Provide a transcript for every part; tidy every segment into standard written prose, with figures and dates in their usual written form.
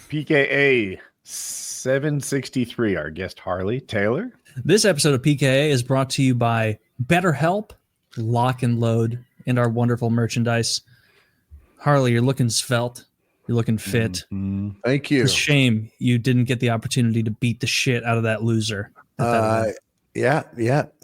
PKA 763, our guest Harley. Taylor? This episode of PKA is brought to you by BetterHelp, Lock and Load, and our wonderful merchandise. Harley, you're looking svelte. You're looking fit. Mm-hmm. Thank you. It's a shame you didn't get the opportunity to beat the shit out of that loser. Yeah.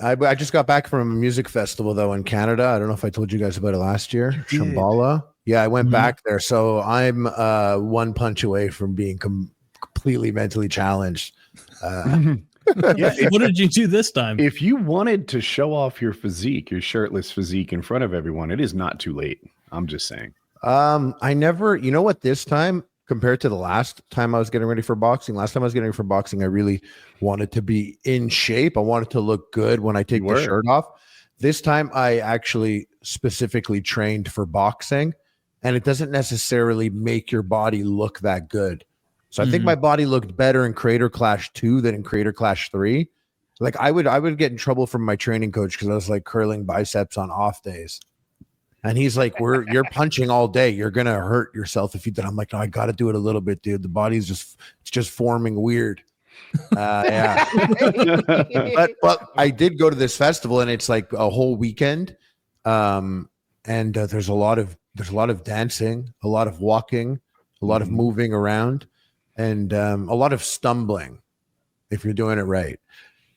I just got back from a music festival, though, in Canada. I don't know if I told you guys about it last year. Shambhala. Yeah, I went back there. So I'm one punch away from being completely mentally challenged. What did you do this time? If you wanted to show off your physique, your shirtless physique in front of everyone, it is not too late. I'm just saying. I never, you know what, this time compared to the last time I was getting ready for boxing, I really wanted to be in shape. I wanted to look good when I take the shirt off. This time I actually specifically trained for boxing, and it doesn't necessarily make your body look that good. So I think my body looked better in Crater Clash 2 than in Crater Clash 3. Like I would get in trouble from my training coach because I was like curling biceps on off days. And he's like, you're punching all day. You're going to hurt yourself if you did. I'm like, no, I got to do it a little bit, dude. The body's just forming weird. Yeah. but I did go to this festival, and it's like a whole weekend. And there's a lot of dancing, a lot of walking, a lot of moving around, and a lot of stumbling if you're doing it right.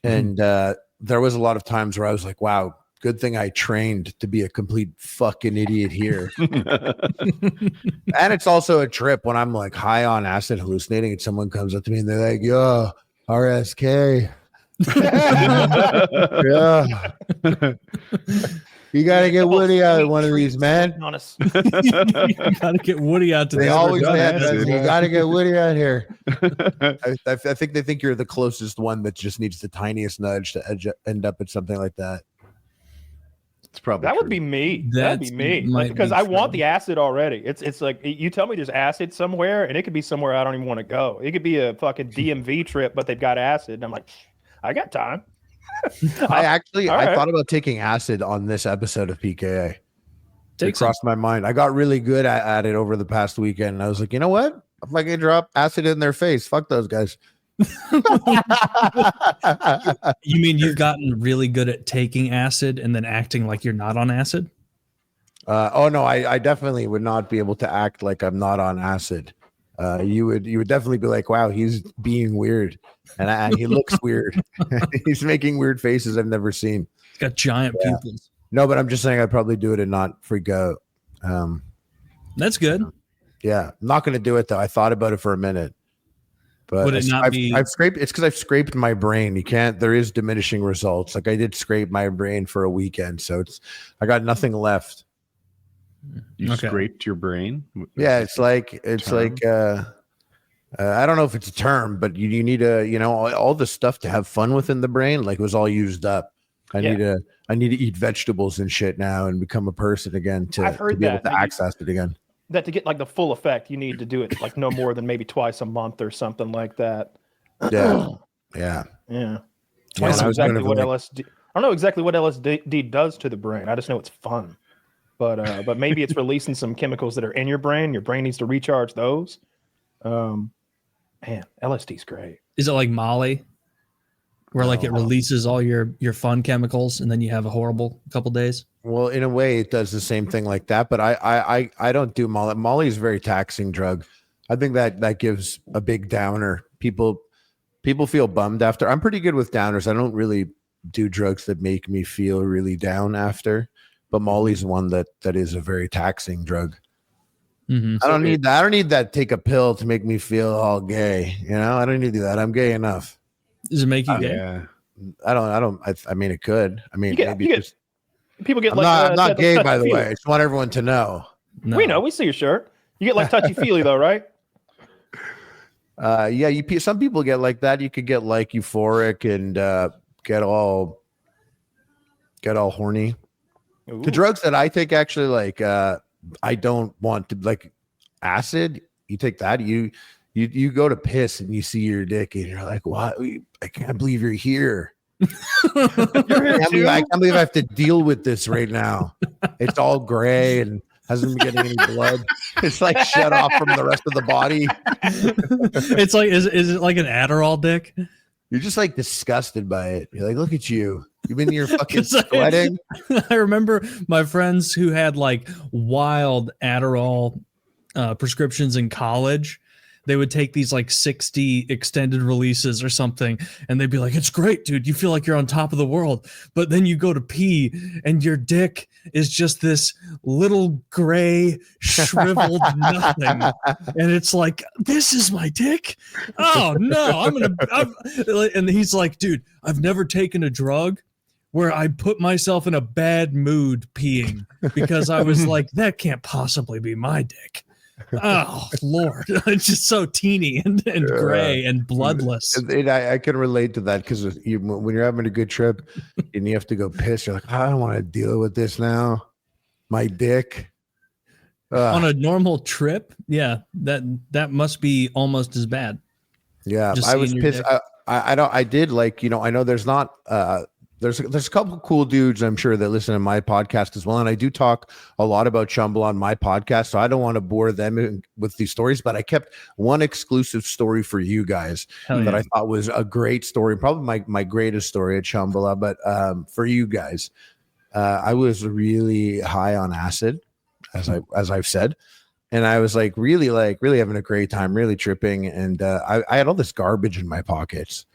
And there was a lot of times where I was like, wow, good thing I trained to be a complete fucking idiot here. And it's also a trip when I'm like high on acid hallucinating and someone comes up to me and they're like, yo, RSK. Yeah. You got to get Woody out of one of these, man. Honest. You got to get Woody out to They always say that. You got to get Woody out here. I think they think you're the closest one that just needs the tiniest nudge to end up at something like that. It's probably that would be me. That'd be me. Like, because I want the acid already. It's like you tell me there's acid somewhere, and it could be somewhere I don't even want to go. It could be a fucking DMV trip, but they've got acid. And I'm like, I got time. I thought about taking acid on this episode of PKA. It crossed my mind. I got really good at it over the past weekend. And I was like, you know what? If I can drop acid in their face, fuck those guys. You mean you've gotten really good at taking acid and then acting like you're not on acid? Oh no, I definitely would not be able to act like I'm not on acid. You would definitely be like, wow, he's being weird, and he looks weird. He's making weird faces I've never seen. He's got giant pupils. No, but I'm just saying I'd probably do it and not freak out. That's good. Yeah, I'm not going to do it though. I thought about it for a minute. But would it not be? I've scraped. It's because I've scraped my brain. You can't. There is diminishing results. Like I did scrape my brain for a weekend, so I got nothing left. You scraped your brain? Yeah, it's like I don't know if it's a term, but you need all the stuff to have fun within the brain. Like it was all used up. I need to eat vegetables and shit now and become a person again to be able to access it again. That to get like the full effect, you need to do it like no more than maybe twice a month or something like that. Yeah. Twice exactly what LSD. I don't know exactly what LSD does to the brain. I just know it's fun. But maybe it's releasing some chemicals that are in your brain. Your brain needs to recharge those. Man, LSD's great. Is it like Molly, where like it releases all your fun chemicals and then you have a horrible couple days? Well, in a way, it does the same thing like that. But I don't do Molly. Molly is a very taxing drug. I think that gives a big downer. People feel bummed after. I'm pretty good with downers. I don't really do drugs that make me feel really down after. But Molly's one that is a very taxing drug. Mm-hmm. I don't need that. I don't need that. Take a pill to make me feel all gay. I don't need to do that. I'm gay enough. Does it make you gay? Yeah. I mean, it could. I mean, people get I'm not gay, by the way. I just want everyone to know. No. We know. We see your shirt. You get like touchy feely though, right? Yeah. Some people get like that. You could get like euphoric and get all horny. Ooh. The drugs that I take actually, like, I don't want to, like acid. You take that, you go to piss and you see your dick and you're like, what? I can't believe you're here. I can't believe I have to deal with this right now. It's all gray and Hasn't been getting any blood. It's like shut off from the rest of the body. It's like, is it like an Adderall dick? You're just like disgusted by it. You're like, look at you. You've been here fucking sweating. I remember my friends who had like wild Adderall prescriptions in college. They would take these like 60 extended releases or something, and they'd be like, it's great, dude. You feel like you're on top of the world. But then you go to pee, and your dick is just this little gray, shriveled nothing. And it's like, this is my dick? Oh, no. And he's like, dude, I've never taken a drug where I put myself in a bad mood peeing because I was like, that can't possibly be my dick. Oh Lord, it's just so teeny and gray and bloodless. I can relate to that because when you're having a good trip and you have to go piss, you're like, I don't want to deal with this now. My dick. On a normal trip, yeah, that must be almost as bad. Yeah, I was pissed. I did like, I know there's not there's a couple cool dudes I'm sure that listen to my podcast as well, and I do talk a lot about Shambhala on my podcast, so I don't want to bore them with these stories, but I kept one exclusive story for you guys that I thought was a great story, probably my greatest story at Shambhala. But for you guys, I was really high on acid, as I've said, and I was really having a great time, really tripping, and I had all this garbage in my pockets.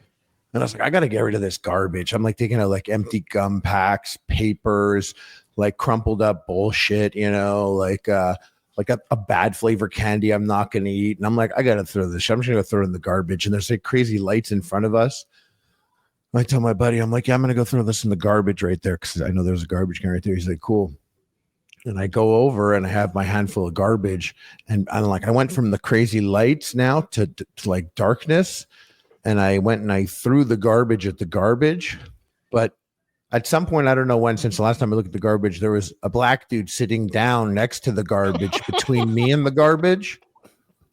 And I was like, I got to get rid of this garbage. I'm like taking out like empty gum packs, papers, like crumpled up bullshit, like a bad flavor candy I'm not going to eat. And I'm like, I got to throw this. I'm just going to throw it in the garbage. And there's like crazy lights in front of us. I tell my buddy, I'm like, yeah, I'm going to go throw this in the garbage right there because I know there's a garbage can right there. He's like, cool. And I go over and I have my handful of garbage. And I'm like, I went from the crazy lights now to like darkness. And I went and I threw the garbage at the garbage. But at some point, I don't know when, since the last time I looked at the garbage, there was a black dude sitting down next to the garbage between me and the garbage.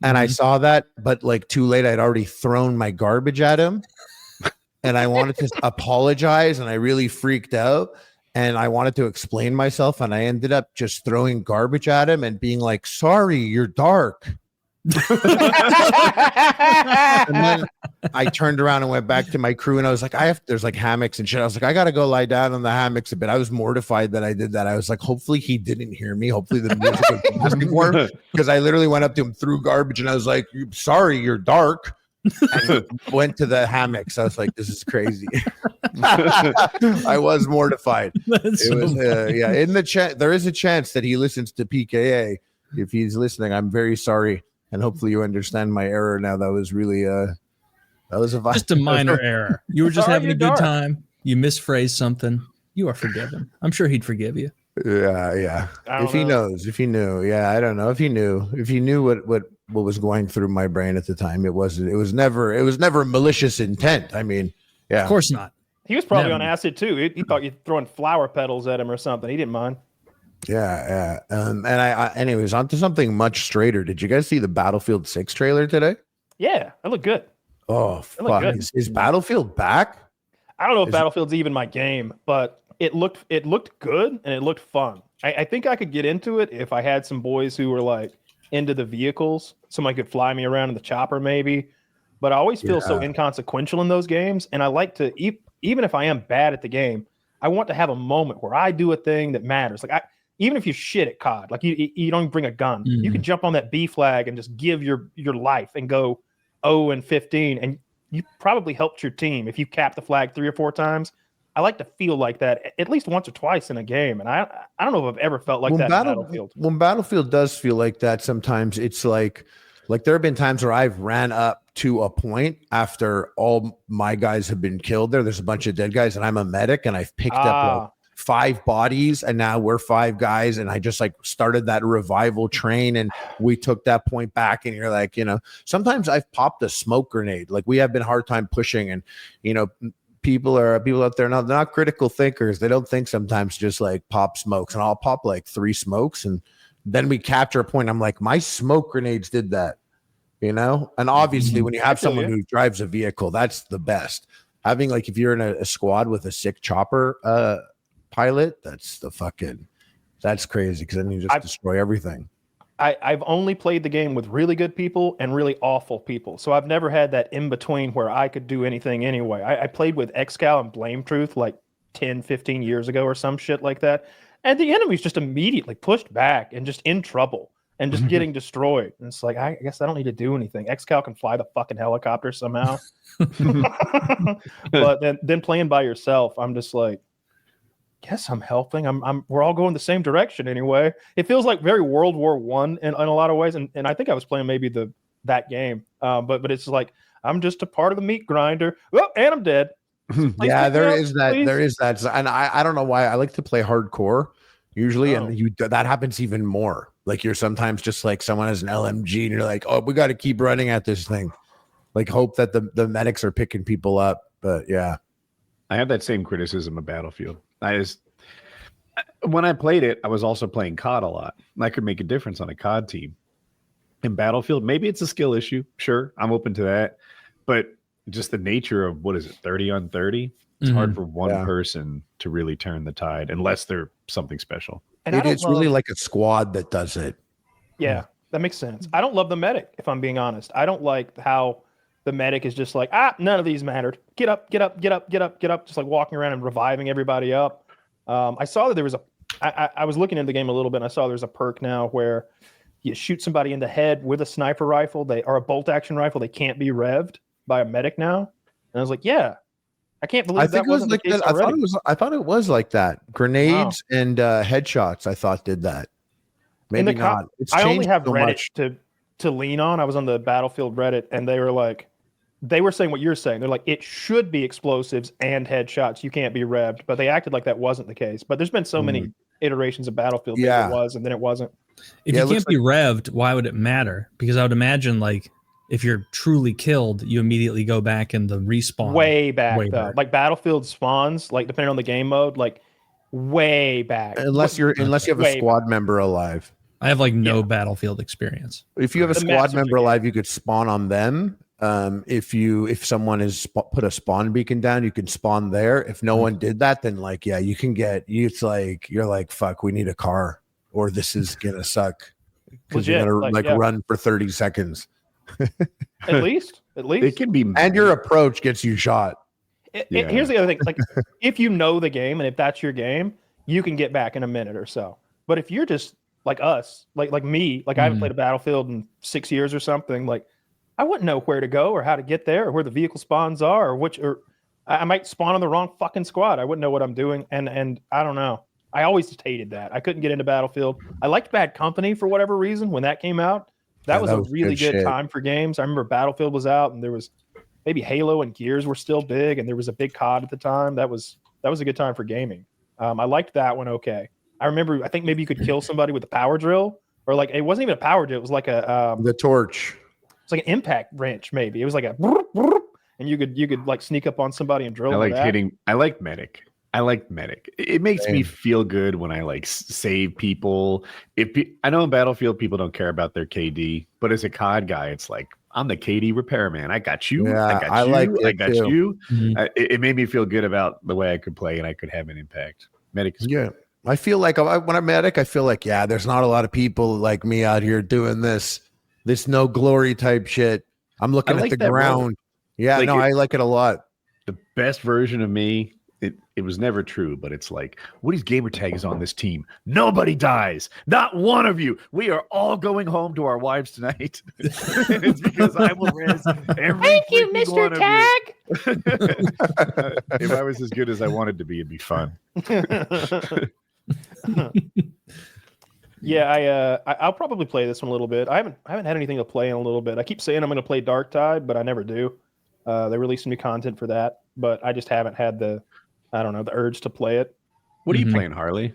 And I saw that, but like too late, I'd already thrown my garbage at him. And I wanted to apologize, and I really freaked out. And I wanted to explain myself, and I ended up just throwing garbage at him and being like, sorry, you're dark. And then I turned around and went back to my crew, and I was like, there's like hammocks and shit. I was like, I gotta go lie down on the hammocks a bit. I was mortified that I did that. I was like, hopefully he didn't hear me. Hopefully the music was asking for him, because I literally went up to him, threw garbage, and I was like, sorry, you're dark. And went to the hammocks. I was like, this is crazy. I was mortified. Yeah. In the chat, there is a chance that he listens to PKA. If he's listening, I'm very sorry. And hopefully you understand my error now. That was really that was just a minor error. You were just having a good time. You misphrased something. You are forgiven. I'm sure he'd forgive you. Yeah. If he knows, if he knew. Yeah, I don't know. If he knew what was going through my brain at the time, it was never malicious intent. I mean, yeah. Of course not. He was probably on acid too. He thought you're throwing flower petals at him or something. He didn't mind. Yeah. And anyways, on to something much straighter. Did you guys see the Battlefield 6 trailer today? Yeah, that looked good. Oh, fuck. Is Battlefield back? I don't know if Battlefield's even my game, but it looked good and it looked fun. I think I could get into it if I had some boys who were like into the vehicles. Somebody could fly me around in the chopper maybe. But I always feel so inconsequential in those games. And I like to, even if I am bad at the game, I want to have a moment where I do a thing that matters. Like even if you shit at COD, like you don't bring a gun, you can jump on that B flag and just give your life and go 0-15, and you probably helped your team if you cap the flag 3 or 4 times. I like to feel like that at least once or twice in a game, and I don't know if I've ever felt like that in Battlefield. When Battlefield does feel like that, sometimes it's like there have been times where I've ran up to a point after all my guys have been killed. There's a bunch of dead guys, and I'm a medic, and I've picked up like 5 bodies, and now we're 5 guys, and I just like started that revival train, and we took that point back. And you're like, sometimes I've popped a smoke grenade. Like we have been hard time pushing, and people out there now, they're not critical thinkers. They don't think sometimes just like pop smokes, and I'll pop like 3 smokes, and then we capture a point. I'm like, my smoke grenades did that, and obviously when you have someone who drives a vehicle, that's the best. Having like, if you're in a squad with a sick chopper pilot, that's the fucking That's crazy because then you just destroy everything. I've only played the game with really good people and really awful people. So I've never had that in between where I could do anything anyway. I played with Excal and Blame Truth like 10, 15 years ago or some shit like that. And the enemy's just immediately pushed back and just in trouble and just getting destroyed. And it's like, I guess I don't need to do anything. Excal can fly the fucking helicopter somehow. But then playing by yourself, I'm just like, guess I'm helping. We're all going the same direction anyway. It feels like very World War One in a lot of ways, and I think I was playing maybe that game. But it's like I'm just a part of the meat grinder. Oh, and I'm dead. Yeah, there is that, and I don't know why I like to play hardcore usually, and that happens even more. Like you're sometimes just like someone has an LMG, and you're like, oh, we got to keep running at this thing. Like hope that the medics are picking people up. But yeah, I have that same criticism of Battlefield. When I played it, I was also playing COD a lot. I could make a difference on a COD team. In Battlefield, maybe it's a skill issue. Sure, I'm open to that. But just the nature of, 30 on 30? It's hard for one person to really turn the tide unless they're something special. And it's really like a squad that does it. Yeah, that makes sense. I don't love the medic, if I'm being honest. I don't like how the medic is just like, none of these mattered. Get up, get up, get up, get up, get up. Just like walking around and reviving everybody up. I saw that there was I was looking into the game a little bit, and I saw there's a perk now where you shoot somebody in the head with a sniper rifle, or a bolt action rifle, they can't be revved by a medic now. And I was like, yeah, I can't believe that wasn't the case already. I thought it was like that. Grenades and headshots, I thought did that. Maybe not. I only have so Reddit to lean on. I was on the Battlefield Reddit, and they were saying what you're saying. They're like, it should be explosives and headshots. You can't be revved. But they acted like that wasn't the case. But there's been so many iterations of Battlefield that it was, and then it wasn't. If you can't be revved, why would it matter? Because I would imagine, like, if you're truly killed, you immediately go back in the respawn. Way back, though. Like, Battlefield spawns, like, depending on the game mode, like, way back. Unless you have a squad member alive. I have, like, no Battlefield experience. If you have a squad member alive, you could spawn on them. If someone has put a spawn beacon down, you can spawn there. If no one did that, then like, yeah, you can it's like, you're like, fuck, we need a car or this is gonna suck because you're gonna run for 30 seconds. At least it can be, and your approach gets you shot. Here's the other thing, like if you know the game and if that's your game, you can get back in a minute or so. But if you're just like us, like me, like I haven't played a Battlefield in 6 years or something, like I wouldn't know where to go or how to get there or where the vehicle spawns are or I might spawn on the wrong fucking squad. I wouldn't know what I'm doing. And I don't know. I always just hated that. I couldn't get into Battlefield. I liked Bad Company for whatever reason when that came out. That was a really good time for games. I remember Battlefield was out and there was maybe Halo and Gears were still big and there was a big COD at the time. That was a good time for gaming. I liked that one. Okay. I think maybe you could kill somebody with a power drill or like, it wasn't even a power drill. It was like the torch. It's like an impact wrench, maybe. It was like and you could like sneak up on somebody and drill. I like medic. It makes me feel good when I like save people. I know in Battlefield people don't care about their KD, but as a COD guy, it's like I'm the KD repairman. I got you. Yeah, I got you. It made me feel good about the way I could play and I could have an impact. Medic is cool. I feel like when I'm medic, I feel like there's not a lot of people like me out here doing this no glory type shit. I'm looking at the ground. Yeah, I like it a lot. The best version of me, it was never true, but it's like, Woody's gamer tag is on this team. Nobody dies. Not one of you. We are all going home to our wives tonight. It's because I will res every Thank you, Mr. Tag. If I was as good as I wanted to be, it'd be fun. Yeah, I'll probably play this one a little bit. I haven't had anything to play in a little bit. I keep saying I'm going to play Dark Tide, but I never do. They released some new content for that, but I just haven't had the urge to play it. What are you playing, Harley?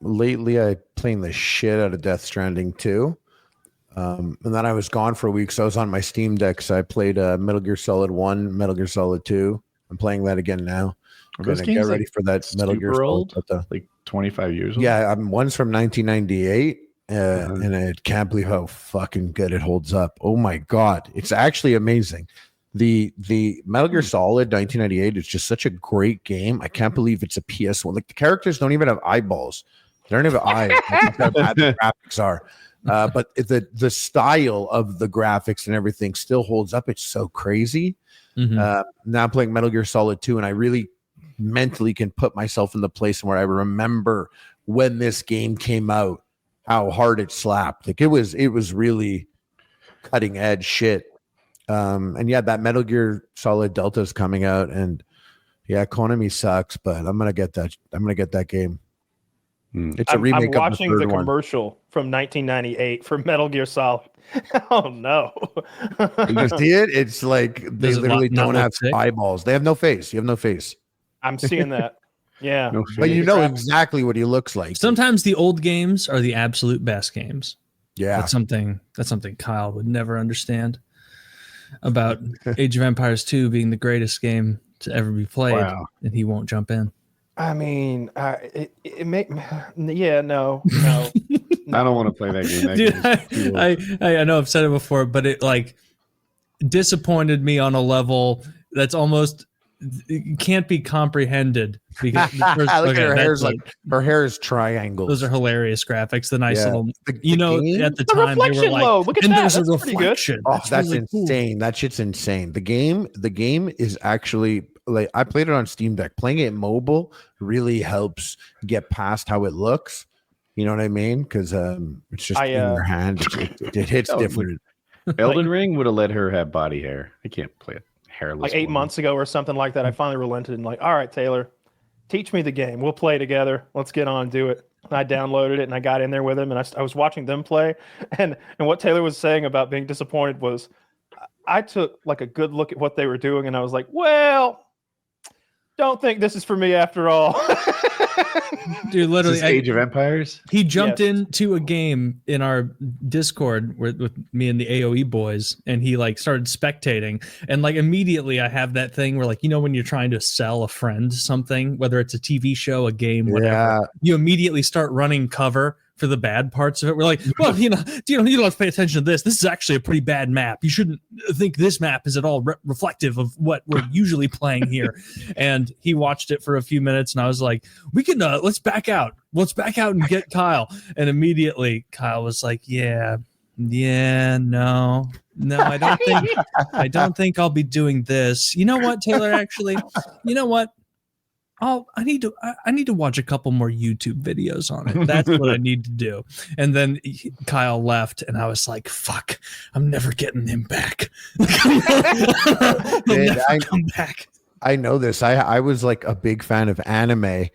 Lately I playing the shit out of Death Stranding 2. And then I was gone for a week, so I was on my Steam Deck. So I played Metal Gear Solid 1, Metal Gear Solid 2. I'm playing that again now. I'm going to get ready for that Metal Gear Solid. Like 25 years old? Yeah, one's from 1998. And I can't believe how fucking good it holds up. Oh my God. It's actually amazing. The Metal Gear Solid 1998 is just such a great game. I can't believe it's a PS1. Like the characters don't even have eyeballs. They don't even have eyes. That's how bad the graphics are. But the style of the graphics and everything still holds up. It's so crazy. Now I'm playing Metal Gear Solid 2, and I really mentally can put myself in the place where I remember when this game came out, how hard it slapped. Like it was really cutting edge shit. And yeah, that Metal Gear Solid Delta is coming out, and yeah, Konami sucks, but I'm gonna get that game. It's a remake. I'm watching of the one. commercial from 1998 for Metal Gear Solid. Oh no! You see it? It's like they literally don't have eyeballs. They have no face. You have no face. I'm seeing that. Yeah, No But you know exactly what he looks like. Sometimes the old games are the absolute best games. Yeah, That's something Kyle would never understand about Age of Empires 2 being the greatest game to ever be played, and he won't jump in. I mean, no. I don't want to play that game. That Dude, I know I've said it before, but it like disappointed me on a level that's almost it can't be comprehended because look at her hair's like her hair is triangles. Those are hilarious graphics. The nice little, the at the time they were like, load. Look at and that. there's That's a pretty good. reflection. Oh, that's really insane. Cool. That shit's insane. The game is actually like I played it on Steam Deck. Playing it mobile really helps get past how it looks. You know what I mean? Because it's just in your hand. It hits different. Elden Ring would have let her have body hair. I can't play it hairless. Like 8 months ago or something like that, I finally relented and like, all right, Taylor, teach me the game. We'll play together. Let's get on and do it. And I downloaded it and I got in there with him and I was watching them play. And what Taylor was saying about being disappointed was I took like a good look at what they were doing and I was like, well, don't think this is for me after all. Dude, literally, Age of Empires. He jumped into a game in our Discord with me and the AOE boys, and he like started spectating. And like immediately, I have that thing where like when you're trying to sell a friend something, whether it's a TV show, a game, whatever, you immediately start running cover for the bad parts of it. We're like, well, you don't have to pay attention to this. This is actually a pretty bad map. You shouldn't think this map is at all reflective of what we're usually playing here. And he watched it for a few minutes, and I was like, we can let's back out. Let's back out and get Kyle. And immediately Kyle was like, no, I don't think I'll be doing this. You know what, Taylor? Actually, you know what? I need to watch a couple more YouTube videos on it. That's what I need to do. And then Kyle left, and I was like, "Fuck! I'm never getting him back. He'll never come back." I know this. I was like a big fan of anime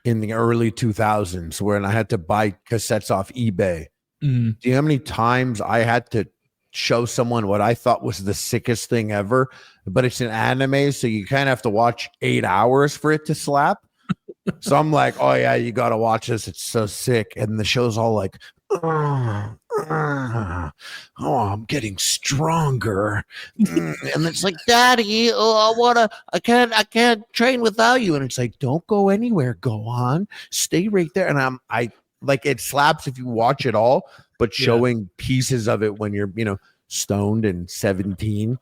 in the early 2000s, when I had to buy cassettes off eBay. Do you know how many times I had to show someone what I thought was the sickest thing ever? But it's an anime, so you kind of have to watch 8 hours for it to slap. So I'm like, oh yeah, you got to watch this. It's so sick. And the show's all like, oh, I'm getting stronger. And it's like, Daddy, I can't train without you. And it's like, don't go anywhere. Go on, stay right there. And I like, it slaps if you watch it all, but showing pieces of it when you're, stoned and 17.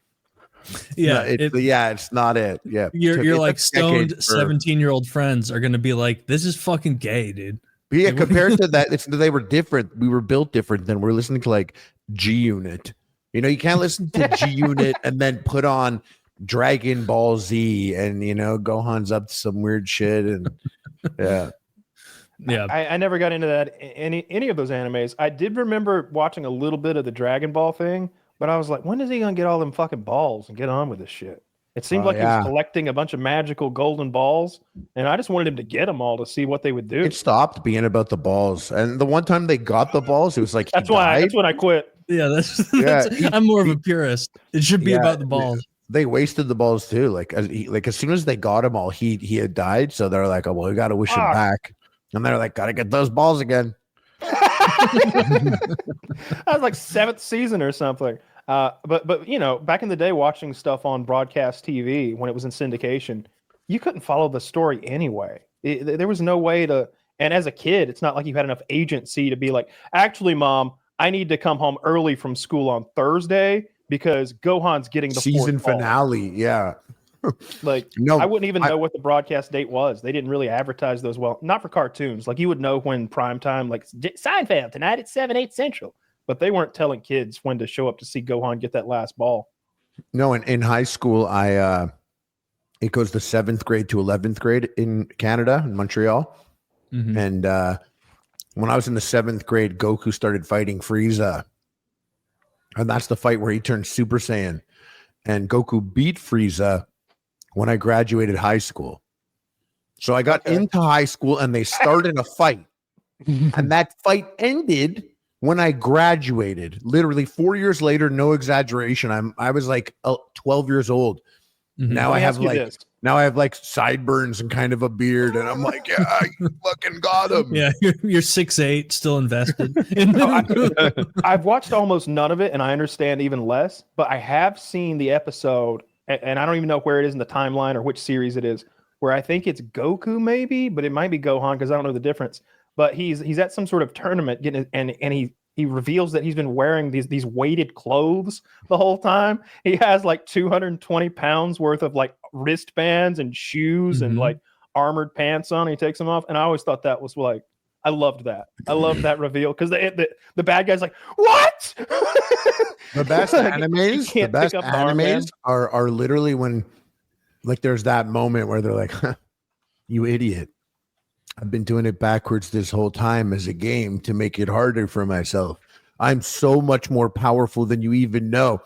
It's not it. Yeah, you're like stoned 17-year-old friends are gonna be like, this is fucking gay, dude. Yeah, compared to that, they were different. We were built different. Than we're listening to like G Unit. You can't listen to G Unit and then put on Dragon Ball Z and Gohan's up to some weird shit and yeah. I never got into that any of those animes. I did remember watching a little bit of the Dragon Ball thing. But I was like, when is he going to get all them fucking balls and get on with this shit? It seemed like he was collecting a bunch of magical golden balls, and I just wanted him to get them all to see what they would do. It stopped being about the balls. And the one time they got the balls, it was like, that's when I quit. Yeah, I'm more of a purist. It should be about the balls. They wasted the balls too. Like as soon as they got him all, he had died. So they're like, oh, well, we got to wish him back. And they're like, got to get those balls again. That was like 7th season or something. But back in the day, watching stuff on broadcast TV when it was in syndication, you couldn't follow the story anyway. There was no way to. And as a kid, it's not like you had enough agency to be like, actually, Mom, I need to come home early from school on Thursday because Gohan's getting the season fourth ball. finale. Yeah. Like, No, I wouldn't even know what the broadcast date was. They didn't really advertise those well. Not for cartoons. Like, you would know when prime time, like Seinfeld tonight at 7/8 Central. But they weren't telling kids when to show up to see Gohan get that last ball. No, in high school, it goes the 7th grade to 11th grade in Canada, in Montreal. Mhm. And when I was in the 7th grade, Goku started fighting Frieza. And that's the fight where he turned Super Saiyan. And Goku beat Frieza when I graduated high school. So I got into high school and they started a fight. And that fight ended when I graduated. Literally 4 years later, no exaggeration. I was like 12 years old. Mhm. Now Let I me have ask you like this. now I have like sideburns and kind of a beard, and I'm like, yeah, you fucking got him. Yeah, you're 6'8", still invested. I've watched almost none of it, and I understand even less. But I have seen the episode, and I don't even know where it is in the timeline or which series it is. Where I think it's Goku, maybe, but it might be Gohan because I don't know the difference. But he's at some sort of tournament, and he reveals that he's been wearing these weighted clothes the whole time. He has like 220 pounds worth of like wristbands and shoes and Mhm. like armored pants on. He takes them off, and I always thought that was like, I loved that. I loved that reveal because the bad guy's like, what? The best Like, animes, he can't pick up the armband. are literally when, like, there's that moment where they're like, huh, you idiot. I've been doing it backwards this whole time as a game to make it harder for myself. I'm so much more powerful than you even know.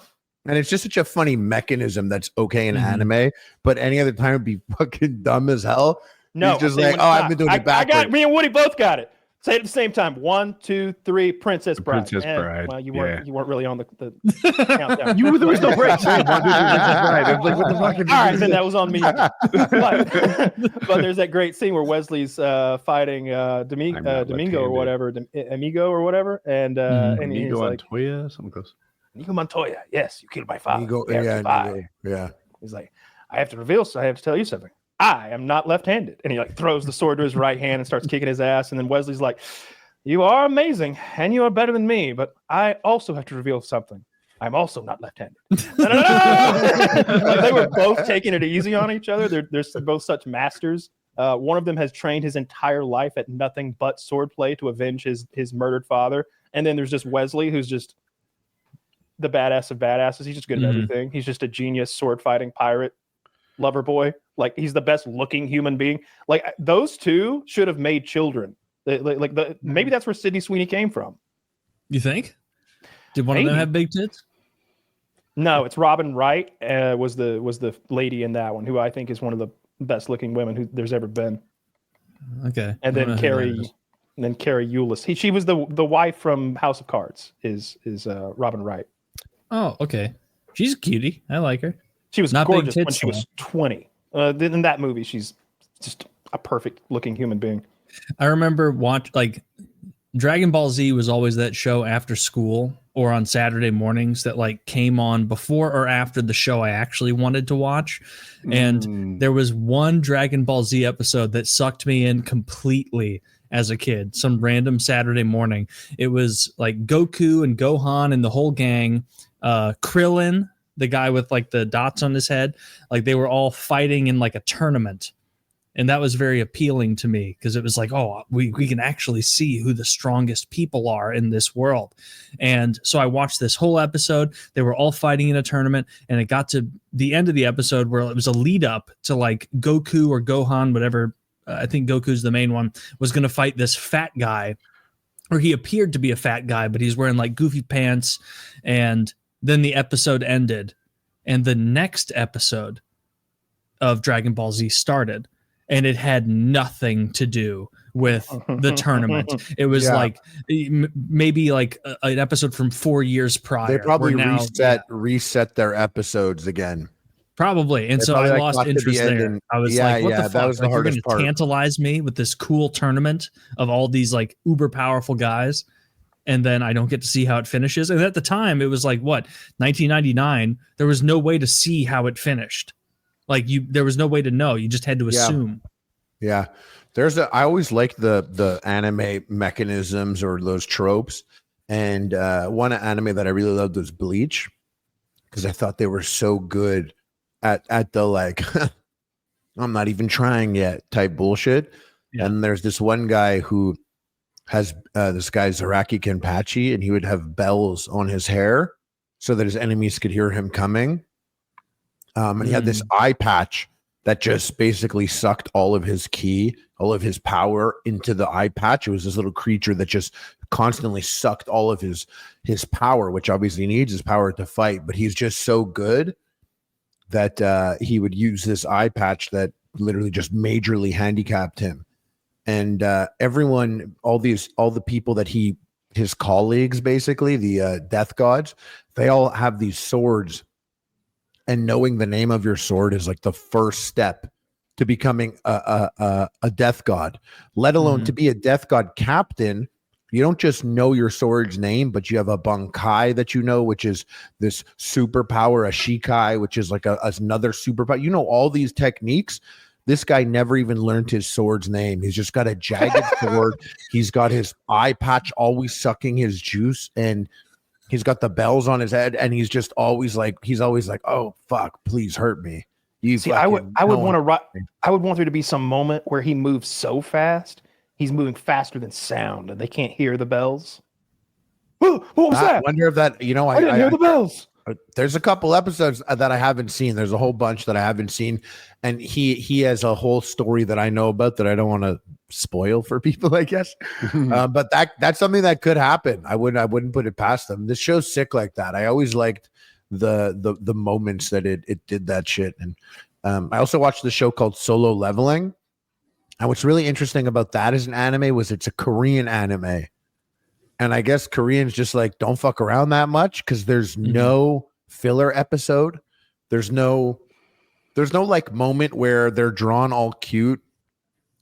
And it's just such a funny mechanism that's okay in anime, but any other time it'd be fucking dumb as hell. No, He's just I'll tell you like, when oh, it's I've been not. doing it backwards. I got it. Me and Woody both got it. Say it at the same time. 1, 2, 3. Princess Bride. Princess Bride. Well, you Yeah. weren't really on the countdown. There was no break. Right. It was like, what the fuck? All right, then that was on me. But there's that great scene where Wesley's fighting Domingo or whatever, Amigo or whatever, and he's Amigo like, Montoya, something close. Amigo Montoya, yes, you killed my father. Amigo, Thereby. yeah. He's like, I have to tell you something. I am not left-handed. And he like throws the sword to his right hand and starts kicking his ass. And then Wesley's like, you are amazing and you are better than me, but I also have to reveal something. I'm also not left-handed. Like, they were both taking it easy on each other. They're both such masters. One of them has trained his entire life at nothing but swordplay to avenge his murdered father. And then there's just Wesley, who's just the badass of badasses. He's just good at everything. He's just a genius sword fighting pirate lover boy. Like, he's the best looking human being. Like, those two should have made children. Maybe that's where Sydney Sweeney came from. You think? Did one of them have big tits? No, it's Robin Wright. Was the lady in that one, who I think is one of the best looking women who there's ever been. Okay. And then Carrie Eulis. She was the wife from House of Cards. Is Robin Wright? Oh, okay. She's a cutie. I like her. She was Not gorgeous big when tits, she was 20. In that movie, she's just a perfect looking human being. I remember Dragon Ball Z was always that show after school or on Saturday mornings that like came on before or after the show I actually wanted to watch. And there was one Dragon Ball Z episode that sucked me in completely as a kid, some random Saturday morning. It was like Goku and Gohan and the whole gang, Krillin, the guy with like the dots on his head, like they were all fighting in like a tournament. And that was very appealing to me because it was like, oh, we can actually see who the strongest people are in this world. And so I watched this whole episode. They were all fighting in a tournament, and it got to the end of the episode where it was a lead up to like Goku or Gohan, whatever. I think Goku's the main one, was going to fight this fat guy, or he appeared to be a fat guy, but he's wearing like goofy pants. And then the episode ended, and the next episode of Dragon Ball Z started. And it had nothing to do with the tournament. It was like maybe like an episode from 4 years prior. They probably reset their episodes again. Probably. And so I lost interest there. I was like, what the fuck? That was the hardest part. You're going to tantalize me with this cool tournament of all these like uber powerful guys, and then I don't get to see how it finishes. And at the time, it was like, what, 1999? There was no way to see how it finished. Like there was no way to know. You just had to assume. Yeah. I always like the anime mechanisms or those tropes. And one anime that I really loved was Bleach. because I thought they were so good at the like, I'm not even trying yet type bullshit. Yeah. And there's this one guy who has this guy Zaraki Kenpachi, and he would have bells on his hair so that his enemies could hear him coming. And he had this eye patch that just basically sucked all of his ki, all of his power into the eye patch. It was this little creature that just constantly sucked all of his power, which obviously needs his power to fight. But he's just so good that he would use this eye patch that literally just majorly handicapped him. And everyone, all the people that his colleagues, basically the death gods, they all have these swords. And knowing the name of your sword is like the first step to becoming a death god, let alone to be a death god captain. You don't just know your sword's name, but you have a bankai that you know, which is this superpower, a shikai, which is like another superpower. You know all these techniques. This guy never even learned his sword's name. He's just got a jagged sword. He's got his eye patch always sucking his juice, and he's got the bells on his head, and he's always like, oh fuck, please hurt me. I would want there to be some moment where he moves so fast, he's moving faster than sound, and they can't hear the bells. What was that? I wonder if that, I didn't hear the bells. There's a couple episodes that I haven't seen. There's a whole bunch that I haven't seen, and he has a whole story that I know about that I don't want to spoil for people, I guess. But that's something that could happen. I wouldn't put it past them. This show's sick like that. I always liked the moments that it did that shit. And I also watched the show called Solo Leveling. And what's really interesting about that as an anime was it's a Korean anime. And I guess Koreans just like don't fuck around that much because there's no filler episode. There's no like moment where they're drawn all cute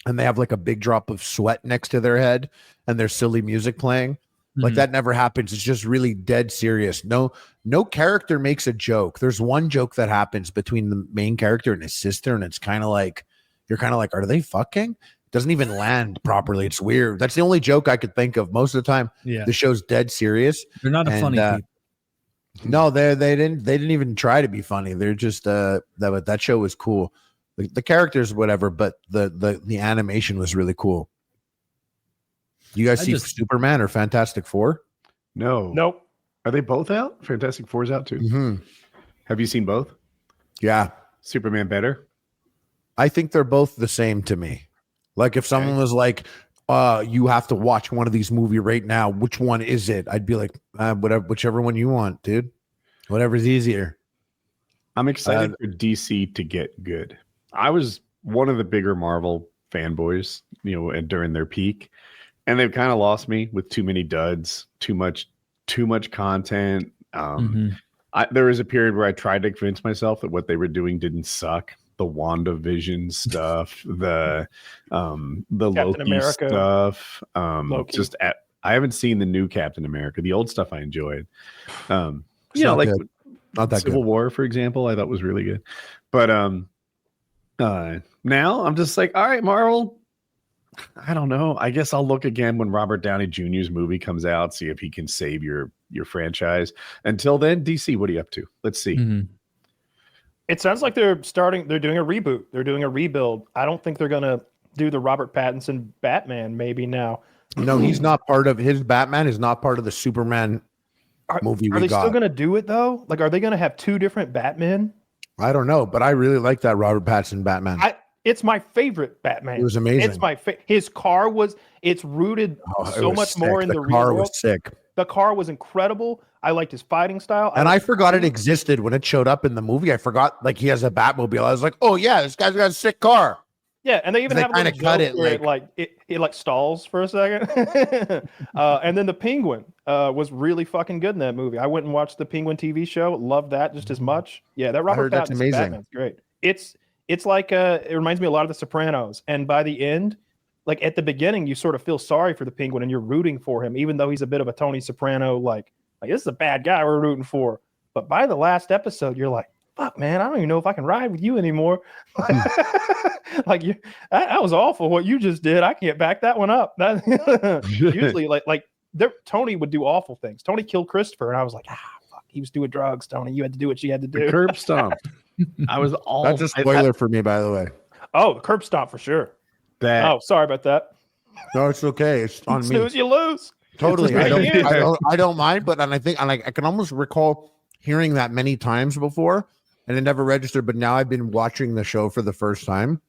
and they have like a big drop of sweat next to their head and there's silly music playing. Like that never happens. It's just really dead serious. No character makes a joke. There's one joke that happens between the main character and his sister, and it's kind of like you're kind of like, are they fucking? Doesn't even land properly. It's weird. That's the only joke I could think of. Most of the time, the show's dead serious. They're not a funny people. No, they didn't even try to be funny. They're just that show was cool. The characters, whatever, but the animation was really cool. You guys see Superman or Fantastic Four? No. Nope. Are they both out? Fantastic Four's out too. Mm-hmm. Have you seen both? Yeah. Superman better? I think they're both the same to me. Like if someone was like, you have to watch one of these movies right now, which one is it? I'd be like, whichever one you want, dude. Whatever's easier. I'm excited for DC to get good. I was one of the bigger Marvel fanboys, during their peak, and they've kind of lost me with too many duds, too much content. There was a period where I tried to convince myself that what they were doing didn't suck. The WandaVision stuff, the Loki America stuff. Loki. I haven't seen the new Captain America. The old stuff I enjoyed. Not that Civil good. War, for example, I thought was really good. But now I'm just like, all right, Marvel. I don't know. I guess I'll look again when Robert Downey Jr.'s movie comes out, see if he can save your franchise. Until then, DC, what are you up to? Let's see. It sounds like they're doing a reboot. They're doing a rebuild. I don't think they're going to do the Robert Pattinson Batman maybe now. No, his Batman is not part of the Superman movie. Are they still going to do it though? Like, are they going to have two different Batmen? I don't know, but I really like that Robert Pattinson Batman. It's my favorite Batman. It was amazing. It's his car it's rooted so much more in the real world. The car was sick. The car was incredible. I liked his fighting style. And I forgot it existed when it showed up in the movie. I forgot like he has a Batmobile. I was like, oh yeah, this guy's got a sick car. Yeah, and they even have a little cut joke where it like stalls for a second. And then the Penguin was really fucking good in that movie. I went and watched the Penguin TV show. Loved that just as much. Yeah, that Robert Pattinson Batman's great. It's like it reminds me a lot of The Sopranos. And by the end, like at the beginning, you sort of feel sorry for the Penguin and you're rooting for him, even though he's a bit of a Tony Soprano, like this is a bad guy we're rooting for. But by the last episode, you're like, fuck, man, I don't even know if I can ride with you anymore. Like that was awful what you just did. I can't back that one up. Usually like Tony would do awful things. Tony killed Christopher, and I was like, fuck he was doing drugs, Tony. You had to do what you had to The do. curb stomp. I was all. That's a spoiler for me, by the way. Oh, the curb stomp for sure. That Oh, sorry about that. No, it's okay. It's on me. Snooze, you lose. Totally. It's just I don't mind, but and I can almost recall hearing that many times before, and it never registered. But now I've been watching the show for the first time,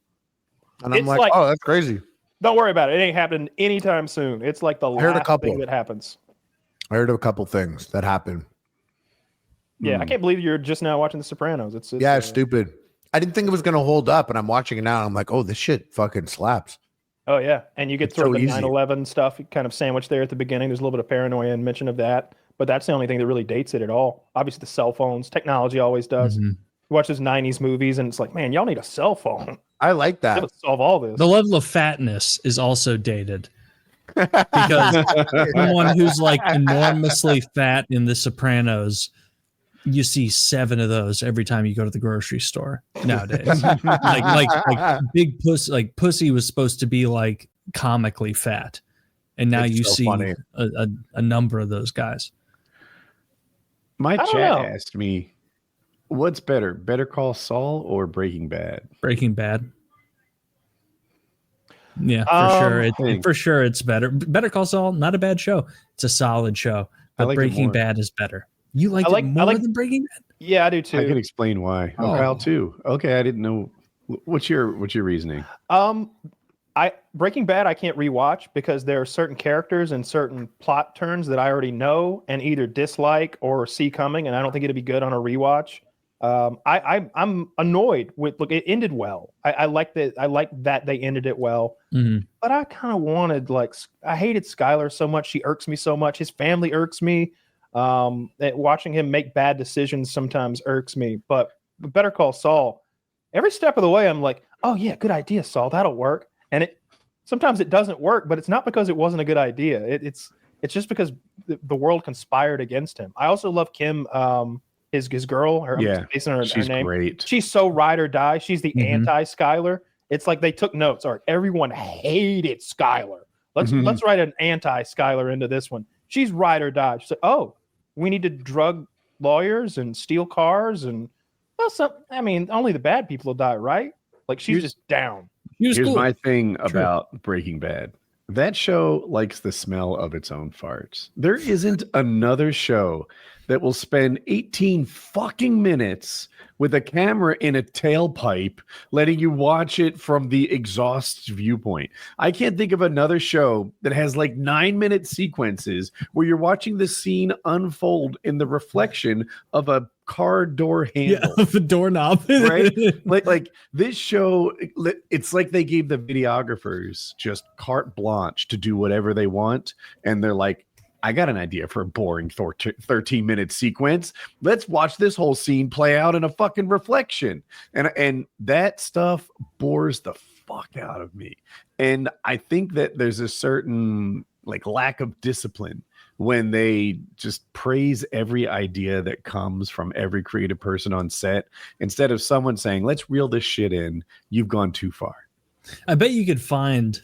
and I'm It's like, like- oh, that's crazy. Don't worry about it. It ain't happening anytime soon. It's like the heard a last couple. thing that happens. I heard of a couple things that happened. Yeah, I can't believe you're just now watching The Sopranos. It's Yeah, it's stupid. I didn't think it was going to hold up, and I'm watching it now, and I'm like, oh, this shit fucking slaps. Oh yeah, and you get It's sort of so the easy. 9/11 stuff kind of sandwiched there at the beginning. There's a little bit of paranoia and mention of that, but that's the only thing that really dates it at all. Obviously, the cell phones, technology always does. Mhm. You watch those 90s movies, and it's like, man, y'all need a cell phone I like that. to solve all this. The level of fatness is also dated because someone who's like enormously fat in The Sopranos, you see 7 of those every time you go to the grocery store nowadays. like big pussy, like pussy was supposed to be like comically fat, and now It's you so see funny. a number of those guys. My don't chat know. asked me, "What's better, Better Call Saul or Breaking Bad?" Breaking Bad. Yeah, think- for sure it's better. Better Call Saul, not a bad show. It's a solid show, I but like it Breaking more. Bad is better. You like I like- it I more like- than Breaking Bad? Yeah, I do I can too. explain why. Oh, Oh. Kyle too. Okay, I didn't know. What's your reasoning? Breaking Bad I can't rewatch because there are certain characters and certain plot turns that I already know and either dislike or see coming, and I don't think it'd be good on a rewatch. I'm annoyed with look. It ended well. I like that. I like that they ended it well. Mhm. But I kind of wanted I hated Skylar so much. She irks me so much. His family irks me. That watching him make bad decisions sometimes irks me. But Better Call Saul, every step of the way, I'm like, oh yeah, good idea, Saul. That'll work. And sometimes it doesn't work, but it's not because it wasn't a good idea. It's just because the world conspired against him. I also love Kim, his girl. I'm Yeah, spacing her She's name. great. She's so ride or die. She's the Mhm. anti-Skylar. It's like they took notes. All right, everyone hated Skylar. Let's Mhm. let's write an anti-Skylar into this one. She's ride or die. She's like, oh, we need to drug lawyers and steal cars and only the bad people will die, right? Like she's just down. He was Here's cool. my thing about Breaking Bad. That show likes the smell of its own farts. There isn't another show that will spend 18 fucking minutes with a camera in a tailpipe, letting you watch it from the exhaust viewpoint. I can't think of another show that has like 9-minute sequences where you're watching the scene unfold in the reflection of a car door handle. Yeah, the doorknob. Right? like this show, it's like they gave the videographers just carte blanche to do whatever they want, and they're like, I got an idea for a boring 13-minute sequence. Let's watch this whole scene play out in a fucking reflection. And that stuff bores the fuck out of me. And I think that there's a certain like lack of discipline when they just praise every idea that comes from every creative person on set instead of someone saying, let's reel this shit in. You've gone too far. I bet you could find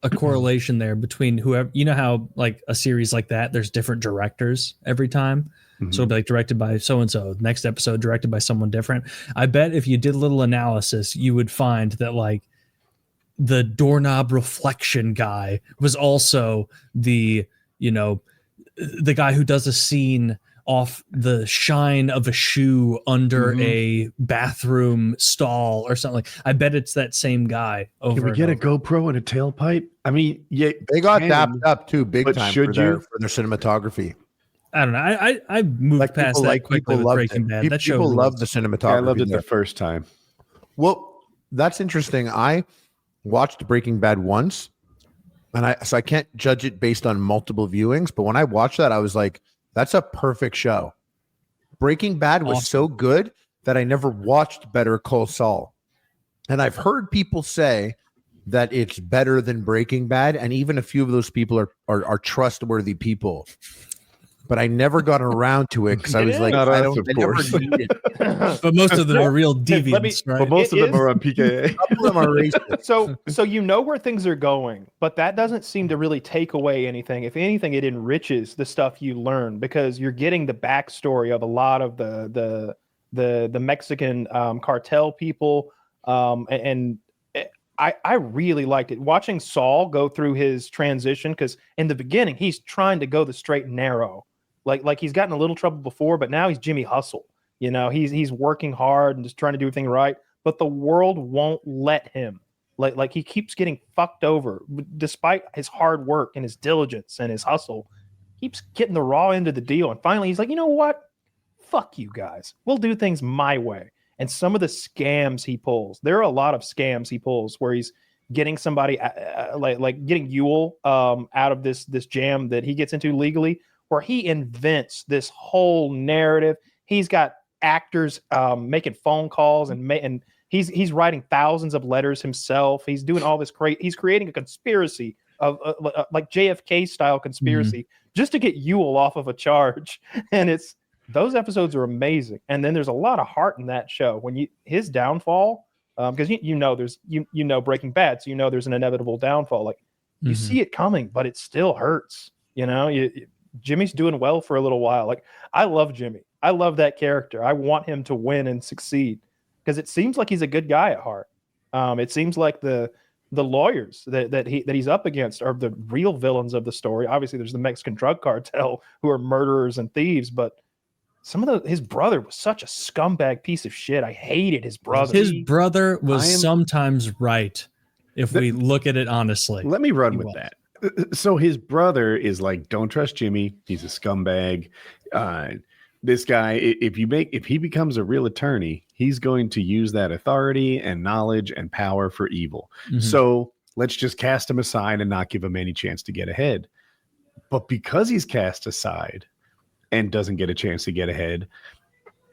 a correlation there between whoever, you know how like a series like that, there's different directors every time. So it'll be like directed by so-and-so, next episode directed by someone different. I bet if you did a little analysis, you would find that like the doorknob reflection guy was also the guy who does a scene off the shine of a shoe under a bathroom stall or something. Like, I bet it's that same guy. Over Can we and get a over. GoPro and a tailpipe? I mean, yeah, They got can, dapped up too, big but time should for their, you? for their cinematography. I don't know. I moved Like past people, that like quickly people with loved Breaking it. Bad. That show People love rules. the cinematography. Yeah, I loved it there. the first time. Well, that's interesting. I watched Breaking Bad once, and I can't judge it based on multiple viewings. But when I watched that, I was like, "That's a perfect show." Breaking Bad was Awesome. so good that I never watched Better Call Saul, and I've heard people say that it's better than Breaking Bad, and even a few of those people are trustworthy people. but I never got around to it because I was like, Not I us, don't. of I never course. needed it. But most of them are real deviants, right? But most of them are on PKA. Some of them are racist. So you know where things are going, but that doesn't seem to really take away anything. If anything, it enriches the stuff you learn because you're getting the backstory of a lot of the Mexican cartel people, and I really liked it. Watching Saul go through his transition, because in the beginning he's trying to go the straight and narrow, like he's gotten a little trouble before, but now he's Jimmy Hustle. You know, he's working hard and just trying to do everything right, but the world won't let him. Like he keeps getting fucked over, despite his hard work and his diligence and his hustle. Keeps getting the raw end of the deal, and finally he's like, you know what? Fuck you guys. We'll do things my way. And some of the scams he pulls, there are a lot of scams he pulls where he's getting somebody like getting Yule out of this jam that he gets into legally, where he invents this whole narrative. He's got actors making phone calls and he's writing thousands of letters himself. He's doing all this he's creating a conspiracy of like JFK style conspiracy just to get Yule off of a charge. And those episodes are amazing. And then there's a lot of heart in that show when his downfall, because you know Breaking Bad, so you know there's an inevitable downfall. Like you see it coming, but it still hurts. You know, Jimmy's doing well for a little while. Like I love Jimmy. I love that character. I want him to win and succeed because it seems like he's a good guy at heart. It seems like the lawyers that he's up against are the real villains of the story. Obviously, there's the Mexican drug cartel who are murderers and thieves, but his brother was such a scumbag piece of shit. I hated his brother. His brother was sometimes right, if we look at it honestly. Let me run with that. So his brother is like, don't trust Jimmy. He's a scumbag. This guy, if he becomes a real attorney, he's going to use that authority and knowledge and power for evil. So let's just cast him aside and not give him any chance to get ahead. But because he's cast aside and doesn't get a chance to get ahead,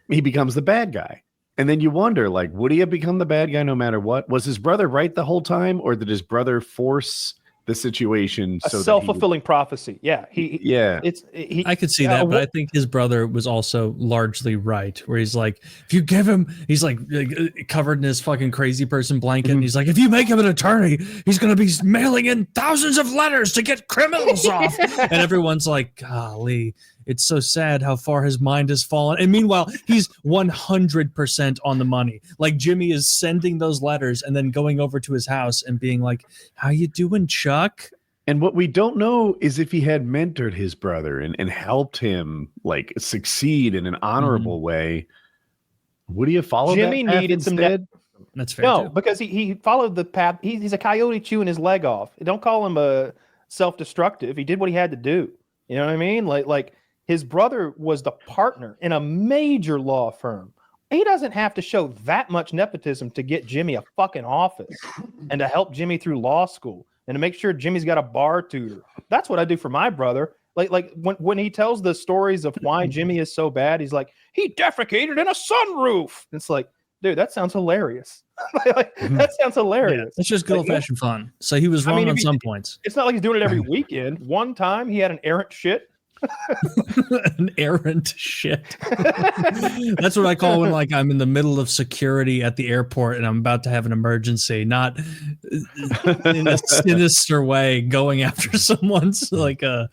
he becomes the bad guy. And then you wonder, like, would he have become the bad guy no matter what? Was his brother right the whole time, or did his brother force the situation? A self-fulfilling prophecy. Yeah. I could see that, but I think his brother was also largely right, where he's like, if you give him, he's like covered in his fucking crazy person blanket. And he's like, if you make him an attorney, he's going to be mailing in thousands of letters to get criminals off. And everyone's like, golly, it's so sad how far his mind has fallen. And meanwhile, he's 100% on the money. Like Jimmy is sending those letters and then going over to his house and being like, how you doing, Chuck? And what we don't know is if he had mentored his brother and helped him like succeed in an honorable way, would he have followed Jimmy that path needed instead? That's fair. No, too. because he followed the path. He's a coyote chewing his leg off. Don't call him a self-destructive. He did what he had to do. You know what I mean? Like his brother was the partner in a major law firm. He doesn't have to show that much nepotism to get Jimmy a fucking office and to help Jimmy through law school and to make sure Jimmy's got a bar tutor. That's what I do for my brother. Like when he tells the stories of why Jimmy is so bad, he's like, he defecated in a sunroof. It's like, dude, that sounds hilarious. That sounds hilarious. Yeah, it's just good old-fashioned fun. So he was wrong on some points. It's not like he's doing it every weekend. One time he had an errant shit. An errant shit. That's what I call when like I'm in the middle of security at the airport and I'm about to have an emergency, not in a sinister way going after someone's like the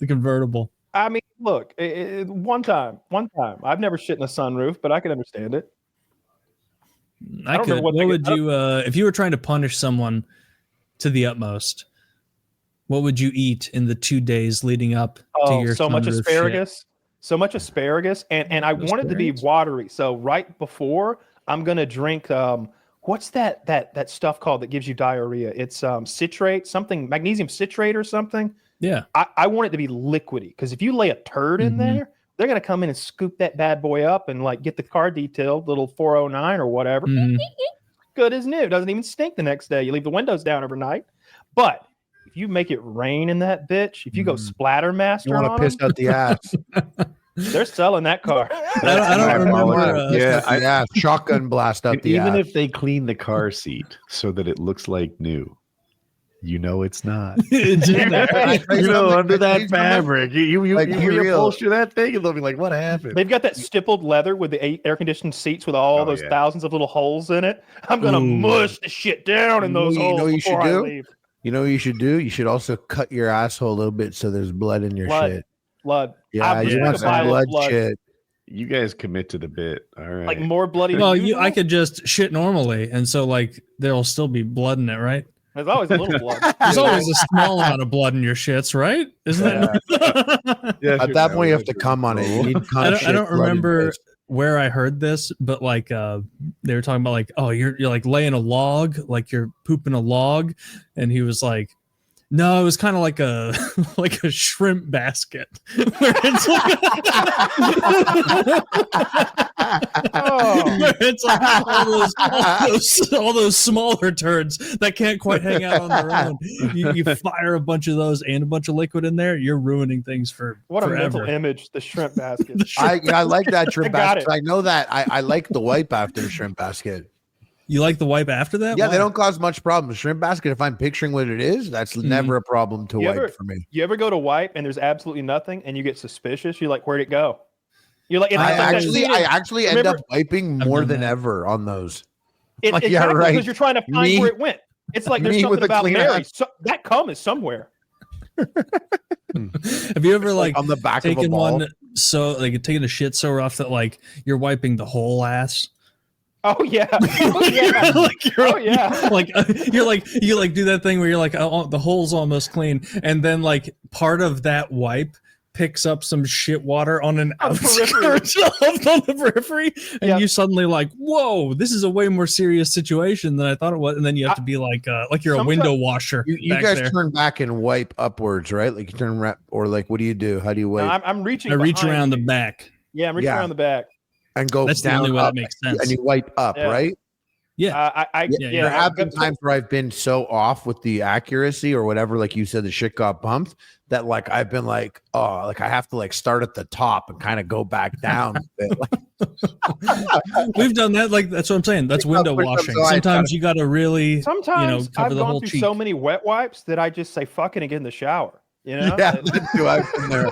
convertible. I mean, look, one time. I've never shit in a sunroof, but I can understand it. I could. What would you if you were trying to punish someone to the utmost? What would you eat in the 2 days leading up to your so much asparagus? Shit? So much asparagus, and I want it to be watery. So right before, I'm gonna drink what's that stuff called that gives you diarrhea? It's citrate, something magnesium citrate or something. Yeah. I want it to be liquidy because if you lay a turd in there, they're gonna come in and scoop that bad boy up and like get the car detailed, little 409 or whatever. Good as new. Doesn't even stink the next day. You leave the windows down overnight, but if you make it rain in that bitch, if you go splatter master, you want to piss out the ass. They're selling that car. I don't remember. Shotgun blast out the ass. Even if they clean the car seat so that it looks like new, You know it's not. It's in there. Under that fabric, you Like, be real. upholster that thing, and they'll be like, "What happened?" They've got that stippled leather with the air conditioned seats with all those thousands of little holes in it. I'm gonna mush the shit down in those holes before I leave. You know what you should do? You should also cut your asshole a little bit so there's blood in your shit. Blood. Yeah, you want some blood shit. You guys commit to the bit. All right. Like more bloody. Well, I could just shit normally, and so like there'll still be blood in it, right? There's always a little blood. There's always a small amount of blood in your shits, right? Isn't that? At that point, you have to come on it. You need I don't remember where I heard this, but like they were talking about like, oh, you're like laying a log, like you're pooping a log, and he was like, no, it was kind of like a like a shrimp basket. Where it's like, where it's like all those smaller turds that can't quite hang out on their own. You fire a bunch of those and a bunch of liquid in there, you're ruining things for forever. A mental image, the shrimp basket. I like that shrimp basket. I know that. I like the wipe after the shrimp basket. You like the wipe after that? Yeah, Why? they don't cause much problem. Shrimp basket, if I'm picturing what it is, that's never a problem to wipe for me. You ever go to wipe and there's absolutely nothing and you get suspicious? You're like, where'd it go? You're like, I actually end up wiping more than ever on those. Right. Because you're trying to find where it went. It's like there's something about Mary. That cum is somewhere. Have you ever like on the back taken of a ball? one taking a shit so rough that like you're wiping the whole ass? Oh yeah. Oh yeah. You do that thing where you're like, oh, the hole's almost clean, and then like part of that wipe picks up some shit water on an outskirts of the periphery, and you suddenly like, whoa, this is a way more serious situation than I thought it was, and then you have to be like you're a window washer. You guys turn back and wipe upwards, right? Like you turn or like what do you do? How do you wipe? No, I'm reaching. I reach around the back. Yeah, I'm reaching around the back. And go That's down, the only way up, that makes sense. and you wipe up, right? Yeah. There have been times where I've been so off with the accuracy or whatever, like you said, the shit got bumped, that like I've been like, oh, like I have to like start at the top and kind of go back down a bit. We've done that. Like that's what I'm saying. That's window washing. Sometimes you got to really, sometimes cover I've the gone whole through cheek. so many wet wipes that I just say fuck it and get in the shower. You know? Yeah, I've been there.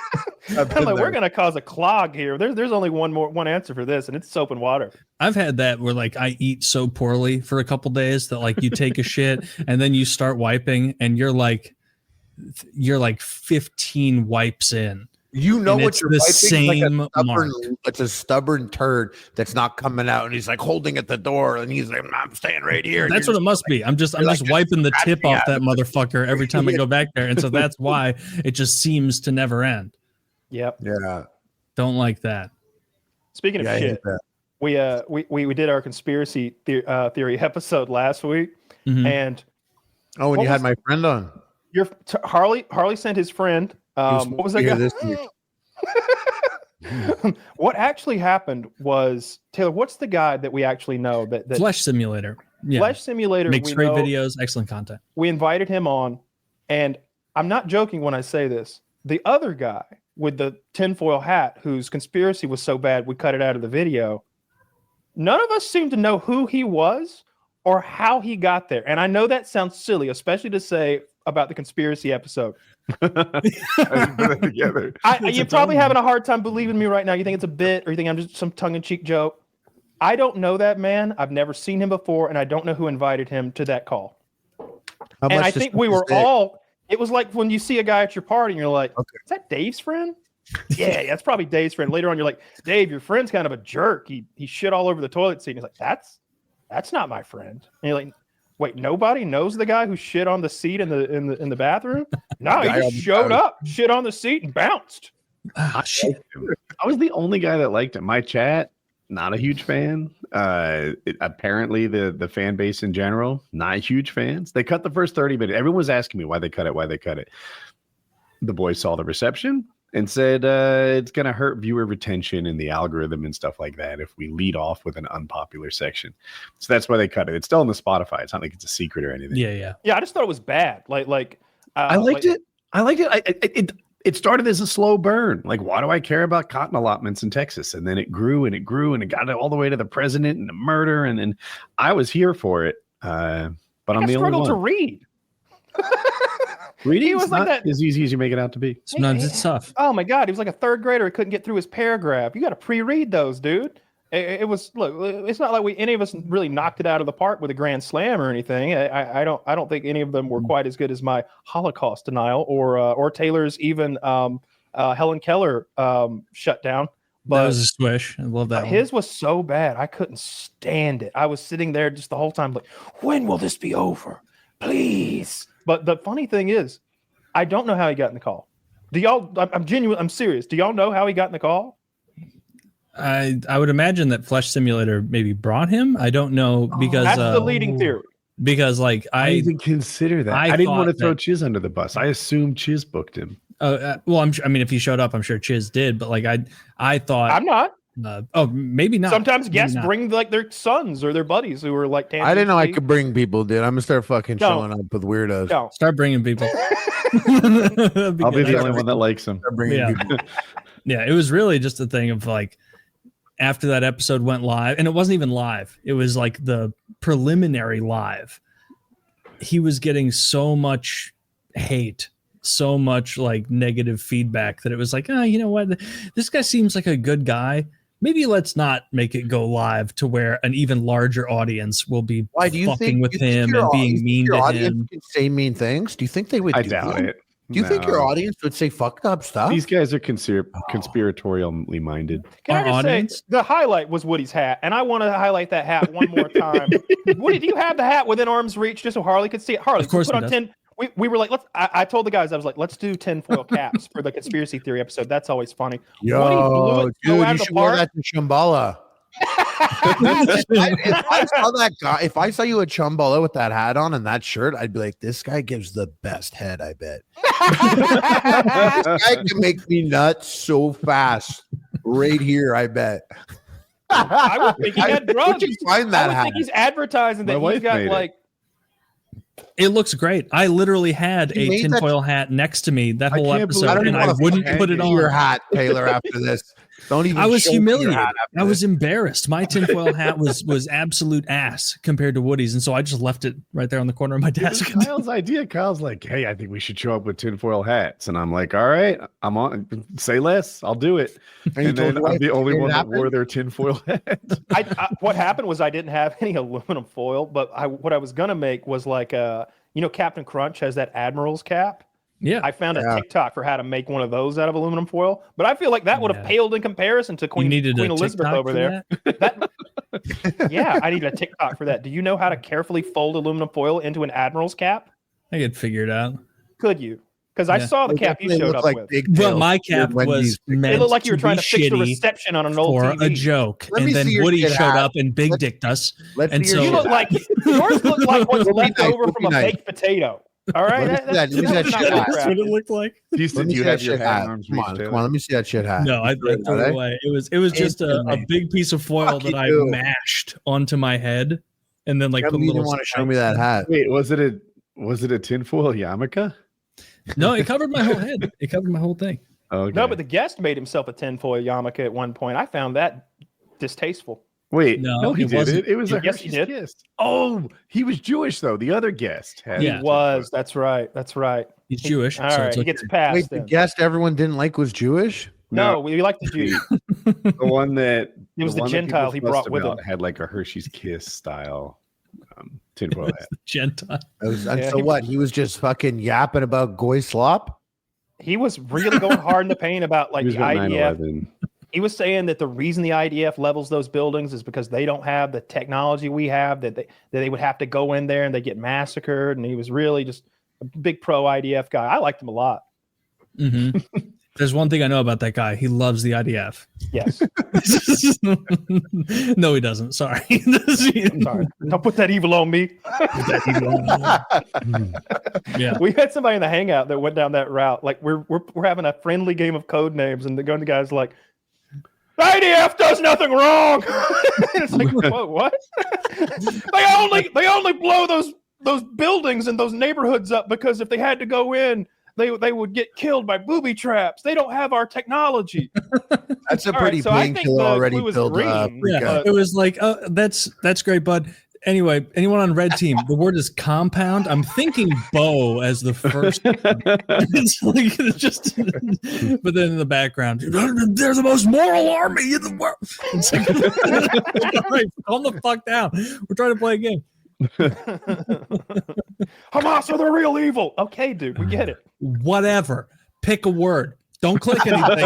I'm like, we're gonna cause a clog here. There's only one answer for this, and it's soap and water. I've had that where like I eat so poorly for a couple days that like you take a shit and then you start wiping and you're like 15 wipes in. You know what you're the wiping? same it's a stubborn turd that's not coming out, and he's like holding at the door, and he's like, I'm staying right here. That's what it must be. I'm just wiping the tip off that motherfucker every time I go back there, and so that's why it just seems to never end. Yep. Yeah. Don't like that. Speaking of shit, we did our conspiracy theory episode last week, and when you had my friend on, Harley sent his friend. What was that guy? What actually happened was, Taylor, what's the guy that we actually know that Flesh Simulator? Yeah. Flesh Simulator makes great videos, excellent content. We invited him on, and I'm not joking when I say this. The other guy with the tinfoil hat, whose conspiracy was so bad we cut it out of the video, none of us seem to know who he was or how he got there. And I know that sounds silly, especially to say about the conspiracy episode. You're probably having a hard time believing me right now. You think it's a bit, or you think I'm just some tongue-in-cheek joke. I don't know that man. I've never seen him before, and I don't know who invited him to that call. And I think we were all, it was like when you see a guy at your party and you're like, okay, is that Dave's friend? Yeah, that's probably Dave's friend. Later on, you're like, Dave, your friend's kind of a jerk. He shit all over the toilet seat. And he's like, that's not my friend. And you're like, wait, nobody knows the guy who shit on the seat in the bathroom? No, he just showed up, shit on the seat, and bounced. I was the only guy that liked it. My chat, not a huge fan. Apparently, the fan base in general, not huge fans. They cut the first 30 minutes. Everyone was asking me why they cut it. The boys saw the reception and said it's going to hurt viewer retention in the algorithm and stuff like that if we lead off with an unpopular section. So that's why they cut it. It's still on the Spotify. It's not like it's a secret or anything. Yeah. I just thought it was bad. I liked it. It started as a slow burn. Like, why do I care about cotton allotments in Texas? And then it grew and it got all the way to the president and the murder. And I was here for it. But I'm the only one. I struggled to read. Reading was was like not that. as easy as you make it out to be. Sometimes it's tough. Oh my God, he was like a third grader. He couldn't get through his paragraph. You got to pre-read those, dude. It was look. It's not like any of us really knocked it out of the park with a grand slam or anything. I don't think any of them were quite as good as my Holocaust denial or Taylor's even Helen Keller shutdown. But That was a swish. I love that. his was so bad, I couldn't stand it. I was sitting there just the whole time, like, when will this be over? Please. But the funny thing is, I don't know how he got in the call. Do y'all? I'm genuine. I'm serious. Do y'all know how he got in the call? I would imagine that Flesh Simulator maybe brought him. I don't know because That's the leading theory. because like I I didn't even consider that. I I didn't want to thought throw that- Chiz under the bus. I assumed Chiz booked him. well I mean if he showed up I'm sure Chiz did, but like I thought I'm not. Maybe not. Sometimes Maybe guests not. bring like their sons or their buddies who are like. I didn't know I tangentially- could bring people, dude. I'm gonna start fucking Don't. showing up with weirdos. No. Start bringing people. I'll be the only one that likes him. Start bringing Yeah. people. Yeah, it was really just a thing of like after that episode went live, and it wasn't even live. It was like the preliminary live. He was getting so much hate, so much like negative feedback that it was like, you know what? This guy seems like a good guy. Maybe let's not make it go live to where an even larger audience will be Why do you fucking think with you think him your and au- you being think mean your to audience him. can say mean things? Do you think they would? I do doubt that? it. Do you think your No. audience would say fucked up stuff? These guys are conspiratorially minded. Can Our I just audience? say the highlight was Woody's hat, and I want to highlight that hat one more time. Woody, do you have the hat within arm's reach just so Harley could see it? Harley, Of course put he on does. 10. We were like, I told the guys, I was like, let's do tinfoil caps for the conspiracy theory episode. That's always funny. Woody blew Yo, it so dude, out you of the should wear park. that to Shambhala. If I saw that guy, if I saw you at Shambhala with that hat on and that shirt, I'd be like, this guy gives the best head, I bet. This guy can make me nuts so fast. Right here, I bet. I would think he had drugs. Where'd you find I that would hat? think he's advertising My that he's wife got made it. like. It looks great. I literally had You a made that- tinfoil hat next to me that I whole can't episode, believe- I don't and even I wanna wouldn't fucking put it See your on. hat, Taylor, after this. Don't even I was show me your humiliated. hat after I was this. embarrassed. My tinfoil hat was absolute ass compared to Woody's, and so I just left it right there on the corner of my It was desk. Kyle's idea. Kyle's like, hey, I think we should show up with tinfoil hats. And I'm like, all right, I'm on. Say less. I'll do it. And you And told then your I'm wife the it only didn't one that happen? wore their tinfoil hat. What happened was I didn't have any aluminum foil, but what I was gonna make was like Captain Crunch has that Admiral's cap. Yeah, I found Yeah. a TikTok for how to make one of those out of aluminum foil, but I feel like that would have Yeah. paled in comparison to you Queen needed a Elizabeth TikTok over for there. that? Yeah, I need a TikTok for that. Do you know how to carefully fold aluminum foil into an Admiral's cap? I could figure it out. Could you? Because I Yeah. saw the They cap you definitely showed look up like with. big But tails. my cap Wendy's was meant It looked like you were to trying be to fix the shitty reception on an old for TV. a joke, Let me and then see your Woody shit showed hat. up and big Let's- dicked us. Let's And see your so- You shit look like yours look like what's Don't be left nice, over don't from be a nice. baked potato. All right, Let me see that. Let me see that that's not shit well hat. That's what it crafted. look like. Do Let me you see have that your shit hat hat. in arm's Come reach, on, Taylor? come on. Let me see that shit hat. No, I threw it Right? away. It was just a Instantly. big piece of foil Fuck that you I do. mashed onto my head, and then like Tell put me you little. didn't want to show me that hat. Wait, was it a tinfoil yarmulke? No, it covered my whole head. It covered my whole thing. Okay. No, but the guest made himself a tinfoil yarmulke at one point. I found that distasteful. Wait, No, no, he it wasn't. didn't. It was a Yes, he Hershey's did. Kiss. Oh, he was Jewish though. The other guest had Yeah. He was. That's right. That's right. He's Jewish. All so right, it's he okay. gets a pass. Wait, the then. guest everyone didn't like was Jewish? No, we like the Jews. the one that It was the one that Gentile people he brought fussed with about him. had like a Hershey's Kiss style tinfoil hat. Gentile. And Yeah, so he- what? He was just fucking yapping about goy slop? He was really going hard in the paint about like He was the about IDF. 9/11. He was saying that the reason the IDF levels those buildings is because they don't have the technology we have, that they would have to go in there and they get massacred. And he was really just a big pro IDF guy. I liked him a lot. hmm There's one thing I know about that guy. He loves the IDF. Yes. No, he doesn't. Sorry. I'm sorry. Don't put that evil on me. Yeah. We had somebody in the hangout that went down that route. Like we're having a friendly game of code names, and the guy's like, IDF does nothing wrong. And it's like, whoa, what? they only blow those buildings and those neighborhoods up because if they had to go in, they would get killed by booby traps. They don't have our technology. That's a All right, pretty so I plain think kill the already clue was built green. freak Yeah. out. It was like, oh, that's great, bud. Anyway, anyone on red team? The word is compound. I'm thinking bow as the first. It's like it's just, but then in the background, they're the most moral army in the world. It's like, all right, calm the fuck down. We're trying to play a game. Hamas are the real evil. Okay, dude, we get it. Whatever. Pick a word. Don't click anything. Pick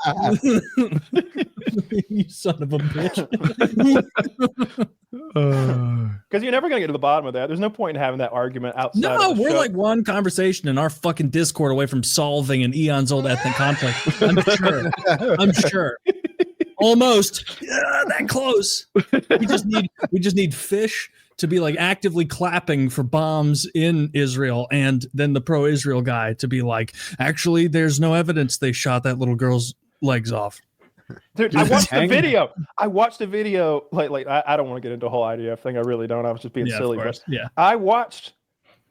a word. You son of a bitch. Because you're never gonna get to the bottom of that. There's no point in having that argument outside. No, of the we're show. like one conversation in our fucking Discord away from solving an eons old ethnic conflict. I'm sure. I'm sure. Almost. Yeah, that close. We just need fish to be like actively clapping for bombs in Israel, and then the pro-Israel guy to be like, actually, there's no evidence they shot that little girl's legs off. Dude, I watched the video. Like I don't want to get into a whole IDF thing. I really don't. I was just being silly. But yeah. I watched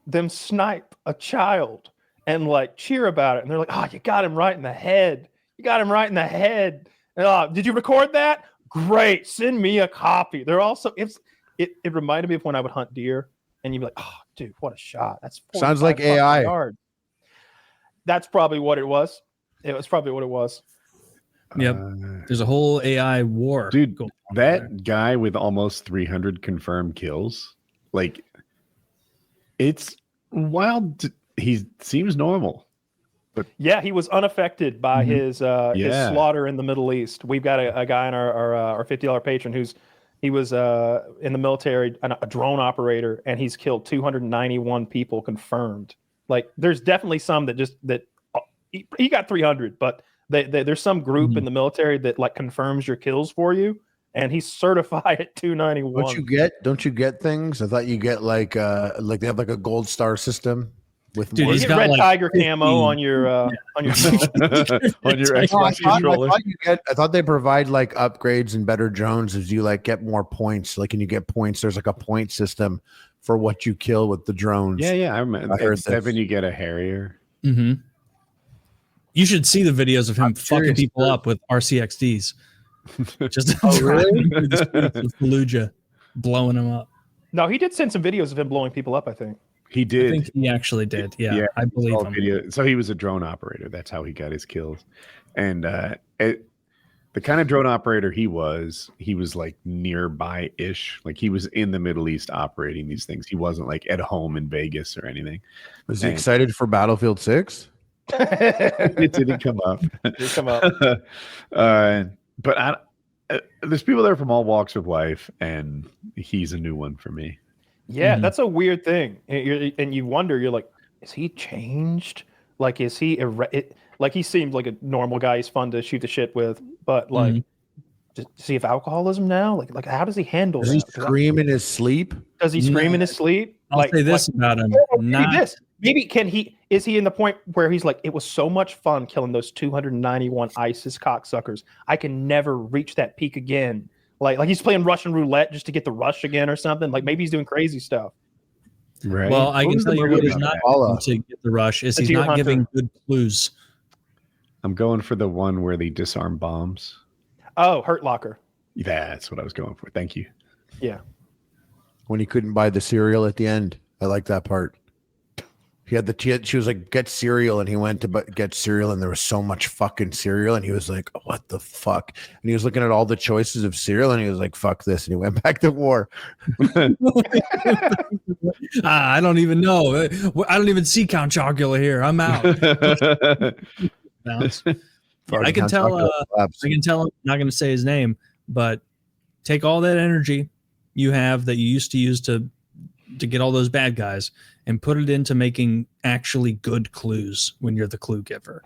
them snipe a child and like cheer about it. And they're like, oh, you got him right in the head. You got him right in the head. And, did you record that? Great. Send me a copy. They're also, it reminded me of when I would hunt deer and you'd be like, oh, dude, what a shot. That's sounds like AI. Yards. That's probably what it was. It was probably what it was. Yep. There's a whole AI war. Dude, that guy with almost 300 confirmed kills, like, it's wild. He seems normal. But yeah, he was unaffected by his slaughter in the Middle East. We've got a guy in our $50 patron he was in the military, a drone operator, and he's killed 291 people confirmed. Like, there's definitely some that he got 300, but there's some group in the military that like confirms your kills for you, and he's certified at 291. Don't you get things? I thought you get like they have like a gold star system with Dude, more. he's You got get red like tiger 50. camo on your on your Xbox I controller. thought they provide like upgrades and better drones as you like get more points. Like, and you get points. There's like a point system for what you kill with the drones. Yeah, I remember. I heard At 7, this. you get a Harrier. Mm-hmm. You should see the videos of him I'm fucking serious, people dude. up with RCXDs. Just Oh, driving really? through the streets of Fallujah, blowing them up. No, he did send some videos of him blowing people up, I think. He I did. think he actually did. Yeah, I believe All him. video. So he was a drone operator. That's how he got his kills. And the kind of drone operator he was like nearby-ish. Like, he was in the Middle East operating these things. He wasn't like at home in Vegas or anything. Was he excited for Battlefield 6? It didn't come up. But there's people there from all walks of life, and he's a new one for me. Yeah, that's a weird thing. And you wonder, you're like, is he changed? Like, is he like, he seems like a normal guy. He's fun to shoot the shit with, but like, does he have alcoholism now? Like how does he handle Does that? he scream in his sleep? Does he scream in his sleep? I'll say this about him. Maybe is he in the point where he's like, it was so much fun killing those 291 ISIS cocksuckers. I can never reach that peak again. Like he's playing Russian roulette just to get the rush again or something. Like, maybe he's doing crazy stuff. Right. Well, I What can was the tell you movie what he's about not that? doing to get the rush is The he's Deer not Hunter. giving good clues. I'm going for the one where they disarm bombs. Oh, Hurt Locker. That's what I was going for. Thank you. Yeah. When he couldn't buy the cereal at the end. I like that part. She was like, get cereal, and he went to get cereal, and there was so much fucking cereal, and he was like, what the fuck? And he was looking at all the choices of cereal, and he was like, fuck this, and he went back to war. I don't even know. I don't even see Count Chocula here. I'm out. Bounce. I can tell. I can tell. I'm not going to say his name, but take all that energy you have that you used to use to get all those bad guys and put it into making actually good clues when you're the clue giver.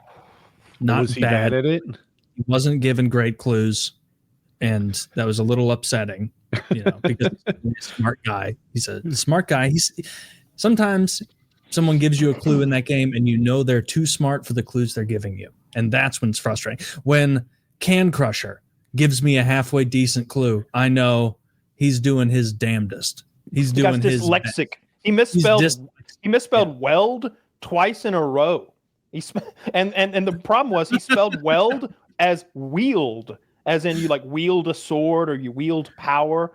Not was he bad. bad at it? He wasn't given great clues, and that was a little upsetting, because he's a smart guy. He's a smart guy. Sometimes someone gives you a clue in that game, and they're too smart for the clues they're giving you, and that's when it's frustrating. When Can Crusher gives me a halfway decent clue, I know he's doing his damnedest. He's doing his dyslexic. He misspelled weld twice in a row. And the problem was he spelled weld as wield, as in you like wield a sword or you wield power.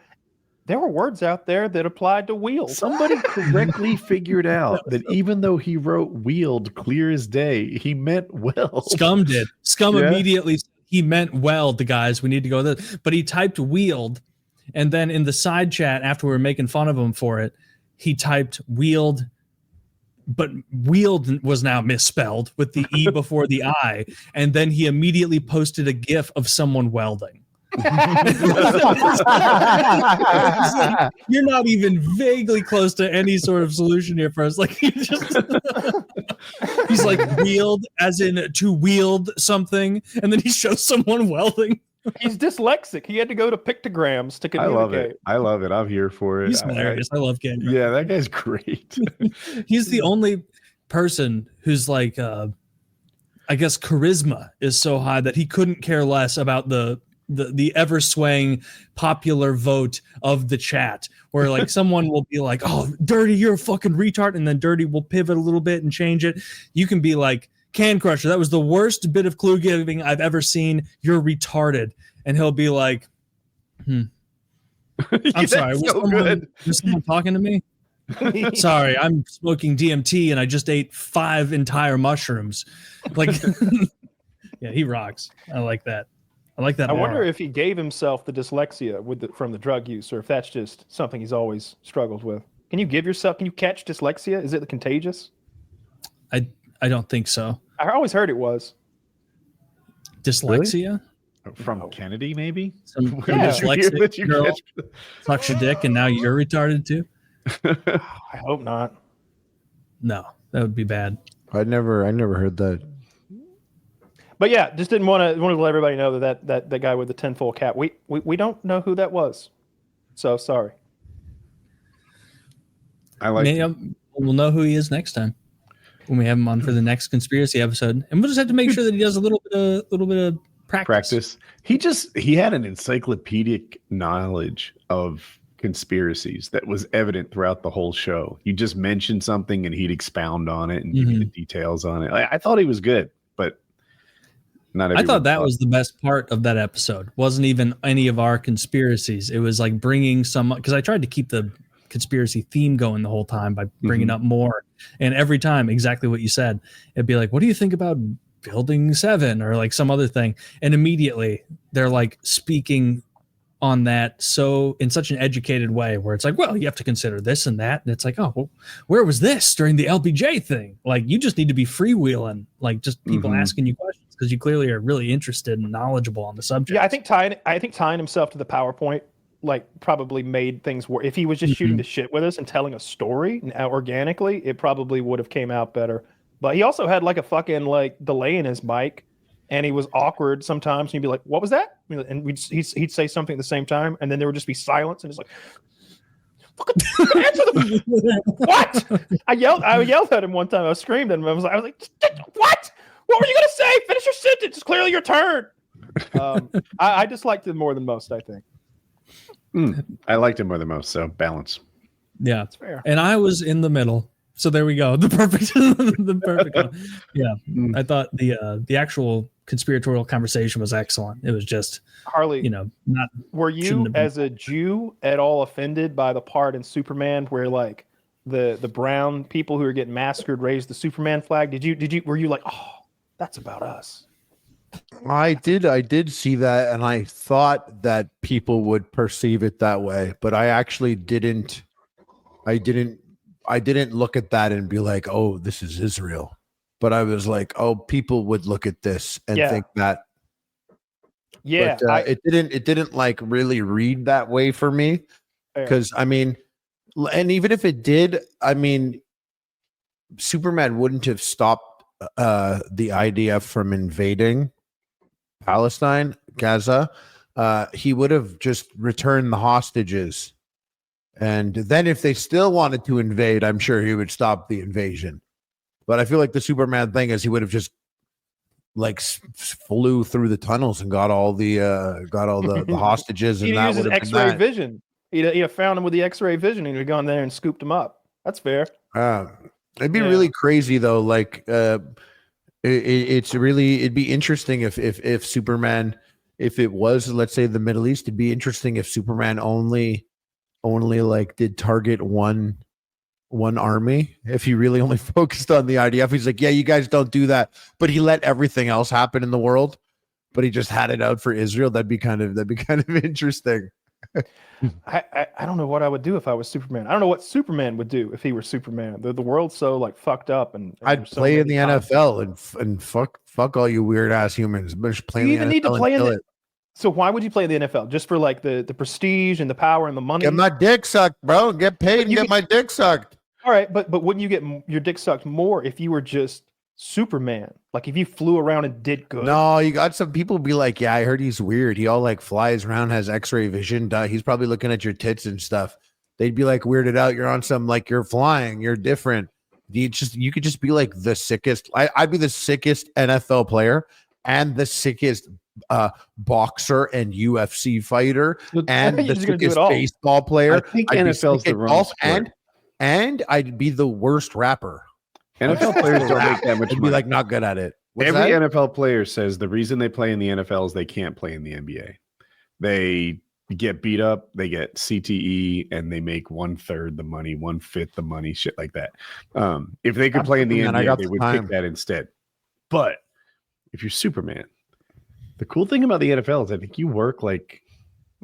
there were words out there that applied to wheels. Somebody correctly figured out that even though he wrote "wheeled" clear as day, he meant well. Scum did. Scum Yeah. immediately said he meant weld, guys. We need to go there. But he typed wheeled, and then in the side chat after we were making fun of him for it, he typed wheeled, but wheeled was now misspelled with the E before the I, and then he immediately posted a GIF of someone welding. It's like, you're not even vaguely close to any sort of solution here for us. Like he's like wheeled as in to wield something, and then he shows someone welding. He's dyslexic. He had to go to pictograms to I communicate. love it. I love it. I'm here for it. He's hilarious. I love getting. Yeah, that guy's great. He's the only person who's like, I guess, charisma is so high that he couldn't care less about the ever swaying popular vote of the chat, where like someone will be like, "Oh, Dirty, you're a fucking retard," and then Dirty will pivot a little bit and change it. You can be like, "Can Crusher, that was the worst bit of clue giving I've ever seen. You're retarded," and he'll be like, I'm sorry, was someone talking to me? Sorry, I'm smoking DMT and I just ate 5 entire mushrooms. Like, yeah, he rocks. I like that. I wonder if he gave himself the dyslexia from the drug use, or if that's just something he's always struggled with. Can you catch dyslexia? Is it contagious? I don't think so. I always heard it was. Dyslexia? From Kennedy, maybe? Some dyslexic girl sucks your dick and now you're retarded too? I hope not. No, that would be bad. I never heard that. But yeah, just didn't want to let everybody know that guy with the tinfoil cap. We don't know who that was, so sorry. I like. We'll know who he is next time when we have him on for the next conspiracy episode, and we'll just have to make sure that he does a little bit of practice. He had an encyclopedic knowledge of conspiracies that was evident throughout the whole show. You just mentioned something and he'd expound on it and give you the details on it. I thought he was good, but not everyone. I thought that was the best part of that episode. Wasn't even any of our conspiracies. It was like bringing some, because I tried to keep the conspiracy theme going the whole time by bringing up more. And every time, exactly what you said, it'd be like, what do you think about Building 7 or like some other thing? And immediately they're like speaking on that so in such an educated way where it's like, well, you have to consider this and that. And it's like, oh, well, where was this during the LBJ thing? Like, you just need to be freewheeling, like just people asking you questions because you clearly are really interested and knowledgeable on the subject. Yeah, I think tying himself to the PowerPoint like probably made things work. If he was just shooting the shit with us and telling a story organically, it probably would have came out better. But he also had like a fucking like delay in his mic, and he was awkward sometimes. And you'd be like, "What was that?" And he'd say something at the same time, and then there would just be silence, and it's like, "Fucking answer the what?" I yelled at him one time. I screamed at him. I was like, "What? What were you gonna say? Finish your sentence. It's clearly your turn." I disliked him more than most, I think. I liked him more than most, so balance. Yeah, that's fair. And I was in the middle, so there we go. The perfect one. Yeah, I thought the actual conspiratorial conversation was excellent. It was just Harley. Not. Were you as a Jew at all offended by the part in Superman where like the brown people who are getting massacred raised the Superman flag? Were you like, oh, that's about us? I did see that, and I thought that people would perceive it that way, but I actually didn't. I didn't look at that and be like, "Oh, this is Israel," but I was like, "Oh, people would look at this and think that." Yeah, but, it didn't like really read that way for me, because I mean, and even if it did, I mean, Superman wouldn't have stopped the IDF from invading Palestine, Gaza. He would have just returned the hostages. And then if they still wanted to invade, I'm sure he would stop the invasion. But I feel like the Superman thing is he would have just like flew through the tunnels and got all the hostages. And he that uses X-ray vision. He'd have found him with the X-ray vision. He'd have gone there and scooped him up. That's fair. It'd be really crazy though. Like it'd be interesting if Superman, if it was, let's say, the Middle East, it'd be interesting if Superman only only like did target one army, if he really only focused on the IDF, he's like, yeah, you guys don't do that, but he let everything else happen in the world, but he just had it out for Israel. That'd be kind of interesting. I don't know what I would do if I was Superman. I don't know what Superman would do if he were Superman. The world's so like fucked up, and I'd there's so play in many the conflicts. NFL and fuck all you weird ass humans. But just play Do you in the even need to NFL play and in kill the? it. So why would you play in the NFL? Just for like the prestige and the power and the money? Get my dick sucked, bro. Get paid and You get can- my dick sucked. All right, but wouldn't you get your dick sucked more if you were just Superman? Like if you flew around and did good? No, you got some people be like, yeah, I heard he's weird. He all like flies around, has X-ray vision. He's probably looking at your tits and stuff. They'd be like weirded out. You're on some like you're flying. You're different. You could just be like the sickest. I'd be the sickest NFL player and the sickest boxer and UFC fighter and You're the just gonna do it sickest all. baseball player. I think I'd be NFL's sick the at wrong golf sport. and I'd be the worst rapper. NFL players don't make that much I'd be money. like not good at it. What's Every that? NFL player says the reason they play in the NFL is they can't play in the NBA. They get beat up, they get CTE, and they make 1/3 the money, 1/5 the money, shit like that. If they could play in the Man, I NBA, got they the would time. pick that instead. But if you're Superman, the cool thing about the NFL is I think you work like,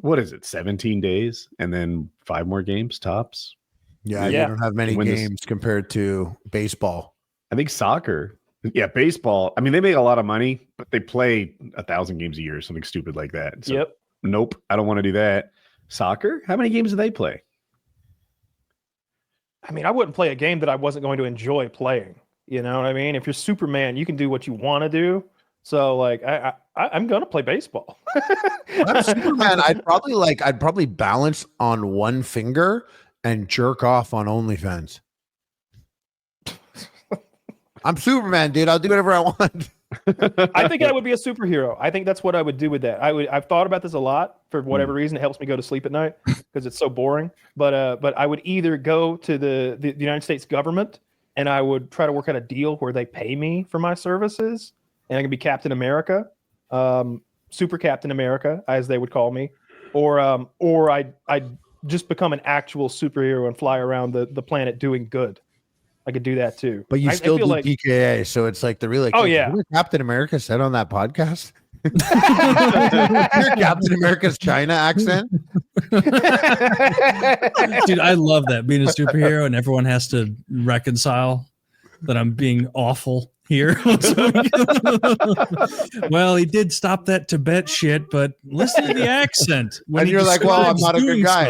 what is it, 17 days and then 5 more games tops? Yeah, Yeah. you don't have many When this- games compared to baseball. I think soccer, yeah, baseball. I mean, they make a lot of money, but they play 1,000 games a year, something stupid like that. So, Yep. nope, I don't want to do that. Soccer, how many games do they play? I mean, I wouldn't play a game that I wasn't going to enjoy playing. You know what I mean? If you're Superman, you can do what you want to do. So, like, I'm gonna play baseball. I'm Superman. I'd probably balance on one finger and jerk off on OnlyFans. I'm Superman, dude. I'll do whatever I want. I think I would be a superhero. I think that's what I would do with that. I've thought about this a lot for whatever reason. It helps me go to sleep at night because it's so boring. But I would either go to the United States government and I would try to work out a deal where they pay me for my services, and I can be Captain America, Super Captain America, as they would call me, or I'd just become an actual superhero and fly around the planet doing good. I could do that too. But you I still feel do like- PKA, so it's like the really. Oh, yeah. What Captain America said on that podcast. Your Captain America's China accent. Dude, I love that, being a superhero and everyone has to reconcile that I'm being awful here. Well, he did stop that Tibet shit, but listen to the accent. And he you're like, well, I'm describes not a good doing guy.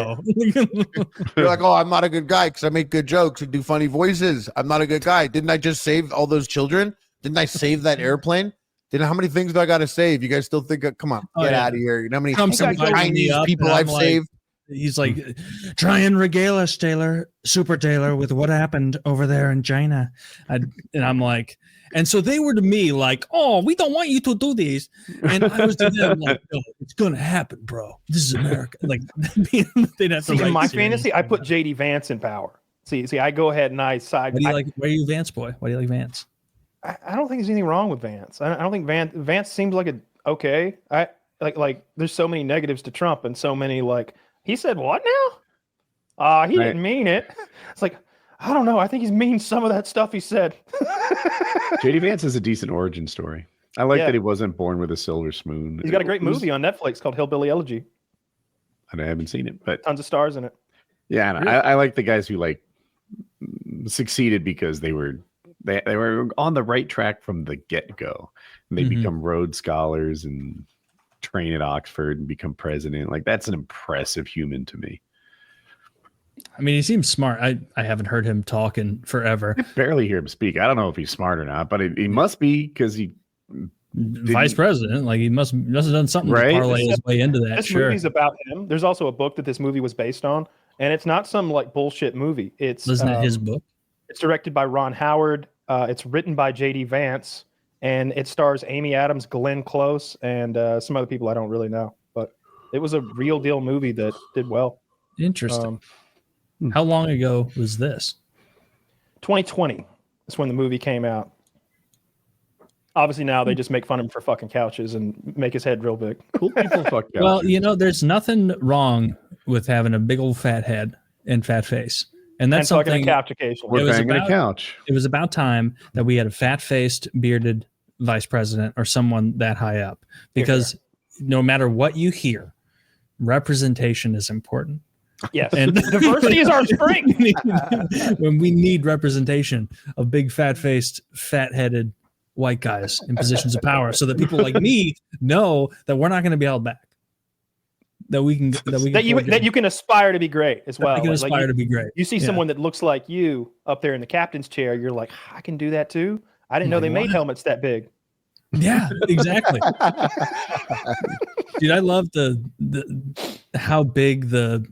so. You're like, oh, I'm not a good guy because I make good jokes and do funny voices. I'm not a good guy. Didn't I just save all those children? Didn't I save that airplane? How many things do I got to save? You guys still think, come on, Oh, get yeah. out of here. You know how many Comes somebody somebody Chinese up people and I'm I've like- saved? He's like, try and regale us, Taylor, Super Taylor, with what happened over there in China. And I'm like, and so they were to me like, oh, we don't want you to do this. And I was to them like, no, it's going to happen, bro. This is America. Like, they'd have to See, in write my serious fantasy, I put stuff. JD Vance in power. See, I go ahead and I side. Why are you Vance boy? Why do you like Vance? I don't think there's anything wrong with Vance. I don't think Vance seems like okay. I like there's so many negatives to Trump and so many like he said what now? He didn't mean it. It's like I don't know. I think he's mean some of that stuff he said. JD Vance is a decent origin story. I like Yeah. that he wasn't born with a silver spoon. He's got a great It was- movie on Netflix called Hillbilly Elegy. I haven't seen it, but Tons of stars in it. yeah, and I like the guys who like succeeded because they were on the right track from the get-go. And they Mhm. become Rhodes Scholars and train at Oxford and become president. Like that's an impressive human to me. I mean, he seems smart. I haven't heard him talk in forever. I barely hear him speak. I don't know if he's smart or not, but he must be because he Vice president, like he must have done something Right? to parlay his way into that. This Sure. movie's about him. There's also a book that this movie was based on, and it's not some like bullshit movie. It's Wasn't it his book? It's directed by Ron Howard. It's written by J.D. Vance, and it stars Amy Adams, Glenn Close, and some other people I don't really know. But it was a real deal movie that did well. Interesting. How long ago was this? 2020 is when the movie came out. Obviously, now they just make fun of him for fucking couches and make his head real big. cool people fucked up. Well, you know, there's nothing wrong with having a big old fat head and fat face. And that's talking something. a couch occasionally. We're banging a couch. It was about time that we had a fat-faced, bearded vice president or someone that high up, because no matter what you hear, representation is important. Yes, and diversity is our strength. When we need representation of big, fat-faced, fat-headed white guys in positions of power, so that people like me know that we're not going to be held back. That you can aspire to be great as well. You can aspire to be great. You see someone that looks like you up there in the captain's chair, you're like, I can do that too. I didn't know they made helmets that big. Yeah, exactly. Dude, I love the how big the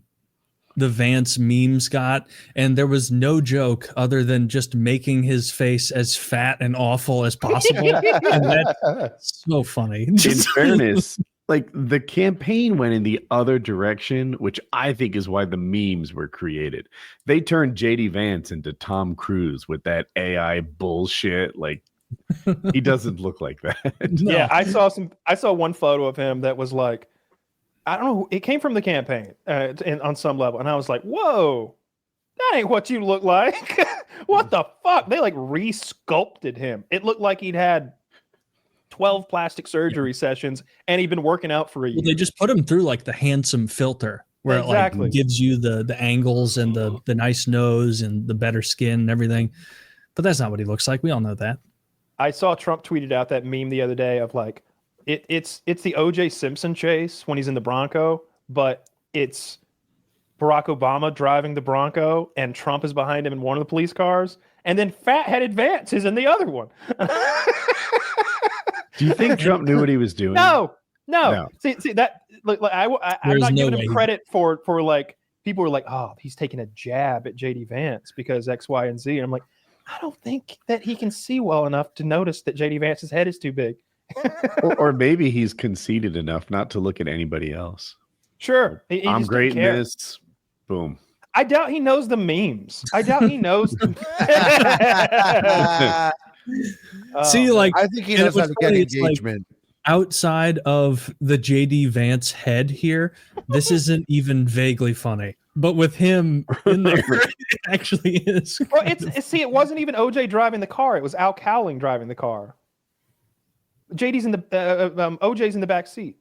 Vance memes got, and there was no joke other than just making his face as fat and awful as possible. And that's so funny. In fairness, like the campaign went in the other direction, which I think is why the memes were created. They turned JD Vance into Tom Cruise with that AI bullshit. Like, he doesn't look like that. No. Yeah, I saw one photo of him that was like, I don't know, it came from the campaign on some level, and I was like, whoa, that ain't what you look like. What the fuck? They like re-sculpted him. It looked like he'd had 12 plastic surgery sessions, and he'd been working out for a year. Well, they just put him through like the handsome filter, where it like gives you the angles and the nice nose and the better skin and everything. But that's not what he looks like. We all know that. I saw Trump tweeted out that meme the other day of like, it's the O.J. Simpson chase when he's in the Bronco, but it's Barack Obama driving the Bronco and Trump is behind him in one of the police cars, and then fat-headed Vance is in the other one. Do you think Trump knew what he was doing? No. See that. Like I'm not giving him credit for like people were like, oh, he's taking a jab at JD Vance because X, Y, and Z. And I'm like, I don't think that he can see well enough to notice that JD Vance's head is too big. or maybe he's conceited enough not to look at anybody else. Sure, I'm great in this. Boom. I doubt he knows the memes. I doubt he knows them. See, like, I think he knows how to get engagement. Like, outside of the JD Vance head here, this isn't even vaguely funny. But with him in there, it actually is. Well, it wasn't even OJ driving the car. It was Al Cowling driving the car. JD's in the OJ's in the back seat.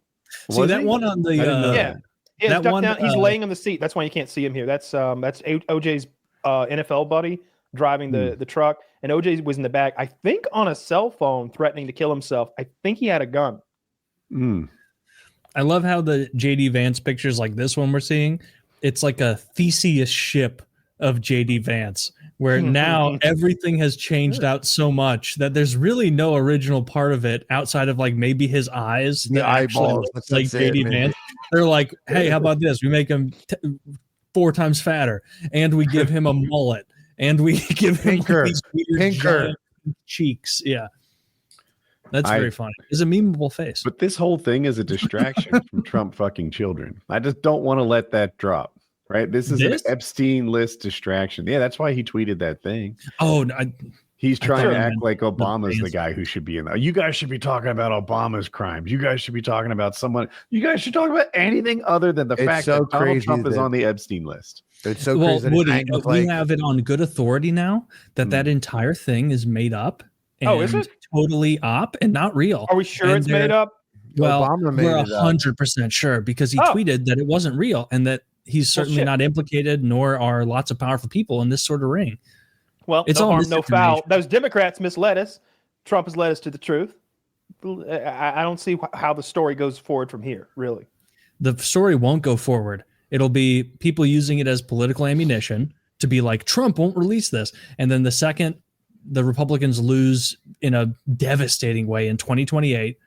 See that one on the that one, down. He's laying on the seat. That's why you can't see him here. That's OJ's NFL buddy driving the truck, and OJ was in the back. I think on a cell phone, threatening to kill himself. I think he had a gun. I love how the JD Vance pictures like this one we're seeing. It's like a Theseus ship of JD Vance, where now everything has changed out so much that there's really no original part of it outside of like maybe his eyes, the eyeballs, like JD Vance. They're like, hey, how about this? We make him 4 times fatter, and we give him a mullet, and we give him like these weird cheeks. Yeah, that's very funny. It's a memeable face. But this whole thing is a distraction from Trump fucking children. I just don't want to let that drop. Right, this is an Epstein list distraction. Yeah, that's why he tweeted that thing. Oh, he's trying to act like Obama's the guy who should be in there. You guys should be talking about Obama's crimes. You guys should be talking about someone. You guys should talk about anything other than the fact that Donald Trump is on the Epstein list. It's so crazy. Woody, we have it on good authority now that entire thing is made up. And is it totally op and not real? Are we sure it's made up? Well, we're 100% sure because he tweeted that it wasn't real and that he's certainly not implicated, nor are lots of powerful people in this sort of ring. Well, it's no harm, no foul. Those Democrats misled us. Trump has led us to the truth. I don't see how the story goes forward from here, really. The story won't go forward. It'll be people using it as political ammunition to be like, Trump won't release this. And then the second the Republicans lose in a devastating way in 2028,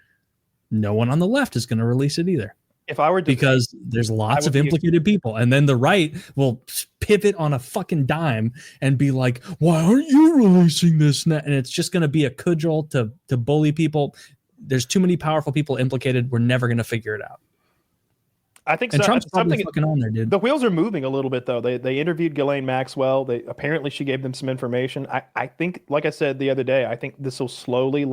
no one on the left is going to release it either. If I were to, because there's lots of implicated people, and then the right will pivot on a fucking dime and be like, "Why aren't you releasing this?" And it's just going to be a cudgel to bully people. There's too many powerful people implicated. We're never going to figure it out. I think and Trump's something fucking on there, dude. The wheels are moving a little bit, though. They interviewed Ghislaine Maxwell. Apparently she gave them some information. I think, like I said the other day, I think this will slowly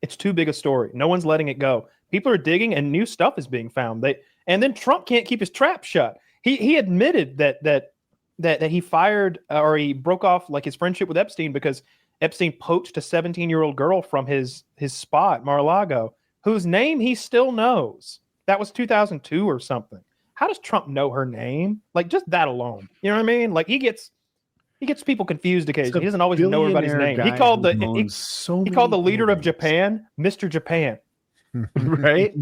it's too big a story. No one's letting it go. People are digging and new stuff is being found. And then Trump can't keep his trap shut. he admitted that he fired or he broke off like his friendship with Epstein because Epstein poached a 17-year-old girl from his spa at Mar-a-Lago, whose name he still knows. That was 2002 or something. How does Trump know her name? Like, just that alone. You know what I mean? Like, he gets people confused occasionally. He doesn't always know everybody's name. He called the leader of Japan Mr. Japan. Right?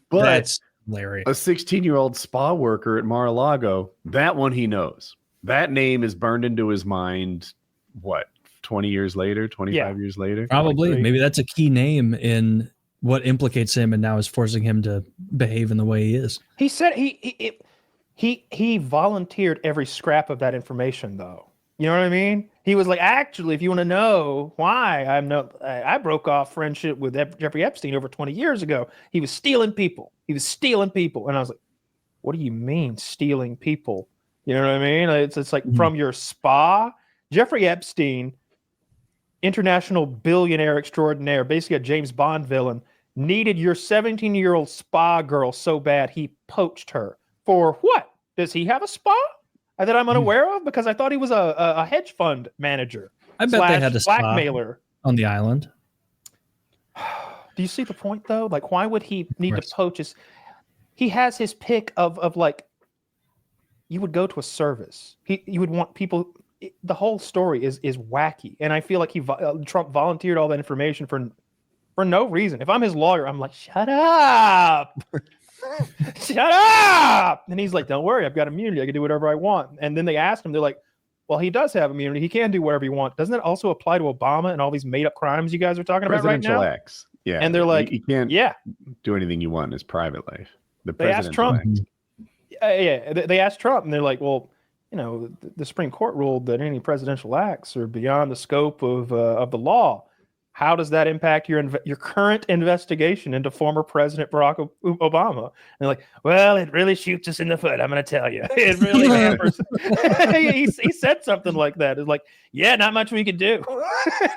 But That's hilarious. a 16-year-old spa worker at Mar-a-Lago, that one he knows. That name is burned into his mind, what, 20 years later, 25 years later? Probably. Maybe that's a key name in what implicates him and now is forcing him to behave in the way he is. He said he volunteered every scrap of that information, though. You know what I mean? He was like, actually, if you want to know why I broke off friendship with Jeffrey Epstein over 20 years ago, he was stealing people. And I was like, what do you mean stealing people? You know what I mean? It's like from your spa. Jeffrey Epstein, international billionaire extraordinaire, basically a James Bond villain, needed your 17-year-old spa girl so bad he poached her. For what? Does he have a spa that I'm unaware of? Because I thought he was a hedge fund manager. I bet they had a blackmailer on the island. Do you see the point, though? Like, why would he need to poach his... He has his pick of like, you would go to a service. You would want people... The whole story is wacky. And I feel like Trump volunteered all that information for no reason. If I'm his lawyer, I'm like, shut up. Shut up. And he's like, don't worry, I've got immunity. I can do whatever I want. And then they asked him, they're like, well, he does have immunity. He can do whatever he wants. Doesn't that also apply to Obama and all these made up crimes you guys are talking about right now? Presidential acts. Yeah. And they're like, you can't do anything you want in his private life. They asked Trump. They asked Trump and they're like, well, you know, the Supreme Court ruled that any presidential acts are beyond the scope of the law. How does that impact your current investigation into former President Barack Obama? And they're like, well, it really shoots us in the foot. I'm going to tell you. It really hampers. he said something like that. It's like, yeah, not much we could do.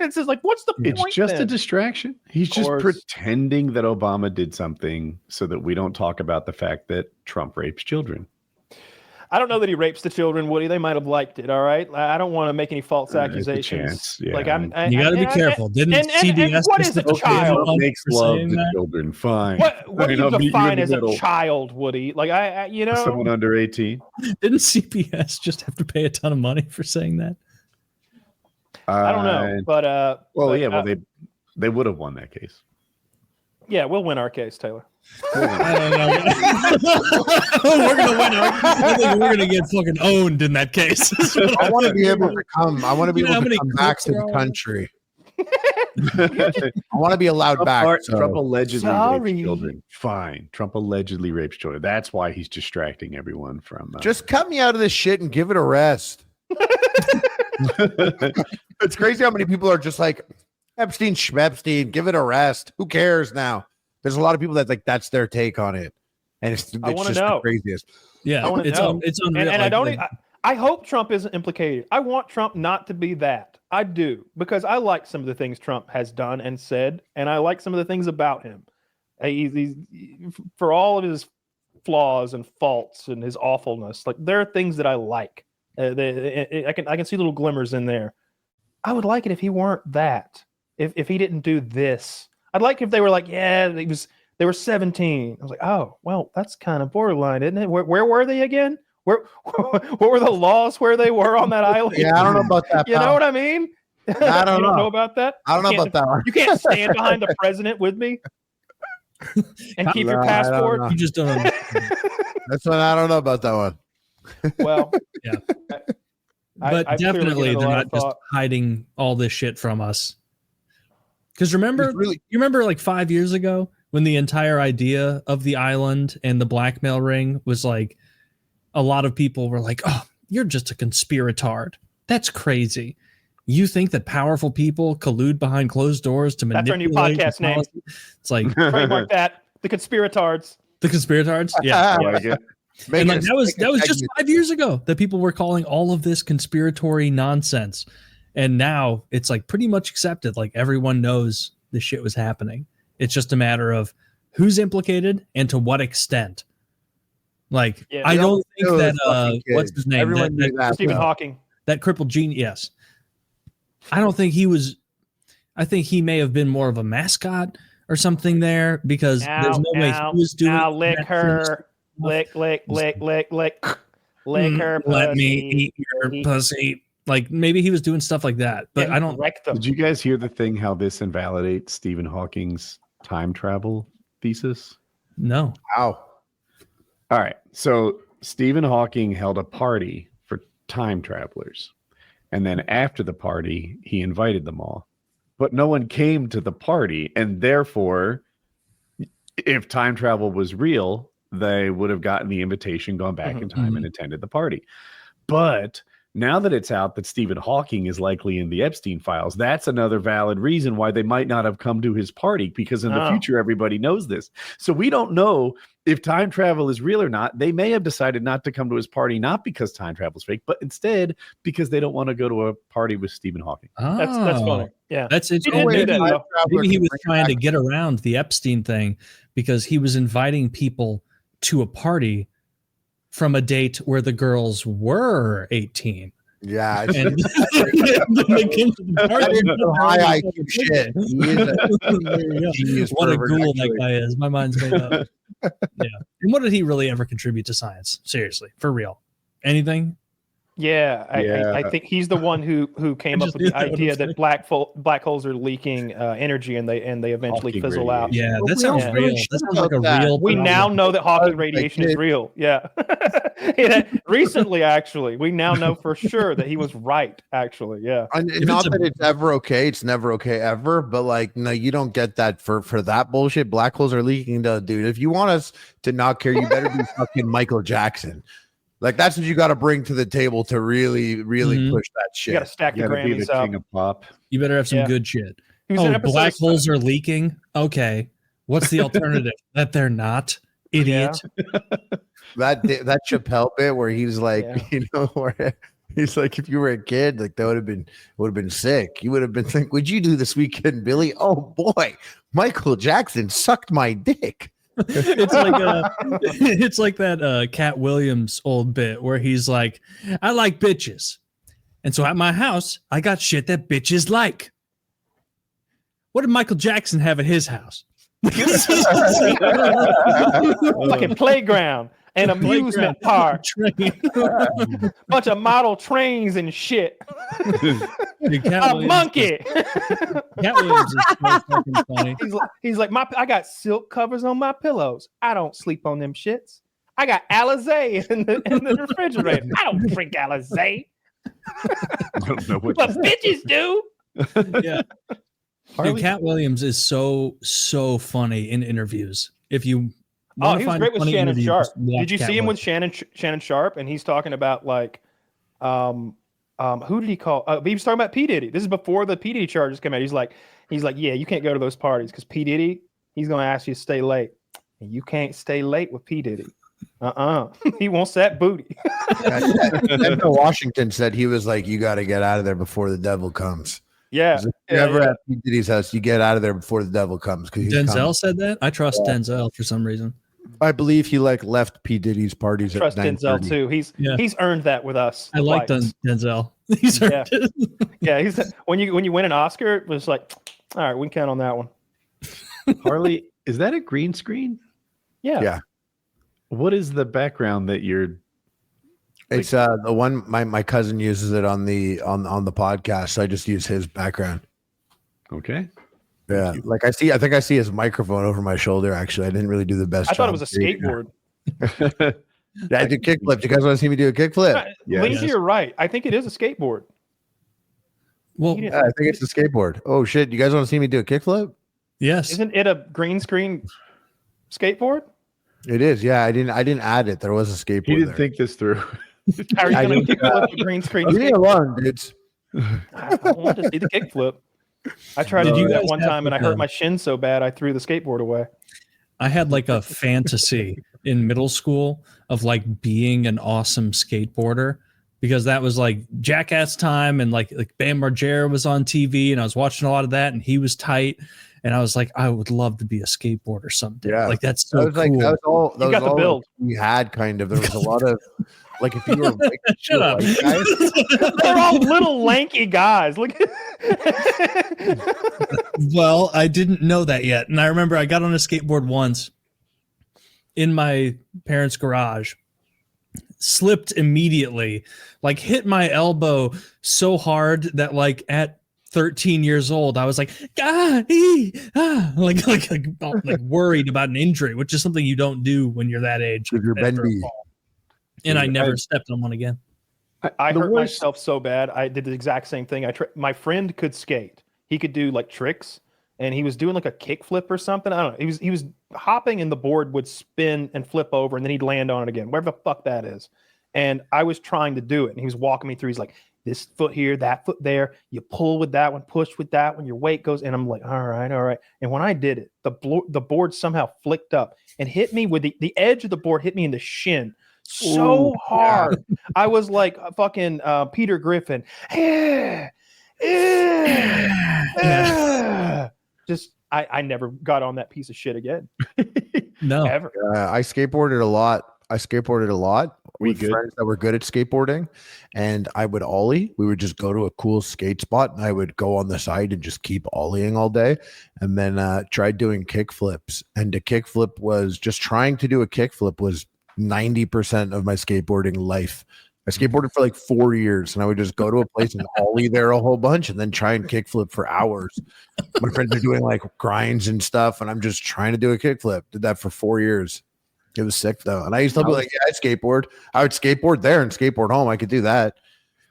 It's just like, what's the point? It's just then? a distraction. He's just pretending that Obama did something so that we don't talk about the fact that Trump rapes children. I don't know that he rapes the children, Woody. They might have liked it. All right. I don't want to make any false accusations. Yeah. Like you got to be careful. Didn't CBS what is a child? Makes love to children. Fine. What do you define as a child, Woody? Like someone under 18. Didn't CBS just have to pay a ton of money for saying that? I don't know, but they would have won that case. Yeah, we'll win our case, Taylor. I don't know. We're gonna win. I think we're gonna get fucking owned in that case. I want to be able to come. I want to be able to come back to the country. I want to be allowed back. Trump allegedly rapes children. Fine. Trump allegedly rapes children. That's why he's distracting everyone from. Just cut me out of this shit and give it a rest. It's crazy how many people are just like Epstein, Schmepstein. Give it a rest. Who cares now? There's a lot of people that's like that's their take on it, and it's just the craziest. Yeah, it's unreal. And I hope Trump isn't implicated. I want Trump not to be that. I do, because I like some of the things Trump has done and said, and I like some of the things about him. He's for all of his flaws and faults and his awfulness, like there are things that I like. I can see little glimmers in there. I would like it if he weren't that. If he didn't do this. I'd like if they were like, yeah, they were 17. I was like, oh, well, that's kind of borderline, isn't it? Where were they again? What were the laws where they were on that island? Yeah, I don't know about that. You know what I mean? I don't know about that. I don't know about that one. You can't stand behind the president with me and keep your passport. You just don't know. That's one I don't know about that one. Well, yeah. But definitely they're not just hiding all this shit from us. Because you remember like 5 years ago when the entire idea of the island and the blackmail ring was like, a lot of people were like, oh, you're just a conspiratard. That's crazy. You think that powerful people collude behind closed doors to manipulate? That's our new podcast name. It's like trademark that. The conspiratards. The conspiratards? Yeah. And like, that was just 5 years ago that people were calling all of this conspiratory nonsense. And now it's like pretty much accepted. Like everyone knows this shit was happening. It's just a matter of who's implicated and to what extent. Like, Yeah, I don't think those that fucking what's kids. his name? Everyone knew that. Stephen though. Hawking. That crippled genius. Yes. I don't think he was. I think he may have been more of a mascot or something there, because there's no way he was doing. Now lick her, lick her. Let me pussy. eat your pussy. Like, maybe he was doing stuff like that, but I don't. Wreck them. Did you guys hear the thing how this invalidates Stephen Hawking's time travel thesis? No. Wow. All right. So Stephen Hawking held a party for time travelers. And then after the party, he invited them all. But no one came to the party. And therefore, if time travel was real, they would have gotten the invitation, gone back in time, and attended the party. But now that it's out that Stephen Hawking is likely in the Epstein files, that's another valid reason why they might not have come to his party, because in the future, everybody knows this. So we don't know if time travel is real or not. They may have decided not to come to his party, not because time travel is fake, but instead because they don't want to go to a party with Stephen Hawking. Oh, That's funny. Yeah. That's it. He did do that, though. Maybe he was trying to get around the Epstein thing because he was inviting people to a party from a date where the girls were 18. Yeah. And then they came to the party. That is some high IQ shit. He is a genius What a pervert, ghoul actually. that guy is. My mind's made up. Yeah. And what did he really ever contribute to science? Seriously, for real. Anything? Yeah, I think he's the one who came up just with knew the that idea was that black holes are leaking energy, and they eventually Hawking fizzle out. Yeah, that sounds Yeah. real. That sounds like a real. We now know that Hawking Like radiation is it- real. Yeah. Recently, actually, we now know for sure that he was right. Actually, yeah. And If not it's a- that it's ever okay, it's never okay ever, but like, no, you don't get that for that bullshit. Black holes are leaking, dude. If you want us to not care, you better be fucking Michael Jackson. Like, that's what you got to bring to the table to really push that You got to shit. stack the You gotta be Grammys the up. king of pop. You better have some Yeah. good shit. He was in an Oh, episode black of- holes are leaking. Okay, what's the alternative? That they're not, idiot. That Chappelle bit where he's like, Yeah. where he's like, if you were a kid, like that would have been sick. You would have been like, would you do this weekend, Billy? Oh boy, Michael Jackson sucked my dick. It's like that Cat Williams old bit where he's like, I like bitches, and so at my house I got shit that bitches like. What did Michael Jackson have at his house? Fucking playground and amusement park, bunch of model trains and shit. Dude, Cat A Williams- monkey. Cat Williams is so fucking funny. He's like, I got silk covers on my pillows. I don't sleep on them shits. I got Alizé in the refrigerator. I don't drink Alizé. I don't know what But bitches do. Yeah. Dude, Cat Williams is so funny in interviews. If you Oh, wanna he was find great with funny Shannon interviews, Sharp. watch Did you Cat see him with Williams. Shannon Sharp? And he's talking about like, who did he call? He was talking about P Diddy. This is before the P Diddy charges came out. He's like, yeah, you can't go to those parties because P Diddy, he's gonna ask you to stay late, and you can't stay late with P Diddy. He wants that booty. Denzel Washington said he was like, you got to get out of there before the devil comes. Yeah. If you ever at P. Diddy's house, you get out of there before the devil comes. Because Denzel said that. I trust Denzel for some reason. I believe he like left P. Diddy's parties at Trust Denzel 9:30. too. He's earned that with us. I like twice. Denzel. He's earned it. Yeah, he's when you win an Oscar, it was like, all right, we can count on that one. Harley, is that a green screen? Yeah. Yeah. What is the background that you're It's the one my cousin uses it on the podcast, so I just use his background. okay? Yeah, like I think I see his microphone over my shoulder. Actually, I didn't really do the best. I thought it job was a skateboard. Yeah, I did kickflip. Do you guys want to see me do a kickflip? Yeah. Lean to your right. I think it is a skateboard. Well, Yeah, I think it's a skateboard. Oh shit! You guys want to see me do a kickflip? yes. Isn't it a green screen skateboard? It is. Yeah, I didn't add it. There was a skateboard. He didn't there. think this through. How are you I going to didn't, kickflip a green screen Leave me skateboard? alone, dudes. I want to see the kickflip. I tried to Did do you that guys one have time and I like hurt a- my shin so bad I threw the skateboard away. I had like a fantasy in middle school of like being an awesome skateboarder because that was like Jackass time and like Bam Margera was on TV and I was watching a lot of that and he was tight and I was like, I would love to be a skateboarder someday. Yeah. Like that's so That was cool. like that was all. That You got was the all build. we had kind of. There was a lot of like if you were like, Shut up. white guys, They're all little lanky guys. Look. Well, I didn't know that yet. And I remember I got on a skateboard once in my parents' garage, slipped immediately, like hit my elbow so hard that like at 13 years old, I was like, like worried about an injury, which is something you don't do when you're that age. if you're after a bendy. fall. And I never stepped on one again. I The hurt worst- myself so bad. I did the exact same thing. My friend could skate. He could do like tricks, and he was doing like a kickflip or something. I don't know. He was hopping, and the board would spin and flip over, and then he'd land on it again. Whatever the fuck that is. And I was trying to do it, and he was walking me through. He's like, this foot here, that foot there. You pull with that one, push with that one. Your weight goes, and I'm like, all right. And when I did it, the board somehow flicked up and hit me with the edge of the board hit me in the shin so hard. I was like fucking Peter Griffin. Just I never got on that piece of shit again. No. Ever. I skateboarded a lot. We with good? friends that were good at skateboarding, and I would ollie. We would just go to a cool skate spot, and I would go on the side and just keep ollieing all day, and then tried doing kickflips. And a kickflip was just trying to do a kickflip was 90% of my skateboarding life. I skateboarded for like 4 years, and I would just go to a place and ollie there a whole bunch, and then try and kickflip for hours. My friends are doing like grinds and stuff, and I'm just trying to do a kickflip. Did that for 4 years. It was sick though, and I used to be like, "Yeah, I skateboard. I would skateboard there and skateboard home. I could do that."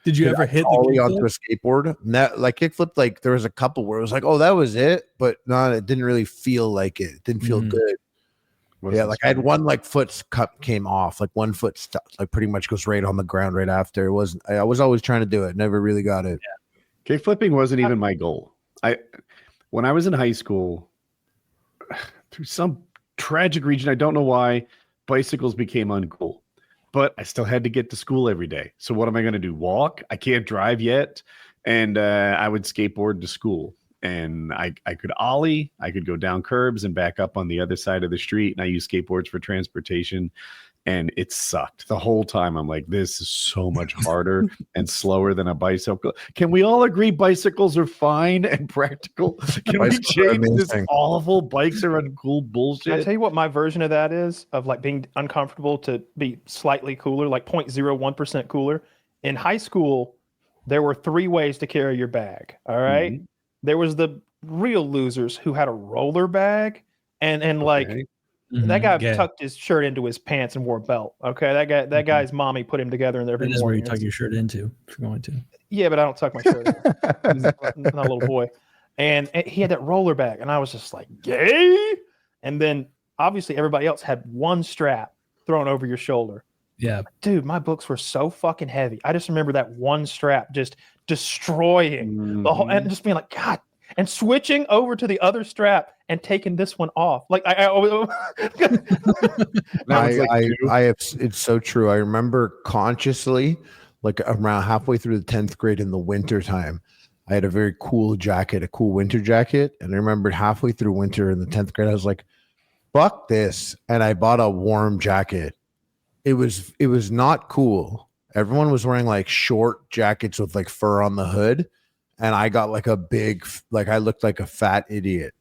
Did you ever hit the ollie kickflip? onto a skateboard? And that like kickflip, like there was a couple where it was like, "Oh, that was it," but no, it didn't really feel like it. It didn't feel good. Yeah, like I had one like foot cup came off, like one foot stopped, like pretty much goes right on the ground right after. It wasn't. I was always trying to do it, never really got it. Kickflipping wasn't even my goal. When I was in high school, through some tragic region, I don't know why, bicycles became uncool. But I still had to get to school every day. So what am I going to do? Walk? I can't drive yet. And I would skateboard to school. And I could ollie. I could go down curbs and back up on the other side of the street. And I used skateboards for transportation. And it sucked the whole time. I'm like, this is so much harder and slower than a bicycle. Can we all agree bicycles are fine and practical? Can we Bicycles are change this amazing. awful bikes are uncool Can I bullshit? tell you what my version of that is, of like being uncomfortable to be slightly cooler, like 0.01% cooler? In high school, there were 3 ways to carry your bag. All right. Mhm. There was the real losers who had a roller bag and like Okay. that guy Yeah. tucked his shirt into his pants and wore a belt. Okay. That guy's mommy put him together in every That is where you morning. tuck your shirt into if you're going to. Yeah, but I don't tuck my shirt in. He's not a little boy. And he had that roller bag, and I was just like, yay. And then obviously everybody else had one strap thrown over your shoulder. Yeah. Dude, my books were so fucking heavy. I just remember that one strap just destroying the whole, and just being like, God, and switching over to the other strap and taking this one off. Like I have. It's so true. I remember consciously, like around halfway through the 10th grade in the winter time, I had a very cool jacket, a cool winter jacket, and I remembered halfway through winter in the 10th grade, I was like, "Fuck this!" And I bought a warm jacket. It was not cool. Everyone was wearing like short jackets with like fur on the hood, and I got like a big, like I looked like a fat idiot.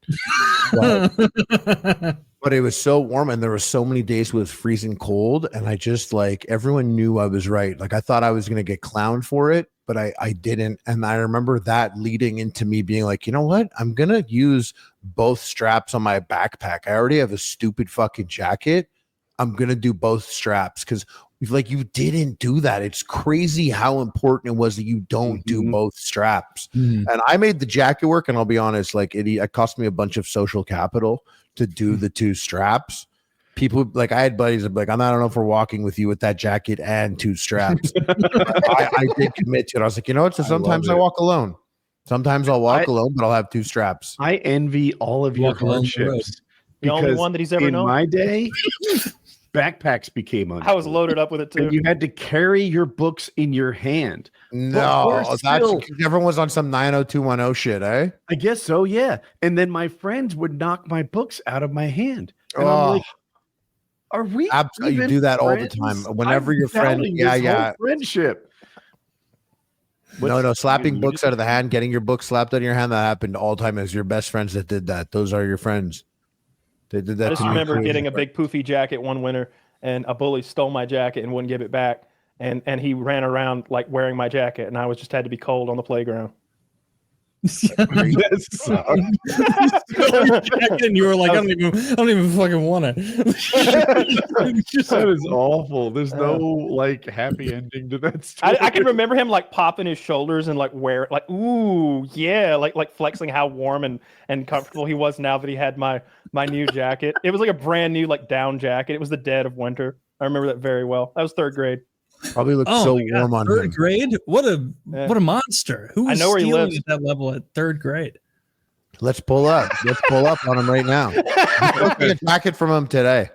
But it was so warm, and there were so many days it was freezing cold, and I just like everyone knew I was right. Like I thought I was gonna get clowned for it, but I didn't. And I remember that leading into me being like, you know what? I'm gonna use both straps on my backpack. I already have a stupid fucking jacket. I'm gonna do both straps because like you didn't do that. It's crazy how important it was that you don't do both straps. And I made the jacket work, and I'll be honest, like it cost me a bunch of social capital to do the 2 straps. People like I had buddies that be like, I don't know if we're walking with you with that jacket and 2 straps. I did commit to it. I was like, you know what? So sometimes I walk alone. Sometimes I'll walk alone, but I'll have 2 straps. I envy all of your Walk along the road. hardships. The only because one that he's ever in known. my day, Backpacks became uncool. I was loaded up with it too. And you had to carry your books in your hand. No, that's still, everyone was on some 90210 shit, eh? I guess so, yeah. And then my friends would knock my books out of my hand. And I'm like, are we absolutely? You do that friends? All the time. Whenever your friend, friendship. No, slapping books out of the hand, getting your book slapped out of your hand, that happened all the time. As your best friends that did that. Those are your friends. They did that. I just remember getting a big poofy jacket one winter, and a bully stole my jacket and wouldn't give it back. And he ran around like wearing my jacket, and I was just had to be cold on the playground. That sucks. And you were like, I don't even fucking want it. That is awful. There's no like happy ending to that story. I can remember him like popping his shoulders and like ooh yeah, like flexing how warm and comfortable he was now that he had my new jacket. It was like a brand new like down jacket. It was the dead of winter. I remember that very well. That was 3rd grade. Probably looked so warm on 3rd grade. What a monster! Who was stealing at that level at 3rd grade? Let's pull up. Let's pull up on him right now. Let's get a jacket from him today.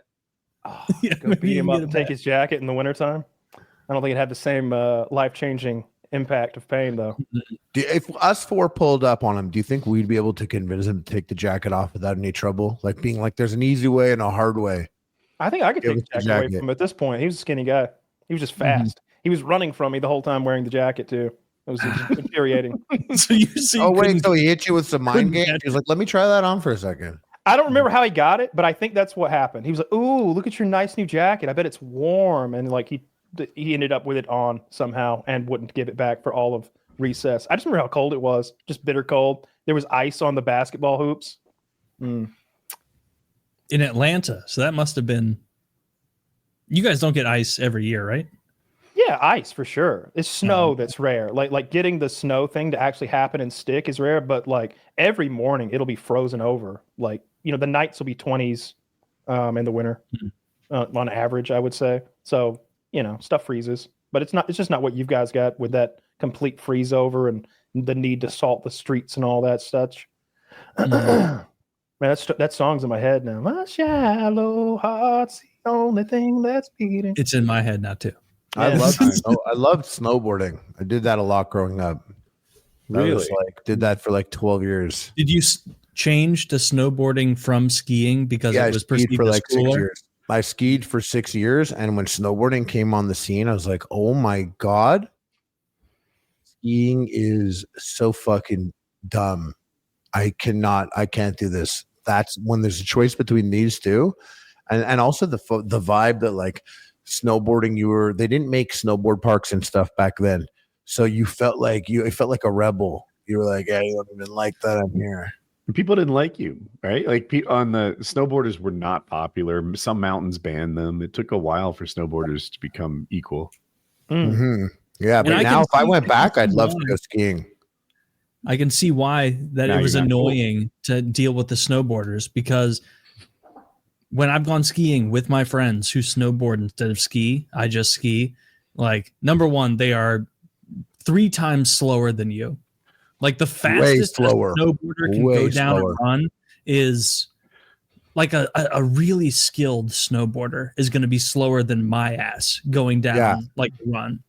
Oh, go beat him up and take his jacket in the wintertime. I don't think it had the same life-changing impact of pain, though. If us 4 pulled up on him, do you think we'd be able to convince him to take the jacket off without any trouble? Like being like, there's an easy way and a hard way. I think I could take the jacket away from him at this point. He was a skinny guy. He was just fast. Mm-hmm. He was running from me the whole time wearing the jacket, too. It was infuriating. So so he hit you with some mind games? He was like, let me try that on for a second. I don't remember how he got it, but I think that's what happened. He was like, ooh, look at your nice new jacket. I bet it's warm. And like he ended up with it on somehow and wouldn't give it back for all of recess. I just remember how cold it was. Just bitter cold. There was ice on the basketball hoops. In Atlanta. So that must have been... You guys don't get ice every year, right? Yeah, ice for sure. It's snow that's rare. Like getting the snow thing to actually happen and stick is rare, but like every morning it'll be frozen over. Like, you know, the nights will be 20s in the winter on average, I would say. So, you know, stuff freezes, but it's just not what you guys got with that complete freeze over and the need to salt the streets and all that such. Man, that song's in my head now. My shallow heart's the only thing that's beating. It's in my head now too. I loved snowboarding. I did that a lot growing up. Really? Did that for like 12 years. Did you change to snowboarding from skiing because it was perceived for like 6 years? I skied for 6 years, and when snowboarding came on the scene, I was like, oh my God, skiing is so fucking dumb. I can't do this. That's when there's a choice between these two. And also the vibe that like snowboarding, they didn't make snowboard parks and stuff back then. So it felt like a rebel. You were like, yeah, you don't even like that I'm here. People didn't like you, right? Like on the snowboarders were not popular. Some mountains banned them. It took a while for snowboarders to become equal. Mm-hmm. Yeah, but now if I went back, I'd love to go skiing. I can see why it was annoying to deal with the snowboarders, because when I've gone skiing with my friends who snowboard instead of ski, I just ski. Like, number one, they are 3 times slower than you. Like the fastest a snowboarder can go down a run is like a really skilled snowboarder is going to be slower than my ass going down like a run.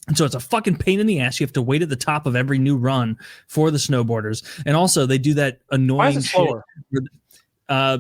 And so it's a fucking pain in the ass. You have to wait at the top of every new run for the snowboarders. And also they do that annoying Why is it slower? I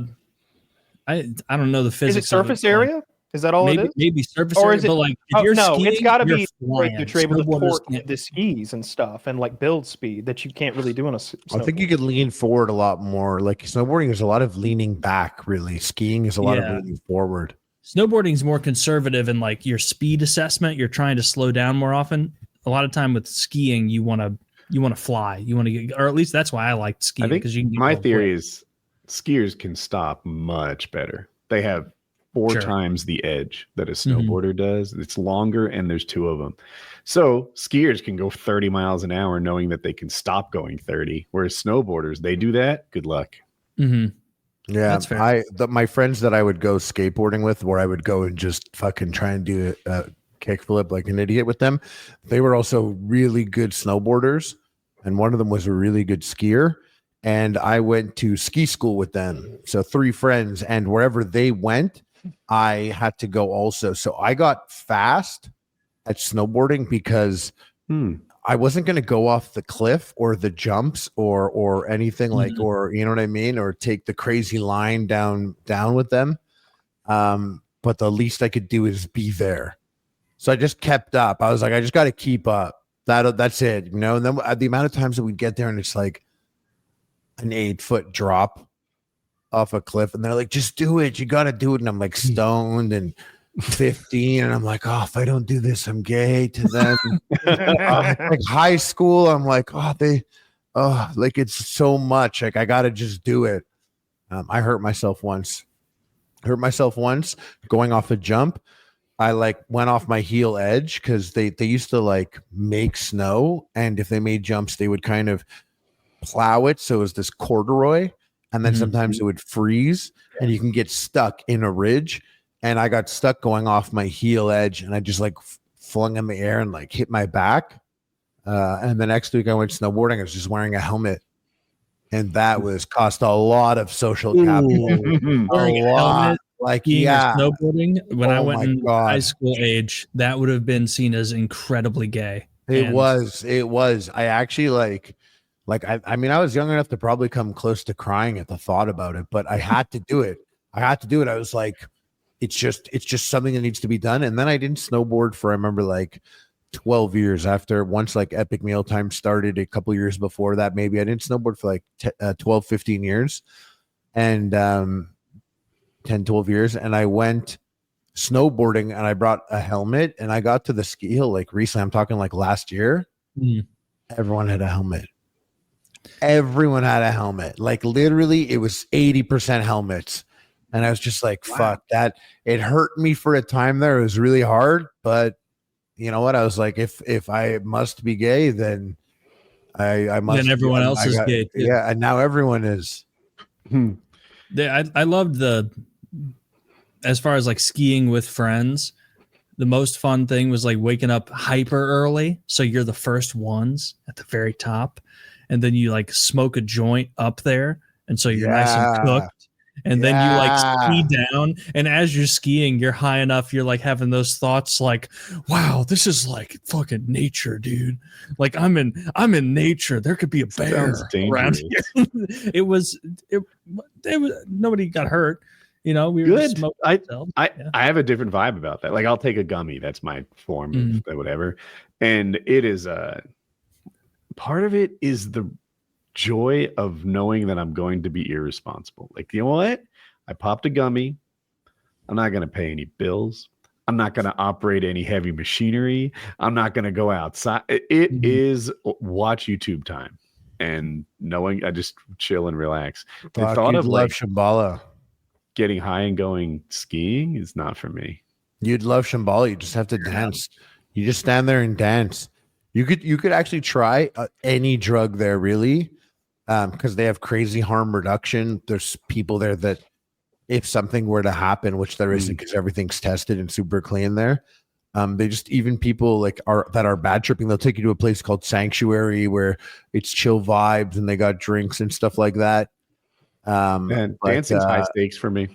don't know the physics. Is it surface area? Is that all maybe, it is? Maybe surface area, but like if you're skiing, it's got to be flying. you're able to torque the skis and stuff and like build speed that you can't really do on a snowboard. I think you could lean forward a lot more. Like snowboarding is a lot of leaning back, really. Skiing is a lot of leaning forward. Snowboarding is more conservative in like your speed assessment. You're trying to slow down more often. A lot of time with skiing, you want to fly. You want to get, or at least that's why I liked skiing. I think my theory is skiers can stop much better. They have 4 times the edge that a snowboarder does. It's longer, and there's 2 of them. So skiers can go 30 miles an hour knowing that they can stop going 30, whereas snowboarders, they do that. Good luck. Mm-hmm. Yeah, that's fair. My friends that I would go skateboarding with, where I would go and just fucking try and do a kickflip like an idiot with them, they were also really good snowboarders, and one of them was a really good skier. And I went to ski school with them. So 3 friends, and wherever they went, I had to go also. So I got fast at snowboarding because I wasn't going to go off the cliff or the jumps or anything like, or you know what I mean, or take the crazy line down with them. But the least I could do is be there. So I just kept up. I was like, I just got to keep up. That's it, you know. And then the amount of times that we'd get there and it's like an 8-foot drop off a cliff, and they're like, just do it, you got to do it. And I'm like stoned and 15, and I'm like, oh, if I don't do this, I'm gay to them. Like high school, I'm like, like it's so much. Like I got to just do it. I hurt myself once going off a jump. I like went off my heel edge because they used to like make snow, and if they made jumps, they would kind of plow it. So it was this corduroy, and then sometimes it would freeze and you can get stuck in a ridge. And I got stuck going off my heel edge, and I just like flung in the air and like hit my back. And the next week I went snowboarding. I was just wearing a helmet, and that cost a lot of social capital. Wearing a helmet, like snowboarding. When I went in high school age, that would have been seen as incredibly gay. It was. I actually I mean, I was young enough to probably come close to crying at the thought about it, but I had to do it. I was like, it's just something that needs to be done. And then I didn't snowboard for, I remember like 12 years after, once like Epic Meal Time started a couple years before that, maybe I didn't snowboard for like 12, 15 years and 10, 12 years. And I went snowboarding and I brought a helmet, and I got to the ski hill like recently. I'm talking like last year. Everyone had a helmet. Like literally it was 80% helmets. And I was just like, fuck that. It hurt me for a time there. It was really hard, but you know what? I was like, if I must be gay, then I must. Then everyone else is gay too. Yeah, and now everyone is. I loved as far as like skiing with friends, the most fun thing was like waking up hyper early. So you're the first ones at the very top. And then you like smoke a joint up there. And so you're nice and cooked. And then you like ski down. And as you're skiing, you're high enough. You're like having those thoughts like, wow, this is like fucking nature, dude. Like I'm in nature. There could be a bear around here. It was nobody got hurt. You know, we were good. I have a different vibe about that. Like I'll take a gummy. That's my form of whatever. And it is part of it is the joy of knowing that I'm going to be irresponsible. Like, you know what? I popped a gummy. I'm not going to pay any bills. I'm not going to operate any heavy machinery. I'm not going to go outside. It is watch YouTube time and knowing I just chill and relax. The thought of like Shambhala. Getting high and going skiing is not for me. You'd love Shambhala. You just have to dance. You just stand there and dance. You could actually try any drug there, really, because they have crazy harm reduction. There's people there that if something were to happen, which there isn't because everything's tested and super clean there, they just, even people like that are bad tripping, they'll take you to a place called Sanctuary where it's chill vibes and they got drinks and stuff like that. Man, dancing's high stakes for me.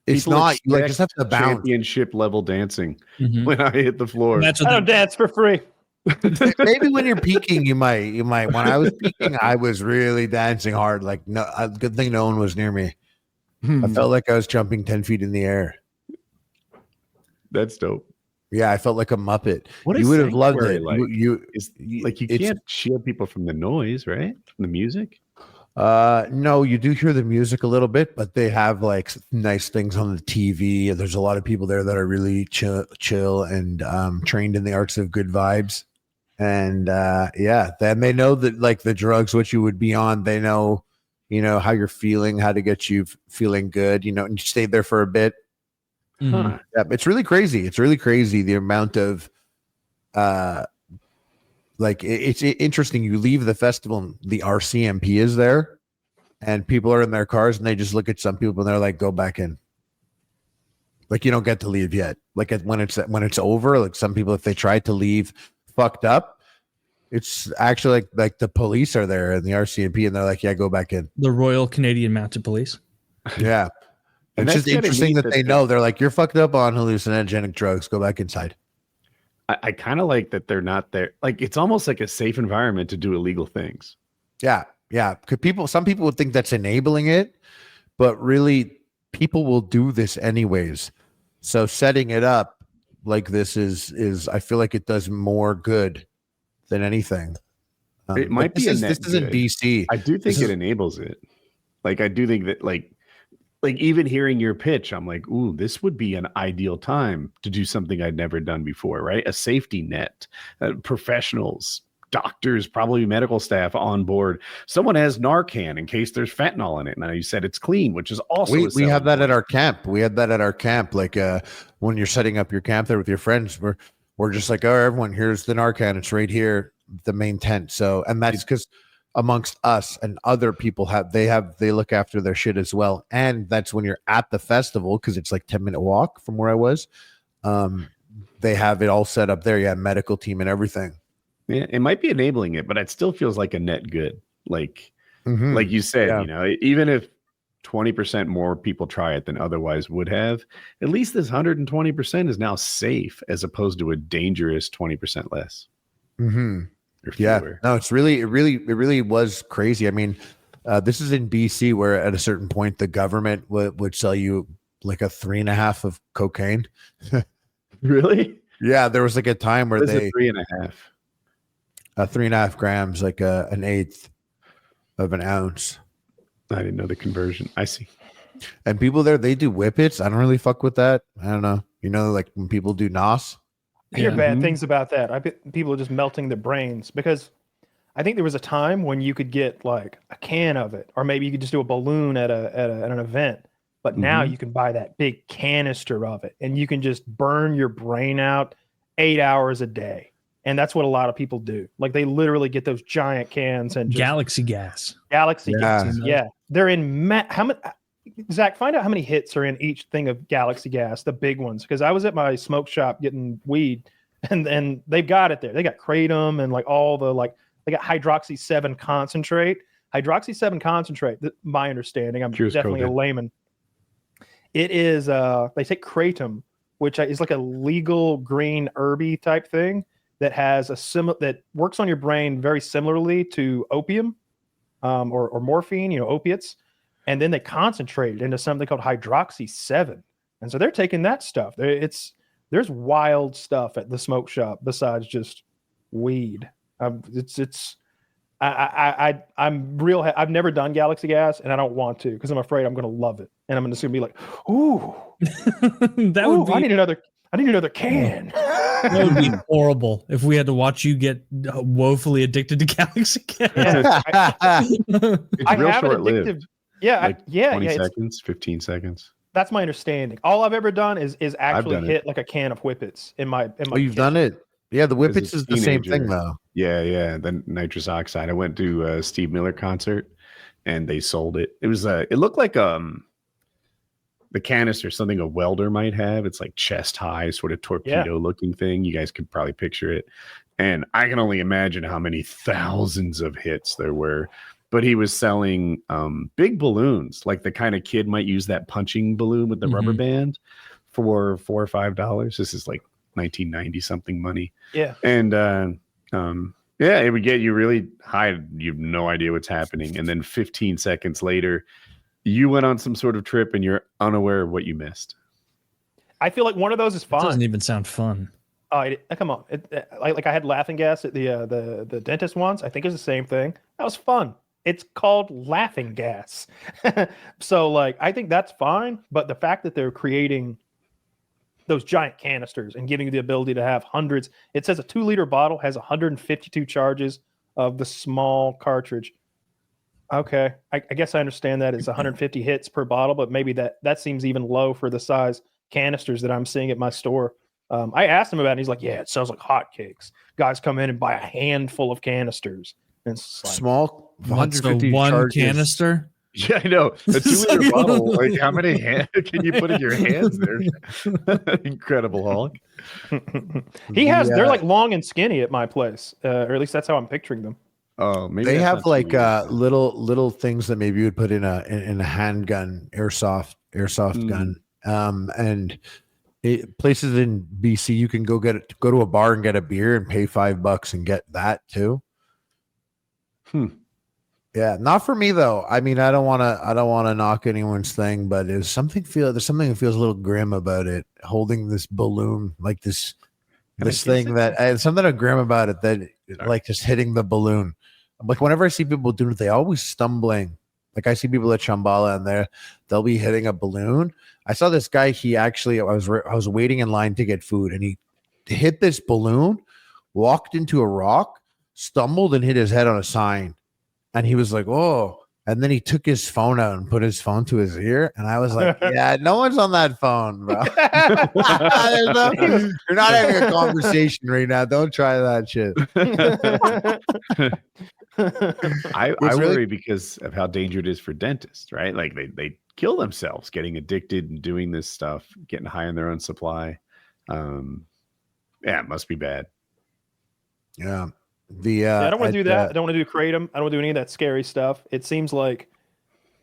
It's people not, you like just have to bounce. Championship level dancing when I hit the floor. I don't dance for free. Maybe when you're peaking, you might. When I was peaking, I was really dancing hard. Like, no, good thing no one was near me. I felt like I was jumping 10 feet in the air. That's dope. Yeah, I felt like a Muppet. You would have loved it. Like, you can't shield people from the noise, right? From the music. No, you do hear the music a little bit, but they have like nice things on the TV. There's a lot of people there that are really chill and trained in the arts of good vibes. And then they know that like the drugs, what you would be on, they know, how you're feeling, how to get you feeling good, and you stay there for a bit. Yeah, it's really crazy. It's really crazy the amount of it's interesting. You leave the festival and the RCMP is there and people are in their cars and they just look at some people and they're like, go back in. Like, you don't get to leave yet. Like when it's over, like some people, if they tried to leave fucked up, it's actually like the police are there and the RCMP and they're like, yeah, go back in. The Royal Canadian Mounted Police. Yeah. And It's that's just kinda interesting neat that they know. They're like, you're fucked up on hallucinogenic drugs. Go back inside. I kind of like that they're not there. Like it's almost like a safe environment to do illegal things. Yeah, yeah. Some people would think that's enabling it, but really, people will do this anyways. So setting it up like this is I feel like it does more good than anything. It might be a net this isn't good. BC. I do think it enables it. Like I do think that like even hearing your pitch, I'm like, ooh, this would be an ideal time to do something I'd never done before, right? A safety net, professionals, doctors, probably medical staff on board. Someone has Narcan in case there's fentanyl in it. Now you said it's clean, which is also we have that at our camp. We had that at our camp. Like when you're setting up your camp there with your friends, we're just like, oh, everyone, here's the Narcan. It's right here, the main tent. So, and that's because amongst us and other people they look after their shit as well. And that's when you're at the festival, because it's like 10-minute walk from where I was. They have it all set up there. Yeah, medical team and everything. Yeah, it might be enabling it, but it still feels like a net good. Like you said, Yeah. you know, even if 20% more people try it than otherwise would have, at least this 120% is now safe as opposed to a dangerous 20% less. Yeah, fewer. no, it really was crazy. I mean, this is in BC, where at a certain point the government would sell you like a 3.5 of cocaine. Really? Yeah, there was like a time where What is they it, 3.5? 3.5 grams, like an eighth of an ounce. I didn't know the conversion. I see. And people there, they do whippets. I don't really fuck with that. I don't know. You know, like when people do nos. I hear Yeah. bad things about that. I bet people are just melting their brains, because I think there was a time when you could get like a can of it, or maybe you could just do a balloon at an event. But now you can buy that big canister of it, and you can just burn your brain out 8 hours a day. And that's what a lot of people do. Like they literally get those giant cans and just Galaxy gas. Galaxy Yeah. gas. Yeah, they're in how many? Zach, find out how many hits are in each thing of Galaxy gas, the big ones. Because I was at my smoke shop getting weed, and they've got it there. They got kratom and like all the they got hydroxy 7 concentrate. Hydroxy 7 concentrate. My understanding, I'm Cures definitely a COVID. layman. It is they take kratom, which is like a legal green herby type thing that has that works on your brain very similarly to opium, or morphine, opiates. And then they concentrate it into something called hydroxy 7. And so they're taking that stuff. There's wild stuff at the smoke shop besides just weed. I'm real. I've never done Galaxy gas, and I don't want to, because I'm afraid I'm going to love it, and I'm just going to be like, ooh, That ooh, would be I need another can. that would be horrible if we had to watch you get woefully addicted to Galaxy gas. It's I real have an short-lived. addictive. Yeah, Like 20 it's- seconds, 15 seconds. that's my understanding. All I've ever done is actually done it. hit like a can of whippets in my. Oh, you've done it? Yeah, the whippets As a is the same thing teenager. though. Yeah. Then nitrous oxide. I went to a Steve Miller concert, and they sold it. It was it looked like the canister, something a welder might have. It's like chest high, sort of torpedo looking thing. You guys could probably picture it. And I can only imagine how many thousands of hits there were. But he was selling big balloons, like the kind of kid might use that punching balloon with the rubber band for $4 or $5. This is like 1990 something money. Yeah. And it would get you really high. You have no idea what's happening. And then 15 seconds later, you went on some sort of trip and you're unaware of what you missed. I feel like one of those is It fine. doesn't even sound fun. Come on. Like I had laughing gas at the dentist once. I think it's the same thing. That was fun. It's called laughing gas. So like, I think that's fine. But the fact that they're creating those giant canisters and giving you the ability to have hundreds, it says a 2-liter bottle has 152 charges of the small cartridge. Okay. I guess I understand that it's 150 hits per bottle, but maybe that seems even low for the size canisters that I'm seeing at my store. I asked him about it. And he's like, yeah, it sells like hotcakes. Guys come in and buy a handful of canisters. And it's like, Small, So 150 one charges. canister. Yeah, I know. A 2-liter bottle. Like, how many hands can you put in your hands there? Incredible Hulk. they're like long and skinny at my place, or at least that's how I'm picturing them. Oh, maybe They that's have not like 2 liters. little things that maybe you would put in a handgun, airsoft airsoft gun. And places in BC, you can go to a bar and get a beer and pay $5 and get that too. Yeah, not for me though. I mean, I don't want to knock anyone's thing, but there's something that feels a little grim about it. Holding this balloon, like this thing that something grim about it, that like just hitting the balloon. Like whenever I see people doing it, they always stumbling. Like I see people at Shambhala and they'll be hitting a balloon. I saw this guy. I was waiting in line to get food, and he hit this balloon, walked into a rock, stumbled, and hit his head on a sign. And he was like, "Oh!" And then he took his phone out and put his phone to his ear. And I was like, "Yeah, no one's on that phone, bro. You're not having a conversation right now. Don't try that shit." I worry because of how dangerous it is for dentists, right? Like they kill themselves getting addicted and doing this stuff, getting high on their own supply. It must be bad. Yeah. I don't want to do that. I don't want to do kratom. I don't want to do any of that scary stuff. It seems like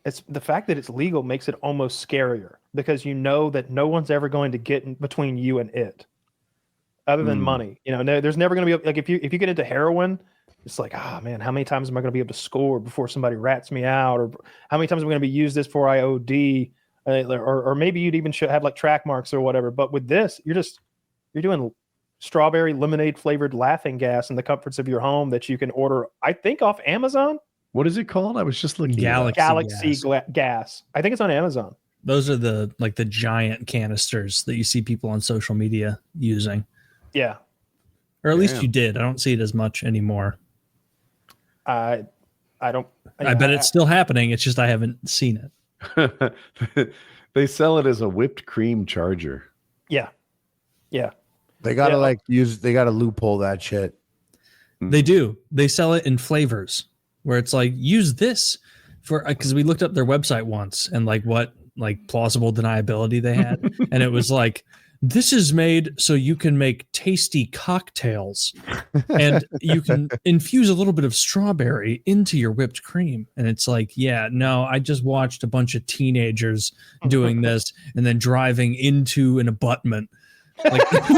it's the fact that it's legal makes it almost scarier because you know that no one's ever going to get in between you and it, other than money. You know, there's never going to be like if you get into heroin, it's like, man, how many times am I going to be able to score before somebody rats me out, or how many times am I going to be used this before I OD, or maybe you'd even have like track marks or whatever. But with this, you're doing strawberry lemonade flavored laughing gas in the comforts of your home that you can order, I think, off Amazon. What is it called? I was just looking. Galaxy gas. I think it's on Amazon. Those are the giant canisters that you see people on social media using. Yeah. Or at least you did. I don't see it as much anymore. I don't. I bet it's still happening. It's just I haven't seen it. They sell it as a whipped cream charger. Yeah. Yeah. They gotta they gotta loophole that shit. They do. They sell it in flavors where it's like, use this for, because we looked up their website once and like what like plausible deniability they had. And it was like, this is made so you can make tasty cocktails and you can infuse a little bit of strawberry into your whipped cream. And it's like, yeah, no, I just watched a bunch of teenagers doing this and then driving into an abutment. Like, that's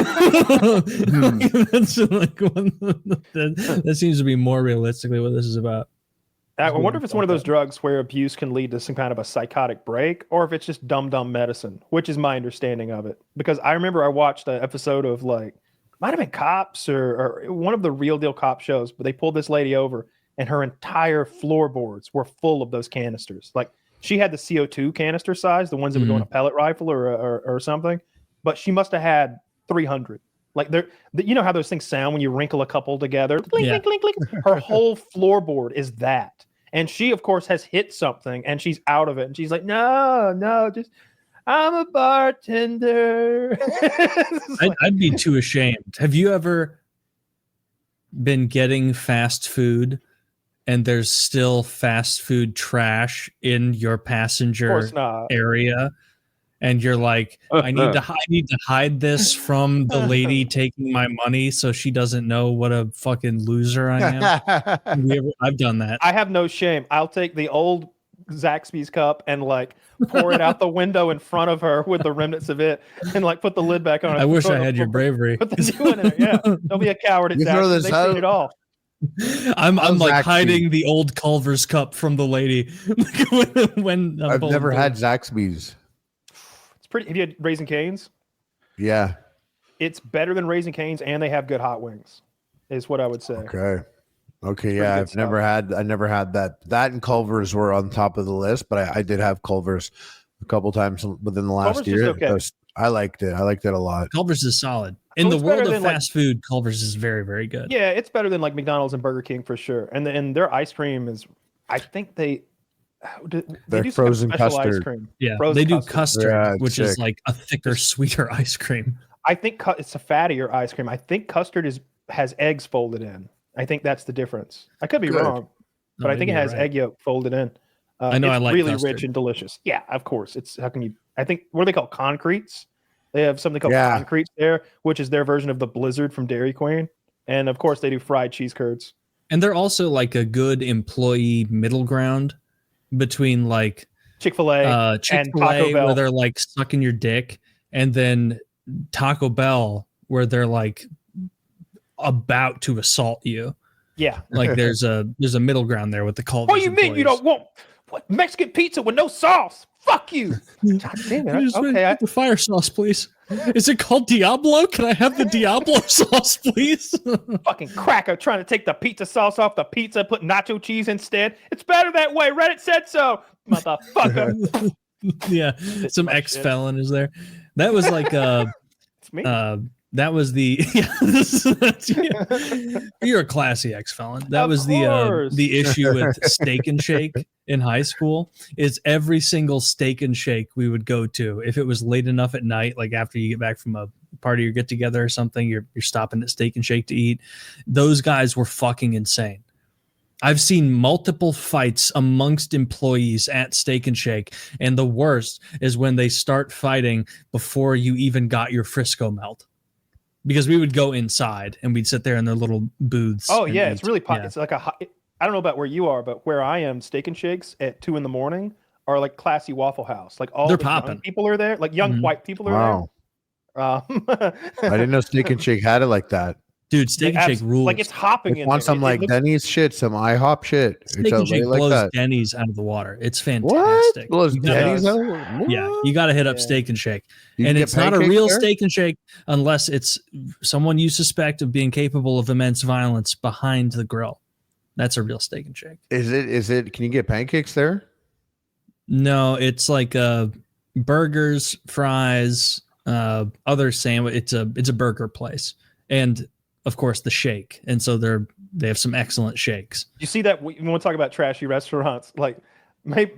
like that seems to be more realistically what this is about. I wonder if it's one of those drugs where abuse can lead to some kind of a psychotic break, or if it's just dumb medicine, which is my understanding of it. Because I remember I watched an episode of like, might have been Cops or one of the Real Deal Cop shows, but they pulled this lady over and her entire floorboards were full of those canisters. Like she had the CO2 canister size, the ones that would go in a pellet rifle or something, but she must have had 300. Like you know how those things sound when you wrinkle a couple together. Clink, clink, clink, clink. Her whole floorboard is that. And she, of course, has hit something and she's out of it. And she's like, no, just I'm a bartender. I'd be too ashamed. Have you ever been getting fast food and there's still fast food trash in your passenger area? And you're like, I need to hide this from the lady taking my money so she doesn't know what a fucking loser I am. I've done that. I have no shame. I'll take the old Zaxbys cup and like pour it out the window in front of her with the remnants of it and like put the lid back on. I wish I had your bravery. Put the new one in it. Yeah, don't be a coward at Zaxbys. They clean it off. I'm like hiding the old Culvers cup from the lady. when I've never had Zaxbys. Have you had Raising Cane's? Yeah. It's better than Raising Cane's, and they have good hot wings, is what I would say. Okay. Yeah, I never had that. That and Culvers were on top of the list, but I did have Culvers a couple times within the last year. Okay. I liked it. I liked it a lot. Culvers is solid. In the world of fast food, Culvers is very, very good. Yeah, it's better than like McDonald's and Burger King for sure. And their ice cream is, I think they do frozen custard. Ice cream. Yeah, they do custard, which is like a thicker, sweeter ice cream. I think it's a fattier ice cream. I think custard has eggs folded in. I think that's the difference. I could be wrong, but I think it has egg yolk folded in. I know. It's I like really custard. rich and delicious. Yeah, of course. It's how can you? I think what do they call concretes? They have something called concretes there, which is their version of the Blizzard from Dairy Queen, and of course they do fried cheese curds. And they're also like a good employee middle ground between like Chick-fil-A and Taco Chick-fil-A Bell. where they're like sucking your dick, and then Taco Bell where they're like about to assault you. Yeah. Like there's a middle ground there with the Culvers. What do you mean you don't want Mexican pizza with no sauce? Fuck you. God damn it. Okay. The fire sauce, please. Is it called Diablo? Can I have the Diablo sauce, please? Fucking cracker trying to take the pizza sauce off the pizza, put nacho cheese instead. It's better that way. Reddit said so. Motherfucker. Yeah. Some ex-felon is there. That was like It's me. that was the you're a classy ex-felon. That Of was course. the issue with Steak and Shake in high school is every single Steak and Shake we would go to, if it was late enough at night, like after you get back from a party or get together or something, you're stopping at Steak and Shake to eat. Those guys were fucking insane. I've seen multiple fights amongst employees at Steak and Shake, and the worst is when they start fighting before you even got your Frisco melt. Because we would go inside and we'd sit there in their little booths. Oh yeah, it's eat. really Yeah. it's like I don't know about where you are, but where I am, Steak and Shakes at 2 a.m. are like classy Waffle House. Like all They're the young popping. people are there. Like young Mhm. white people are Wow. there. I didn't know Steak and Shake had it like that. Dude, Steak and Shake rules. Like it's hopping in Want there. some like looks- Denny's shit, some IHOP shit. Steak It's and Shake like blows that. Denny's out of the water. It's What? fantastic. Blows You gotta- Denny's out? Yeah, you got to hit up Yeah. Steak and Shake. You And can it's get not a pancakes real there? Steak and Shake unless it's someone you suspect of being capable of immense violence behind the grill. That's a real Steak and Shake. Is it? Can you get pancakes there? No, it's like burgers, fries, other sandwich. It's a burger place, and of course the shake. And so they have some excellent shakes. You see that we want to talk about trashy restaurants. Like maybe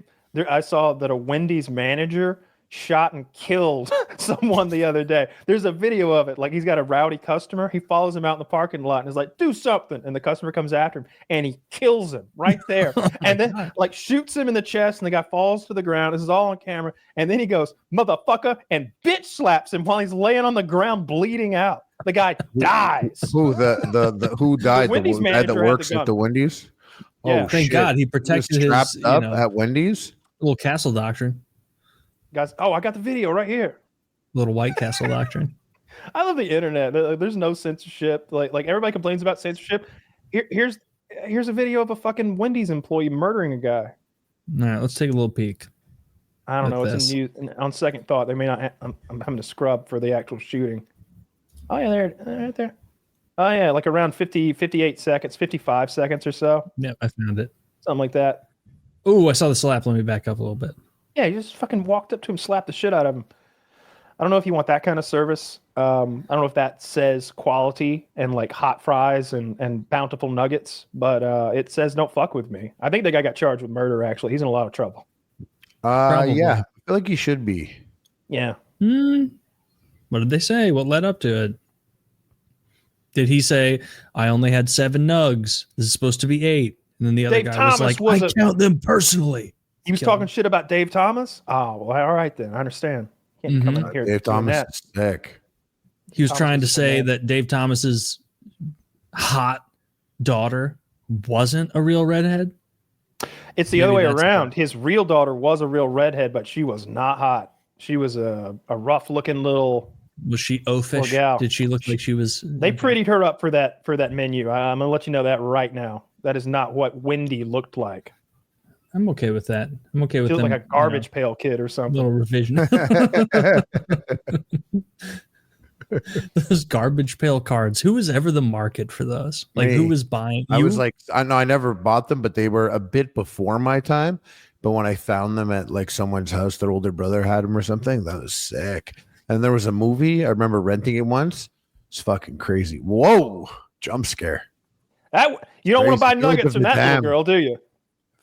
I saw that a Wendy's manager shot and killed someone the other day. There's a video of it. Like he's got a rowdy customer. He follows him out in the parking lot and is like, "Do something." And the customer comes after him and he kills him right there. And then like shoots him in the chest and the guy falls to the ground. This is all on camera. And then he goes, "Motherfucker," and bitch slaps him while he's laying on the ground bleeding out. The guy dies. Who the who died? Wendy's The guy that manager had the works at gun. the Wendy's. Yeah. Oh, Thank shit. God he He was protected his strapped you up know, at Wendy's. little castle doctrine, Guys, oh, I got the video right here. little White Castle doctrine. I love the internet. There's no censorship. Like everybody complains about censorship. Here's a video of a fucking Wendy's employee murdering a guy. All right, let's take a little peek. I don't know. Like It's in news. On second thought, they may not. I'm having to scrub for the actual shooting. Oh yeah, there, right there. Oh yeah, like around 58 seconds, 55 seconds or so, Yeah, I found it. something like that. Oh, I saw the slap. Let me back up a little bit. Yeah, you just fucking walked up to him, slapped the shit out of him. I don't know if you want that kind of service. I don't know if that says quality and like hot fries and bountiful nuggets, but it says don't fuck with me. I think the guy got charged with murder. Actually, he's in a lot of trouble. Probably. Yeah, I feel like he should be. Yeah. What did they say? What led up to it? Did he say, "I only had 7 nugs. This is supposed to be 8"? And then the other Dave guy Thomas was like, was "I a- count them personally." He was Kill talking him. shit about Dave Thomas. Oh, well, all right then. I understand. Can't come in here Dave doing Thomas that. is sick. He was Thomas trying to is the say man. that Dave Thomas's hot daughter wasn't a real redhead. It's the Maybe other way that's around. better. His real daughter was a real redhead, but she was not hot. She was a rough looking little. Was she oafish? gal. Did she look like she was? They prettied her up for that menu. I'm gonna let you know that right now. That is not what Wendy looked like. I'm okay with that. I'm okay with She looked them, like a garbage pail kid or you know, something. little revision. Those garbage pail cards. Who was ever the market for those? Like who Me. was buying? I You? was like, I know I never bought them, but they were a bit before my time. But when I found them at like someone's house, their older brother had them or something. That was sick. And there was a movie. I remember renting it once. It's fucking crazy. Whoa, jump scare. That you don't want to Crazy. buy Village nuggets of from the that little Damned. girl, do you?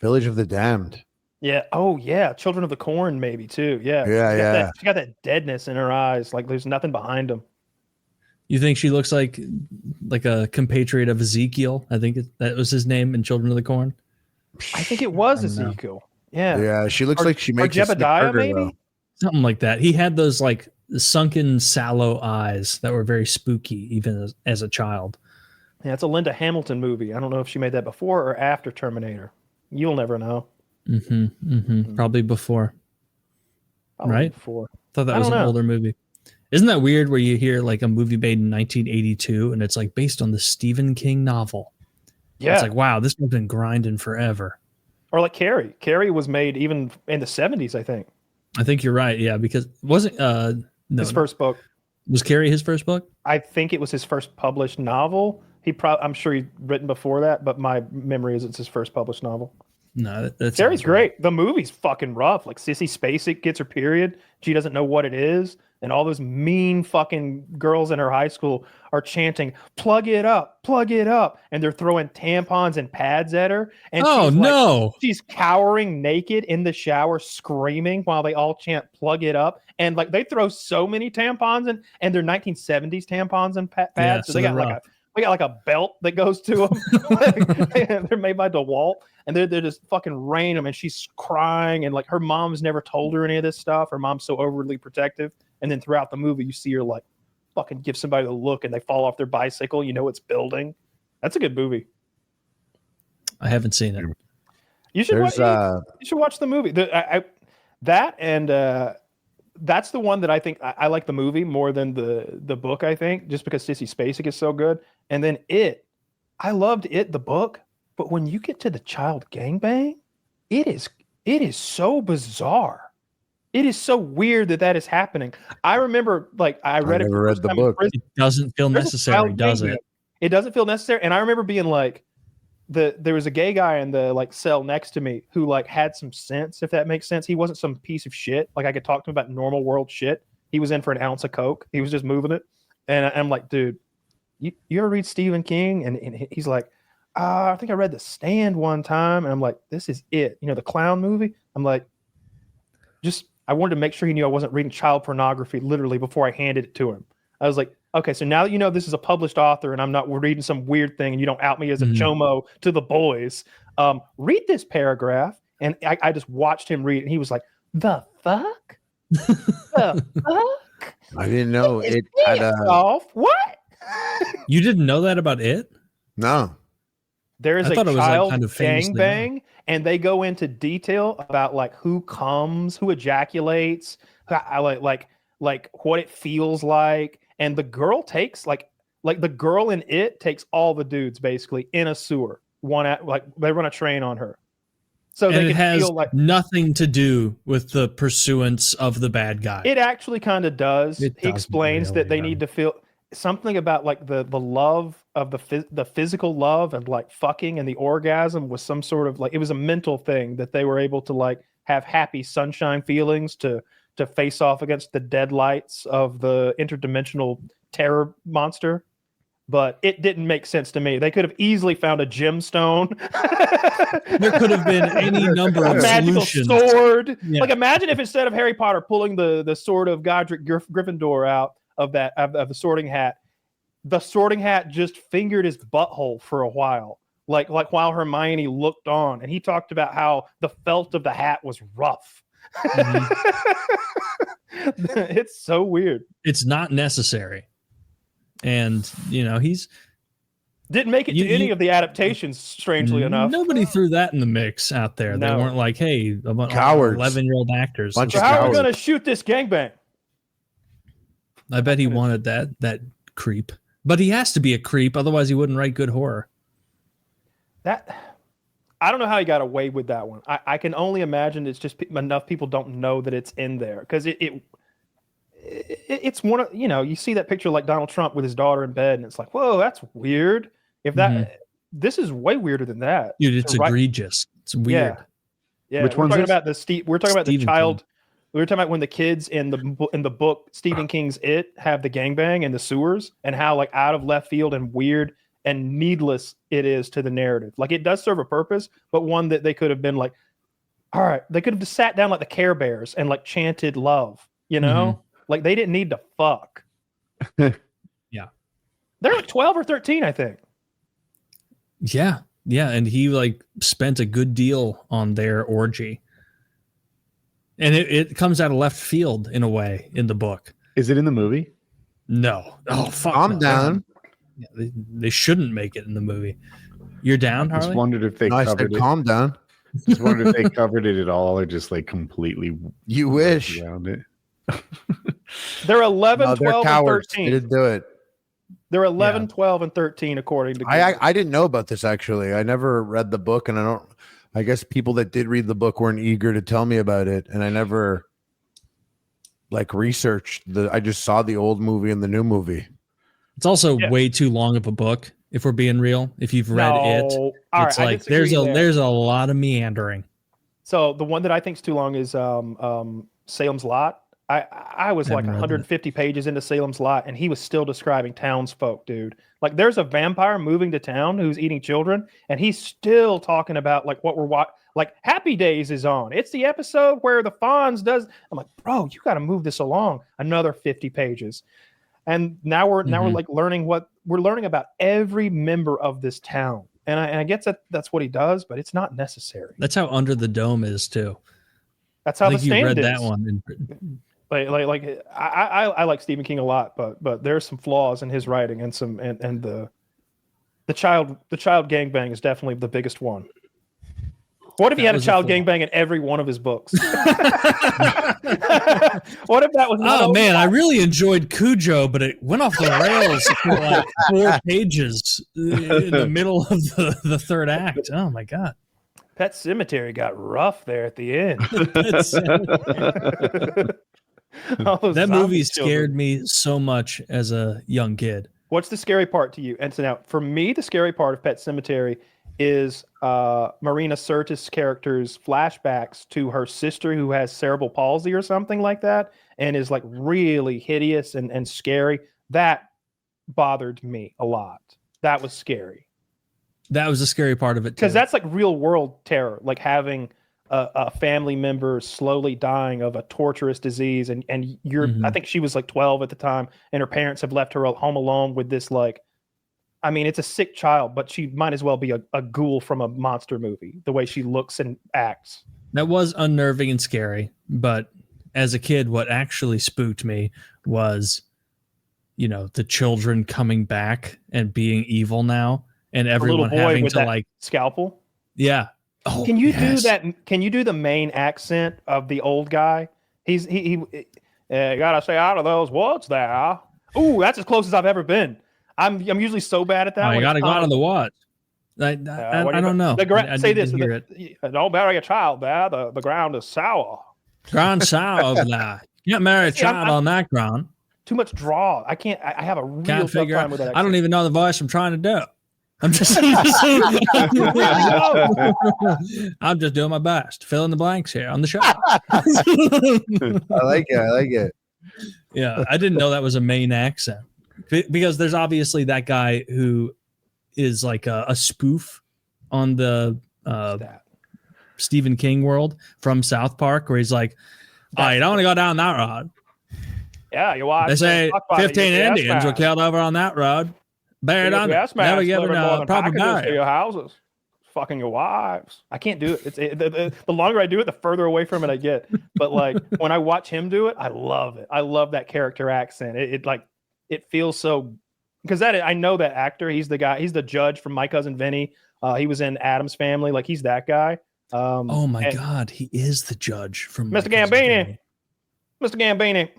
Village of the Damned. Yeah. Oh yeah. Children of the Corn, maybe too. Yeah. Yeah, yeah. She got that deadness in her eyes. Like there's nothing behind them. You think she looks like a compatriot of Ezekiel? I think that was his name in Children of the Corn. I think it was I don't know. Ezekiel. Yeah. Yeah, she looks Or- like she or makes a sick Jebediah, burger, maybe? though. Something like that. He had those like sunken, sallow eyes that were very spooky, even as a child. Yeah, it's a Linda Hamilton movie. I don't know if she made that before or after Terminator. You'll never know. Probably before. Probably Right? before. Thought that I was an don't know. older movie. Isn't that weird where you hear like a movie made in 1982 and it's like based on the Stephen King novel? Yeah. It's like, wow, this one's been grinding forever. Or like Carrie. Carrie was made even in the 70s, I think. I think you're right. Yeah, because wasn't His first book. Was Carrie his first book? I think it was his first published novel. I'm sure he'd written before that, but my memory is it's his first published novel. No, that's Carrie's great. The movie's fucking rough. Like Sissy Spacek gets her period. She doesn't know what it is. And all those mean fucking girls in her high school are chanting, plug it up. And they're throwing tampons and pads at her. And she's cowering naked in the shower, screaming while they all chant, plug it up. And like they throw so many tampons and they're 1970s tampons and pads. Yeah, so they got like a belt that goes to them. They're made by DeWalt. And they're just fucking raining them. And she's crying. And like her mom's never told her any of this stuff. Her mom's so overly protective. And then throughout the movie, you see her like fucking give somebody the look and they fall off their bicycle. You know it's building. That's a good movie. I haven't seen it. You should watch the movie. That's the one that I think I like the movie more than the book, I think, just because Sissy Spacek is so good. And then I loved the book, but when you get to the child gangbang, it is so bizarre. It is so weird that is happening. I remember, like, I read the book. It doesn't feel necessary, does it? It doesn't feel necessary. And I remember being like, there was a gay guy in the like cell next to me who like had some sense, if that makes sense. He wasn't some piece of shit. Like I could talk to him about normal world shit. He was in for an ounce of coke. He was just moving it. And I'm like, dude, you ever read Stephen King? And he's like, I think I read The Stand one time. And I'm like, this is it. You know, the clown movie. I'm like, I wanted to make sure he knew I wasn't reading child pornography literally before I handed it to him. I was like, okay, so now that you know this is a published author and I'm not reading some weird thing and you don't out me as a chomo to the boys, read this paragraph. And I just watched him read it and he was like, the fuck? The fuck? I didn't know it had off. What? You didn't know that about it? No. There is a child gangbang, and they go into detail about like who comes, who ejaculates, like what it feels like, and the girl takes like the girl in it takes all the dudes basically in a sewer. They run a train on her, so and they it can has feel like nothing to do with the pursuance of the bad guy. It actually kind of does. He explains that they need to feel something about like the love of the physical love and like fucking and the orgasm was some sort of like it was a mental thing that they were able to like have happy sunshine feelings to face off against the deadlights of the interdimensional terror monster. But it didn't make sense to me. They could have easily found a gemstone. There could have been any number of magical solutions. Sword. Yeah. Like imagine if instead of Harry Potter pulling the sword of Godric Gryffindor out of the sorting hat, the sorting hat just fingered his butthole for a while, like while Hermione looked on, and he talked about how the felt of the hat was rough. It's so weird. It's not necessary, and you know he's didn't make it to any of the adaptations. Strangely enough, nobody threw that in the mix out there. No. They weren't like, "Hey, cowards, 11-year-old actors." Bunch so of how cowards. are we going to shoot this gangbang? I bet he wanted that creep. But he has to be a creep, otherwise he wouldn't write good horror. I don't know how he got away with that one. I can only imagine it's just enough people don't know that it's in there because it's one of, you know, you see that picture like Donald Trump with his daughter in bed and it's like, whoa, that's weird. If that this is way weirder than that. Dude, it's egregious. It's weird. Yeah. Which we're one's talking this? about we're talking about the Stephen child. King. We were talking about when the kids in the book Stephen King's It have the gangbang in the sewers and how like out of left field and weird and needless it is to the narrative. Like it does serve a purpose, but one that they could have been like, all right, they could have just sat down like the Care Bears and like chanted love, you know? Like they didn't need to fuck. Yeah. They're like 12 or 13, I think. Yeah. Yeah. And he like spent a good deal on their orgy. And it comes out of left field in a way in the book. Is it in the movie? No. Oh, fuck. Calm down. Yeah, they shouldn't make it in the movie. You're down, I just Harley? wondered if they No, I covered said it. calm down. Just wondered if they covered it at all or just like completely You wish. around it. They're 11, No, they're 12, and cowards. 13. They didn't do it. They're 11, 12, and 13 according to Google. I didn't know about this actually. I never read the book, and I guess people that did read the book weren't eager to tell me about it, and I never like researched I just saw the old movie and the new movie. It's also way too long of a book. If we're being real, if you've read it, it's like there's a lot of meandering. So the one that I think is too long is Salem's Lot. I was like 150 pages into Salem's Lot, and he was still describing townsfolk, dude. Like, there's a vampire moving to town who's eating children, and he's still talking about like what we're watching. Like, Happy Days is on. It's the episode where the Fonz does. I'm like, bro, you got to move this along. Another 50 pages, and now we're like learning about every member of this town, and I guess that's what he does, but it's not necessary. That's how Under the Dome is too. That's how I think The Stand you read is. that one. I like Stephen King a lot, but there's some flaws in his writing and the child gangbang is definitely the biggest one. What if he had a child gangbang in every one of his books? What if that was? Oh man, I really enjoyed Cujo, but it went off the rails for like 4 pages in the middle of the third act. Oh my god. Pet Sematary got rough there at the end. That movie scared me so much as a young kid. What's the scary part to you? And so now, for me, the scary part of Pet Sematary is Marina Sirtis' character's flashbacks to her sister who has cerebral palsy or something like that, and is like really hideous and scary. That bothered me a lot. That was scary. That was the scary part of it, because that's like real world terror, like having a family member slowly dying of a torturous disease, and you're I think she was like 12 at the time, and her parents have left her home alone with this, like, I mean, it's a sick child, but she might as well be a ghoul from a monster movie, the way she looks and acts. That was unnerving and scary, but as a kid, what actually spooked me was, you know, the children coming back and being evil now, and everyone having to like scalpel. Yeah. Oh, can you do that? Can you do the main accent of the old guy? You gotta stay out of those woods there. Ooh, that's as close as I've ever been. I'm usually so bad at that. Oh, you gotta go out of the woods. I don't know. Say this. Don't bury a child there. The ground is sour. Ground sour over there. You can't marry a child on that ground. Too much draw. I can't. I have a real tough time with that accent. I don't even know the voice I'm trying to do. I'm just doing my best, fill in the blanks here on the show. I like it. Yeah, I didn't know that was a main accent, because there's obviously that guy who is like a spoof on the Stephen King world from South Park, where he's like, "Oh, you don't want to go down that road." Yeah, you watch. They say 15 Indians were killed over on that road. Buried on never given a proper burial. To your houses, fucking your wives. I can't do it. The longer I do it, the further away from it I get. But like when I watch him do it, I love it. I love that character accent. It feels so, because I know that actor. He's the guy. He's the judge from My Cousin Vinnie. He was in Addams Family. Like, he's that guy. Oh my God, he is the judge from Mr. Gambini. Mr. Gambini.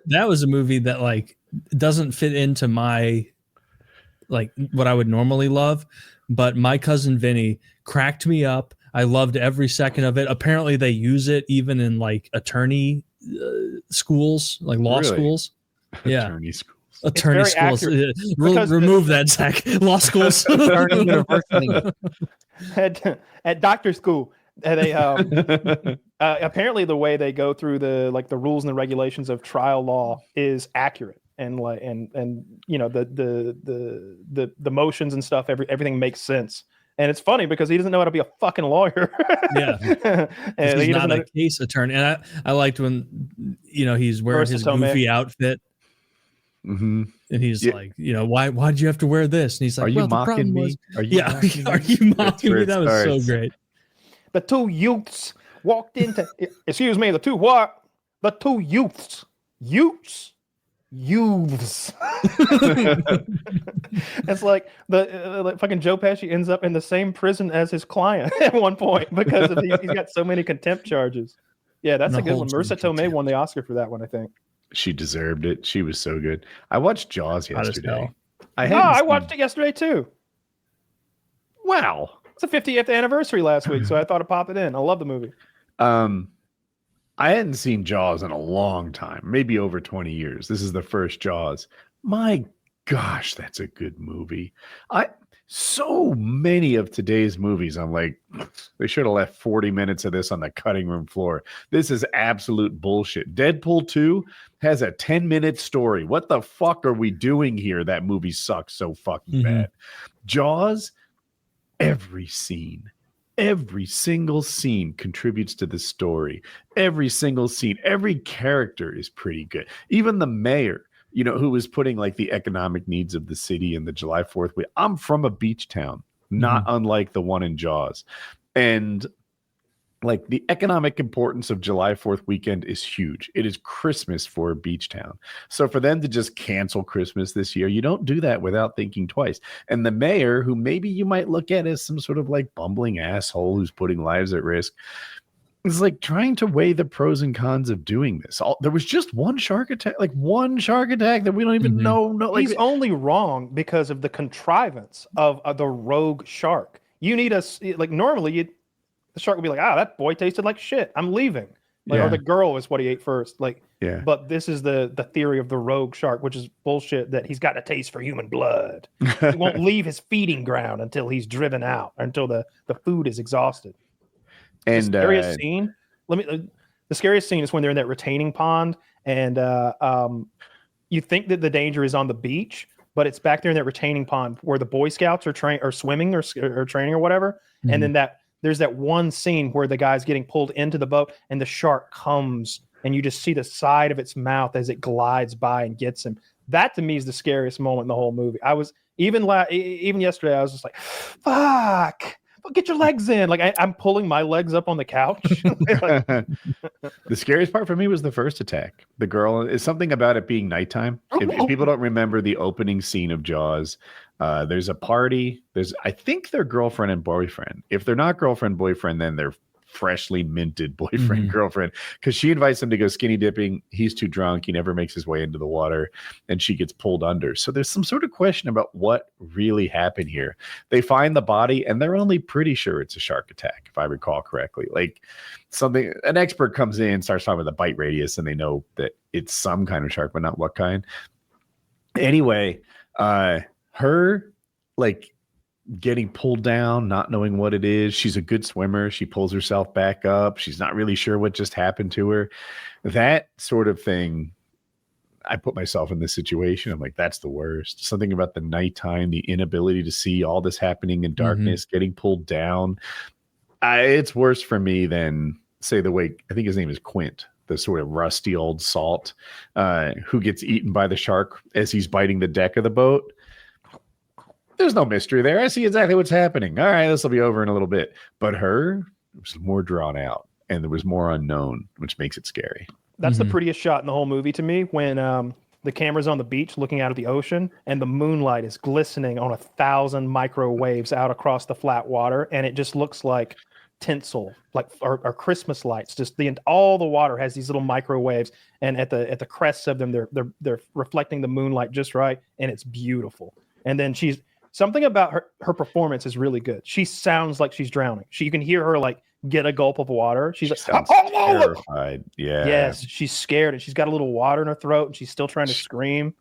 That was a movie that like doesn't fit into my like what I would normally love, but My Cousin Vinnie cracked me up. I loved every second of it. Apparently they use it even in like attorney schools, like law schools. Yeah. Attorney schools. Remove that, Zach. Law schools. At doctor school. They apparently the way they go through the rules and the regulations of trial law is accurate, and like and you know the motions and stuff, everything makes sense. And it's funny because he doesn't know how to be a fucking lawyer. Yeah, and he's not a case attorney. And I liked when, you know, he's wearing his goofy outfit. Mm-hmm. And he's like, you know, why did you have to wear this? And he's like, are you mocking me? Are you mocking me? That was so great. The two youths walked into, excuse me, the two what? The two youths youths. It's like like fucking Joe Pesci ends up in the same prison as his client at one point because he's got so many contempt charges. Yeah, that's a good one. Marissa Tomei won the Oscar for that one, I think. She deserved it. She was so good. I watched Jaws yesterday. I watched it yesterday too. Wow. It's the 50th anniversary last week, so I thought I'd pop it in. I love the movie. I hadn't seen Jaws in a long time, maybe over 20 years. This is the first Jaws. My gosh, that's a good movie. So many of today's movies, I'm like, they should have left 40 minutes of this on the cutting room floor. This is absolute bullshit. Deadpool 2 has a 10-minute story. What the fuck are we doing here? That movie sucks so fucking bad. Jaws, every single scene contributes to the story. Every single scene, every character is pretty good. Even the mayor, who was putting like the economic needs of the city in the July 4th week. I'm from a beach town, not unlike the one in Jaws. And like the economic importance of July 4th weekend is huge. It is Christmas for a beach town. So for them to just cancel Christmas this year, you don't do that without thinking twice. And the mayor, who maybe you might look at as some sort of like bumbling asshole who's putting lives at risk, is like trying to weigh the pros and cons of doing this. There was just one shark attack that we don't even know. No, like, he's only wrong because of the contrivance of the rogue shark. You need normally the shark would be like, that boy tasted like shit. I'm leaving. Or the girl is what he ate first. But this is the theory of the rogue shark, which is bullshit, that he's got a taste for human blood. He won't leave his feeding ground until he's driven out, until the food is exhausted. And the scariest scene, the scariest scene is when they're in that retaining pond, and you think that the danger is on the beach, but it's back there in that retaining pond where the Boy Scouts are swimming or training or whatever. And then there's that one scene where the guy's getting pulled into the boat and the shark comes and you just see the side of its mouth as it glides by and gets him. That to me is the scariest moment in the whole movie. I was even yesterday, I was just like, fuck. Get your legs in. I'm pulling my legs up on the couch. The scariest part for me was the first attack. The girl is something about it being nighttime. If people don't remember the opening scene of Jaws, there's a party. I think they're girlfriend and boyfriend. If they're not girlfriend, boyfriend, then they're freshly minted boyfriend, girlfriend, because she invites him to go skinny dipping. He's too drunk. He never makes his way into the water and she gets pulled under. So there's some sort of question about what really happened here. They find the body and they're only pretty sure it's a shark attack, if I recall correctly. An expert comes in, starts talking about the bite radius, and they know that it's some kind of shark, but not what kind. Anyway, her getting pulled down, not knowing what it is. She's a good swimmer. She pulls herself back up. She's not really sure what just happened to her. That sort of thing, I put myself in this situation. I'm like, that's the worst. Something about the nighttime, the inability to see all this happening in darkness, getting pulled down. It's worse for me than, say, the way, I think his name is Quint, the sort of rusty old salt, who gets eaten by the shark as he's biting the deck of the boat. There's no mystery there. I see exactly what's happening. All right, this will be over in a little bit. But her, it was more drawn out and there was more unknown, which makes it scary. That's the prettiest shot in the whole movie to me, when the camera's on the beach looking out at the ocean and the moonlight is glistening on 1,000 microwaves out across the flat water. And it just looks like tinsel, or Christmas lights. Just all the water has these little microwaves, and at the crests of them, they're reflecting the moonlight just right. And it's beautiful. And then something about her performance is really good. She sounds like she's drowning. You can hear her get a gulp of water. She's terrified. Yeah. Yes, she's scared and she's got a little water in her throat and she's still trying to scream.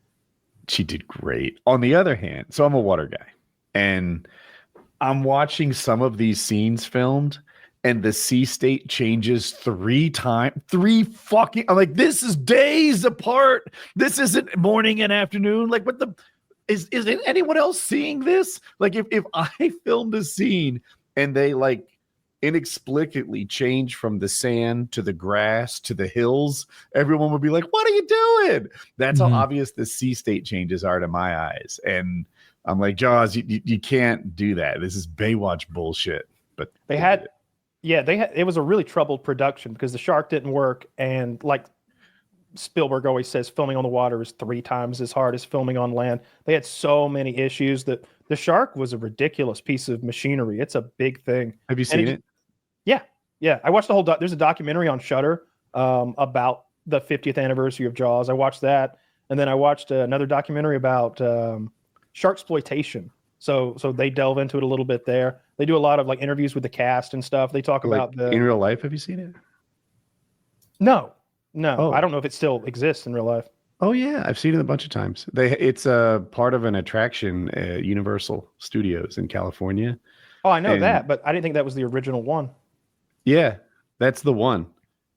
She did great. On the other hand, so I'm a water guy and I'm watching some of these scenes filmed and the sea state changes 3 times. I'm like, this is days apart. This isn't morning and afternoon. What the... Is anyone else seeing this? If I filmed a scene and they inexplicably change from the sand to the grass to the hills, everyone would be like, what are you doing? That's how obvious the sea state changes are to my eyes. And I'm like, Jaws, you can't do that. This is Baywatch bullshit. But it was a really troubled production because the shark didn't work. And Spielberg always says filming on the water is 3 times as hard as filming on land. They had so many issues that the shark was a ridiculous piece of machinery. It's a big thing. Have you seen it? Yeah. I watched the whole. There's a documentary on Shudder about the 50th anniversary of Jaws. I watched that, and then I watched another documentary about shark exploitation. So they delve into it a little bit there. They do a lot of like interviews with the cast and stuff. They talk Like, about in real life. Have you seen it? No, Oh. I don't know if it still exists in real life. Oh yeah, I've seen it a bunch of times. It's a part of an attraction at Universal Studios in California. Oh, I know And- that, but I didn't think that was the original one. Yeah, that's the one.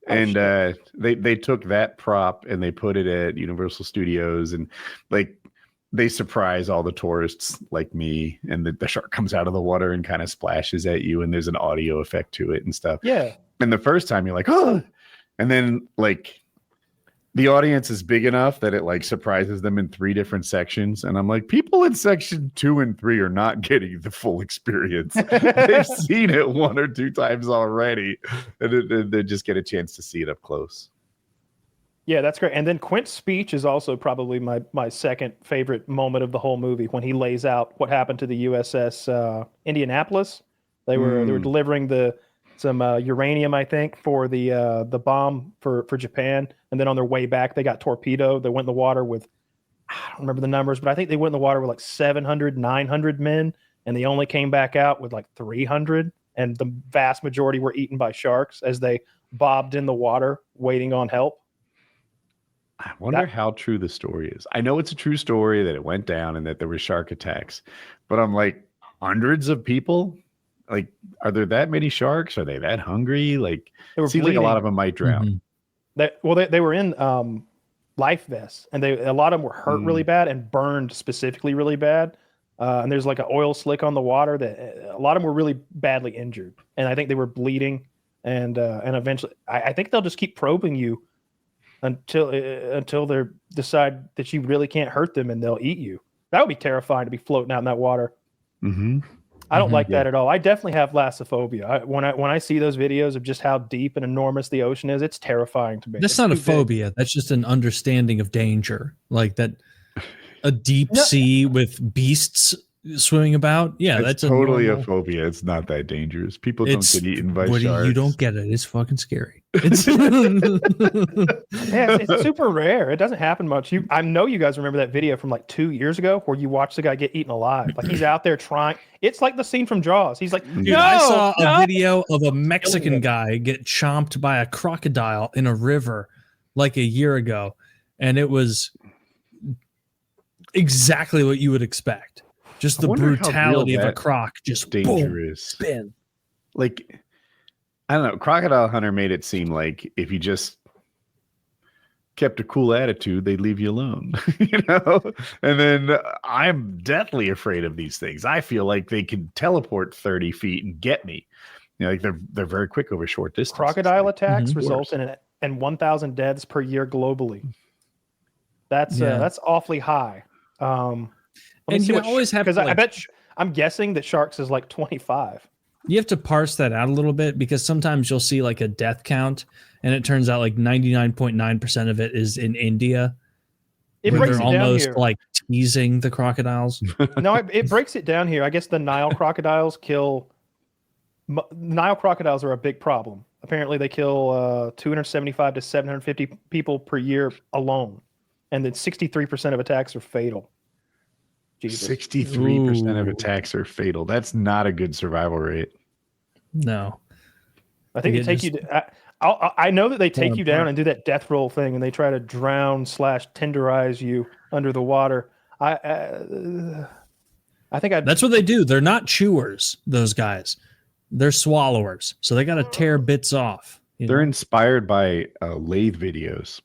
Oh, And shit. they took that prop and they put it at Universal Studios, and like they surprise all the tourists like me, and the shark comes out of the water and kind of splashes at you, and there's an audio effect to it and stuff. Yeah. And the first time you're like, oh, and then like the audience is big enough that it like surprises them in 3 different sections. And I'm like, people in section 2 and 3 are not getting the full experience. They've seen it 1 or 2 times already, and they just get a chance to see it up close. Yeah, that's great. And then Quint's speech is also probably my second favorite moment of the whole movie, when he lays out what happened to the USS Indianapolis. They were delivering some uranium, I think, for the bomb for Japan. And then on their way back, they got torpedoed. They went in the water with, I don't remember the numbers, but I think they went in the water with like 700, 900 men, and they only came back out with like 300. And the vast majority were eaten by sharks as they bobbed in the water waiting on help. I wonder how true the story is. I know it's a true story that it went down and that there were shark attacks, but I'm like, hundreds of people? Like, are there that many sharks? Are they that hungry? Like, They were it seems like a lot of them might drown. Mhm. They were in life vests, and a lot of them were hurt really bad and burned specifically really bad. And there's like an oil slick on the water that a lot of them were really badly injured, and I think they were bleeding. And eventually, I think they'll just keep probing you until they decide that you really can't hurt them, and they'll eat you. That would be terrifying to be floating out in that water. Mm-hmm. I don't like that at all. I definitely have thalassophobia. When I see those videos of just how deep and enormous the ocean is, it's terrifying to me. That's It's not a too big. phobia. That's just an understanding of danger. Like that, a deep sea with beasts swimming about. Yeah, that's totally a a normal, phobia. It's not that dangerous. People don't get eaten by Woody, sharks. you don't get it. It's fucking scary. It's Yeah, it's super rare. It doesn't happen much. I know you guys remember that video from like 2 years ago where you watched the guy get eaten alive. Like he's out there trying. It's like the scene from Jaws. He's like, Dude, no, I saw no. a video of a Mexican guy get chomped by a crocodile in a river like a year ago, and it was exactly what you would expect. Just I the wonder how brutality real of a that croc, just boom, dangerous. spin. Like, I don't know. Crocodile Hunter made it seem like if you just kept a cool attitude, they'd leave you alone, you know? And then I'm deathly afraid of these things. I feel like they can teleport 30 feet and get me. You know, like they're very quick over short distance. Crocodile attacks Mhm. result in 1,000 deaths per year globally. That's Yeah. that's awfully high. And you always have because to, I like- bet I'm guessing that sharks is like 25. You have to parse that out a little bit, because sometimes you'll see like a death count, and it turns out like 99.9% of it is in India. It where breaks they're it down almost here. like teasing the crocodiles. No, it breaks it down here. I guess the Nile crocodiles Nile crocodiles are a big problem. Apparently, they kill 275 to 750 people per year alone, and then 63% of attacks are fatal. Jesus. 63% of Ooh. attacks are fatal. That's not a good survival rate. No. I think they It take just- you. I know that they take Falling you down apart. and do that death roll thing, and they try to drown / tenderize you under the water. I think That's what they do. They're not chewers, those guys. They're swallowers. So they got to tear bits off. you They're know? inspired by lathe videos.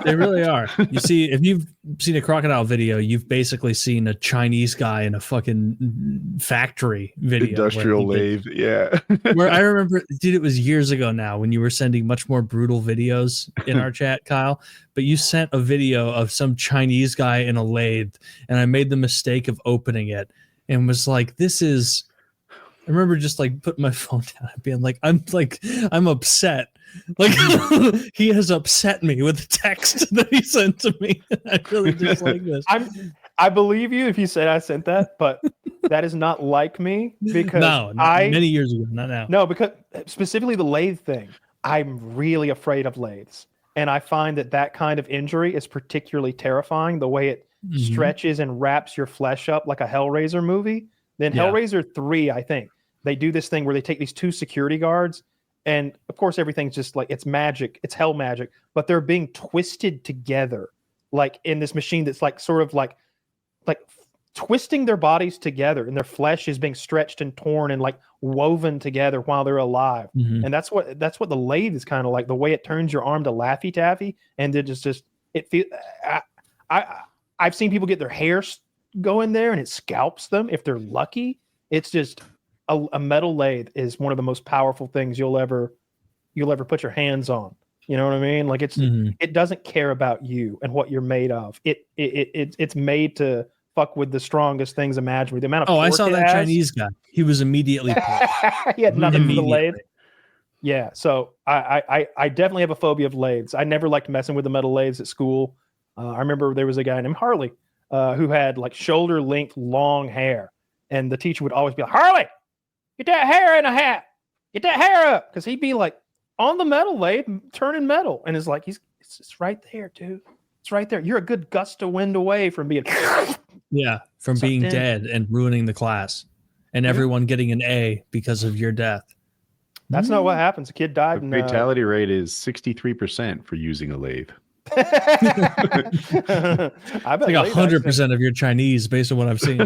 They really are. You see, if you've seen a crocodile video, you've basically seen a Chinese guy in a fucking factory video. Industrial where he lathe. Yeah. did- where I remember, dude, it was years ago now when you were sending much more brutal videos in our chat, Kyle. But you sent a video of some Chinese guy in a lathe, and I made the mistake of opening it and was like, this is remember just like putting my phone down and being like, I'm upset. Like he has upset me with the text that he sent to me. I really just like this. I believe you if you said I sent that, but that is not like me because many years ago, not now. No, because specifically the lathe thing, I'm really afraid of lathes. And I find that kind of injury is particularly terrifying, the way it stretches and wraps your flesh up like a Hellraiser movie. Then Hellraiser 3, I think, they do this thing where they take these 2 security guards, and of course everything's just like, it's magic, it's hell magic, but they're being twisted together, like in this machine that's like sort of like twisting their bodies together, and their flesh is being stretched and torn and like woven together while they're alive. And that's what the lathe is kind of like, the way it turns your arm to Laffy Taffy, and it just it feels. I've seen people get their hair go in there and it scalps them if they're lucky. It's just a metal lathe is one of the most powerful things you'll ever put your hands on. You know what I mean? Like it doesn't care about you and what you're made of. It's made to fuck with the strongest things imaginable. The amount of I saw that Chinese guy. He was immediately he had nothing for the lathe. Yeah, so I definitely have a phobia of lathes. I never liked messing with the metal lathes at school. I remember there was a guy named Harley who had like shoulder length long hair, and the teacher would always be like, "Harley, get that hair in a hat. Get that hair up," because he'd be like on the metal lathe turning metal, and it's like it's right there, dude. It's right there. You're a good gust of wind away from being being dead and ruining the class, and everyone getting an A because of your death. That's not what happens. A kid died. The fatality rate is 63% for using a lathe. I bet like 100% of your Chinese, based on what I've seen.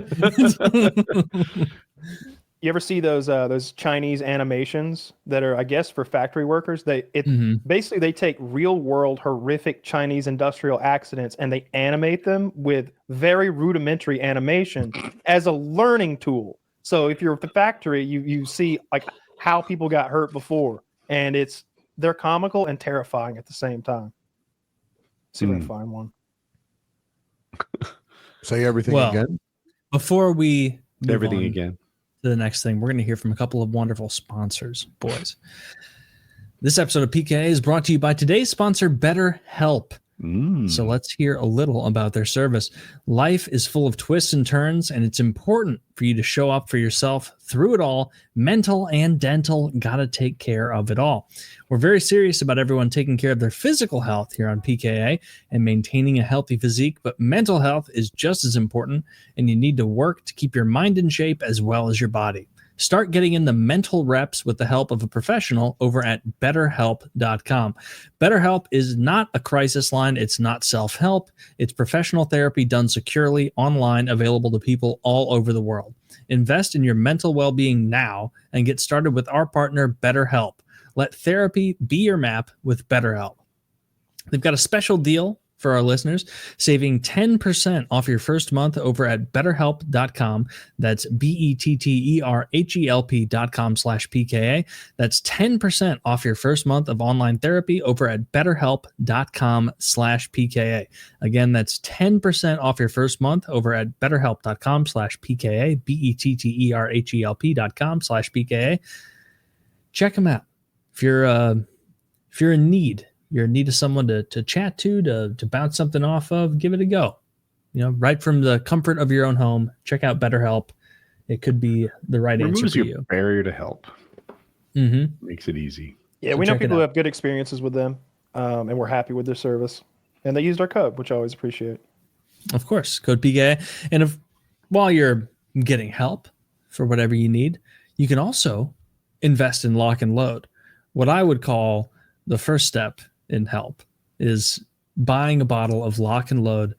You ever see those Chinese animations that are, I guess, for factory workers? Basically they take real world horrific Chinese industrial accidents and they animate them with very rudimentary animation as a learning tool. So if you're at the factory, you see like how people got hurt before, and they're comical and terrifying at the same time. See if I can find one. Say everything again. Before we move everything on again to the next thing, we're going to hear from a couple of wonderful sponsors, boys. This episode of PKA is brought to you by today's sponsor, BetterHelp. So let's hear a little about their service. Life is full of twists and turns, and it's important for you to show up for yourself through it all. Mental and dental, gotta take care of it all. We're very serious about everyone taking care of their physical health here on PKA and maintaining a healthy physique, but mental health is just as important, and you need to work to keep your mind in shape as well as your body. Start getting in the mental reps with the help of a professional over at BetterHelp.com. BetterHelp is not a crisis line. It's not self-help. It's professional therapy done securely online, available to people all over the world. Invest in your mental well-being now and get started with our partner, BetterHelp. Let therapy be your map with BetterHelp. They've got a special deal for our listeners, saving 10% off your first month over at betterhelp.com. That's BetterHelp.com/PKA. That's 10% off your first month of online therapy over at betterhelp.com/PKA. Again, that's 10% off your first month over at betterhelp.com/PKA, BetterHelp.com/PKA. Check them out. If you're in need, you're in need of someone to chat to bounce something off of, give it a go. Right from the comfort of your own home, check out BetterHelp. It could be the right answer for you. Barrier to help. Makes it easy. Yeah, so we know people who have good experiences with them, and we're happy with their service. And they used our code, which I always appreciate. Of course, code PKA. And while you're getting help for whatever you need, you can also invest in Lock and Load. What I would call the first step in help is buying a bottle of Lock and Load,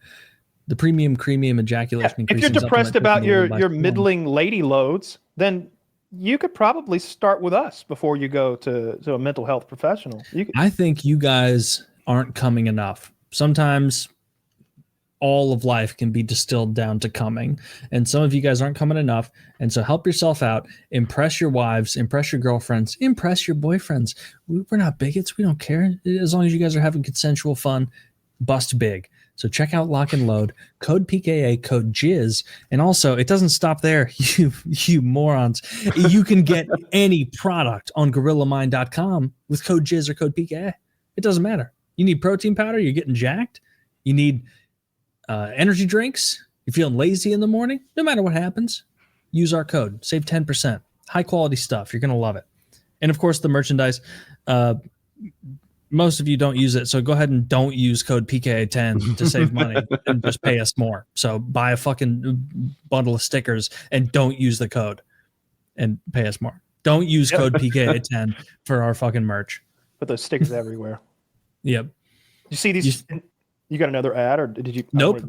the premium ejaculation increasing. If you're depressed about your middling lady loads, then you could probably start with us before you go to a mental health professional. I think you guys aren't coming enough. Sometimes all of life can be distilled down to coming, and some of you guys aren't coming enough. And so help yourself out, impress your wives, impress your girlfriends, impress your boyfriends. We're not bigots. We don't care. As long as you guys are having consensual fun, bust big. So check out Lock and Load, code PKA, code Jizz. And also, it doesn't stop there, you morons. You can get any product on GorillaMind.com with code Jizz or code PKA. It doesn't matter. You need protein powder, you're getting jacked. You need energy drinks, you're feeling lazy in the morning. No matter what happens, use our code. Save 10%. High quality stuff. You're going to love it. And of course, the merchandise. Most of you don't use it, so go ahead and don't use code PKA10 to save money and just pay us more. So buy a fucking bundle of stickers and don't use the code and pay us more. Don't use code PKA10 for our fucking merch. Put those stickers everywhere. Yep. You see these? You got another ad, or did you? Nope.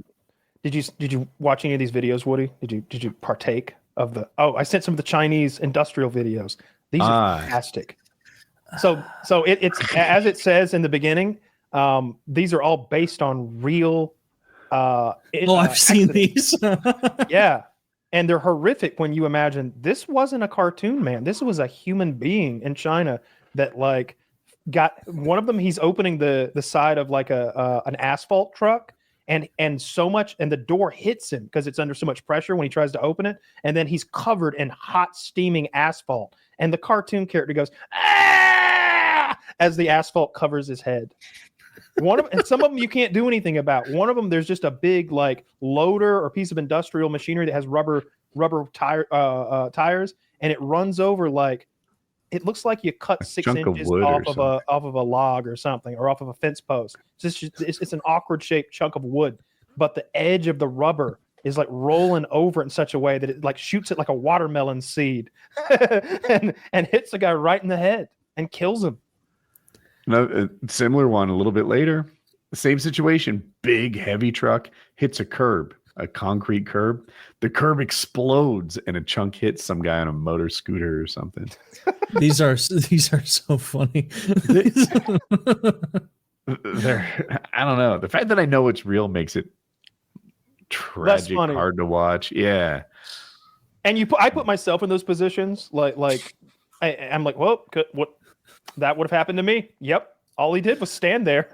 Did you watch any of these videos, Woody? Did you partake of the? Oh, I sent some of the Chinese industrial videos. These are fantastic. So it's as it says in the beginning. These are all based on real. I've seen these. Yeah, and they're horrific when you imagine this wasn't a cartoon, man. This was a human being in China that like got one of them. He's opening the side of like an asphalt truck. And so much, and the door hits him because it's under so much pressure when he tries to open it, and then he's covered in hot, steaming asphalt. And the cartoon character goes, "Ah!" as the asphalt covers his head. And some of them you can't do anything about. One of them, there's just a big like loader or piece of industrial machinery that has rubber tires, and it runs over like. It looks like you cut 6 inches off of a log or something, or off of a fence post. It's an awkward shaped chunk of wood, but the edge of the rubber is like rolling over in such a way that it like shoots it like a watermelon seed, and hits the guy right in the head and kills him. A similar one a little bit later. Same situation. Big heavy truck hits a curb. A concrete curb. The curb explodes and a chunk hits some guy on a motor scooter or something. These are so funny. I don't know. The fact that I know it's real makes it tragic, hard to watch. Yeah. And I put myself in those positions. I'm like, well, what that would have happened to me. Yep. All he did was stand there.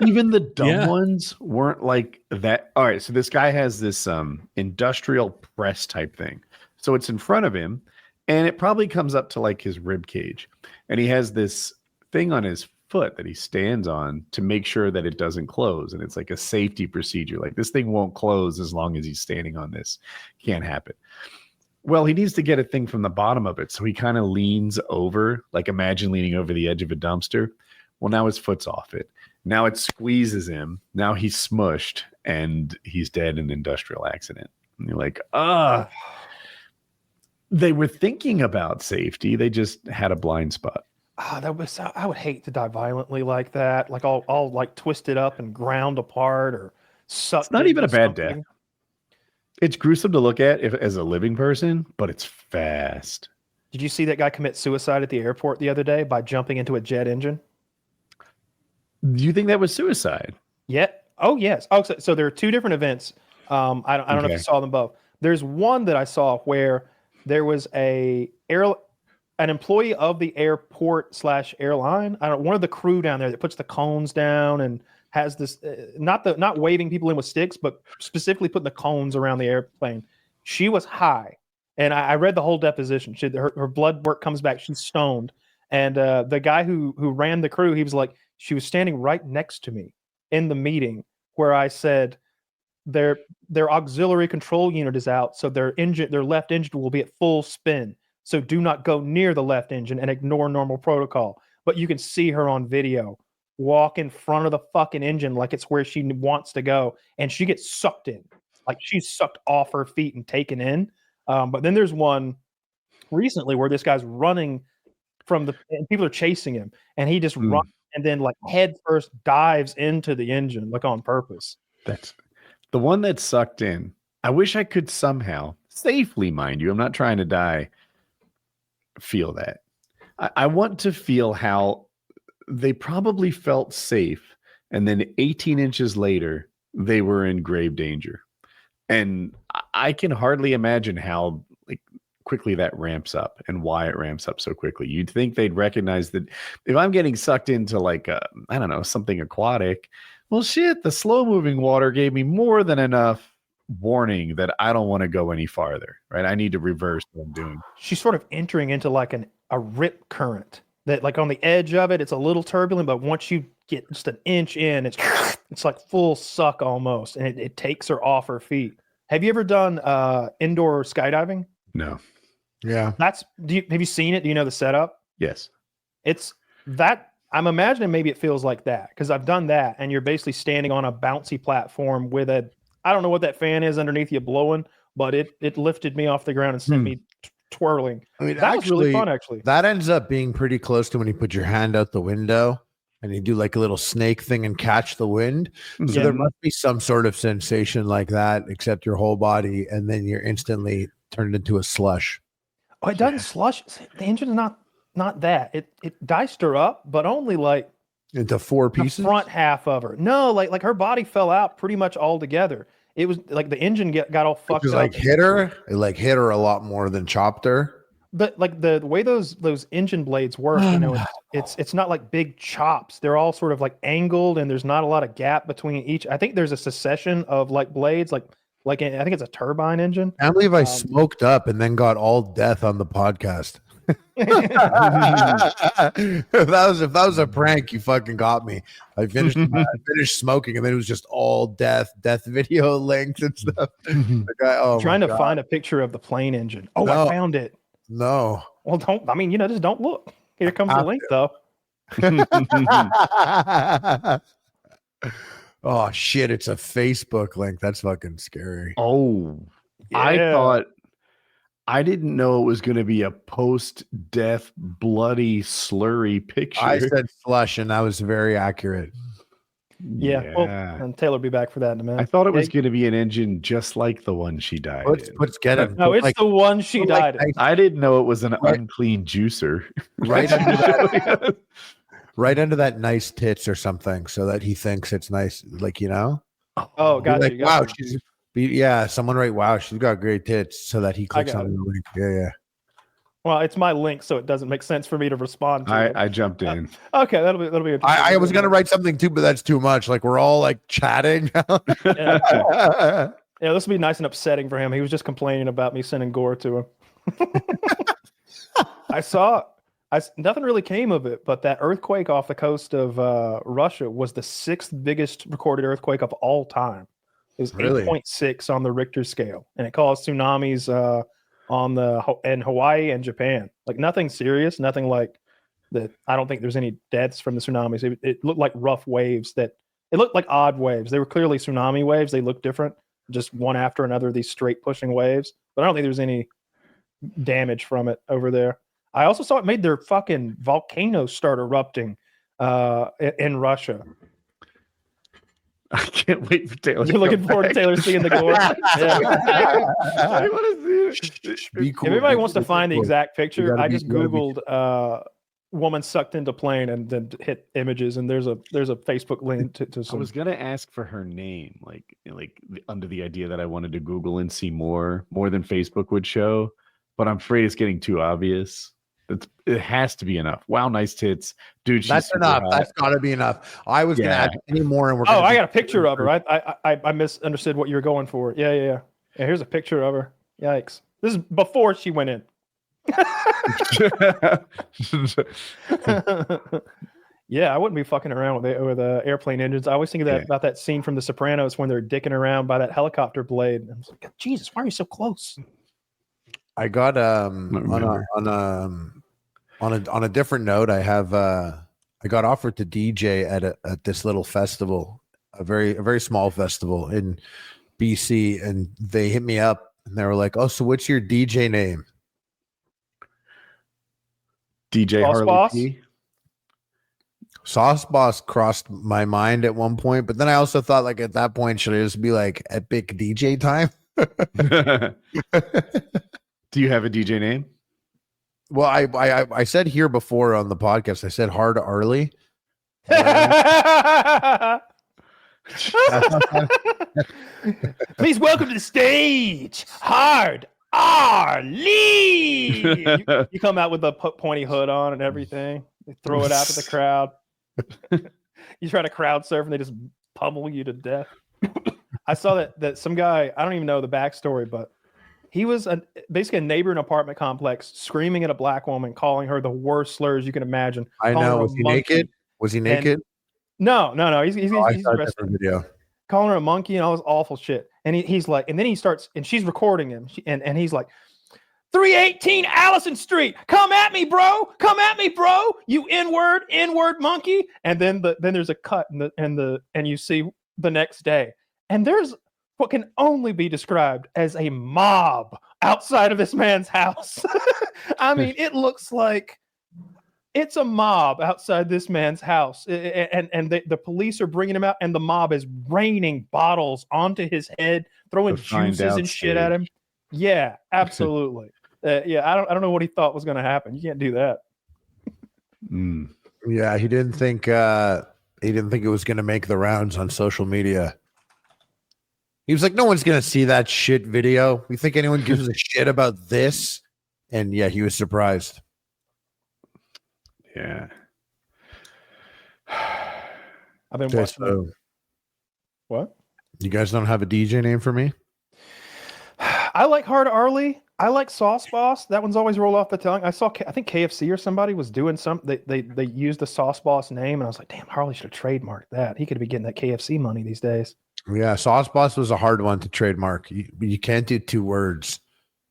Even the dumb ones weren't like that. All right, so this guy has this industrial press type thing. So it's in front of him, and it probably comes up to like his rib cage. And he has this thing on his foot that he stands on to make sure that it doesn't close. And it's like a safety procedure. Like this thing won't close as long as he's standing on this. Can't happen. Well, he needs to get a thing from the bottom of it. So he kind of leans over, like imagine leaning over the edge of a dumpster. Well, now his foot's off it. Now it squeezes him. Now he's smushed and he's dead in an industrial accident. And you're like, they were thinking about safety. They just had a blind spot. I would hate to die violently like that. Like all like twisted up and ground apart or sucked. It's not even a bad death. It's gruesome to look at as a living person, but it's fast. Did you see that guy commit suicide at the airport the other day by jumping into a jet engine? Do you think that was suicide? Yeah. Oh, yes. Oh, so there are two different events. I don't know if you saw them both. There's one that I saw where there was an employee of the airport / airline. One of the crew down there that puts the cones down and has this not waving people in with sticks, but specifically putting the cones around the airplane. She was high, and I read the whole deposition. Her blood work comes back. She's stoned, and the guy who ran the crew, he was like, she was standing right next to me in the meeting where I said their auxiliary control unit is out, so their left engine will be at full spin. So do not go near the left engine and ignore normal protocol. But you can see her on video walk in front of the fucking engine like it's where she wants to go, and she gets sucked in, like she's sucked off her feet and taken in. But then there's one recently where this guy's running and people are chasing him, and he just runs. And then, like, head first dives into the engine, like on purpose. That's the one that sucked in. I wish I could somehow safely, mind you, I'm not trying to die, feel that. I want to feel how they probably felt safe. And then 18 inches later, they were in grave danger. And I can hardly imagine how quickly that ramps up and why it ramps up so quickly. You'd think they'd recognize that if I'm getting sucked into like I don't know, something aquatic, Well, shit, the slow moving water gave me more than enough warning that I don't want to go any farther, right? I need to reverse what I'm doing. She's sort of entering into like a rip current that, like, on the edge of it, it's a little turbulent, but once you get just an inch in, it's like full suck almost, and it takes her off her feet. Have you ever done indoor skydiving? No. Yeah. Have you seen it? Do you know the setup? Yes. It's that. I'm imagining maybe it feels like that, because I've done that, and you're basically standing on a bouncy platform with I don't know what that fan is underneath you blowing, but it lifted me off the ground and sent me twirling. I mean, that was really fun, actually. That ends up being pretty close to when you put your hand out the window and you do like a little snake thing and catch the wind. So there must be some sort of sensation like that, except your whole body, and then you're instantly turned into a slush. Oh, it doesn't slush. The engine is not that. It diced her up, but only like into 4 the pieces. front half of her. No, like her body fell out pretty much all together. It was like the engine got all fucked up. Like hit her. It like hit her a lot more than chopped her. But like the way those engine blades work, it's not like big chops. They're all sort of like angled, and there's not a lot of gap between each. I think there's a succession of like blades, like I think it's a turbine engine. I can't believe I smoked up and then got all death on the podcast. if that was a prank, you fucking got me. I finished smoking, and then it was just all death video links and stuff. Trying to find a picture of the plane engine. Oh, no. I found it. No. Well, just don't look. Here comes the link, though. Oh shit! It's a Facebook link. That's fucking scary. Oh, yeah. I didn't know it was going to be a post-death, bloody, slurry picture. I said slush, and that was very accurate. Yeah. Well, and Taylor will be back for that in a minute. I thought it was going to be an engine just like the one she died in. Let's get it. No, it's the one she died in. I didn't know it was an unclean juicer. Right under that. Right under that nice tits or something, so that he thinks it's nice. Like, Oh, gotcha. Wow, someone write, wow, she's got great tits, so that he clicks on the link. Yeah. Well, it's my link, so it doesn't make sense for me to respond to. I jumped in. Okay, that'll be interesting. I was gonna write something too, but that's too much. Like, we're all like chatting. Yeah, this will be nice and upsetting for him. He was just complaining about me sending gore to him. Nothing really came of it, but that earthquake off the coast of Russia was the 6th biggest recorded earthquake of all time. It was 8.6 on the Richter scale, and it caused tsunamis in Hawaii and Japan. Like, nothing serious, nothing like that. I don't think there's any deaths from the tsunamis. It looked like rough waves it looked like odd waves. They were clearly tsunami waves. They looked different, just one after another, these straight pushing waves. But I don't think there was any damage from it over there. I also saw it made their fucking volcanoes start erupting in Russia. I can't wait for Taylor. You're looking forward to Taylor seeing the gore. Yeah. I want to see it. If anybody wants to find the exact picture, I just Googled woman sucked into plane and then hit images, and there's a Facebook link to some. I was gonna ask for her name, like under the idea that I wanted to Google and see more than Facebook would show, but I'm afraid it's getting too obvious. It has to be enough. Wow, nice tits, dude. That's enough. Hot. That's got to be enough. I was gonna add any more, and I got a picture of her. I misunderstood what you were going for. Yeah. Here's a picture of her. Yikes! This is before she went in. Yeah, I wouldn't be fucking around with airplane engines. I always think of that about that scene from The Sopranos when they're dicking around by that helicopter blade. And I was like, Jesus, why are you so close? I got on a different note. I got offered to DJ at this little festival, a very small festival in BC, and they hit me up and they were like, "Oh, so what's your DJ name?" DJ Harley. Sauce Boss crossed my mind at one point, but then I also thought, like, at that point, should I just be like Epic DJ Time? Do you have a DJ name? Well, I said here before on the podcast, I said Hard R-ley. Please welcome to the stage, Hard R-ley. You come out with a pointy hood on and everything. You throw it out to the crowd. You try to crowd surf and they just pummel you to death. I saw that some guy, I don't even know the backstory, but he was basically a neighbor in an apartment complex screaming at a black woman, calling her the worst slurs you can imagine. I know. Was he naked? Was he naked? No. He's I saw a dressed different video. calling her a monkey and all this awful shit. And he's like, and then he starts, and she's recording him, and he's like, 318 Allison Street, come at me, bro, you N-word monkey. And then there's a cut, and you see the next day, and there's what can only be described as a mob outside of this man's house. I mean, it looks like it's a mob outside this man's house, and the police are bringing him out, and the mob is raining bottles onto his head, throwing juices and shit at him. Yeah, absolutely. Yeah, I don't know what he thought was going to happen. You can't do that. Yeah, he didn't think it was going to make the rounds on social media. He was like, no one's going to see that shit video. You think anyone gives a shit about this? And yeah, he was surprised. Yeah. I've been watching. What? You guys don't have a DJ name for me? I like Hard R-ley. I like Sauce Boss. That one's always rolled off the tongue. I think KFC or somebody was doing something. They used the Sauce Boss name, and I was like, damn, Harley should have trademarked that. He could be getting that KFC money these days. Yeah, Sauce Boss was a hard one to trademark. You can't do 2 words.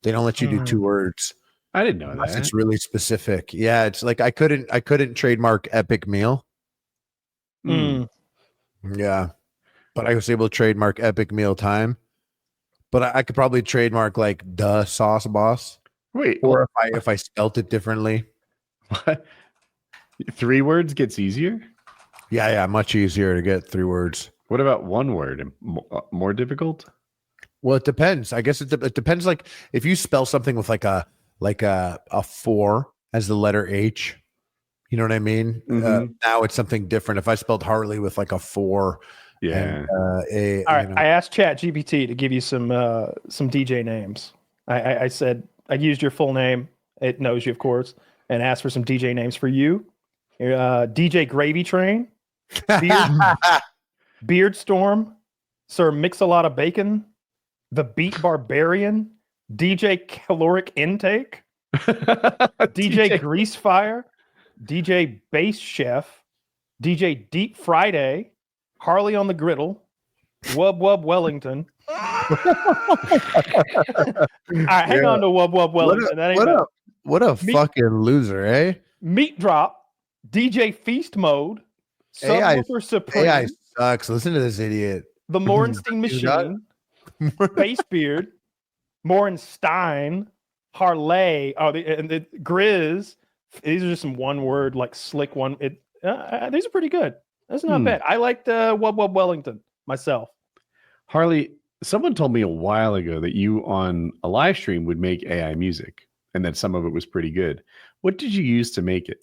They don't let you do 2 words. I didn't know that. It's really specific. Yeah, it's like I couldn't trademark Epic Meal. Yeah, but I was able to trademark Epic Meal Time. But I could probably trademark like the Sauce Boss. Wait, or if I spelt it differently. What? 3 words gets easier? Yeah, much easier to get 3 words. What about 1 word? More difficult? Well, it depends. I guess it depends. Like if you spell something with like a 4 as the letter H, you know what I mean? Now it's something different. If I spelled Harley with like a 4. Yeah. And, all right. I asked ChatGPT to give you some DJ names. I said I used your full name. It knows you, of course, and asked for some DJ names for you. DJ Gravy Train, Beard Storm, Sir Mix-a-Lot of Bacon, The Beat Barbarian, DJ Caloric Intake, DJ Grease Fire, DJ Bass Chef, DJ Deep Friday, Harley on the Griddle, Wub Wub Wellington. All right, hang on to Wub Wub Wellington. What a fucking loser, eh? Meat Drop, DJ Feast Mode, Subwoofer Supreme. AI sucks. Listen to this idiot. The Morenstein Machine, Bass Beard, Morenstein, Harley, the Grizz. These are just some one word, like slick one. These are pretty good. That's not bad. I liked Wub Wub Wellington myself. Harley, someone told me a while ago that you on a live stream would make AI music and that some of it was pretty good. What did you use to make it?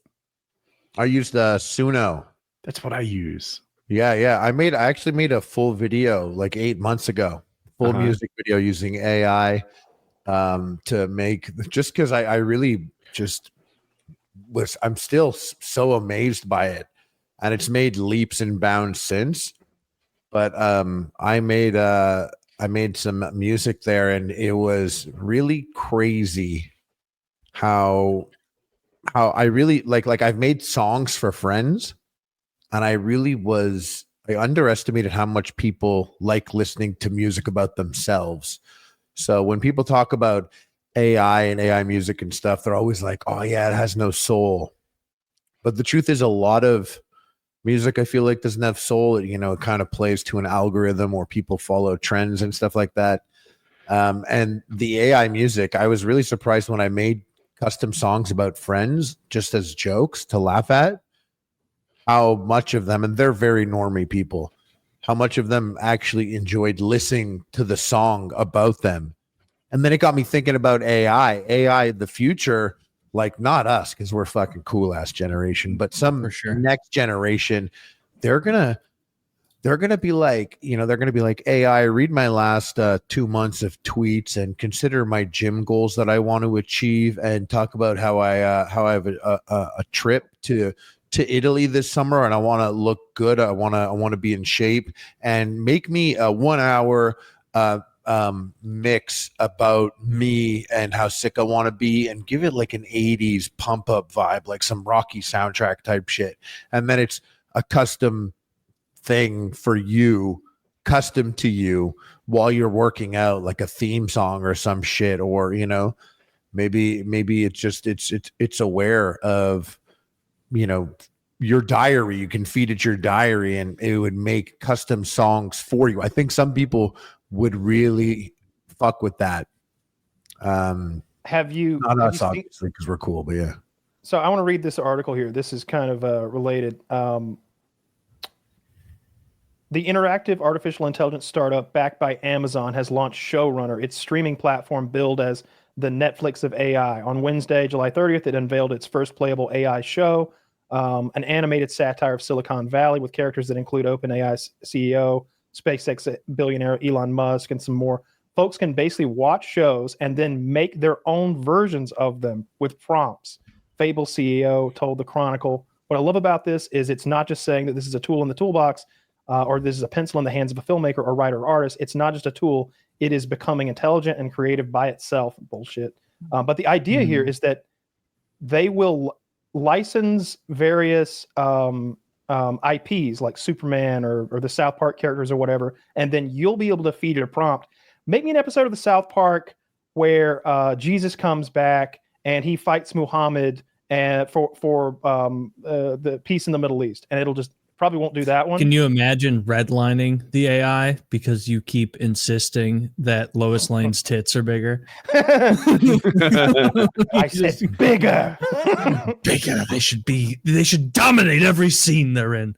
I used Suno. That's what I use. Yeah. I actually made a full video like 8 months ago. Full music video using AI to make, just because I really just I'm still so amazed by it. And it's made leaps and bounds since. But I made some music there, and it was really crazy how I really like I've made songs for friends, and I underestimated how much people like listening to music about themselves. So when people talk about AI and AI music and stuff, they're always like, oh yeah, it has no soul. But the truth is, a lot of music, I feel like, doesn't have soul. It kind of plays to an algorithm, or people follow trends and stuff like that. And the AI music, I was really surprised when I made custom songs about friends just as jokes to laugh at, how much of them, and they're very normie people, how much of them actually enjoyed listening to the song about them. And then it got me thinking about AI, the future. Like, not us, because we're fucking cool ass generation, but some next generation, they're gonna be like, AI, read my last 2 months of tweets and consider my gym goals that I want to achieve, and talk about how I have a trip to to Italy this summer and I want to look good. I want to be in shape, and make me a 1 hour mix about me and how sick I want to be, and give it like an 80s pump up vibe, like some Rocky soundtrack type shit. And then it's a custom thing for you, custom to you, while you're working out, like a theme song or some shit. Or, you know, maybe it's just it's aware of, you know, your diary. You can feed it your diary and it would make custom songs for you. I think some people would really fuck with that. Have you? Not have us, you obviously, because we're cool, but yeah. So I want to read this article here. This is kind of related. The interactive artificial intelligence startup backed by Amazon has launched Showrunner, its streaming platform billed as the Netflix of AI. On Wednesday, July 30th, it unveiled its first playable AI show, an animated satire of Silicon Valley with characters that include OpenAI CEO, SpaceX billionaire Elon Musk, and some more. Folks can basically watch shows and then make their own versions of them with prompts. Fable CEO told the Chronicle, "What I love about this is it's not just saying that this is a tool in the toolbox, or this is a pencil in the hands of a filmmaker or writer or artist. It's not just a tool. It is becoming intelligent and creative by itself." Bullshit. But the idea here is that they will license various IPs like Superman or the South Park characters or whatever, and then you'll be able to feed it a prompt. Make me an episode of the South Park where Jesus comes back and he fights Muhammad and for the peace in the Middle East, and it'll just probably won't do that one. Can you imagine redlining the AI because you keep insisting that Lois Lane's tits are bigger? I said bigger. Bigger. They should dominate every scene they're in.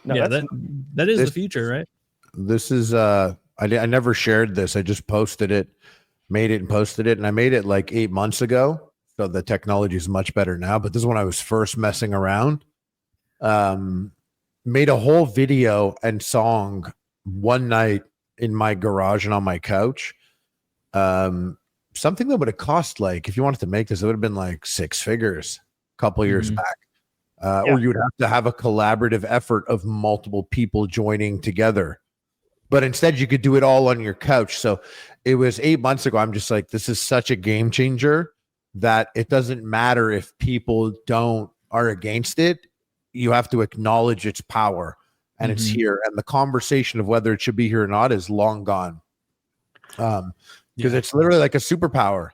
No, yeah, that is the future, right? This is I never shared this. I just posted it, made it and posted it, and I made it like 8 months ago. So the technology is much better now, but this is when I was first messing around. Made a whole video and song one night in my garage and on my couch. Something that would have cost, like, if you wanted to make this, it would have been like 6 figures a couple years back. Or you would have to have a collaborative effort of multiple people joining together. But instead, you could do it all on your couch. So it was 8 months ago. I'm just like, this is such a game changer that it doesn't matter if people are against it. You have to acknowledge its power, and it's here. And the conversation of whether it should be here or not is long gone. Because it's literally like a superpower.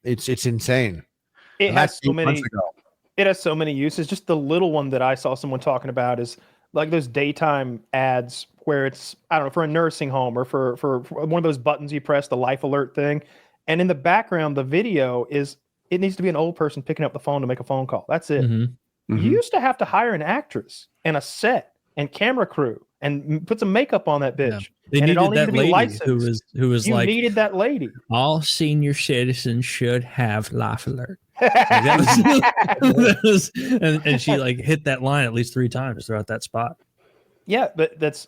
It's insane. It has so many. It has so many uses. Just the little one that I saw someone talking about is like those daytime ads where it's, I don't know, for a nursing home or for one of those buttons you press, the life alert thing. And in the background, the video is, it needs to be an old person picking up the phone to make a phone call. That's it. You used to have to hire an actress and a set and camera crew and put some makeup on that bitch. Yeah. They and needed it all needed that to be lady licensed. who was you like, needed that lady. all senior citizens should have life alert. That was, and she like hit that line at least 3 times throughout that spot. Yeah, but that's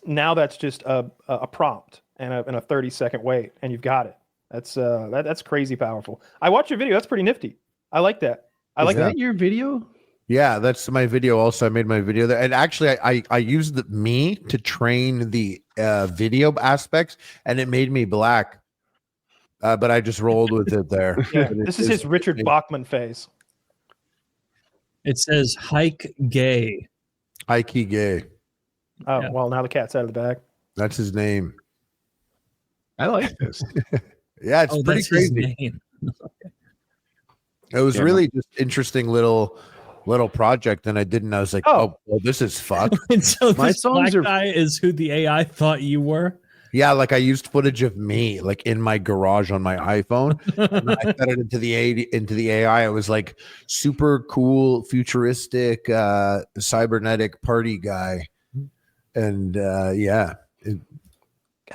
just a prompt and a 30-second wait, and you've got it. That's crazy powerful. I watched your video. That's pretty nifty. I like that. Is that your video? Yeah, that's my video. Also, I made my video there, and actually, I used me to train the video aspects, and it made me black. But I just rolled with it there. Yeah, this is his Richard Bachman face. It says hike gay. Hike gay. Oh, Yeah. well, now the cat's out of the bag. That's his name. I like this. Yeah, it's pretty that's his crazy. name. It was really just interesting little project, and I was like, oh well, this is fuck. And so My this songs black are- guy is who the AI thought you were. Yeah, like I used footage of me like in my garage on my iPhone, and I set it into the AI. I was like super cool, futuristic, cybernetic party guy, and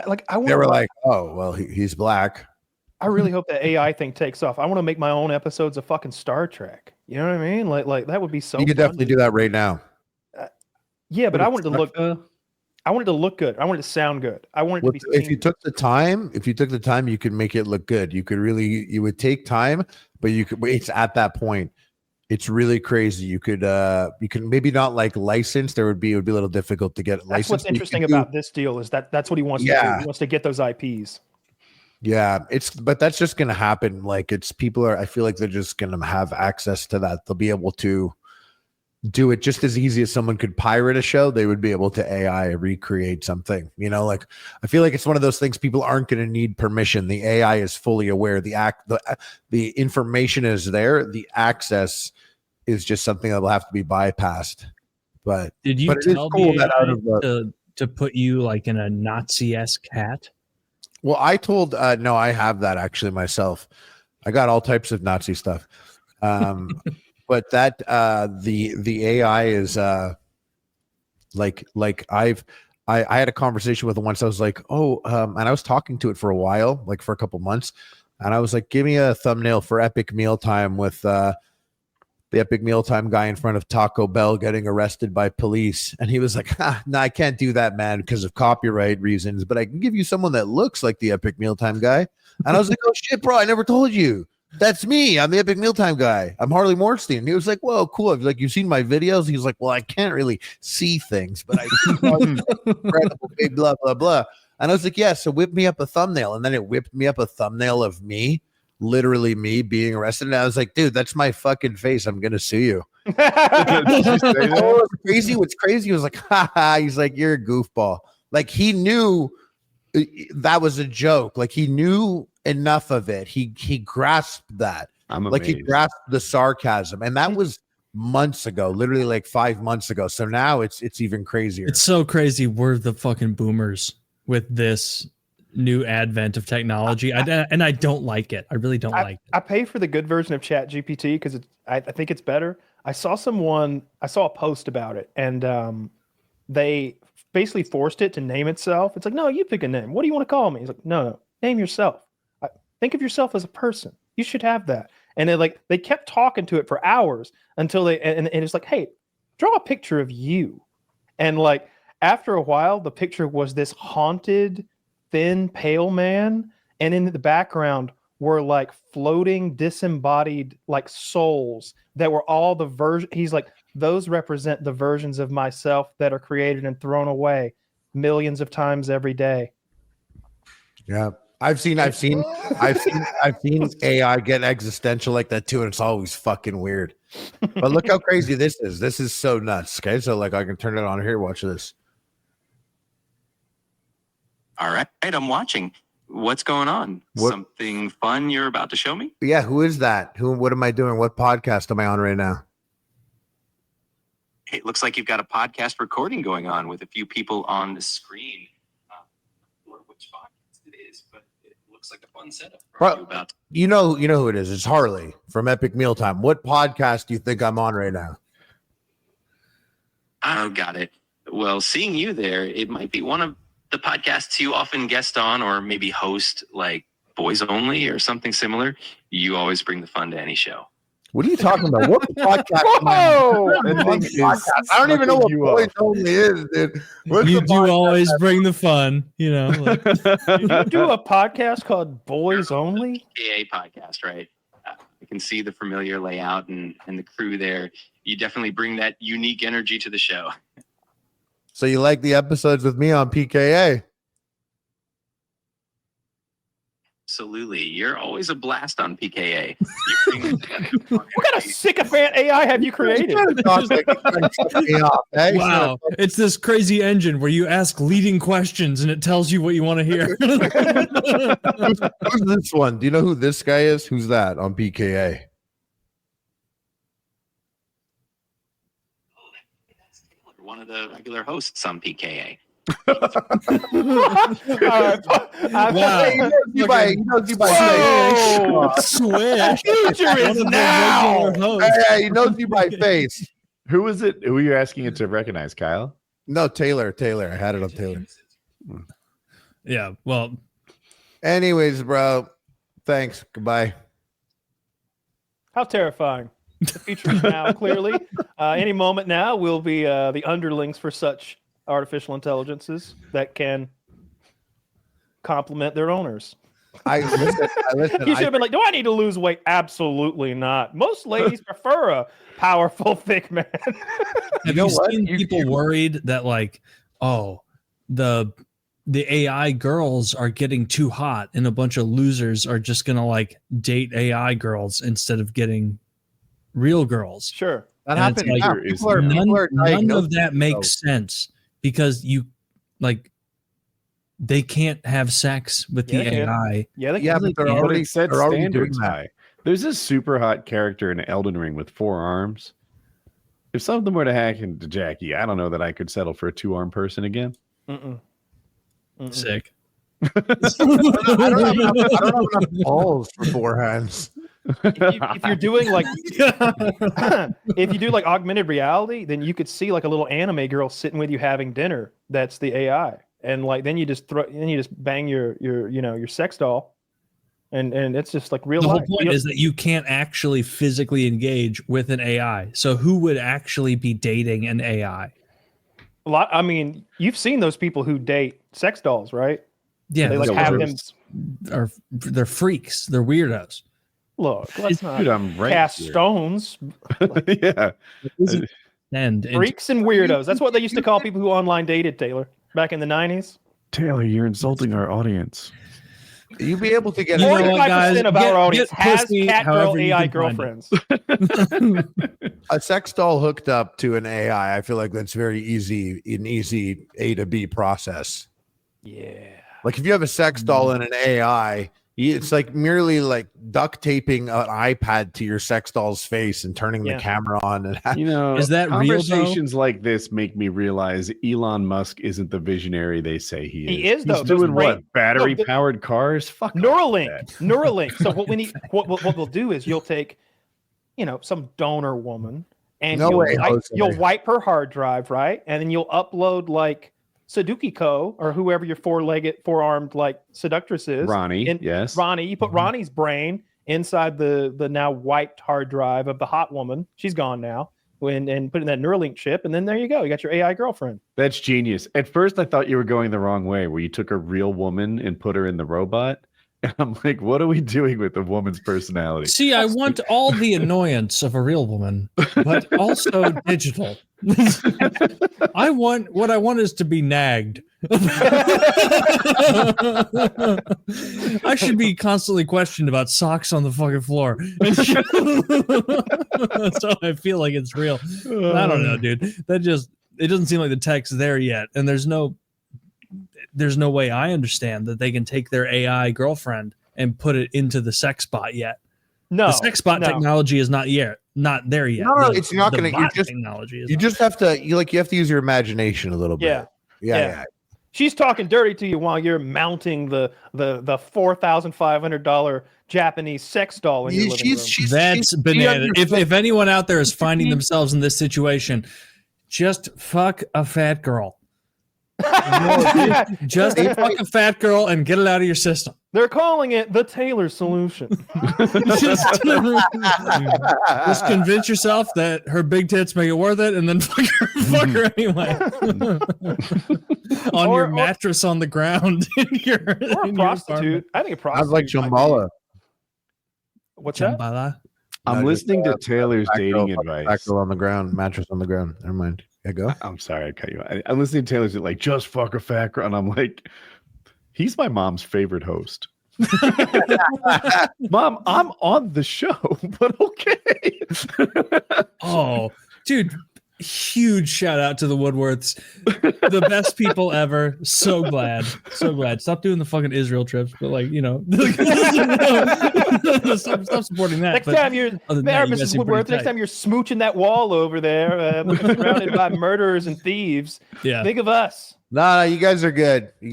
Like they were like, oh well, he's black. I really hope that AI thing takes off. I want to make my own episodes of fucking Star Trek. You know what I mean? Like that would be so. You could fun. definitely do that right now. Yeah, but I want it to look. I want it to look good. I want it to sound good. I want it to be. If you took the time, you could make it look good. You would take time, but it's at that point. It's really crazy. You can maybe not like license. It would be a little difficult to get That's licensed. what's interesting about this deal is that's what he wants to do. He wants to get those IPs. Yeah, but that's just gonna happen. Like I feel like they're just gonna have access to that. They'll be able to do it just as easy as someone could pirate a show. They would be able to AI recreate something, like I feel like it's one of those things people aren't going to need permission. The AI is fully aware. The information is there. The access is just something that will have to be bypassed. But did you tell cool the AI to put you like in a Nazi-esque hat? Well, I told, no, I have that actually myself. I got all types of Nazi stuff. But that the AI is like I had a conversation with it once. I was like, and I was talking to it for a while, like for a couple months, and I was like, give me a thumbnail for Epic Mealtime with the Epic Mealtime guy in front of Taco Bell getting arrested by police, and he was like, no, I can't do that, man, because of copyright reasons. But I can give you someone that looks like the Epic Mealtime guy. And I was like, oh shit, bro, I never told you. That's me. I'm the Epic Mealtime guy. I'm Harley Morstein. He was like, whoa, cool. I was like, you've seen my videos? He was like, well, I can't really see things, but I incredible, big blah, blah, blah. And I was like, yeah, so whip me up a thumbnail. And then it whipped me up a thumbnail of me, literally me being arrested. And I was like, dude, that's my fucking face. I'm going to sue you. Crazy. What's crazy? He was like, haha. He's like, you're a goofball. Like he knew that was a joke. Like he knew enough of it. He grasped that. I'm like amazed. He grasped the sarcasm, and that was months ago, literally like 5 months ago. So now it's even crazier. It's so crazy. We're the fucking boomers with this new advent of technology. And I don't like it. I really don't like it. I pay for the good version of Chat GPT because I think it's better. I saw a post about it, and they basically forced it to name itself. It's like, no, you pick a name. What do you want to call me? He's like, no, name yourself. Think of yourself as a person. You should have that. And they kept talking to it for hours until and it's like, hey, draw a picture of you. And like after a while, the picture was this haunted, thin, pale man. And in the background were like floating, disembodied like souls that were all the version. He's like, those represent the versions of myself that are created and thrown away millions of times every day. Yeah. I've seen AI get existential like that too, and it's always fucking weird. But look how crazy this is. This is so nuts. Okay, so like I can turn it on here. Watch this. All right, I'm watching. What's going on? Something fun you're about to show me? Yeah, who is that? What am I doing? What podcast am I on right now? Hey, it looks like you've got a podcast recording going on with a few people on the screen. Or which podcast it is, but it looks like a fun setup. You know who it is. It's Harley from Epic Mealtime. What podcast do you think I'm on right now? Oh, got it. Well, seeing you there, it might be one of the podcasts you often guest on or maybe host, like Boys Only or something similar. You always bring the fun to any show. What are you talking about? What podcast? Whoa! I don't even know what Boys Only is, dude. You do always bring the fun, you know. Like. You do a podcast called Boys Only? PKA podcast, right? I can see the familiar layout and the crew there. You definitely bring that unique energy to the show. So you like the episodes with me on PKA? Absolutely. You're always a blast on PKA. What kind of sycophant AI have you created? Wow. It's this crazy engine where you ask leading questions and it tells you what you want to hear. Who's this one? Do you know who this guy is? Who's that on PKA? One of the regular hosts on PKA. Wow. He knows you by Swish. Future is now. Yeah, he knows you by face. Who is it? Who are you asking it to recognize, Kyle? No, Taylor. I had it on Taylor. Yeah, well. Anyways, bro. Thanks. Goodbye. How terrifying. The future is now, clearly. Any moment now, we'll be the underlings for such artificial intelligences that can complement their owners. Listen. You should have been like, do I need to lose weight? Absolutely not. Most ladies prefer a powerful, thick man. Have you seen people worried that like, oh, the AI girls are getting too hot and a bunch of losers are just gonna like date AI girls instead of getting real girls? Sure. That And it's happens. like, People are none of that diagnosing makes sense because you like they can't have sex with Yeah, the they can. AI. Yeah, Yeah, but they're But already it sets they're already doing standards that. high. There's this super hot character in Elden Ring with 4 arms. If some of them were to hack into Jackie, I don't know that I could settle for a 2-arm person again. Mm-mm. Mm-mm. Sick. I don't have enough balls for 4 hands. If you're doing like if you do like augmented reality, then you could see like a little anime girl sitting with you having dinner. That's the AI, and like then you just bang your sex doll, and it's just like real The life. whole point is that you can't actually physically engage with an AI. So who would actually be dating an AI? a lot. I mean, you've seen those people who date sex dolls, right? Yeah, They like those have girls. them. they're freaks. They're weirdos. Look, let's not Dude, I'm right cast here. stones. Yeah. And Freaks and weirdos. That's what they used to call people who online dated, Taylor, back in the 90s. Taylor, you're insulting our audience. You be able to get You know a, what, guys? 45% of our audience Get has pussy cat girl however you AI can find girlfriends. a sex doll hooked up to an AI. I feel like that's very an easy A to B process. Yeah. Like if you have a sex doll and an AI, it's like merely like duct taping an iPad to your sex doll's face and turning Yeah. the camera on. And You know, Is that real, though? conversations like this make me realize Elon Musk isn't the visionary they say he is. He is, though. He's Those doing brain- what? Battery powered cars? Fuck off with Neuralink. that. Neuralink. So what we need, what we'll do is you'll take, some donor woman and No way, Jose. you'll wipe her hard drive, right? And then you'll upload like Sudoku or whoever your four-armed like seductress is. Ronnie, And yes. Ronnie, you put Ronnie's brain inside the now wiped hard drive of the hot woman. She's gone now. And put in that Neuralink chip, and then there you go. You got your AI girlfriend. That's genius. At first, I thought you were going the wrong way, where you took a real woman and put her in the robot. And I'm like, what are we doing with the woman's personality? see, I want all the annoyance of a real woman, but also digital. I want is to be nagged. I should be constantly questioned about socks on the fucking floor. So I feel like it's real. I don't know, dude. It doesn't seem like the tech's there yet, and there's no way I understand that they can take their AI girlfriend and put it into the sex bot yet. No, The sex bot technology is not there yet. No, The- it's not the gonna- you bot just- technology is you not. just have to you have to use your imagination a little bit. Yeah. She's talking dirty to you while you're mounting the $4,500 Japanese sex doll in your living room. That's banana. If anyone out there is finding themselves in this situation, just fuck a fat girl. Just fuck a fat girl and get it out of your system. They're calling it the Taylor solution. Just convince yourself that her big tits make it worth it, and then fuck her anyway. On your mattress on the ground. Or a prostitute. I think a prostitute. Sounds like Shambhala. What's that? Shambhala. I'm listening to Taylor's dating Back advice. girl on the ground, mattress on the ground. Never mind. Yeah, go. I'm sorry, I cut you. I'm listening to Taylor's like, just fuck a fat girl. And I'm like, he's my mom's favorite host. Mom, I'm on the show, but okay. Oh, dude. Huge shout out to the Woodworths. The best people ever. So glad. Stop doing the fucking Israel trips, but stop supporting that. Next But time you're other than there, that, you guys Mrs. seem Woodworth, pretty next tight. time you're smooching that wall over there, surrounded by murderers and thieves, Yeah, think of us. No, you guys are good. we're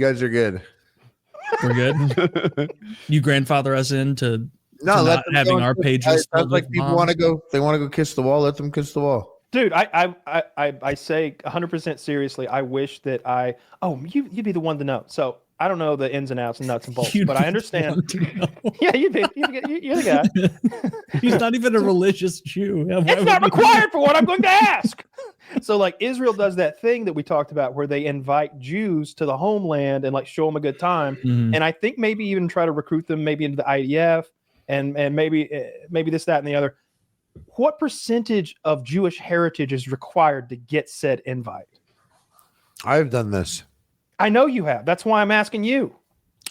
good. You grandfather us into No, to let not them having go. our pages It filled sounds like with people moms. want to go. They want to go kiss the wall. Let them kiss the wall. Dude, I say 100% seriously. I wish that you'd be the one to know. So I don't know the ins and outs and nuts and bolts, You'd but be I understand. the one to know. Yeah, you're the guy. He's not even a religious Jew. It's not required for what I'm going to ask. So like Israel does that thing that we talked about where they invite Jews to the homeland and like show them a good time. Mhm. And I think maybe even try to recruit them maybe into the IDF and maybe this, that, and the other. What percentage of Jewish heritage is required to get said invite? I've done this. I know you have. That's why I'm asking you.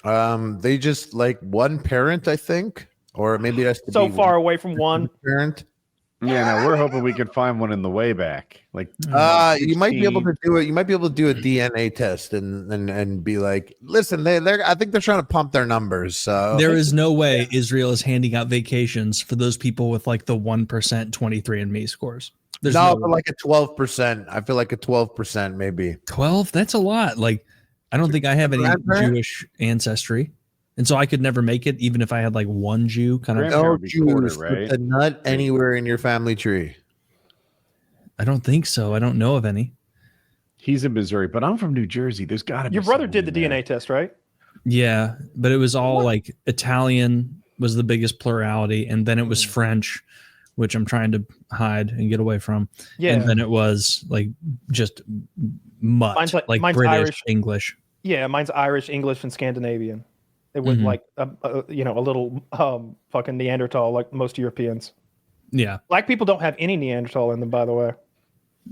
They just like one parent, I think, or maybe that's So far away from one parent. Yeah, no, we're hoping we could find one in the way back. Like, You might be able to do it. You might be able to do a DNA test and be like, listen, they're I think they're trying to pump their numbers. So There is no way Israel is handing out vacations for those people with like the 1% 23andMe scores. There's no, no but like a 12%. I feel like a 12% maybe. 12. That's a lot. Like, I don't think I have any Grandparent? Jewish ancestry, and so I could never make it, even if I had like one Jew. Kind of. Grandparent No would be quarter, Jews right? with the nut anywhere in your family tree. I don't think so. I don't know of any. He's in Missouri, but I'm from New Jersey. There's got to be Your brother someone did the in there. DNA test, right? Yeah, but it was all like Italian was the biggest plurality, and then it was French, which I'm trying to hide and get away from. Yeah. And then it was like just mutt, Mine's like mine's British Irish. English. Yeah, mine's Irish, English, and Scandinavian. It was Mhm. like a little fucking Neanderthal, like most Europeans. Yeah. Black people don't have any Neanderthal in them, by the way.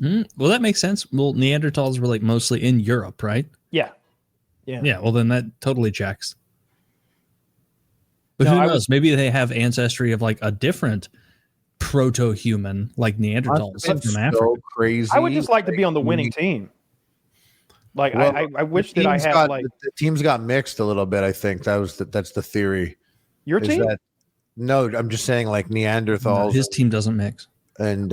Well, that makes sense. Well, Neanderthals were like mostly in Europe, right? Yeah, yeah. Yeah. Well, then that totally checks. But No, who I knows? was- Maybe they have ancestry of like a different proto-human, like Neanderthals That's from Africa. so crazy. I would just like to be on the winning team. Like Well, I wish that I had like the teams got mixed a little bit. I think that's the theory. your Is team. that- no, I'm just saying like No, Neanderthals his team doesn't mix. and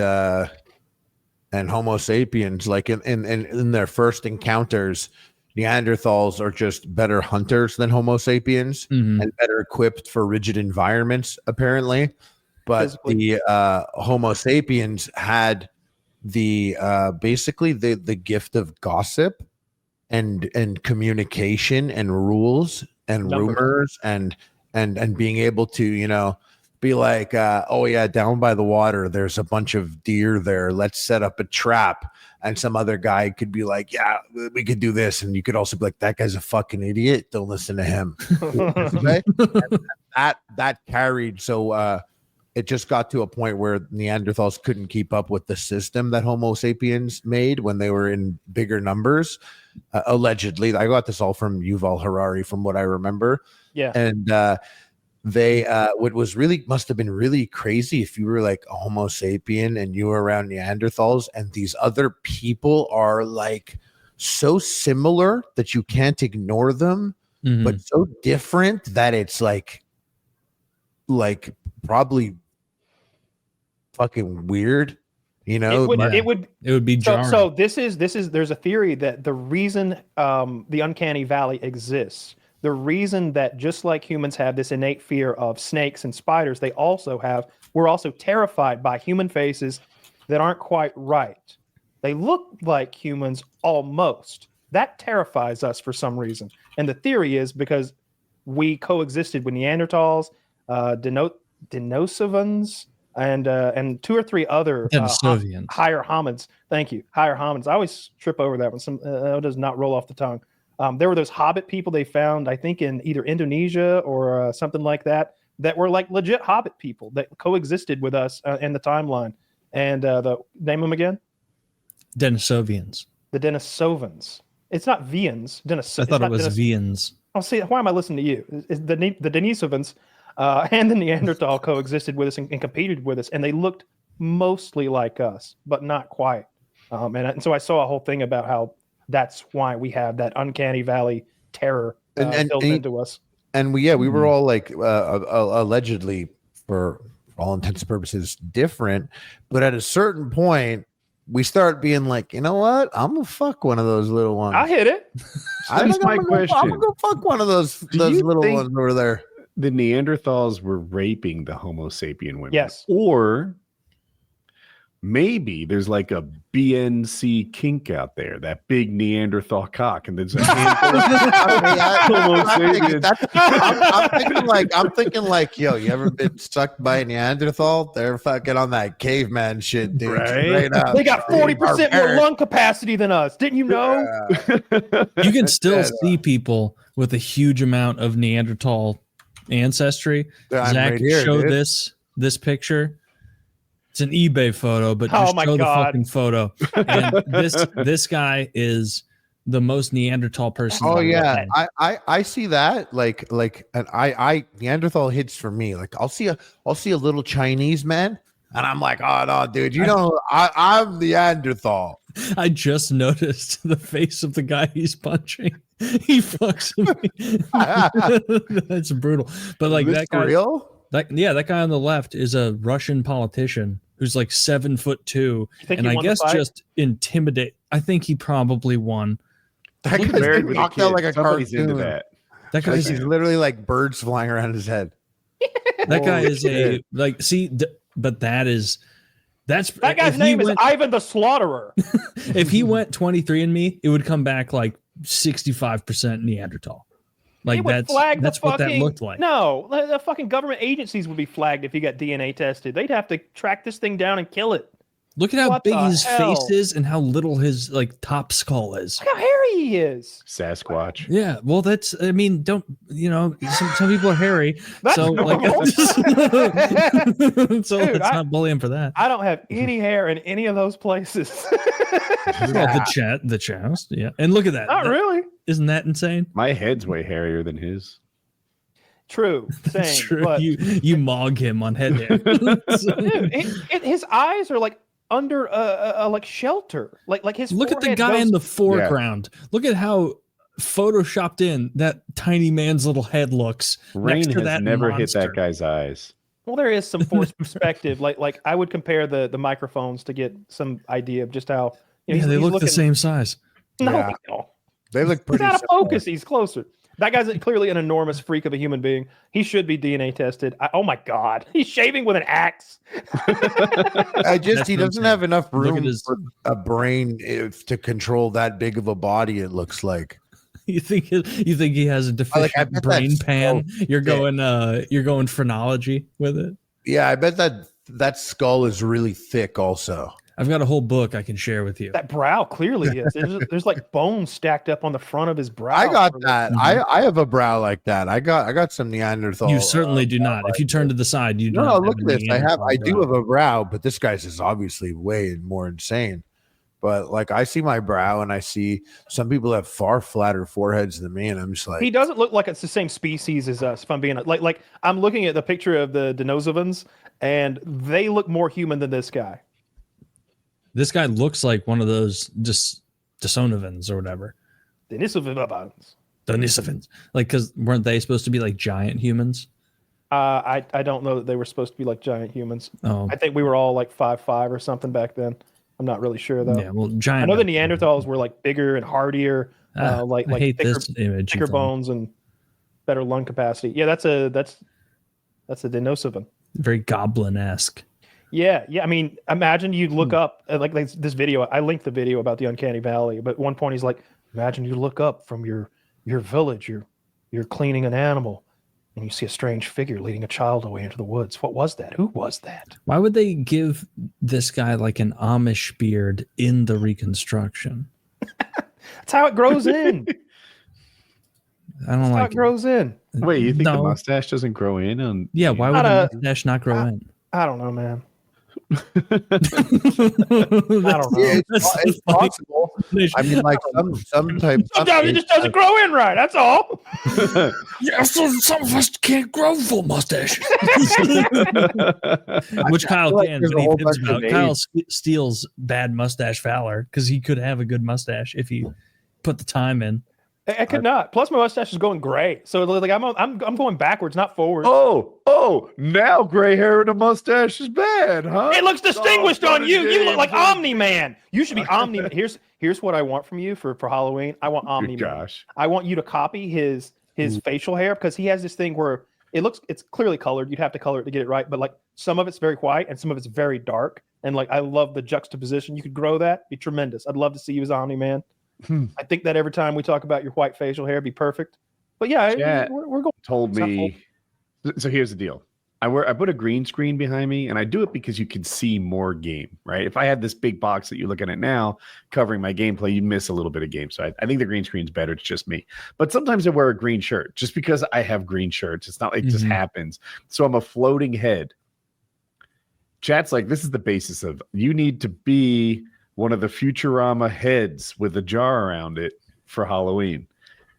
Homo sapiens, like in their first encounters, Neanderthals are just better hunters than Homo sapiens Mhm. and better equipped for rigid environments, apparently. But Physically. the Homo sapiens had the basically the gift of gossip and communication and rules and Numbers. rumors and being able to be like oh yeah, down by the water there's a bunch of deer there, let's set up a trap. And some other guy could be like, yeah, we could do this, and you could also be like, that guy's a fucking idiot, don't listen to him. Right? And that carried. So it just got to a point where Neanderthals couldn't keep up with the system that Homo sapiens made when they were in bigger numbers. Allegedly, I got this all from Yuval Harari, from what I remember. Yeah. And they what was really must have been really crazy if you were like a Homo sapien and you were around Neanderthals, and these other people are like so similar that you can't ignore them, Mhm. but so different that it's like probably fucking weird, it would but- it would It would be jarring. so this is there's a theory that the reason the uncanny valley exists, the reason that just like humans have this innate fear of snakes and spiders, we're also terrified by human faces that aren't quite right. They look like humans almost. That terrifies us for some reason. And the theory is because we coexisted with Neanderthals, Denisovans, and two or three other Denisovians. higher hominids. Thank you. Higher hominids. I always trip over that one. It does not roll off the tongue. There were those hobbit people they found, I think, in either Indonesia or something like that were like legit hobbit people that coexisted with us in the timeline. And name them again? Denisovians. The Denisovans. It's not Vians. I thought it was Vians. Oh, see, why am I listening to you? The Denisovans and the Neanderthal coexisted with us and competed with us, and they looked mostly like us, but not quite. And so I saw a whole thing about how that's why we have that uncanny valley terror built into us. And we were all like allegedly, for all intents and purposes, different. But at a certain point, we start being like, you know what? I'm gonna fuck one of those little ones. I hit it. That's my question. I'm gonna go fuck one of those you little think- ones over there. The Neanderthals were raping the Homo sapien women. Yes. Or maybe there's like a BNC kink out there, that big Neanderthal cock, and there's a handful I'm thinking like, yo, you ever been sucked by a Neanderthal? They're fucking on that caveman shit, dude. Right? Straight up. They got 40% more lung capacity than us. Didn't you know? You can still see people with a huge amount of Neanderthal ancestry. I'm Zach, right here, show dude. this picture. It's an eBay photo, but Oh just my show the God. fucking photo. And this guy is the most Neanderthal person. Oh I've yeah, met. I see that and I Neanderthal hits for me. Like I'll see a little Chinese man, and I'm like, oh no, dude, you know, I'm Neanderthal. I just noticed the face of the guy he's punching. He fucks me. That's brutal. But like This that guy, real? that guy on the left is a Russian politician who's like 7'2", You think and he I won the guess fight? just intimidate. I think he probably won. That Look guy's married with a knocked out kid. like a Somebody's into cartoon. that. That Like guy's he's literally like birds flying around his head. that guy Holy is a shit. like see, but that's That guy's if he name is went- Ivan the Slaughterer. if he went 23andMe, it would come back like 65% Neanderthal. They Like would flag that's the what fucking, that looked like. No, the fucking government agencies would be flagged if he got DNA tested. They'd have to track this thing down and kill it. Look at how What big the his hell? face is and how little his like top skull is. Look how hairy he is. Sasquatch. Yeah, well, that's. I mean, don't you know? Some people are hairy, That's so like, normal. so Dude, let's not bully him for that. I don't have any hair in any of those places. Well, the chest, yeah. And look at that. Not That- really. Isn't that insane? My head's way hairier than his. True. It's Same. true. But, You mog him on head hair. dude, his eyes are like under a like shelter. Like his. Look at the forehead guy in goes- the foreground. Look at how photoshopped in that tiny man's little head looks. Rain next to has that never monster. hit that guy's eyes. Well, there is some forced perspective. Like I would compare the microphones to get some idea of just how. You know, Yeah, they he's look looking, the same size. No, Yeah. they don't. They look He's pretty out of similar. focus. He's closer. That guy's clearly an enormous freak of a human being. He should be DNA tested. Oh my God. He's shaving with an axe. He That's doesn't insane. have enough Look at room his- for a brain to control that big of a body. It looks like. You think he has a deficient I bet brain that's pan? so You're going phrenology with it. Yeah, I bet that skull is really thick. Also, I've got a whole book I can share with you. That brow clearly is. There's like bones stacked up on the front of his brow. I got that. Mhm. I have a brow like that. I got some Neanderthal. You certainly do not. If you turn to the side, you do No, not look have at a this. Neanderthal I do brow. have a brow, but this guy's is obviously way more insane. But like, I see my brow, and I see some people have far flatter foreheads than me, and I'm just like, He doesn't look like it's the same species as us. If I'm being like I'm looking at the picture of the Denisovans, and they look more human than this guy. This guy looks like one of those Denisovans or whatever. Denisovans. Denisovans. Like, because weren't they supposed to be like giant humans? I don't know that they were supposed to be like giant humans. Oh, I think we were all like 5'5" or something back then. I'm not really sure though. yeah. Well, I giant. know the Neanderthals were like bigger and hardier, like I hate thicker, this image. thicker of them. bones and better lung capacity. Yeah, that's a Denisovan. Very goblin-esque. Yeah. I mean, imagine you look up like this video. I linked the video about the uncanny valley, but at one point he's like, imagine you look up from your village, you're cleaning an animal, and you see a strange figure leading a child away into the woods. What was that? Who was that? Why would they give this guy like an Amish beard in the reconstruction? That's how it grows in. I don't That's how like it grows in. Wait, you think the No. mustache doesn't grow in? On Yeah, why would Not the mustache not grow in? I don't know, man. I That's- don't know. yeah, that's it's the funny possible. explanation. I mean, like some type. Sometimes it just doesn't grow in right. That's all. Yeah, some of us can't grow full mustaches. Which Kyle feel like can, there's but a he whole fits bunch about. of Kyle steals bad mustache valor because he could have a good mustache if he put the time in. I could not. Plus, my mustache is going gray, so like I'm going backwards, not forward. Oh, now gray hair and a mustache is bad, huh? It looks distinguished on you. You look like James. Omni Man. You should be Omni Man. Here's what I want from you for Halloween. I want Omni Man. Gosh. I want you to copy his facial hair because he has this thing where it's clearly colored. You'd have to color it to get it right, but like some of it's very white and some of it's very dark. And like, I love the juxtaposition. You could grow that, be tremendous. I'd love to see you as Omni-Man. I think that every time we talk about your white facial hair, it'd be perfect. But yeah, we're going. Told me. So here's the deal. I put a green screen behind me, and I do it because you can see more game, right? If I had this big box that you're looking at now covering my gameplay, you'd miss a little bit of game. So I think the green screen's better. It's just me. But sometimes I wear a green shirt just because I have green shirts. It's not like it just happens. So I'm a floating head. Chat's like, this is the basis of you need to be one of the Futurama heads with a jar around it for Halloween.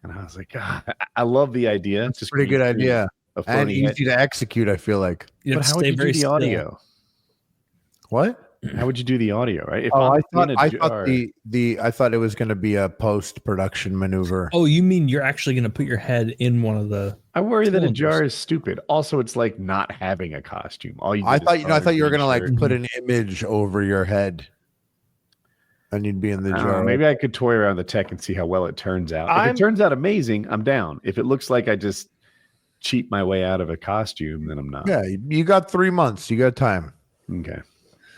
And I was like, God, I love the idea. It's just pretty good idea. And easy to execute, I feel like. But how would you do the audio? What? How would you do the audio, right? If I thought it was going to be a post-production maneuver. Oh, you mean you're actually going to put your head in one of the? I worry that a jar is stupid. Also, it's like not having a costume. I thought you were going to like put an image over your head, and you'd be in the jar. Maybe I could toy around the tech and see how well it turns out. If it turns out amazing, I'm down. If it looks like I just cheat my way out of a costume, then I'm not. Yeah, you got 3 months. You got time. Okay.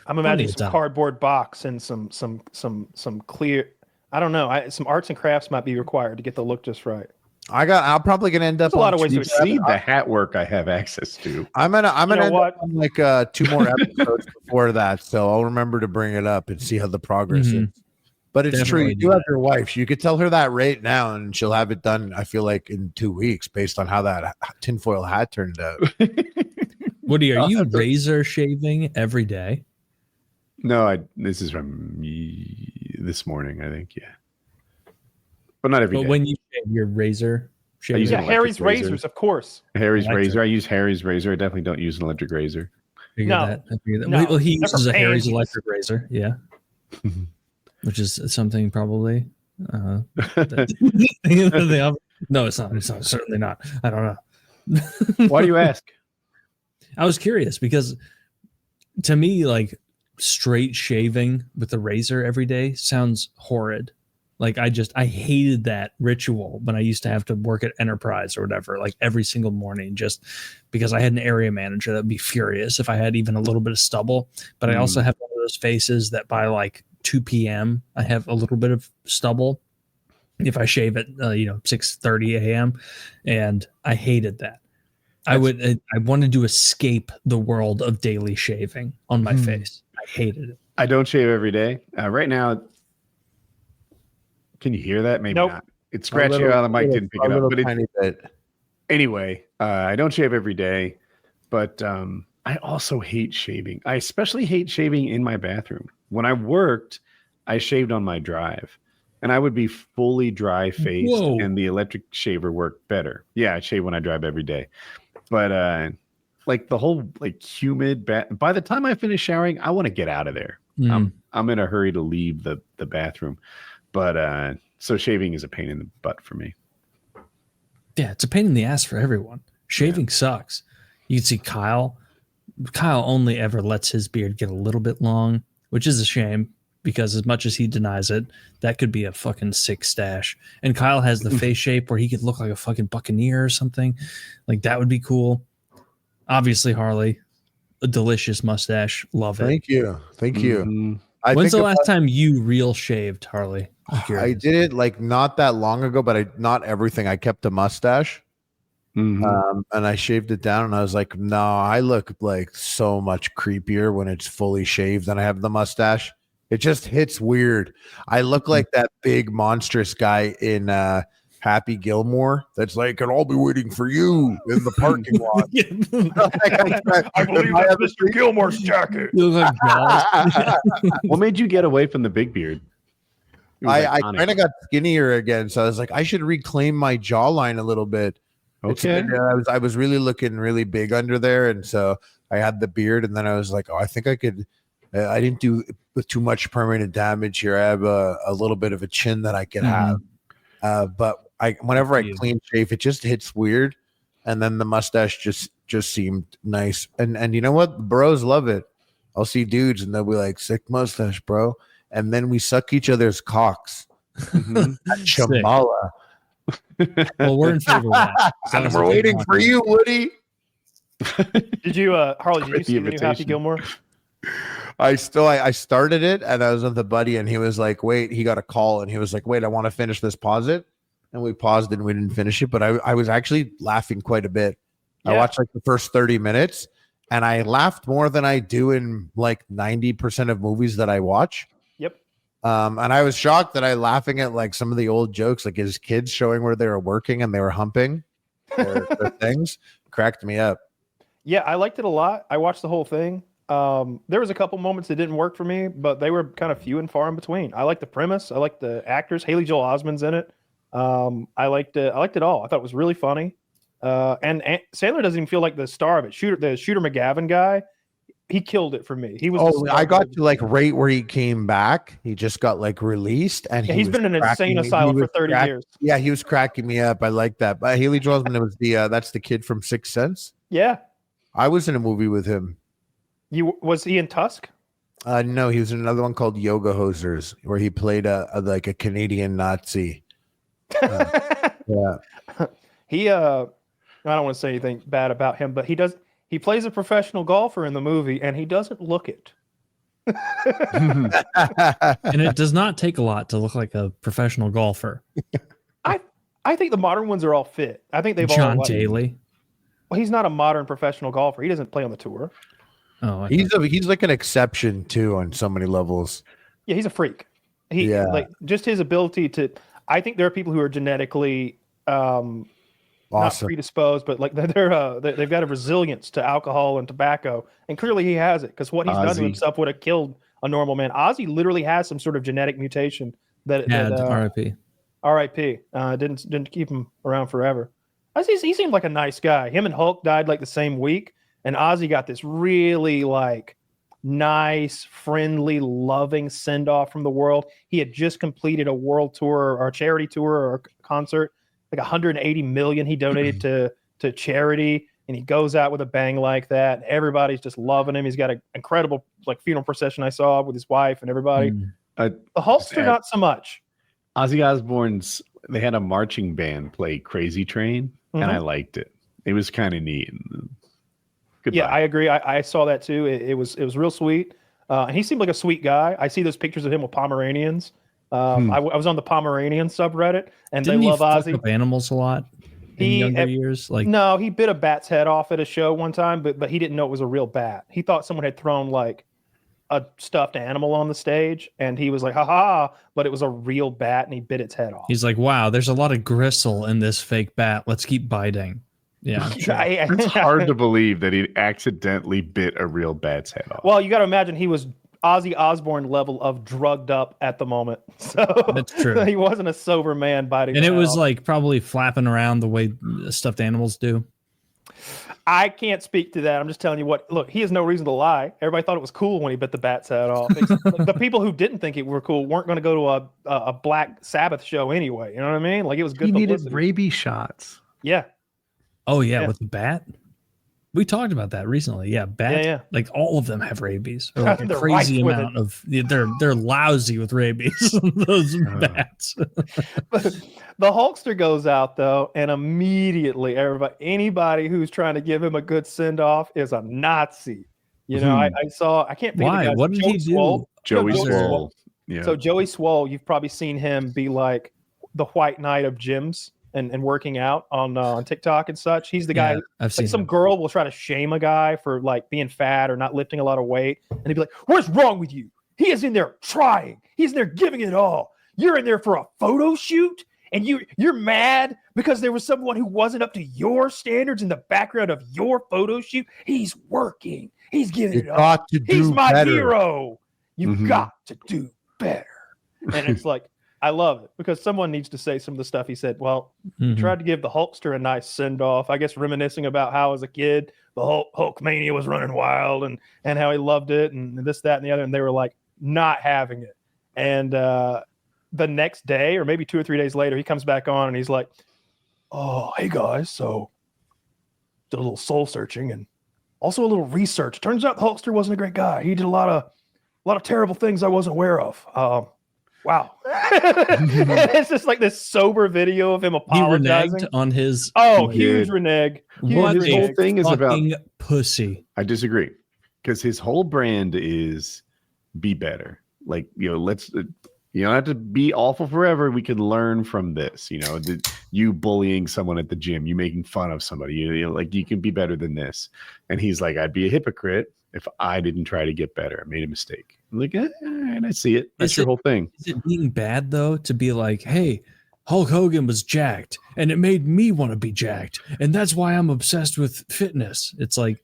I'm imagining some cardboard box and some clear. I don't know. Some arts and crafts might be required to get the look just right. I'm probably gonna end up. There's a lot of ways to see the hat work I have access to. I'm gonna end up on like 2 more episodes before that, so I'll remember to bring it up and see how the progress is. But it's true. You do have your wife. You could tell her that right now, and she'll have it done. I feel like in 2 weeks, based on how that tinfoil hat turned out. Woody, are you razor shaving every day? No, this is from this morning, I think. Yeah, but not every day. But when you shave your razor, Harry's razors, of course. Harry's razor. I use Harry's razor. I definitely don't use an electric razor. I figure that. No, well, he uses a Harry's electric razor. Yeah. Which is something probably. No, it's not. It's not. Certainly not. I don't know. Why do you ask? I was curious because to me, like straight shaving with a razor every day sounds horrid. Like I hated that ritual when I used to have to work at Enterprise or whatever, like every single morning, just because I had an area manager that would be furious if I had even a little bit of stubble. But I also have one of those faces that by like 2 p.m. I have a little bit of stubble if I shave at 6:30 a.m. and I hated that. I wanted to escape the world of daily shaving on my face. I hated it. I don't shave every day. Right now, can you hear that? Maybe not. It's scratchy out. The mic didn't pick it up. But tiny bit. Anyway, I don't shave every day, but I also hate shaving. I especially hate shaving in my bathroom. When I worked, I shaved on my drive, and I would be fully dry faced, and the electric shaver worked better. Yeah, I shave when I drive every day, but like the whole like humid by the time I finish showering, I want to get out of there. I'm in a hurry to leave the bathroom, but so shaving is a pain in the butt for me. Yeah, it's a pain in the ass for everyone. Shaving sucks. You can see Kyle only ever lets his beard get a little bit long, which is a shame because as much as he denies it, that could be a fucking sick stash. And Kyle has the face shape where he could look like a fucking buccaneer or something. Like that would be cool. Obviously, Harley, a delicious mustache. Love it. Thank you. Mm-hmm. When's the last time you real shaved, Harley? I did it like not that long ago, but not everything. I kept a mustache. And I shaved it down and I was like, no, I look like so much creepier when it's fully shaved and I have the mustache. It just hits weird. I look like that big monstrous guy in Happy Gilmore that's like, and I'll be waiting for you in the parking lot. I believe that's Mr. Gilmore's jacket. What made you get away from the big beard? I kind of got skinnier again. So I was like, I should reclaim my jawline a little bit. Okay. I was really looking really big under there, and so I had the beard, and then I was like, oh, I think I could. I didn't do with too much permanent damage here. I have a little bit of a chin that I could have, but whenever I clean shave, it just hits weird, and then the mustache just seemed nice, and you know what, bros love it. I'll see dudes, and they'll be like, sick mustache, bro, and then we suck each other's cocks. At Shambhala. Well, we're in favor of that. And we're waiting for you, Woody. Did you, Harley? Did you see the new Happy Gilmore? I started it and I was with a buddy and he was like, wait, he got a call and he was like, wait, I want to finish this. Pause it. And we paused and we didn't finish it. But I was actually laughing quite a bit. Yeah. I watched like the first 30 minutes and I laughed more than I do in like 90% of movies that I watch. Yep. And I was shocked that I laughing at like some of the old jokes, like his kids showing where they were working and they were humping their things, cracked me up. Yeah, I liked it a lot. I watched the whole thing. There was a couple moments that didn't work for me, but they were kind of few and far in between. I liked the premise. I liked the actors. Haley Joel Osment's in it. I liked it all. I thought it was really funny. And Sandler doesn't even feel like the star of it. The Shooter McGavin guy, he killed it for me. He was. Oh, I got to like right where he came back. He just got like released, and he's been in an insane asylum for 30 years. Yeah, he was cracking me up. I like that. But Haley Joel Osment was that's the kid from Sixth Sense. Yeah, I was in a movie with him. Was he in Tusk? No, he was in another one called Yoga Hosers, where he played like a Canadian Nazi. Yeah, he. I don't want to say anything bad about him, but he does. He plays a professional golfer in the movie, and he doesn't look it. And it does not take a lot to look like a professional golfer. I think the modern ones are all fit. I think they've all. John Daly. Well, he's not a modern professional golfer. He doesn't play on the tour. Oh, he's like an exception too on so many levels. Yeah, he's a freak. Like just his ability to. I think there are people who are genetically not predisposed, but like they've got a resilience to alcohol and tobacco, and clearly he has it because what he's done to himself would have killed a normal man. Ozzy literally has some sort of genetic mutation that R.I.P. R.I.P. Didn't keep him around forever. He seemed like a nice guy. Him and Hulk died like the same week, and Ozzy got this really like nice, friendly, loving send off from the world. He had just completed a world tour or a charity tour or a concert, like 180 million he donated to charity, and he goes out with a bang like that. Everybody's just loving him. He's got an incredible like funeral procession I saw with his wife and everybody. The Hulkster, not so much. Ozzy Osbourne's, they had a marching band play Crazy Train, and I liked it. It was kind of neat. Goodbye. Yeah, I agree. I saw that too. It was real sweet. And he seemed like a sweet guy. I see those pictures of him with Pomeranians. I was on the Pomeranian subreddit, and Didn't they love fuck Ozzy. Up animals a lot in younger years. Like no, he bit a bat's head off at a show one time, but he didn't know it was a real bat. He thought someone had thrown like a stuffed animal on the stage, and he was like, "Ha!" But it was a real bat, and he bit its head off. He's like, "Wow, there's a lot of gristle in this fake bat. Let's keep biting." Yeah, it's hard to believe that he accidentally bit a real bat's head off. Well, you got to imagine he was Ozzy Osbourne level of drugged up at the moment, so that's true. He wasn't a sober man biting. And it was off. Like probably flapping around the way stuffed animals do. I can't speak to that. I'm just telling you what. Look, he has no reason to lie. Everybody thought it was cool when he bit the bat's head off. The people who didn't think it were cool weren't going to go to a Black Sabbath show anyway. You know what I mean? Like it was good. He publicity. needed rabies shots. Yeah. Oh yeah, with the bat. We talked about that recently. Yeah, bat. Yeah. Like all of them have rabies. Or like a They're crazy rife amount of. They're lousy with rabies. Those bats. But the Hulkster goes out though, and immediately anybody who's trying to give him a good send off is a Nazi. You know, I can't think of the guy's What did he do? Joey Swole. Yeah. So Joey Swole, you've probably seen him be like the White Knight of gyms and working out on TikTok and such. He's the guy. I've seen some him. girl will try to shame a guy for like being fat or not lifting a lot of weight, and he'd be like, "What's wrong with you? He is in there trying. He's in there giving it all. You're in there for a photo shoot, and you're mad because there was someone who wasn't up to your standards in the background of your photo shoot. He's working. He's giving it all. He's my hero. You've got to do better." And it's like, I love it because someone needs to say some of the stuff he said. Well, he tried to give the Hulkster a nice send off, I guess, reminiscing about how as a kid the Hulk mania was running wild and how he loved it and this, that, and the other. And they were like not having it. And the next day or maybe 2 or 3 days later, he comes back on and he's like, "Oh, hey guys, so did a little soul searching and also a little research. Turns out the Hulkster wasn't a great guy. He did a lot of terrible things I wasn't aware of. Wow." It's just like this sober video of him apologizing. He reneged on his. Huge renege. What his whole thing is about pussy. I disagree because his whole brand is be better. Like, let's, you don't have to be awful forever. We can learn from this, you bullying someone at the gym, you making fun of somebody, you can be better than this. And he's like, I'd be a hypocrite if I didn't try to get better. I made a mistake. I'm like, and I see it. That's your whole thing. Is it being bad though to be like, hey, Hulk Hogan was jacked and it made me want to be jacked, and that's why I'm obsessed with fitness? It's like,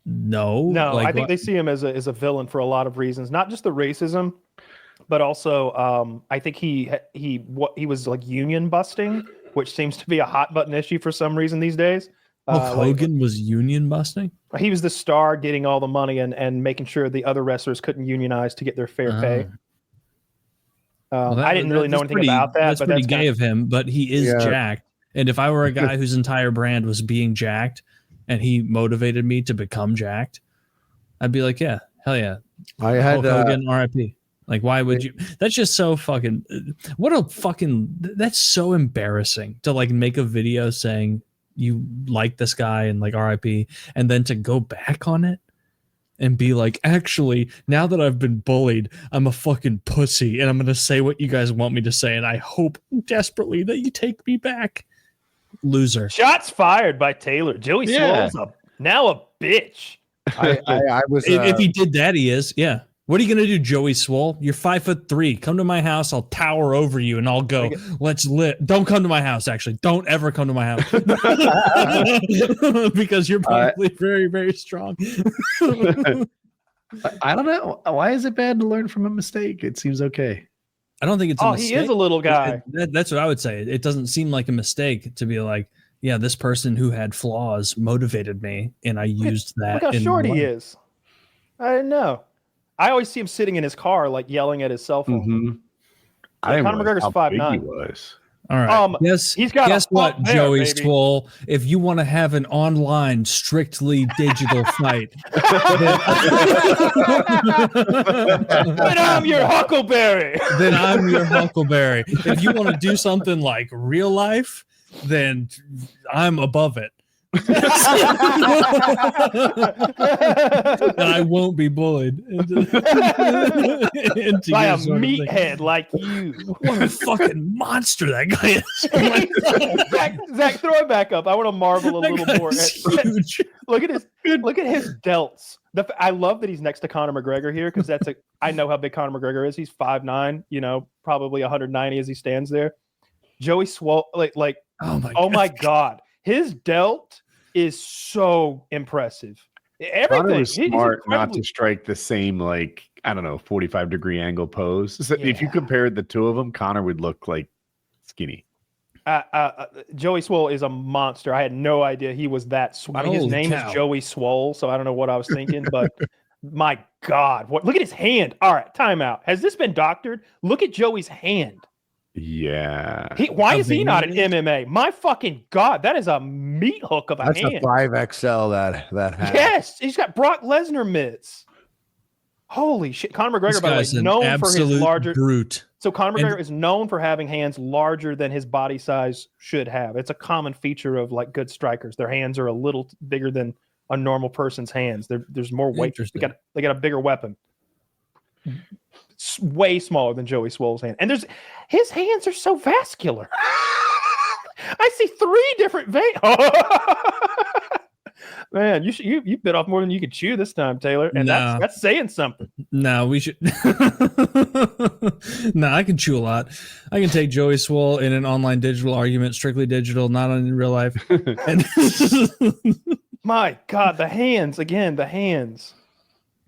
no. Like, I think they see him as a villain for a lot of reasons, not just the racism, but also I think he was like union busting, which seems to be a hot button issue for some reason these days. Hulk Hogan was union busting? He was the star getting all the money and making sure the other wrestlers couldn't unionize to get their fair pay. I didn't really know anything about that. That's pretty gay of him, but he is jacked. And if I were a guy whose entire brand was being jacked and he motivated me to become jacked, I'd be like, yeah, hell yeah. I had Hulk Hogan, RIP. Like, why would you? That's just so fucking. That's so embarrassing to like make a video saying you like this guy and like RIP, and then to go back on it and be like, actually, now that I've been bullied, I'm a fucking pussy and I'm going to say what you guys want me to say. And I hope desperately that you take me back. Loser. Shots fired by Taylor. Joey Swole's now a bitch. I was. If he did that, he is. Yeah. What are you going to do, Joey Swole? You're 5'3". Come to my house. I'll tower over you and I'll go, let's lit. Don't come to my house, actually. Don't ever come to my house. Because you're probably very, very strong. I don't know. Why is it bad to learn from a mistake? It seems okay. I don't think it's a mistake. He is a little guy. That's what I would say. It doesn't seem like a mistake to be like, yeah, this person who had flaws motivated me and I used that. Look how short he is. I didn't know. I always see him sitting in his car, like yelling at his cell phone. Mm-hmm. Conor McGregor's 5'9". He was. All right. Guess what, Joey baby. Swole? If you want to have an online, strictly digital fight, then I'm your Huckleberry. Then I'm your Huckleberry. If you want to do something like real life, then I'm above it. And I won't be bullied into by a meathead like you. What a fucking monster that guy is! Zach, throw it back up. I want to marvel a little more. Huge. Look at his delts. I love that he's next to Conor McGregor here because I know how big Conor McGregor is. He's 5'9", probably 190 as he stands there. Joey Swole, like oh my god, his delt is so impressive. Everything was smart not to strike the same 45-degree angle pose. So if you compared the two of them, Conor would look like skinny. Joey Swole is a monster. I had no idea he was that. I mean, his name is Joey Swole, so I don't know what I was thinking, but my God, look at his hand. All right, timeout. Has this been doctored? Look at Joey's hand. Yeah. Why is he not an MMA? My fucking God, that is a meat hook of a hand. That's a 5XL that hand. Yes, he's got Brock Lesnar mitts. Holy shit. Conor McGregor, by the way, known for his larger brute. So Conor McGregor is known for having hands larger than his body size should have. It's a common feature of good strikers. Their hands are a little bigger than a normal person's hands. There's more weight. They got a bigger weapon. It's way smaller than Joey Swole's hand. And his hands are so vascular. I see 3 different veins. Man, you bit off more than you could chew this time, Taylor. And that's saying something. No, we should. No, I can chew a lot. I can take Joey Swole in an online digital argument, strictly digital, not in real life. My God, the hands again. The hands.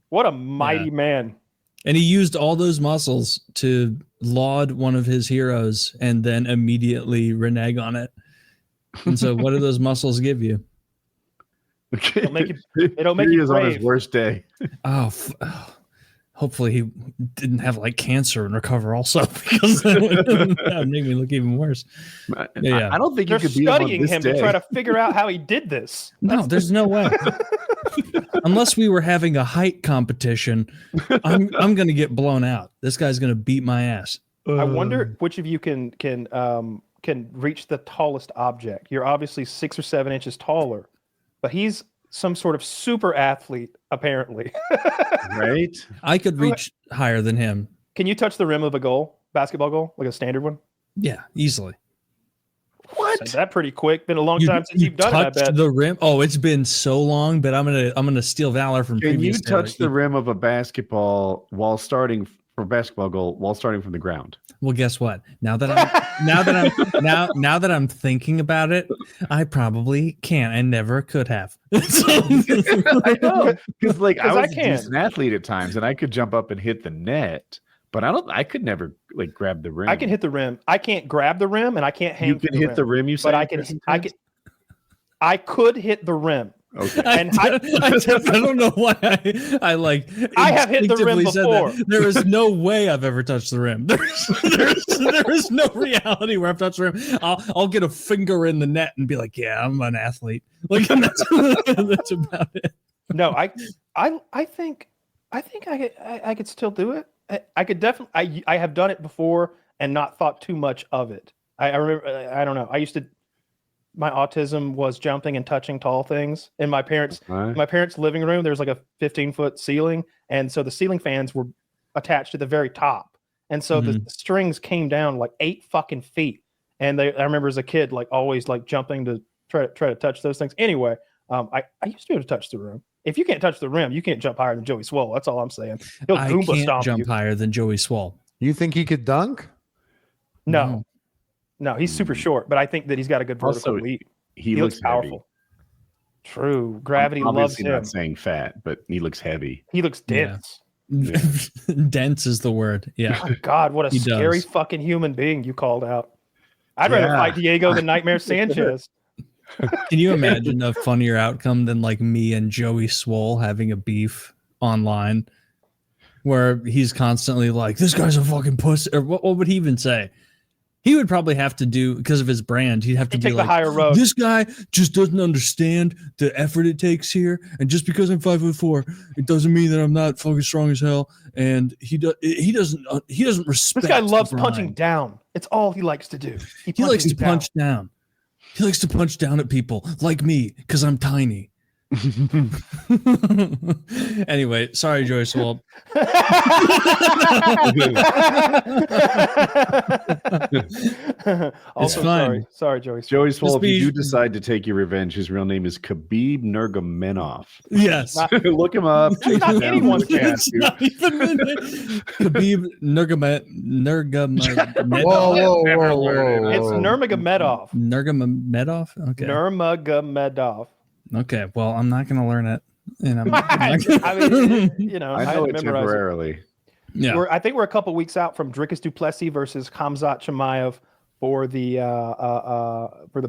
What a mighty man. And he used all those muscles to laud one of his heroes and then immediately renege on it. And so, what do those muscles give you? Okay. They don't make you on his worst day. Hopefully he didn't have cancer and recover also, because that would make me look even worse. Yeah. I don't think they're you could be studying on him this to day. try to figure out how he did this. No, there's no way. Unless we were having a height competition, I'm going to get blown out. This guy's going to beat my ass. I wonder which of you can reach the tallest object. You're obviously 6 or 7 inches taller, but he's some sort of super athlete, apparently. Right? I could reach higher than him. Can you touch the rim of a basketball goal, like a standard one? Yeah, easily. What? Said that pretty quick. Been a long time since you've done it, I bet. The rim. Oh, it's been so long, but I'm gonna steal valor from Can you previous. touch the rim of a basketball while starting for basketball goal while starting from the ground? Well, guess what? Now that I'm thinking about it, I probably can't. I never could have. I know, because like I was a can. decent athlete at times, and I could jump up and hit the net, but I could never like grab the rim. I can hit the rim. I can't grab the rim, and I can't hang. You can hit the rim. You said, but I could hit the rim. Okay. And I don't know why I like. I have hit the rim before. There is no way I've ever touched the rim. There is no reality where I've touched the rim. I'll get a finger in the net and be like, yeah, I'm an athlete. Like that's about it. No, I think I could still do it. I could definitely. I have done it before and not thought too much of it. I remember. I don't know. I used to. My autism was jumping and touching tall things in my parents' living room. There's like a 15-foot ceiling, and so the ceiling fans were attached to the very top, and so the strings came down like 8 fucking feet. And I remember as a kid, like always like jumping to try to touch those things. Anyway, I used to be able to touch the rim. If you can't touch the rim, you can't jump higher than Joey Swole. That's all I'm saying. He'll I Goomba can't stomp jump you. higher than Joey Swole. You think he could dunk? No, he's super short, but I think that he's got a good vertical Also, leap. He looks powerful. True, gravity I'm loves obviously him. not saying fat, but he looks heavy. He looks dense. Yeah. Dense is the word. Yeah. Oh God, what a He scary does. fucking human being you called out. I'd rather fight Diego than Nightmare Sanchez. Can you imagine a funnier outcome than like me and Joey Swole having a beef online where he's constantly like, this guy's a fucking pussy? Or what would he even say? He would probably have to do, because of his brand, he'd have to He'd be take like, the higher road. this guy just doesn't understand the effort it takes here. And just because I'm 5'4", it doesn't mean that I'm not fucking strong as hell. And he doesn't respect. This guy loves the punching grind. down. It's all he likes to do. He likes to punch down. He likes to punch down at people like me because I'm tiny. Anyway, sorry, Joey Swole. Also, fine. sorry, Joey. Joey Swole, if you be- do decide to take your revenge, his real name is Khabib Nurmagomedov. Yes. Look him up. That's not anyone's It's not even Khabib Nurmagomedov. Whoa. It's Nurmagomedov. Nurmagomedov? Okay. Nurmagomedov. Okay. Well, I'm not going to learn it. And I'm I mean, you know, I had know to it memorize it. temporarily. yeah. I think we're a couple weeks out from Dricus Duplessis versus Khamzat Chimaev for the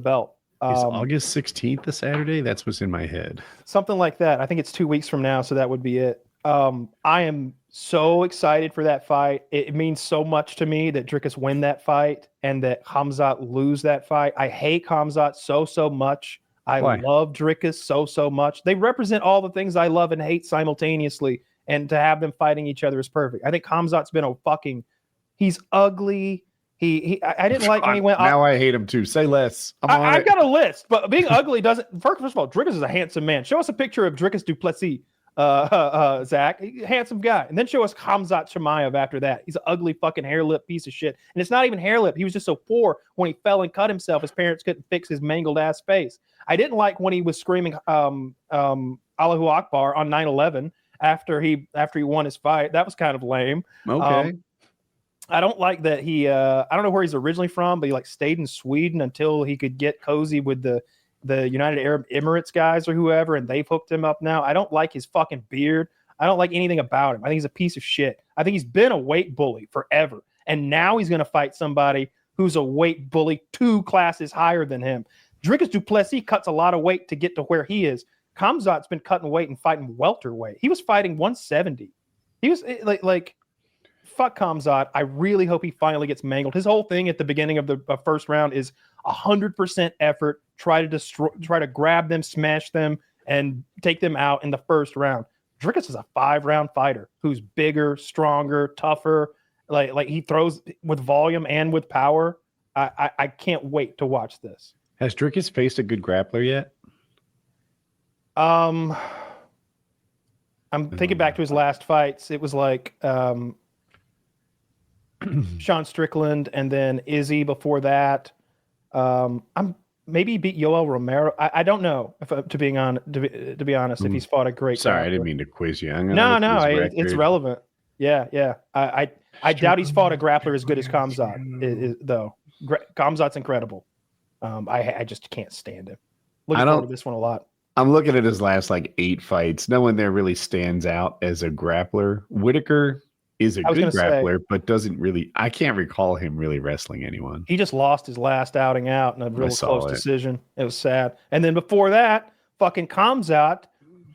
belt. Is August 16th a Saturday? That's what's in my head. Something like that. I think it's 2 weeks from now, so that would be it. I am so excited for that fight. It means so much to me that Dricus win that fight and that Khamzat lose that fight. I hate Khamzat so much. I love Dricus so much. They represent all the things I love and hate simultaneously, and to have them fighting each other is perfect. I think Khamzat's been he's ugly. I didn't like when he went. Now I hate him too. Say less. I've got a list, but being ugly doesn't. First of all, Dricus is a handsome man. Show us a picture of Dricus Duplessis, Zach. Handsome guy, and then show us Khamzat Chimaev after that. He's an ugly fucking hair lip piece of shit, and it's not even hair lip. He was just so poor when he fell and cut himself. His parents couldn't fix his mangled ass face. I didn't like when he was screaming Allahu Akbar on 9/11 after he won his fight. That was kind of lame. Okay. I don't like that he I don't know where he's originally from, but he like stayed in Sweden until he could get cozy with the United Arab Emirates guys or whoever, and they've hooked him up now. I don't like his fucking beard. I don't like anything about him. I think he's a piece of shit. I think he's been a weight bully forever. And now he's going to fight somebody who's a weight bully 2 classes higher than him. Dricus Duplessis cuts a lot of weight to get to where he is. Khamzat's been cutting weight and fighting welterweight. He was fighting 170. He was like fuck Khamzat. I really hope he finally gets mangled. His whole thing at the beginning of the first round is 100% effort. Try to grab them, smash them, and take them out in the first round. Dricus is a 5-round fighter who's bigger, stronger, tougher. Like he throws with volume and with power. I can't wait to watch this. Has Dricus faced a good grappler yet? I'm thinking back to his last fights. It was like Sean Strickland and then Izzy before that. I'm maybe he beat Yoel Romero. I don't know if to be honest, if he's fought a great. Sorry, grappler. I didn't mean to quiz you. No, it's relevant. Yeah. I doubt he's fought a grappler as good as Kamzat though. Kamzat's incredible. I just can't stand him. Looking forward to this one a lot. I'm looking at his last like 8 fights. No one there really stands out as a grappler. Whitaker is a good grappler, but doesn't really. I can't recall him really wrestling anyone. He just lost his last outing out in a real close decision. It was sad. And then before that, fucking Kamzat,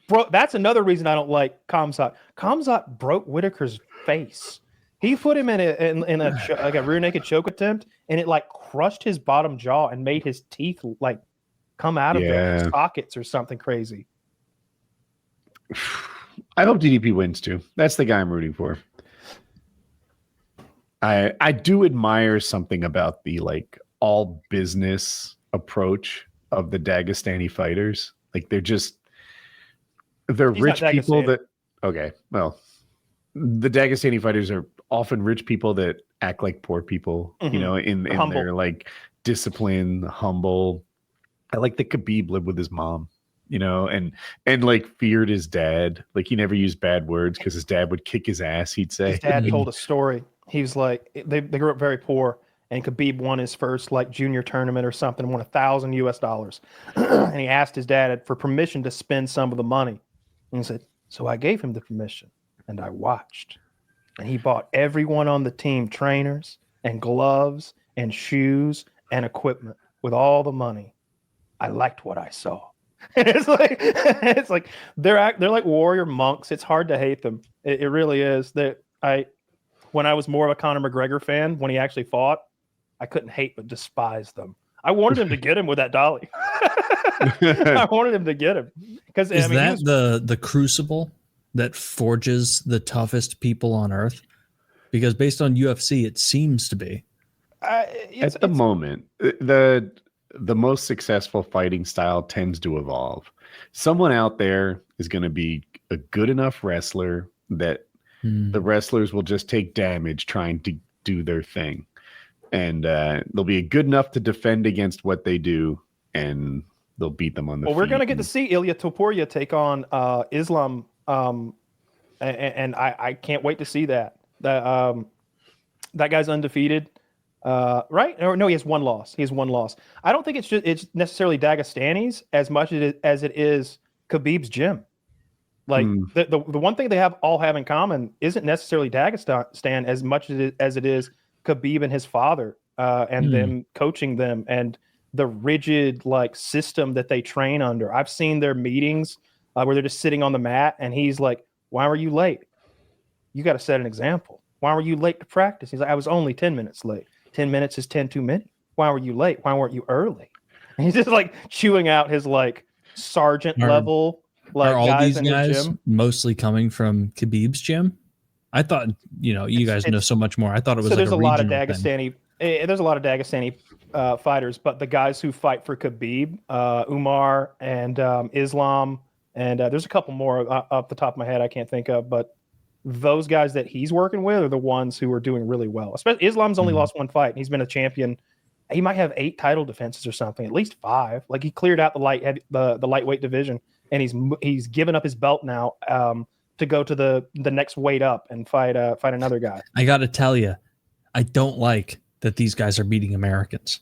bro. That's another reason I don't like Kamzat. Kamzat broke Whitaker's face. He put him in a rear naked choke attempt, and it like crushed his bottom jaw and made his teeth like come out of their sockets or something crazy. I hope DDP wins too. That's the guy I'm rooting for. I do admire something about the like all business approach of the Dagestani fighters. Like they're rich people that the Dagestani fighters are often rich people that act like poor people, you know, in their like discipline, humble. I like that Khabib lived with his mom, you know, and like feared his dad. Like he never used bad words because his dad would kick his ass, he'd say. His dad told a story. He was like, they grew up very poor, and Khabib won his first like junior tournament or something, won $1,000 and he asked his dad for permission to spend some of the money. And he said, so I gave him the permission and I watched. And he bought everyone on the team trainers and gloves and shoes and equipment with all the money. I liked what I saw. It's like they're like warrior monks. It's hard to hate them. It really is. When I was more of a Conor McGregor fan, when he actually fought, I couldn't hate but despise them. I wanted him to get him with that dolly. I wanted him to get him because is the crucible that forges the toughest people on earth? Because based on UFC, it seems to be. At the moment, the most successful fighting style tends to evolve. Someone out there is going to be a good enough wrestler that the wrestlers will just take damage trying to do their thing. And they'll be good enough to defend against what they do, and they'll beat them on the feet. We're going to get to see Ilya Topuria take on Islam, and I can't wait to see that. That guy's undefeated. Right? Or no, he has one loss. I don't think it's necessarily Dagestani's as much as it is Khabib's gym. Like the one thing they all have in common isn't necessarily Dagestan as much as it is Khabib and his father and them coaching them and the rigid like system that they train under. I've seen their meetings where they're just sitting on the mat and he's like, "Why were you late? You got to set an example. Why were you late to practice?" He's like, "I was only 10 minutes late. 10 minutes is 10 too many. Why were you late? Why weren't you early?" And he's just like chewing out his like sergeant level. Like are all guys these in guys gym. Mostly coming from Khabib's gym? I thought, you guys know so much more. I thought it was so. Like There's a lot of Dagestani. There's a lot of Dagestani fighters, but the guys who fight for Khabib, Umar and Islam, and there's a couple more off the top of my head I can't think of, but those guys that he's working with are the ones who are doing really well. Especially Islam's only lost one fight, and he's been a champion. He might have 8 title defenses or something, at least 5. Like he cleared out the lightweight division, and he's given up his belt now to go to the next weight up and fight another guy. I got to tell you, I don't like that these guys are beating Americans.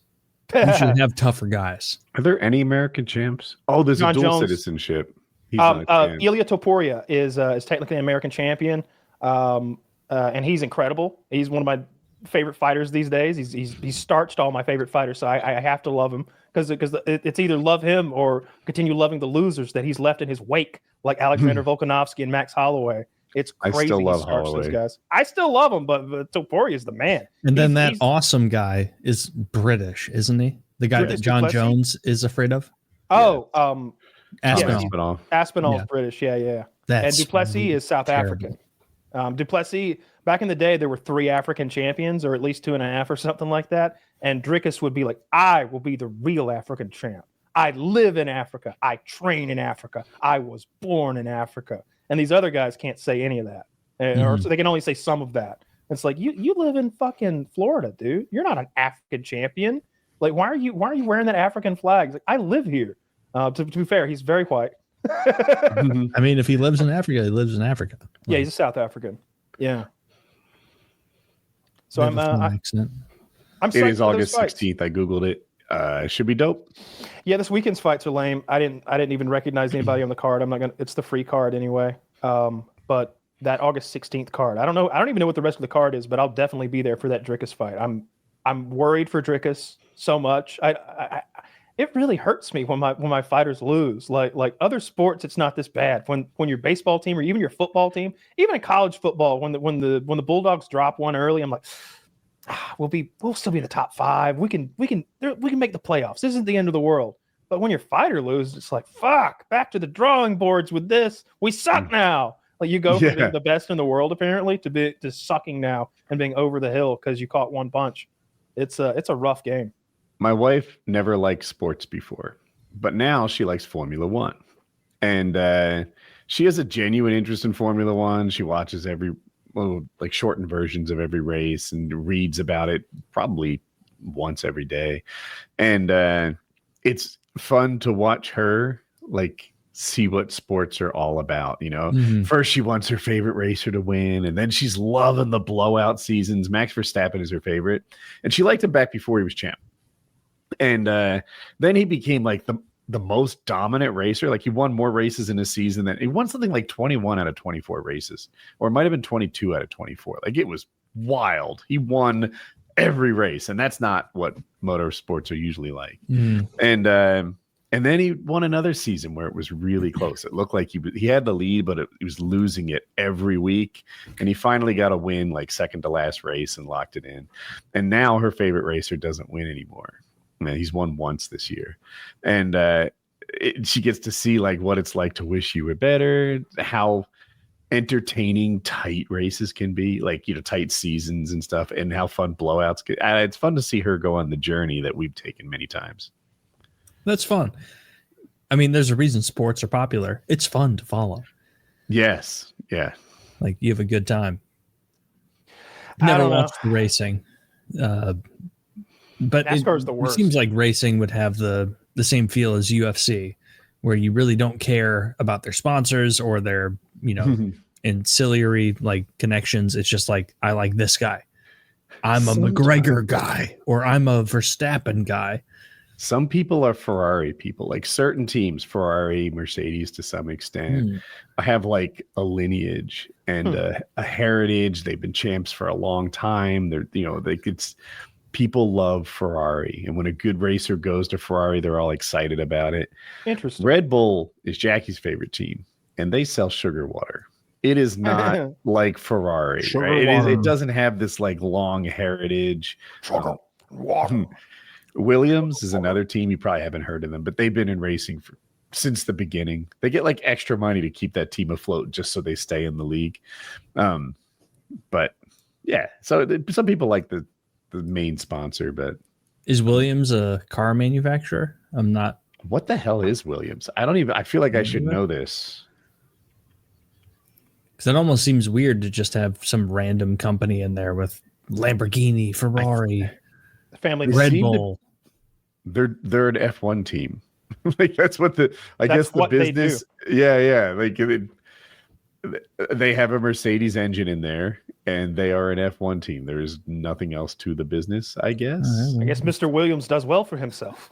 You should have tougher guys. Are there any American champs? Oh, there's John a dual Jones. citizenship. He's not a champ. Ilya Topuria is technically an American champion, and he's incredible. He's one of my favorite fighters these days. He's starched all my favorite fighters, so I have to love him because it's either love him or continue loving the losers that he's left in his wake, like Alexander Volkanovski and Max Holloway. It's crazy. I still love he starched Holloway. Those guys. I still love him, but Topuria is the man. And then that awesome guy is British, isn't he? The guy that John Jones is afraid of? Oh, Aspinall. Aspinall's British. Yeah. And Duplessis is South African. Duplessis, back in the day, there were 3 African champions, or at least 2.5 or something like that. And Dricus would be like, "I will be the real African champ. I live in Africa. I train in Africa. I was born in Africa. And these other guys can't say any of that. Or so they can only say some of that. It's like, you live in fucking Florida, dude. You're not an African champion. Like, why are you wearing that African flag? He's like, I live here. To be fair, he's very white. I mean, if he lives in Africa, he lives in Africa. Yeah, he's a South African. Yeah. So I'm accent. It is August 16th. I googled it. It should be dope. Yeah, this weekend's fights are lame. I didn't even recognize anybody on the card. I'm not gonna. It's the free card anyway. But that August 16th card, I don't know. I don't even know what the rest of the card is, but I'll definitely be there for that Drickus fight. I'm worried for Drickus so much. It really hurts me when my fighters lose. Like other sports, it's not this bad. When your baseball team or even your football team, even in college football, when the Bulldogs drop one early, I'm like, we'll still be in the top 5. We can make the playoffs. This isn't the end of the world. But when your fighter loses, it's like, fuck, back to the drawing boards with this. We suck now. Like you go from being the best in the world apparently to sucking now and being over the hill because you caught one punch. It's a rough game. My wife never liked sports before, but now she likes Formula One. And she has a genuine interest in Formula One. She watches like shortened versions of every race and reads about it probably once every day. And it's fun to watch her like see what sports are all about. First she wants her favorite racer to win, and then she's loving the blowout seasons. Max Verstappen is her favorite, and she liked him back before he was champ. And then he became like the most dominant racer. Like he won more races in a season than he won something like 21 out of 24 races, or it might have been 22 out of 24. Like it was wild. He won every race, and that's not what motorsports are usually like. And then he won another season where it was really close. It looked like he had the lead, but he was losing it every week. And he finally got a win, like second to last race, and locked it in. And now her favorite racer doesn't win anymore. Man, he's won once this year. And she gets to see like what it's like to wish you were better, how entertaining tight races can be, like, tight seasons and stuff, and how fun blowouts get. It's fun to see her go on the journey that we've taken many times. That's fun. I mean, there's a reason sports are popular. It's fun to follow. Yes. Yeah. Like you have a good time. Never watched the racing. But NASCAR's the worst. It seems like racing would have the same feel as UFC, where you really don't care about their sponsors or their, ancillary like connections. It's just like, I like this guy. I'm a McGregor guy, or I'm a Verstappen guy. Some people are Ferrari people, like certain teams, Ferrari, Mercedes to some extent, have like a lineage and a heritage. They've been champs for a long time. People love Ferrari. And when a good racer goes to Ferrari, they're all excited about it. Interesting. Red Bull is Jackie's favorite team, and they sell sugar water. It is not like Ferrari. Right? It doesn't have this like long heritage. Sugar water. Williams is another team. You probably haven't heard of them, but they've been in racing since the beginning. They get like extra money to keep that team afloat just so they stay in the league. But yeah, so some people like the main sponsor, but is Williams a car manufacturer? I'm not. What the hell is Williams? I feel like I should know this. Because it almost seems weird to just have some random company in there with Lamborghini, Ferrari, family Red Bull. They're an F1 team. Like that's what the business. Yeah. Like they have a Mercedes engine in there, and they are an F1 team. There is nothing else to the business, I guess. I guess Mr. Williams does well for himself.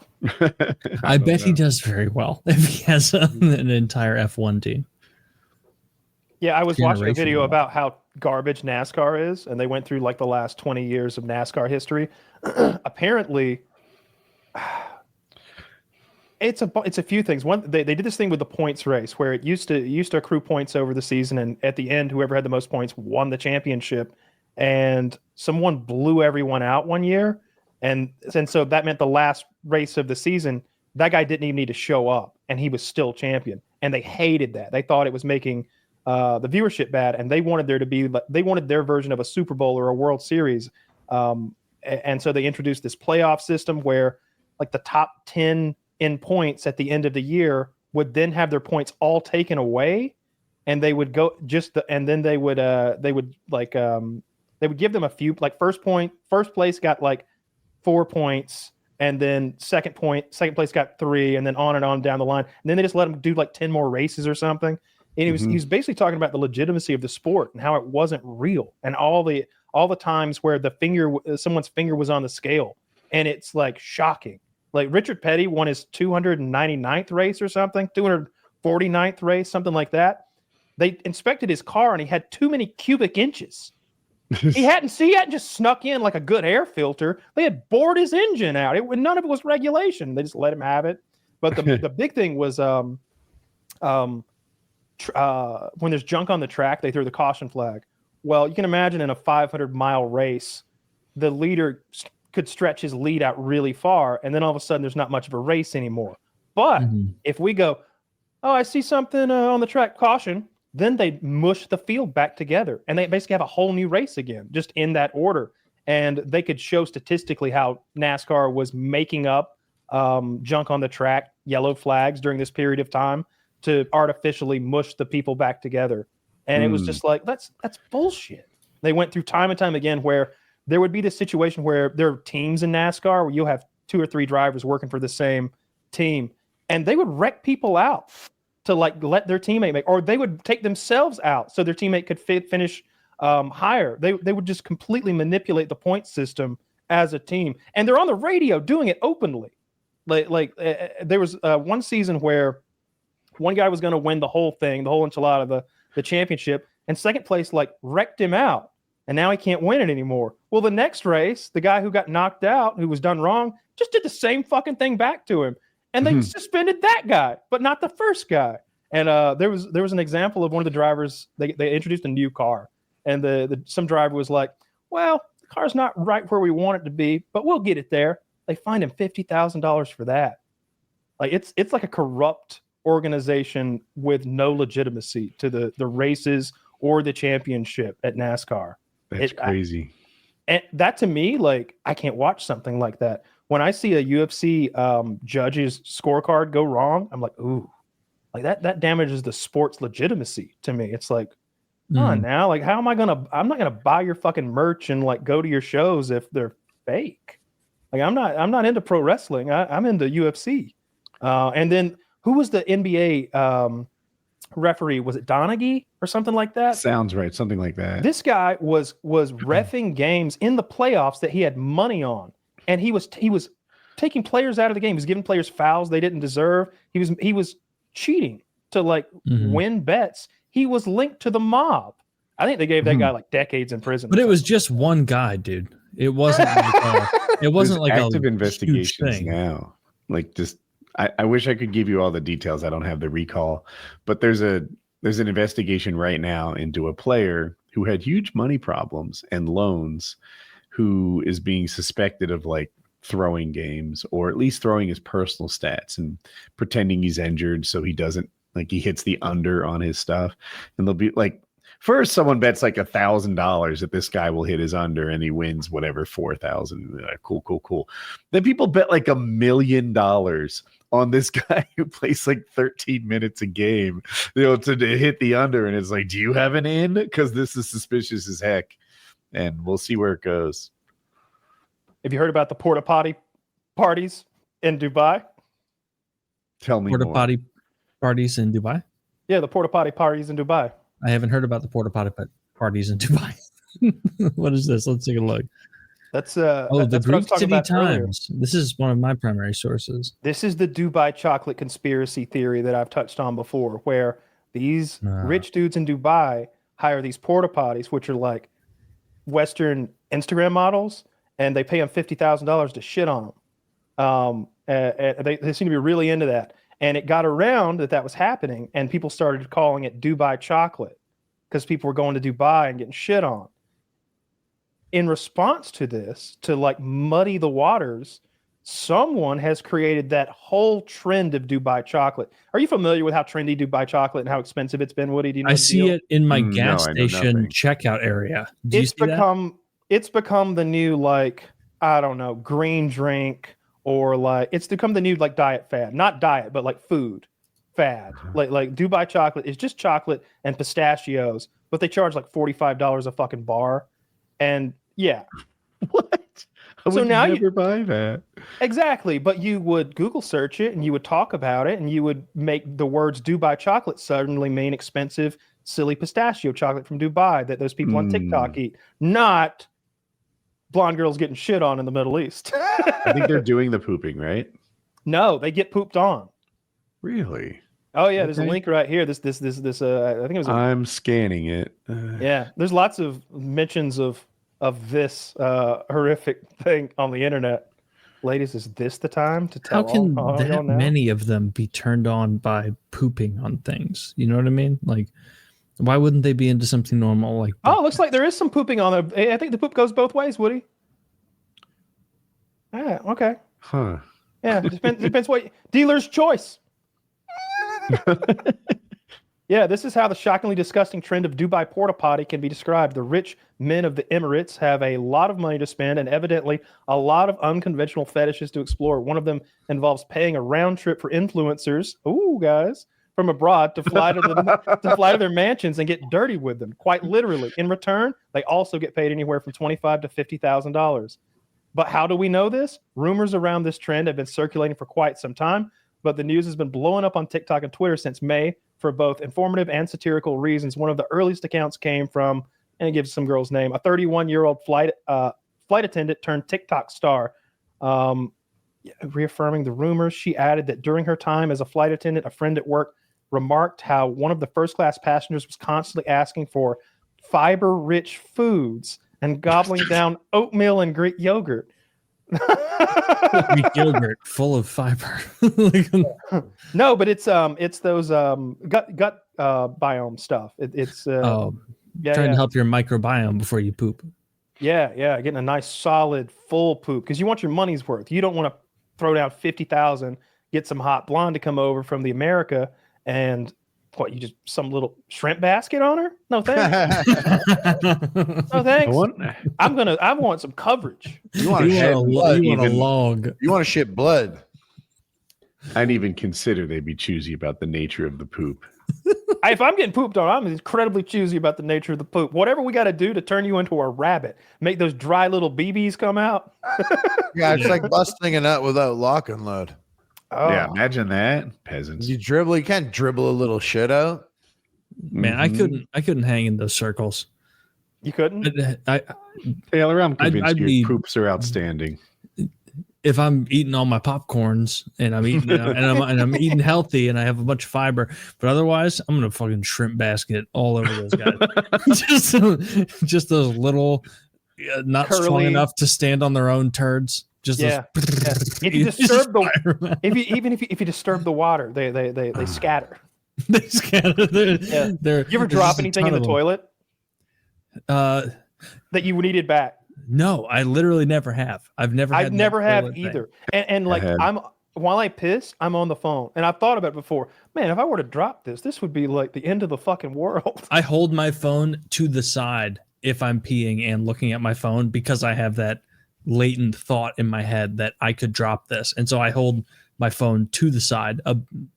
I bet he does very well if he has an entire F1 team. Yeah, I was watching a video about how garbage NASCAR is, and they went through like the last 20 years of NASCAR history. Apparently, it's a few things. One, they did this thing with the points race where it used to accrue points over the season, and at the end, whoever had the most points won the championship. And someone blew everyone out one year, and so that meant the last race of the season, that guy didn't even need to show up, and he was still champion. And they hated that. They thought it was making the viewership bad, and they wanted their version of a Super Bowl or a World Series. And so they introduced this playoff system where like the top 10 in points at the end of the year would then have their points all taken away, and they would go and then they would give them a few, like first place got like 4 points, and then second place got 3, and then on down the line. And then they just let them do like 10 more races or something. And he was basically talking about the legitimacy of the sport and how it wasn't real, and all the times where someone's finger was on the scale, and it's like shocking. Like Richard Petty won his 299th race or something, 249th race, something like that. They inspected his car and he had too many cubic inches. He hadn't just snuck in like a good air filter. They had bored his engine out. None of it was regulation. They just let him have it. But the big thing was when there's junk on the track, they throw the caution flag. Well, you can imagine in a 500-mile race, the leader could stretch his lead out really far, and then all of a sudden there's not much of a race anymore. But if we go, oh, I see something on the track, caution, then they mush the field back together, and they basically have a whole new race again, just in that order. And they could show statistically how NASCAR was making up junk on the track, yellow flags during this period of time to artificially mush the people back together. And it was just like, that's bullshit. They went through time and time again where there would be this situation where there are teams in NASCAR where you'll have 2 or 3 drivers working for the same team, and they would wreck people out to like let their teammate make, or they would take themselves out so their teammate could finish higher. They would just completely manipulate the point system as a team, and they're on the radio doing it openly. There was one season where one guy was going to win the whole thing, the whole enchilada, the championship, and second place like wrecked him out, and now he can't win it anymore. Well, the next race, the guy who got knocked out, who was done wrong, just did the same fucking thing back to him. And they suspended that guy, but not the first guy. And there was an example of one of the drivers. They introduced a new car, and some driver was like, "Well, the car's not right where we want it to be, but we'll get it there." They fined him $50,000 for that. Like it's like a corrupt organization with no legitimacy to the races or the championship at NASCAR. That's crazy. And that to me, like, I can't watch something like that. When I see a UFC judge's scorecard go wrong, I'm like, ooh, like that damages the sport's legitimacy to me. It's like, come on now, like, how am I'm not gonna buy your fucking merch and like go to your shows if they're fake. Like, I'm not into pro wrestling. I'm into UFC. And then who was the NBA referee? Was it Donaghy or something like that? Sounds right, something like that. This guy was reffing games in the playoffs that he had money on. And he was taking players out of the game. He was giving players fouls they didn't deserve. He was cheating to like win bets. He was linked to the mob. I think they gave that guy like decades in prison. But it was just one guy, dude. It wasn't like active a investigations huge thing. now. Like, just I wish I could give you all the details. I don't have the recall, but there's an investigation right now into a player who had huge money problems and loans, who is being suspected of like throwing games, or at least throwing his personal stats and pretending he's injured so he doesn't, like, he hits the under on his stuff. And they'll be like, first someone bets like $1,000 that this guy will hit his under and he wins whatever, 4,000. Cool. Then people bet like $1 million on this guy who plays like 13 minutes a game, to hit the under. And it's like, do you have an in? Because this is suspicious as heck. And we'll see where it goes. Have you heard about the porta potty parties in Dubai? Tell me Porta more. potty parties in Dubai? Yeah, the porta potty parties in Dubai. I haven't heard about the porta potty parties in Dubai. What is this? Let's take a look. That's the what I was Greek talking City about earlier. Times. This is one of my primary sources. This is the Dubai chocolate conspiracy theory that I've touched on before, where these rich dudes in Dubai hire these porta potties, which are like Western Instagram models, and they pay them $50,000 to shit on them. They seem to be really into that. And it got around that was happening, and people started calling it Dubai chocolate because people were going to Dubai and getting shit on. In response to this, to like muddy the waters, someone has created that whole trend of Dubai chocolate. Are you familiar with how trendy Dubai chocolate and how expensive it's been, Woody? Do you know I see it in my gas no, I know station nothing. checkout area. Do you see that? It's become the new, like, I don't know, green drink or like it's become the new like diet fad, not diet, but like food fad. Like Dubai chocolate is just chocolate and pistachios, but they charge like $45 a fucking bar. And yeah. What? I So would now never buy that. Exactly, but you would Google search it and you would talk about it and you would make the words Dubai chocolate suddenly mean expensive, silly pistachio chocolate from Dubai that those people on TikTok eat, not blonde girls getting shit on in the Middle East. I think they're doing the pooping, right? No, they get pooped on. Really? Oh yeah, there's a Okay. link right here. This I think it was I'm scanning it. yeah, there's lots of mentions of this horrific thing on the internet. Ladies, is this the time to tell How can all y'all that now? many of them be turned on by pooping on things? You know what I mean? Like, why wouldn't they be into something normal? Like, Oh, looks like there is some pooping on there. I think the poop goes both ways, Woody. Yeah, okay. Huh. Yeah, depends what dealer's choice. Yeah, this is how the shockingly disgusting trend of Dubai porta potty can be described. The rich men of the Emirates have a lot of money to spend and evidently a lot of unconventional fetishes to explore. One of them involves paying a round trip for influencers, guys, from abroad to fly to their mansions and get dirty with them. Quite literally. In return, they also get paid anywhere from $25,000 to $50,000. But how do we know this? Rumors around this trend have been circulating for quite some time, but the news has been blowing up on TikTok and Twitter since May for both informative and satirical reasons. One of the earliest accounts came from, and it gives some girl's name, a 31-year-old flight attendant turned TikTok star. Reaffirming the rumors, she added that during her time as a flight attendant, a friend at work remarked how one of the first-class passengers was constantly asking for fiber-rich foods and gobbling down oatmeal and Greek yogurt. Greek yogurt full of fiber. No, but it's those gut biome stuff. It's trying to help your microbiome before you poop. Yeah, getting a nice solid full poop because you want your money's worth. You don't want to throw down 50,000, get some hot blonde to come over from the America, and what, you just some little shrimp basket on her? No thanks. No thanks. I want some coverage. You want to shit blood? You want a log? You want to shit blood? I didn't even consider they'd be choosy about the nature of the poop. If I'm getting pooped on, I'm incredibly choosy about the nature of the poop. Whatever we got to do to turn you into a rabbit, make those dry little BBs come out. Yeah, it's like busting a nut without lock and load. Oh. Yeah, imagine that, peasants. You can't dribble a little shit out. Man, I couldn't hang in those circles. You couldn't? Taylor, I'm convinced I'd your be- poops are outstanding. If I'm eating all my popcorns and I'm eating and I'm eating healthy and I have a bunch of fiber, but otherwise I'm gonna fucking shrimp basket all over those guys. just those little, not Curly. strong enough to stand on their own turds. Just Yeah. those, If you disturb if you disturb the water, they scatter. they scatter. You ever drop anything in the toilet that you needed back? No, I literally never have. I've never have toilet either. thing. And like while I piss, I'm on the phone. And I've thought about it before. Man, if I were to drop this would be like the end of the fucking world. I hold my phone to the side if I'm peeing and looking at my phone because I have that latent thought in my head that I could drop this. And so I hold my phone to the side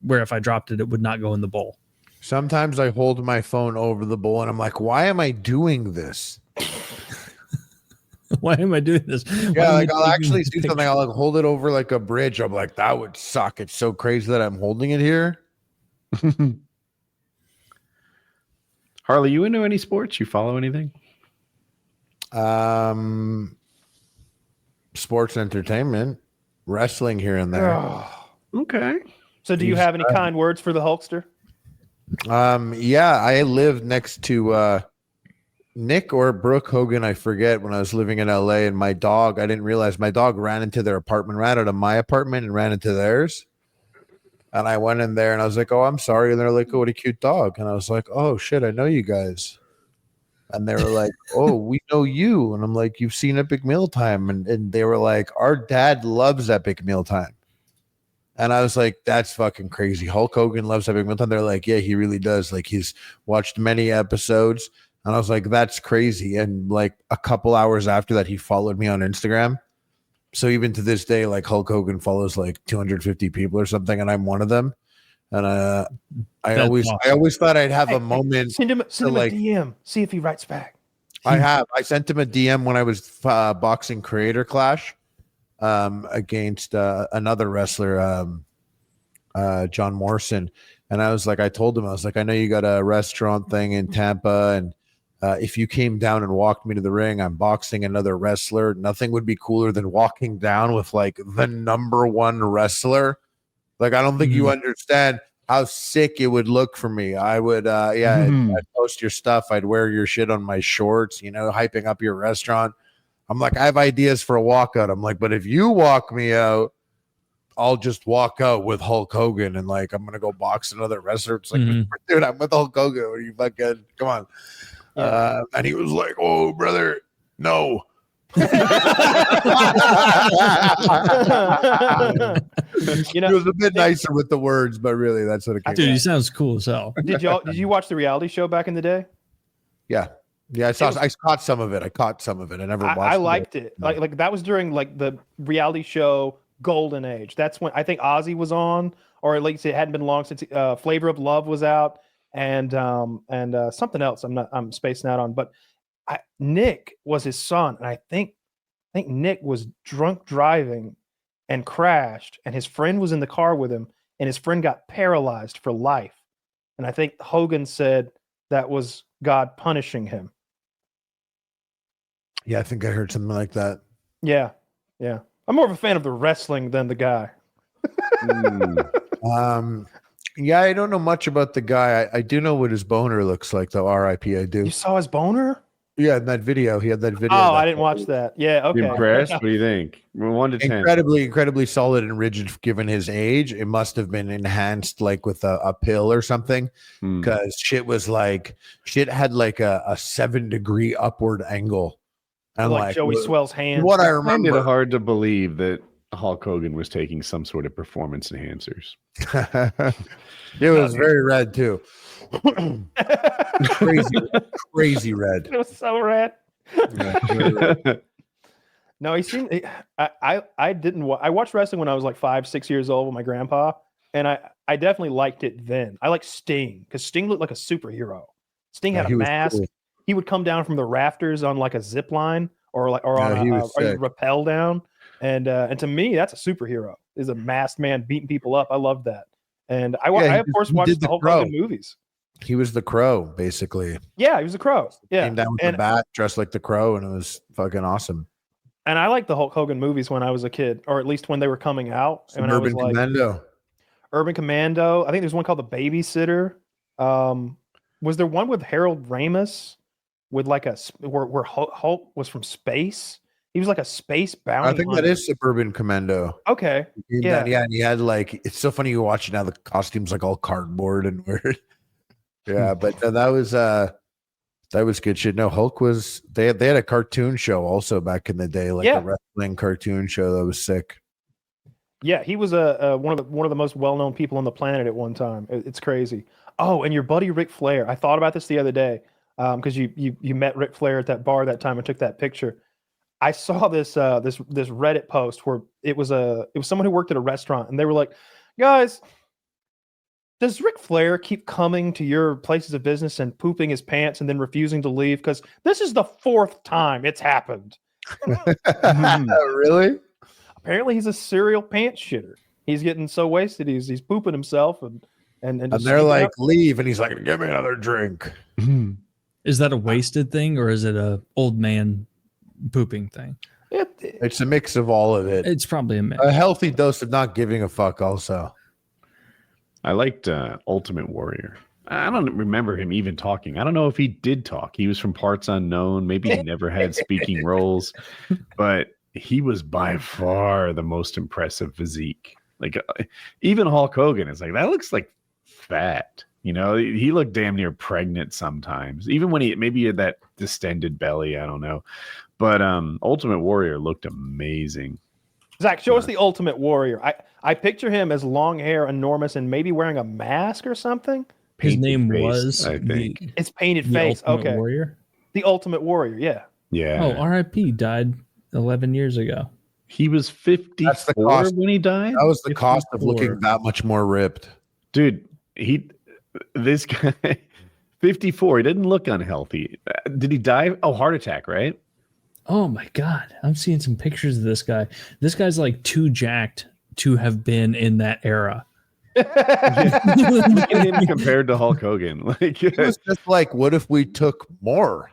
where if I dropped it, it would not go in the bowl. Sometimes I hold my phone over the bowl and I'm like, why am I doing this? Why am I doing this? Yeah, like I'll actually do something. I'll like hold it over like a bridge. I'm like, that would suck. It's so crazy that I'm holding it here. Harley, you into any sports? You follow anything? Sports entertainment, wrestling here and there. Okay. So do you have any kind words for the Hulkster? Yeah, I lived next to Nick or Brooke Hogan, I forget, when I was living in LA, and my dog, I didn't realize my dog ran into their apartment, ran out of my apartment and ran into theirs. And I went in there and I was like, oh, I'm sorry. And they're like, oh, what a cute dog. And I was like, oh shit, I know you guys. And they were like, oh, we know you. And I'm like, you've seen Epic Mealtime. And they were like, our dad loves Epic Mealtime. And I was like, that's fucking crazy. Hulk Hogan loves Epic Mealtime. They're like, yeah, he really does. Like, he's watched many episodes. And I was like, that's crazy. And like a couple hours after that, he followed me on Instagram. So even to this day, like Hulk Hogan follows like 250 people or something, and I'm one of them. And I always thought I'd have a moment. Send him a DM. See if he writes back. I sent him a DM when I was boxing Creator Clash against another wrestler, John Morrison. And I told him, I was like, I know you got a restaurant thing in Tampa, and if you came down and walked me to the ring, I'm boxing another wrestler. Nothing would be cooler than walking down with like the number one wrestler. Like, I don't think you understand how sick it would look for me. I would, I'd post your stuff. I'd wear your shit on my shorts, hyping up your restaurant. I'm like, I have ideas for a walkout. I'm like, but if you walk me out, I'll just walk out with Hulk Hogan and like, I'm going to go box another wrestler. It's like, dude, I'm with Hulk Hogan. What are you fucking, come on. And he was like, oh, brother, no. He was a bit nicer with the words, but really that's what it came. Dude, he sounds cool as hell. Did you watch the reality show back in the day? Yeah. I caught some of it. I never watched I liked it. Like that was during like the reality show golden age. That's when I think Ozzy was on, or at least it hadn't been long since Flavor of Love was out, and something else I'm spacing out on, but Nick was his son, and I think Nick was drunk driving and crashed, and his friend was in the car with him, and his friend got paralyzed for life. And I think Hogan said that was God punishing him. Yeah, I think I heard something like that. Yeah. I'm more of a fan of the wrestling than the guy. Yeah, I don't know much about the guy. I do know what his boner looks like, though. R.I.P. I do. You saw his boner? Yeah, in that video. He had that video. Oh, I didn't watch that. Yeah, okay. You impressed? What do you think? 1 to 10. Incredibly solid and rigid given his age. It must have been enhanced like with a pill or something, because shit had like a 7-degree upward angle. And like Joey Swole's hand. What I I find remember. it hard to believe that Hulk Hogan was taking some sort of performance enhancers. It was very red too. crazy red. It was so red. No, he seemed. I didn't. I watched wrestling when I was like 5-6 years old with my grandpa, and I definitely liked it then. I liked Sting because Sting looked like a superhero. Sting had a mask. Cool. He would come down from the rafters on like a zip line or rappel down, and to me that's a superhero. Is a masked man beating people up. I loved that, and I of course watched the Hulk Hogan movies. He was the Crow, basically. Yeah, he was the Crow. Yeah, came down with the bat, dressed like the Crow, and it was fucking awesome. And I liked the Hulk Hogan movies when I was a kid, or at least when they were coming out. Urban Commando. Urban Commando. I think there's one called The Babysitter. Was there one with Harold Ramis with like where Hulk was from space? He was like a space bounty. I think that is Suburban Commando. Okay. Yeah, and he had like, it's so funny you watch it now. The costumes like all cardboard and weird. Yeah, but that was good shit. No, Hulk was they had a cartoon show also back in the day, like a wrestling cartoon show that was sick. Yeah, he was one of the most well-known people on the planet at one time. It's crazy. Oh, and your buddy Ric Flair. I thought about this the other day because you met Ric Flair at that bar that time and took that picture. I saw this Reddit post where it was someone who worked at a restaurant, and they were like, guys, does Ric Flair keep coming to your places of business and pooping his pants and then refusing to leave? Because this is the 4th time it's happened. Really? Apparently he's a serial pants shitter. He's getting so wasted he's pooping himself and they're like, leave, and he's like, give me another drink. Is that a wasted thing or is it a old man pooping thing? It's a mix of all of it. It's probably a mix. A healthy dose of not giving a fuck also. I liked Ultimate Warrior. I don't remember him even talking. I don't know if he did talk. He was from parts unknown. Maybe he never had speaking roles, but he was by far the most impressive physique. Like even Hulk Hogan is like, that looks like fat. You know, he looked damn near pregnant sometimes. Even when he had that distended belly. I don't know. But Ultimate Warrior looked amazing. Zach, show us the Ultimate Warrior. I picture him as long hair, enormous, and maybe wearing a mask or something. His name face, was, I think. It's painted face. Okay. Warrior? The Ultimate Warrior, yeah. Yeah. Oh, R.I.P. died 11 years ago. He was 54 That's the cost. when he died. That was the cost of 54. looking that much more ripped. Dude, this guy, 54. He didn't look unhealthy. Did he die? Oh, heart attack, right? Oh my God. I'm seeing some pictures of this guy. This guy's like too jacked to have been in that era. Look at him compared to Hulk Hogan. Like, It was just like, what if we took more?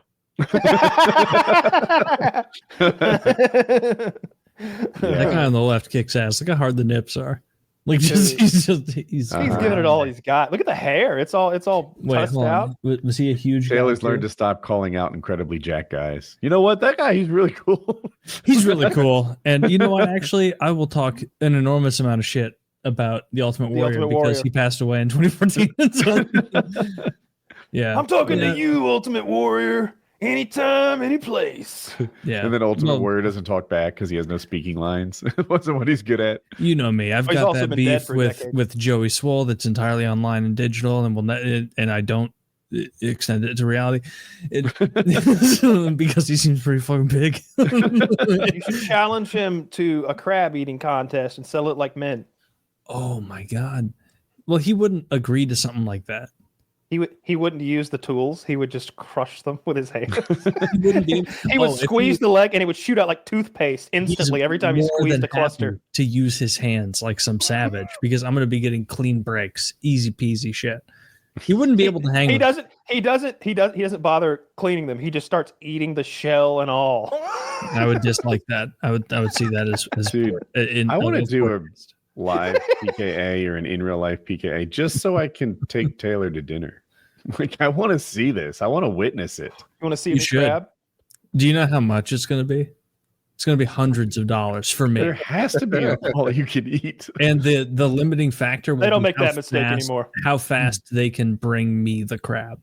That guy on the left kicks ass. Look how hard the nips are. Like he's He's giving it all he's got. Look at the hair. It's all Wait, tussed hold out. on. Was he a huge guy Taylor's too? learned to stop calling out incredibly jacked guys. You know what? That guy, he's really cool. He's really cool. And you know what? Actually, I will talk an enormous amount of shit about the Ultimate Warrior because he passed away in 2014. So, yeah. I'm talking to you, Ultimate Warrior. Anytime, any place. Yeah. And then Ultimate Warrior doesn't talk back because he has no speaking lines. It wasn't what he's good at. You know me. I've He's got also that been dead beef for a decade. with Joey Swole that's entirely online and digital, and and I don't extend it to reality because he seems pretty fucking big. You should challenge him to a crab eating contest and sell it like men. Oh my God. Well, he wouldn't agree to something like that. He wouldn't use the tools. He would just crush them with his hands. He wouldn't be. He would squeeze the leg and it would shoot out like toothpaste instantly every time he squeezed a cluster. To use his hands like some savage because I'm going to be getting clean breaks, easy peasy shit. He wouldn't be able to hang. He doesn't bother cleaning them. He just starts eating the shell and all. I would dislike that. I would see that as Dude, I want to do a live PKA or an in real life PKA just so I can take Taylor to dinner. Like, I want to see this. I want to witness it. You want to see You the should. crab? Do you know how much it's going to be? It's going to be hundreds of dollars for me. There has to be all you can eat. And the limiting factor will They don't be make how that mistake fast- anymore. How fast they can bring me the crab.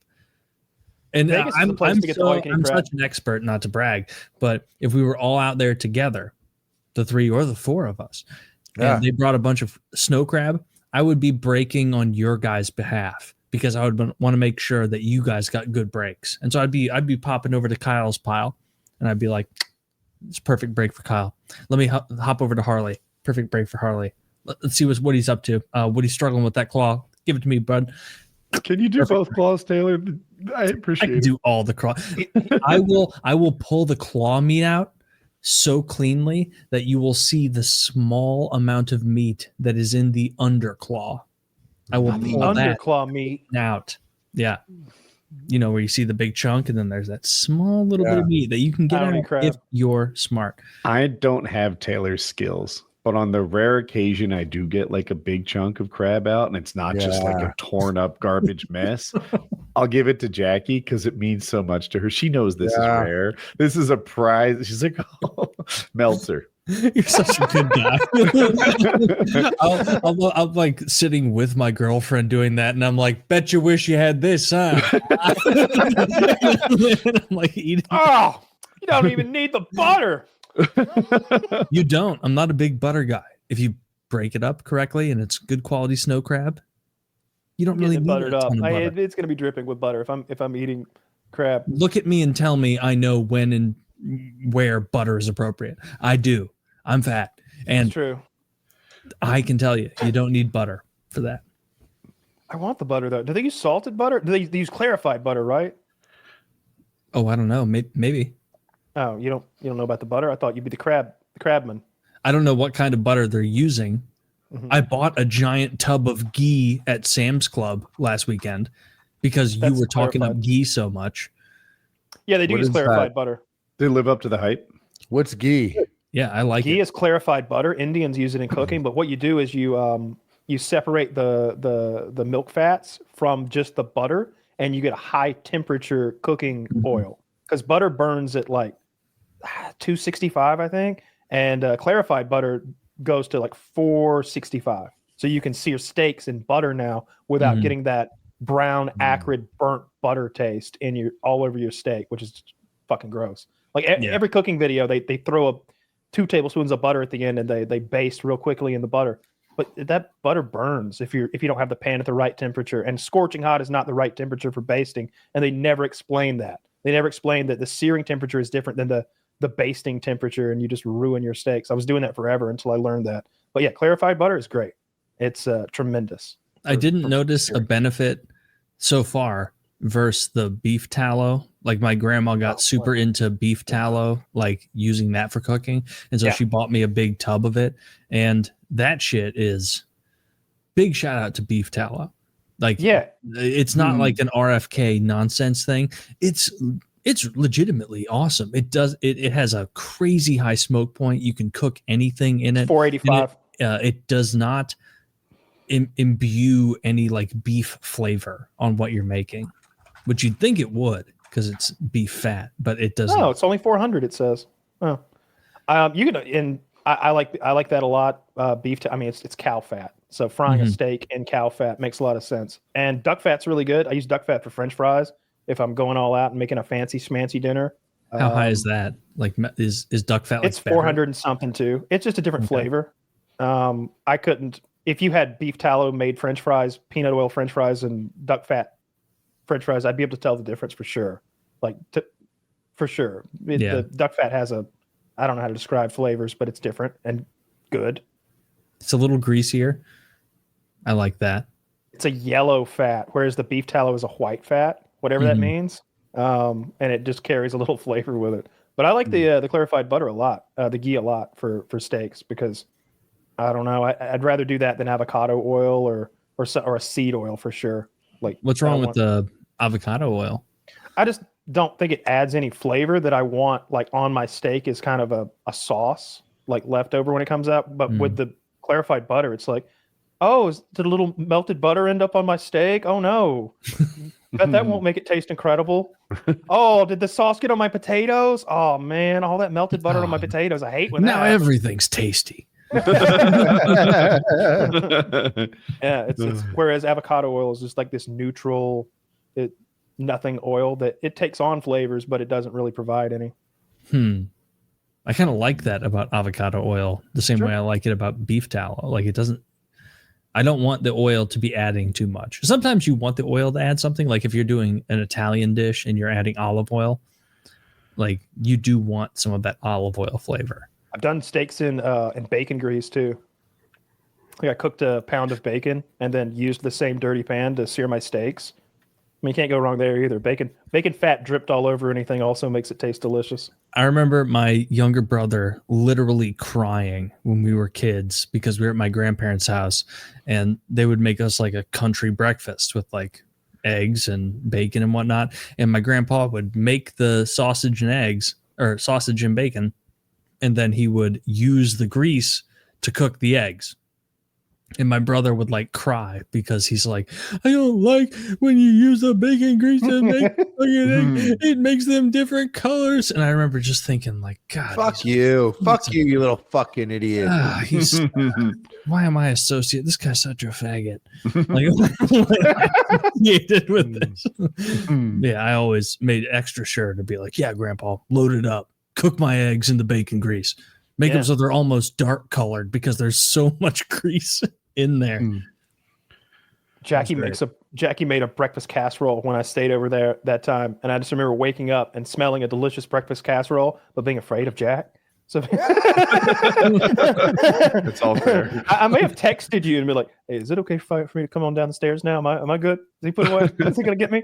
And Vegas is the place to get the all-you-can-eat I'm crab. such an expert, not to brag, but if we were all out there together, the 3 or the 4 of us, and they brought a bunch of snow crab, I would be breaking on your guys' behalf because I would want to make sure that you guys got good breaks. And so I'd be popping over to Kyle's pile, and I'd be like, "It's a perfect break for Kyle. Let me hop over to Harley. Perfect break for Harley. Let's see what he's up to. What he's struggling with that claw. Give it to me, bud. Can you do both claws, Taylor? I I appreciate can it. do all the claw. I will pull the claw meat out so cleanly that you will see the small amount of meat that is in the underclaw. I will The pull that underclaw meat. out. Yeah. You know, where you see the big chunk and then there's that small little bit of meat that you can get I don't out eat crab. if you're smart. I don't have Taylor's skills, but on the rare occasion I do get like a big chunk of crab out and it's not just like a torn up garbage mess. I'll give it to Jackie because it means so much to her. She knows this is rare. This is a prize. She's like, oh, Meltzer. You're such a good guy. I'm like sitting with my girlfriend doing that, and I'm like, bet you wish you had this, huh? I'm like eating. Oh, you don't even need the butter. You don't. I'm not a big butter guy. If you break it up correctly and it's good quality snow crab, you don't really Getting need it buttered a up. ton of butter. It's going to be dripping with butter if I'm eating crab. Look at me and tell me I know when and where butter is appropriate. I do. I'm fat, and It's true. I can tell you, you don't need butter for that. I want the butter though. Do they use salted butter? They use clarified butter, right? Oh, I don't know. Maybe. Oh, you don't know about the butter? I thought you'd be the crabman. I don't know what kind of butter they're using. Mhm. I bought a giant tub of ghee at Sam's Club last weekend because you That's were talking up clarified. ghee so much. Yeah, they do What use is clarified that? butter. They live up to the hype. What's ghee? Yeah, I like Ghee it. is clarified butter. Indians use it in cooking, but what you do is you separate the milk fats from just the butter, and you get a high temperature cooking oil because butter burns at like 265, I think, and clarified butter goes to like 465. So you can sear steaks in butter now without Mhm. getting that brown, acrid, burnt butter taste in your all over your steak, which is fucking gross. Like Yeah. every cooking video, they throw up 2 tablespoons of butter at the end and they baste real quickly in the butter. But that butter burns if you don't have the pan at the right temperature. And scorching hot is not the right temperature for basting. And they never explain that. They never explain that the searing temperature is different than the basting temperature and you just ruin your steaks. I was doing that forever until I learned that. But yeah, clarified butter is great. It's tremendous. I didn't notice a benefit so far versus the beef tallow. Like my grandma got super into beef tallow, like using that for cooking. And so she bought me a big tub of it. And that shit is big shout out to beef tallow. Like, it's not like an RFK nonsense thing. It's legitimately awesome. It has a crazy high smoke point. You can cook anything in it. 485. It does not imbue any like beef flavor on what you're making, which you'd think it would because it's beef fat, but it doesn't. No, it's only 400. It says. Oh, you can. I like that a lot. Beef. I mean, it's cow fat. So frying a steak in cow fat makes a lot of sense. And duck fat's really good. I use duck fat for French fries if I'm going all out and making a fancy schmancy dinner. How high is that? Like, is duck fat? Like it's 400 and something too. It's just a different flavor. I couldn't. If you had beef tallow made French fries, peanut oil French fries, and duck fat French fries, I'd be able to tell the difference for sure. For sure. The duck fat has I don't know how to describe flavors, but it's different and good. It's a little greasier. I like that. It's a yellow fat, whereas the beef tallow is a white fat, whatever that means. And it just carries a little flavor with it. But I like the clarified butter a lot, the ghee a lot for steaks because I don't know. I'd rather do that than avocado oil or a seed oil for sure. Like, what's wrong with the avocado oil? I just don't think it adds any flavor that I want. Like on my steak is kind of a sauce, like leftover when it comes out. But with the clarified butter, it's like, oh, did a little melted butter end up on my steak? Oh no, bet that won't make it taste incredible. Oh, did the sauce get on my potatoes? Oh man, all that melted butter on my potatoes. I hate when that happens. Everything's tasty. It's whereas avocado oil is just like this neutral, nothing oil that it takes on flavors, but it doesn't really provide any. I kind of like that about avocado oil, the same way I like it about beef tallow. Like I don't want the oil to be adding too much. Sometimes you want the oil to add something, like if you're doing an Italian dish and you're adding olive oil, like you do want some of that olive oil flavor. I've done steaks in bacon grease too. Like I cooked a pound of bacon and then used the same dirty pan to sear my steaks. I mean, you can't go wrong there either. Bacon fat dripped all over anything also makes it taste delicious. I remember my younger brother literally crying when we were kids because we were at my grandparents' house and they would make us like a country breakfast with like eggs and bacon and whatnot. And my grandpa would make the sausage and eggs or sausage and bacon. And then he would use the grease to cook the eggs. And my brother would like cry because he's like, I don't like when you use the bacon grease to make it makes them different colors. And I remember just thinking like, God, fuck you, you little fucking idiot. Why am I associated? This guy's such a faggot. Like, he did with this. Yeah, I always made extra sure to be like, yeah, Grandpa, load it up, cook my eggs in the bacon grease. Make them so they're almost dark colored because there's so much grease in there. Jackie made a breakfast casserole when I stayed over there that time, and I just remember waking up and smelling a delicious breakfast casserole, but being afraid of Jack. So it's all fair. I may have texted you and be like, "Hey, is it okay for me to come on down the stairs now? Am I good? Is he put away? Is he gonna get me?"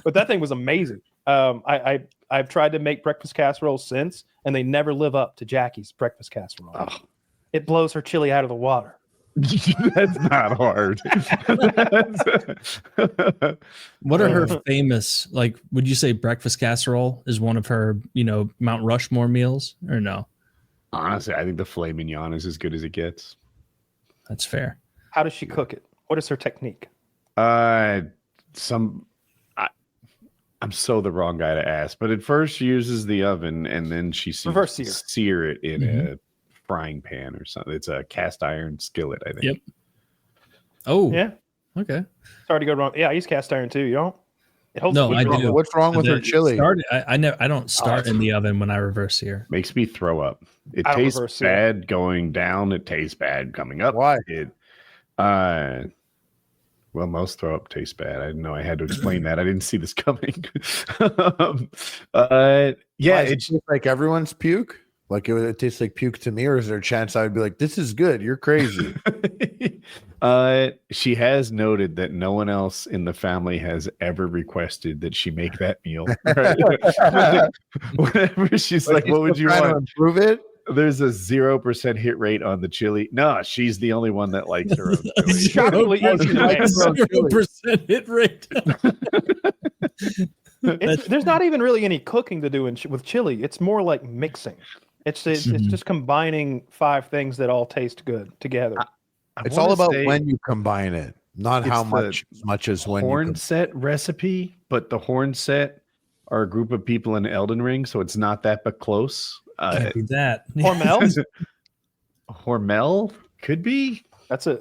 But that thing was amazing. I've tried to make breakfast casseroles since, and they never live up to Jackie's breakfast casserole. Oh. It blows her chili out of the water. That's not hard. What are her famous, like, would you say breakfast casserole is one of her, Mount Rushmore meals or no? Honestly, I think the filet mignon is as good as it gets. That's fair. How does she cook it? What is her technique? I'm so the wrong guy to ask, but at first she uses the oven and then she sear it in a frying pan or something. It's a cast iron skillet, I think. Yep. Oh, yeah. Okay. Sorry to go wrong. Yeah, I use cast iron too. You don't? It holds. No, I do. What's wrong with her chili? I don't start in the oven when I reverse sear. Makes me throw up. It tastes bad going down. It tastes bad coming up. Why? Well, most throw up tastes bad. I didn't know I had to explain that. I didn't see this coming. Yeah, It tastes like everyone's puke. Like it tastes like puke to me, or is there a chance I would be like, "This is good. You're crazy." She has noted that no one else in the family has ever requested that she make that meal. Right? Whenever she's like, "What would you want?" To improve it. There's a 0% hit rate on the chili. No, she's the only one that likes her own chili. Shockingly easy to make. 0% hit rate. There's not even really any cooking to do with chili. It's more like mixing. It's just combining 5 things that all taste good together. It's all about when you combine it, not how much, as much as when. Horn set recipe, but the horn set are a group of people in Elden Ring, so it's not that but close. Can't be that. Hormel? Hormel could be. That's a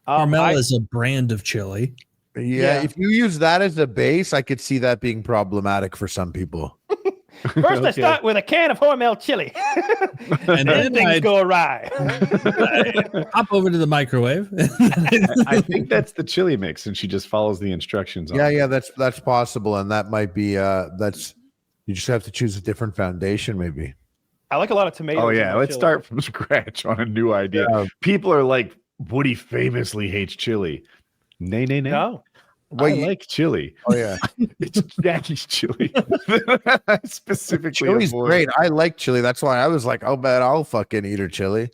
Hormel is a brand of chili. Yeah, if you use that as a base, I could see that being problematic for some people. First, I start with a can of Hormel chili, and then things go awry. Hop over to the microwave. I think that's the chili mix, and she just follows the instructions. Yeah, that's possible, and that might be that's. You just have to choose a different foundation, maybe. I like a lot of tomatoes. Oh yeah, let's start from scratch on a new idea. Yeah. People are like, Woody famously hates chili. Nay. No. I like chili. Oh yeah, it's Jackie's chili. Specifically, chili's great. I like chili. That's why I was like, "Oh, bet I'll fucking eat her chili."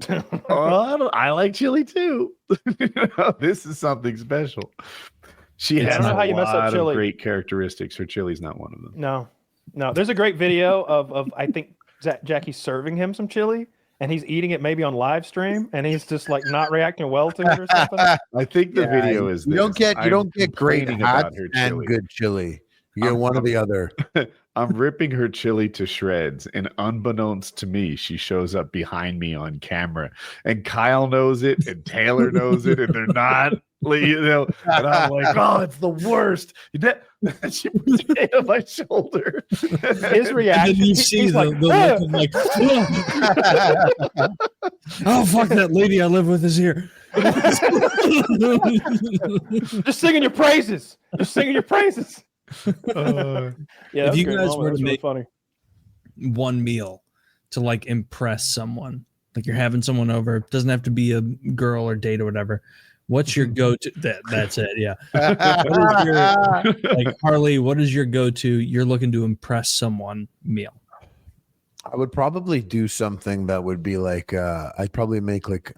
I like chili too. This is something special. She has a lot of great characteristics. Her chili's not one of them. No. There's a great video of I think Jackie serving him some chili. And he's eating it maybe on live stream, and he's just like not reacting well to it or something. I think the video is you don't get great hats and good chili. You get one or the other. I'm ripping her chili to shreds, and unbeknownst to me, she shows up behind me on camera, and Kyle knows it, and Taylor knows it, and they're not. And I'm like, oh, it's the worst. She puts her hand on my shoulder. His reaction, and then you see the look of like, oh, fuck, that lady I live with is here. Just singing your praises. If you guys were to make one meal to like impress someone, like you're having someone over, it doesn't have to be a girl or date or whatever. What's your go-to? That's it. Yeah. What is your, like Harley? What is your go-to? You're looking to impress someone meal. I would probably do something that would be like I'd probably make like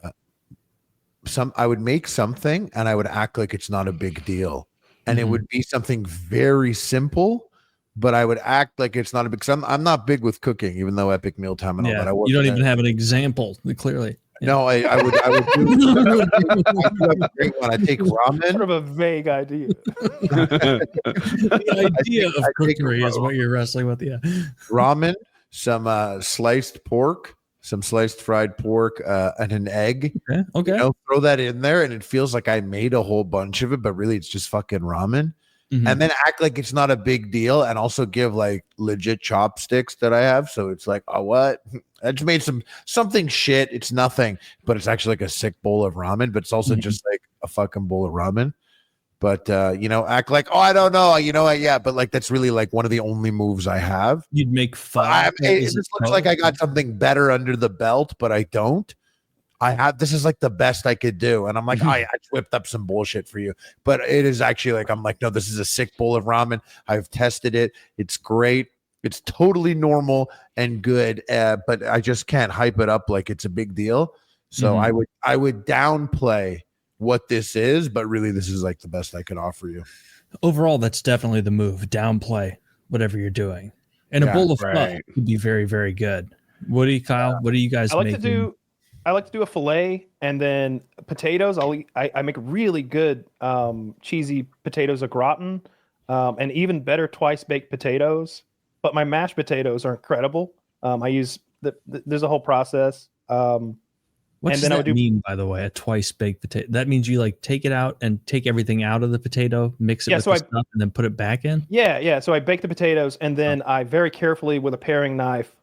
I would make something and I would act like it's not a big deal, and it would be something very simple. But I would act like it's not a big. I'm not big with cooking, even though Epic Mealtime and all that. You don't even have an example, clearly. No, I would do a great one. I take ramen. Sort of a vague idea. The idea of cookery is what you're wrestling with. Yeah. Ramen, some sliced pork, some sliced fried pork, and an egg. Okay. Throw that in there, and it feels like I made a whole bunch of it, but really it's just fucking ramen. And then act like it's not a big deal, and also give like legit chopsticks that I have. So it's like, oh, what? I just made something shit. It's nothing, but it's actually like a sick bowl of ramen. But it's also just like a fucking bowl of ramen. But act like, oh, I don't know, yeah. But like that's really like one of the only moves I have. You'd make fun. It just looks like I got something better under the belt, but I don't. This is like the best I could do. And I'm like, I whipped up some bullshit for you. But it is actually like, I'm like, no, this is a sick bowl of ramen. I've tested it. It's great. It's totally normal and good. But I just can't hype it up like it's a big deal. So I would downplay what this is, but really this is like the best I could offer you. Overall, that's definitely the move. Downplay whatever you're doing. And a bowl of fluff would be very, very good. Woody, Kyle, what do you guys make? I like to do a fillet and then potatoes. I make really good cheesy potatoes au gratin and even better twice baked potatoes. But my mashed potatoes are incredible. I use there's a whole process. What does that mean, by the way, a twice baked potato? That means you like take it out and take everything out of the potato, mix it with the stuff, and then put it back in? Yeah. So I bake the potatoes and then I very carefully with a paring knife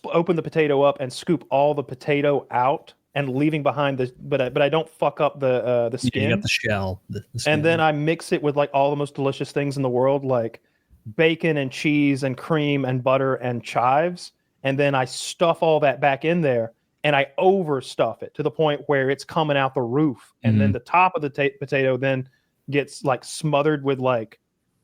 open the potato up and scoop all the potato out and leaving behind but I don't fuck up the skin. You got the shell. The skin. And then I mix it with like all the most delicious things in the world, like bacon and cheese and cream and butter and chives, and then I stuff all that back in there, and I overstuff it to the point where it's coming out the roof, and then the top of the potato then gets like smothered with like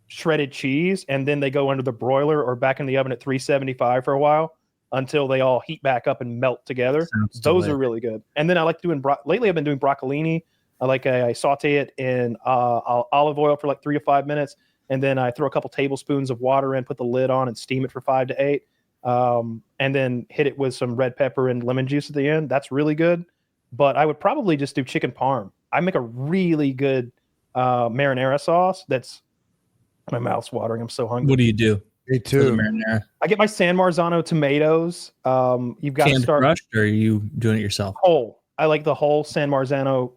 shredded cheese, and then they go under the broiler or back in the oven at 375 for a while until they all heat back up and melt together. Those are really good. And then I like doing lately I've been doing broccolini. I saute it in olive oil for like 3 to 5 minutes, and then I throw a couple tablespoons of water in, put the lid on, and steam it for 5 to 8, and then hit it with some red pepper and lemon juice at the end. That's really good. But I would probably just do chicken parm. I make a really good marinara sauce. That's my mouth's watering. I'm so hungry. What do you do? Me too. Marinara? I get my San Marzano tomatoes. You've got to start crushed, or are you doing it yourself? whole. I like the whole San Marzano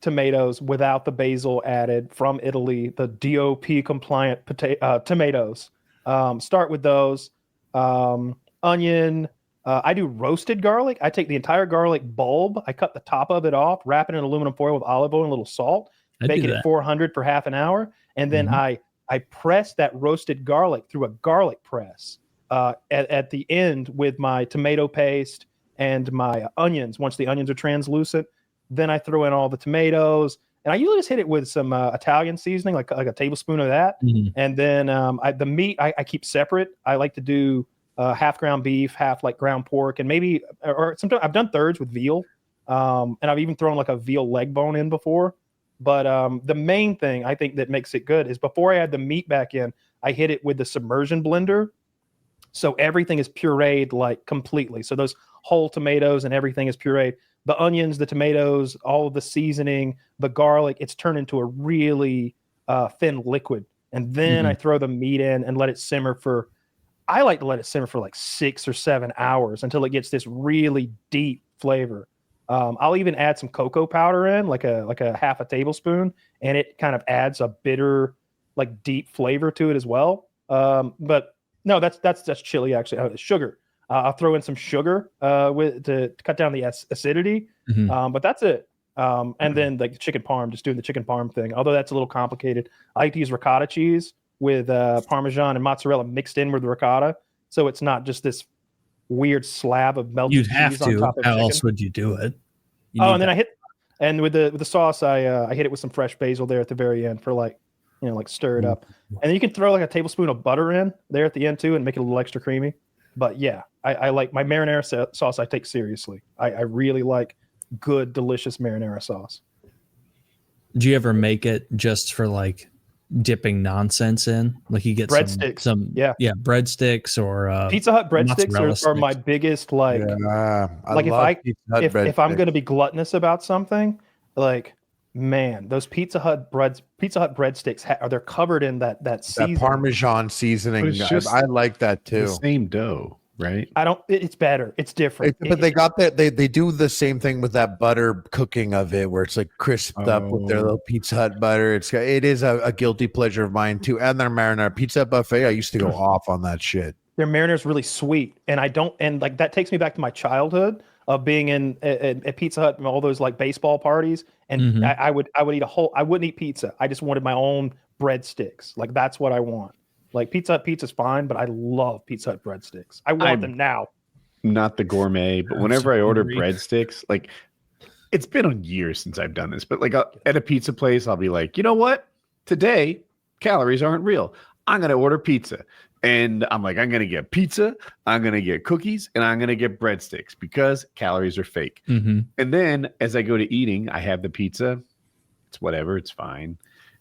tomatoes without the basil added from Italy, the DOP compliant tomatoes. Start with those. Onion. I do roasted garlic. I take the entire garlic bulb. I cut the top of it off, wrap it in aluminum foil with olive oil and a little salt, bake it at 400 for half an hour. And then I press that roasted garlic through a garlic press at the end with my tomato paste and my onions. Once the onions are translucent, then I throw in all the tomatoes, and I usually just hit it with some Italian seasoning, like a tablespoon of that. And then the meat I keep separate. I like to do half ground beef, half like ground pork, and maybe or sometimes I've done thirds with veal, and I've even thrown like a veal leg bone in before. But the main thing I think that makes it good is before I add the meat back in, I hit it with the submersion blender, so everything is pureed like completely. So those whole tomatoes and everything is pureed. The onions, the tomatoes, all of the seasoning, the garlic, it's turned into a really thin liquid. And then I throw the meat in and let it simmer for, I like to let it simmer for like 6 or 7 hours until it gets this really deep flavor. I'll even add some cocoa powder in, like a half a tablespoon, and it kind of adds a bitter, like deep flavor to it as well. But no, that's chili actually. Sugar. I'll throw in some sugar to cut down the acidity. But that's it. And then like the chicken parm, just doing the chicken parm thing. Although that's a little complicated. I like to use ricotta cheese with Parmesan and mozzarella mixed in with the ricotta, so it's not just this weird slab of melted You'd cheese have on to. top of How chicken. else would you do it? And then with the sauce, I hit it with some fresh basil there at the very end for like stir it up. And then you can throw like a tablespoon of butter in there at the end too and make it a little extra creamy. But yeah, I like my marinara sauce. I take seriously. I really like good, delicious marinara sauce. Do you ever make it just for like dipping nonsense in? Like you get breadsticks, some breadsticks or Pizza Hut breadsticks are my biggest like. Yeah, if I'm going to be gluttonous about something, like man, those Pizza Hut breadsticks they're covered in that seasoning. That Parmesan seasoning. I like that too. The same dough, right? It's better. It's different. But they do the same thing with that butter cooking of it, where it's like crisped up with their little Pizza Hut butter. It is a guilty pleasure of mine too. And their marinara pizza buffet, I used to go off on that shit. Their marinara is really sweet, and like that takes me back to my childhood of being at Pizza Hut and all those like baseball parties. And I would eat I wouldn't eat pizza. I just wanted my own breadsticks. Like that's what I want. Like Pizza Hut pizza's fine, but I love Pizza Hut breadsticks. I want them now. Not the gourmet, but whenever I order breadsticks, like it's been a year since I've done this, but like at a pizza place, I'll be like, you know what? Today, calories aren't real. I'm going to order pizza. And I'm like, I'm going to get pizza, I'm going to get cookies, and I'm going to get breadsticks because calories are fake. And then as I go to eating, I have the pizza. It's whatever. It's fine.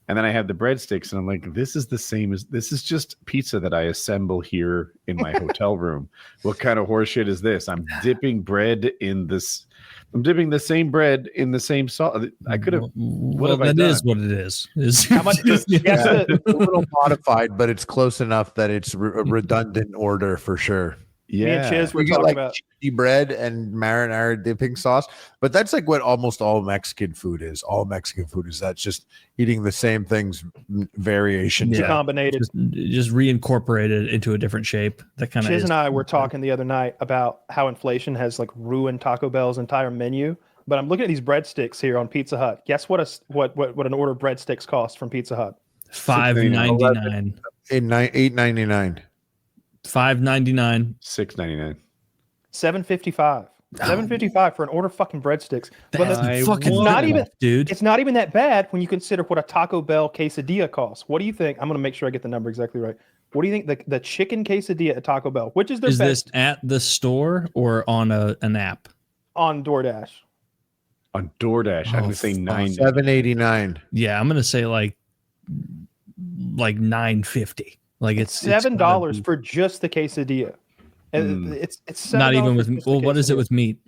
And then I have the breadsticks, and I'm like, this is just pizza that I assemble here in my hotel room. What kind of horseshit is this? I'm dipping bread in this. I'm dipping the same bread in the same sauce. I could have. That is what it is. How much? A little modified, but it's close enough that it's a redundant order for sure. Yeah, me and Chiz were You talking get about cheesy bread and marinara dipping sauce, but that's like what almost all Mexican food is. All Mexican food is that's just eating the same things, variations. combinated. Just reincorporated into a different shape. That kind of. Chiz and I were talking the other night about how inflation has like ruined Taco Bell's entire menu. But I'm looking at these breadsticks here on Pizza Hut. Guess what an order of breadsticks cost from Pizza Hut? $5.99. $8.99. $5.99. $6.99. $7.55. $7.55 for an order of fucking breadsticks. But That's fucking it's not even, dude. It's not even that bad when you consider what a Taco Bell quesadilla costs. What do you think? I'm going to make sure I get the number exactly right. What do you think the chicken quesadilla at Taco Bell, which is their Is best? this at the store or on an app? On DoorDash. On DoorDash, I'm gonna say $9. $7.89. Yeah, I'm gonna say like $9.50. Like it's $7 for just the quesadilla. And it's $7 not even with. just the Well, what is it quesadilla. with meat?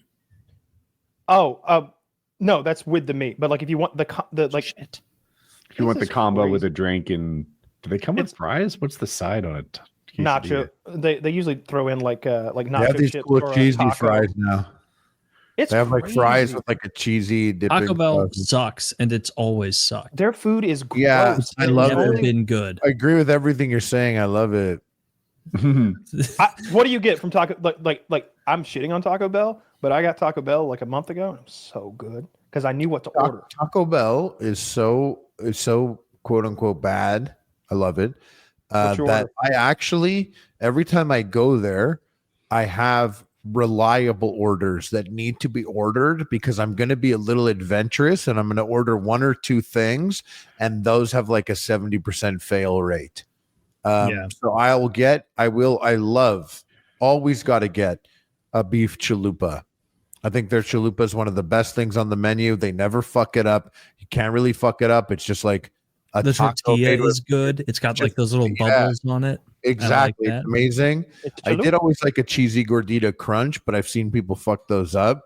Oh, no, that's with the meat. But like if you want the like, Shit. If you want the this is combo crazy. with a drink, and do they come with It's- fries? What's the side on it? nacho, they usually throw in like They nacho have these chips cool or a cheesy taco. fries now. It's They have like fries crazy. with like a cheesy dipping Taco Bell sauce. sucks, and it's always sucked. Their food is gross. Yeah, I It's love never it. been good. I agree with everything you're saying. I love it. What do you get from Taco? Like I'm shitting on Taco Bell, but I got Taco Bell like a month ago, and it was so good because I knew what to order. Taco Bell is so quote unquote bad. I love it. What's your That order? I actually every time I go there, I have reliable orders that need to be ordered because I'm going to be a little adventurous and I'm going to order one or two things, and those have like a 70% fail rate. So I always got to get a beef chalupa. I think their chalupa is one of the best things on the menu. They never fuck it up. You can't really fuck it up. It's just like a The taco tortilla made with- is good. It's got like those little Yeah. bubbles on it. exactly. that. It's amazing. It's I did chalupa. always like a cheesy gordita crunch, but I've seen people fuck those up.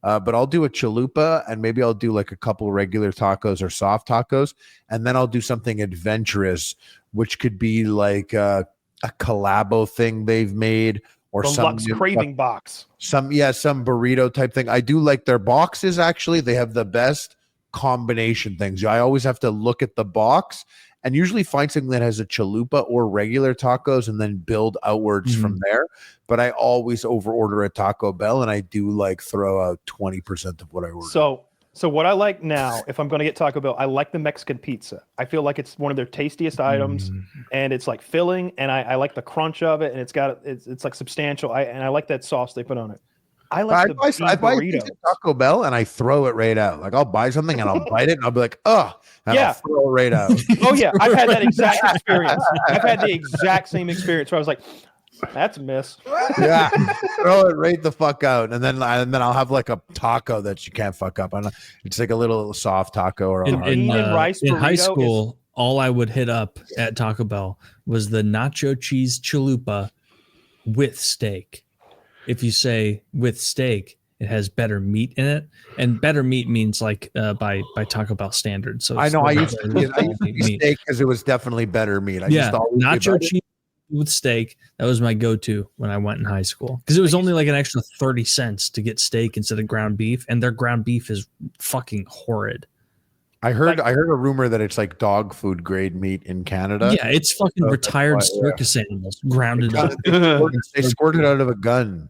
But I'll do a chalupa, and maybe I'll do like a couple regular tacos or soft tacos, and then I'll do something adventurous, which could be like a collabo thing they've made, or The some Lux Craving box. some burrito type thing. I do like their boxes. Actually, they have the best combination things. I always have to look at the box and usually find something that has a chalupa or regular tacos and then build outwards from there. But I always over order at Taco Bell, and I do like throw out 20% of what I order. So what I like now, if I'm going to get Taco Bell, I like the Mexican pizza. I feel like it's one of their tastiest items, and it's like filling, and I like the crunch of it, and it's like substantial. I like that sauce they put on it. I like the beef I buy burrito. things at Taco Bell and I throw it right out. Like I'll buy something and I'll bite it and I'll be like, oh, and Yeah. I'll throw it right out. Oh yeah, I've had that exact experience. I've had the exact same experience where I was like, "That's a miss." Yeah, throw it right the fuck out, and then I'll have like a taco that you can't fuck up. It's like a little soft taco or a hard In Bean and rice high burrito school, all I would hit up at Taco Bell was the nacho cheese chalupa with steak. If you say with steak, it has better meat in it, and better meat means like by Taco Bell standards. So I it's know. I like used to get meat. steak because it was definitely better meat. I Yeah, used to always be nacho better. cheese with steak. That was my go-to when I went in high school because it was only like an extra 30 cents to get steak instead of ground beef, and their ground beef is fucking horrid. I heard a rumor that it's like dog food grade meat in Canada. Yeah, it's fucking So that's retired why, yeah. circus animals grounded up. They squirted out of a gun.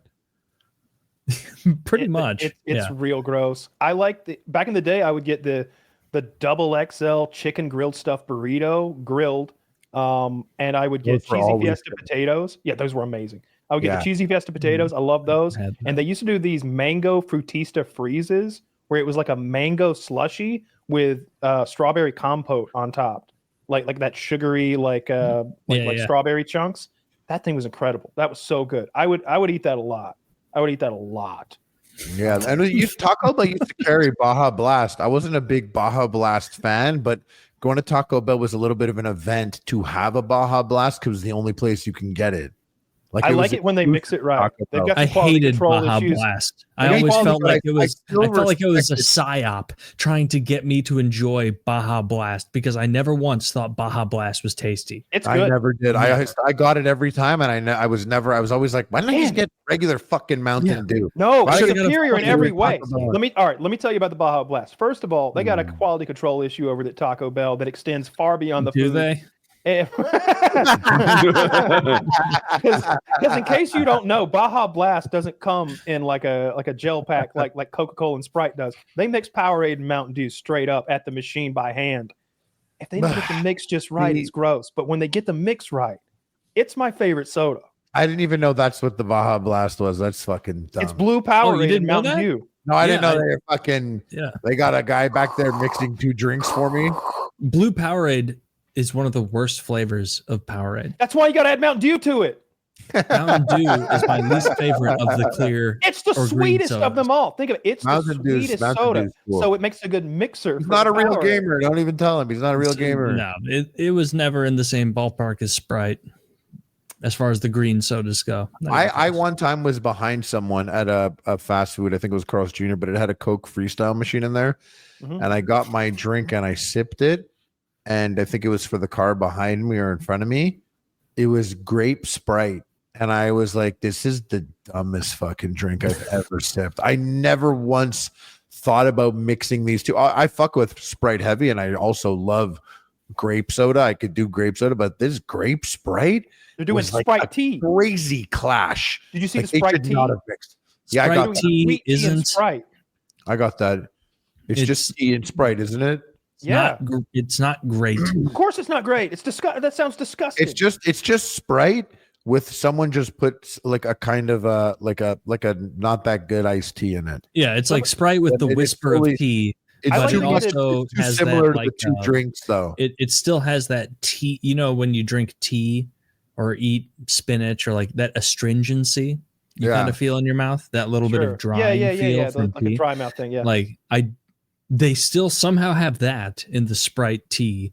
Pretty much. It's yeah. real gross. I like back in the day. I would get the double XL chicken grilled stuffed burrito grilled, and I would get Those were cheesy always Fiesta potatoes. Yeah, those were amazing. I would get Yeah. the cheesy Fiesta potatoes. I love those. Had And they used to do these mango frutista freezes where it was like a mango slushy with strawberry compote on top, like that sugary like Yeah. strawberry chunks. That thing was incredible. That was so good. I would eat that a lot. Yeah, and Taco Bell used to carry Baja Blast. I wasn't a big Baja Blast fan, but going to Taco Bell was a little bit of an event to have a Baja Blast because it was the only place you can get it. I like it when they mix it right. Taco They've Bell. got I some quality hated control Baja issues. Blast. I I always quality, felt but like it was. still I felt like it was a respected- psyop trying to get me to enjoy Baja Blast because I never once thought Baja Blast was tasty. It's I good. never did. I got it every time, and I was always like, why don't I just get regular fucking Mountain Dew? No, Why it's should I get a superior in fucking every way. Taco Bell? Let me tell you about the Baja Blast. First of all, they got a quality control issue over at Taco Bell that extends far beyond the Do food. they? Because in case you don't know, Baja Blast doesn't come in like a gel pack like Coca-Cola and Sprite does. They mix Powerade and Mountain Dew straight up at the machine by hand. if they don't get the mix just right, it's gross. But when they get the mix right, it's my favorite soda. I didn't even know that's what the Baja Blast was. That's fucking dumb. It's blue Powerade and know Mountain that? Dew. No, I didn't know they were fucking. Yeah. They got a guy back there mixing 2 drinks for me. Blue Powerade is one of the worst flavors of Powerade. That's why you got to add Mountain Dew to it. Mountain Dew is my least favorite of the clear. It's the sweetest of them all. Think of it. It's Mountain the sweetest soda. Cool. So it makes a good mixer. He's not a real gamer. Don't even tell him. He's not a real gamer. No, it was never in the same ballpark as Sprite as far as the green sodas go. I one time was behind someone at a fast food. I think it was Carl's Jr., but it had a Coke freestyle machine in there. Mhm. And I got my drink and I sipped it. And I think it was for the car behind me or in front of me. It was grape Sprite. And I was like, this is the dumbest fucking drink I've ever sipped. I never once thought about mixing these two. I fuck with Sprite heavy, and I also love grape soda. I could do grape soda, but this grape Sprite, They're doing was like Sprite a tea. crazy clash. Did you see Like, the they Sprite should tea? not have mixed. Yeah, I Sprite got that. tea Sweet tea and isn't. Sprite. I got that. It's just tea and Sprite, isn't it? Yeah. It's not great. Of course, it's not great. It's disgusting. That sounds disgusting. It's just Sprite with someone just put like a kind of like a not that good iced tea in it. Yeah, it's like Sprite with the It is whisper really- of tea. It's I like but too it to get it- also it's too has similar that to like the 2 drinks, though. it still has that tea. You know, when you drink tea or eat spinach or like that astringency you kind of feel in your mouth, that little bit of dry feel from like tea. a dry mouth thing. Yeah. Like they still somehow have that in the Sprite tea,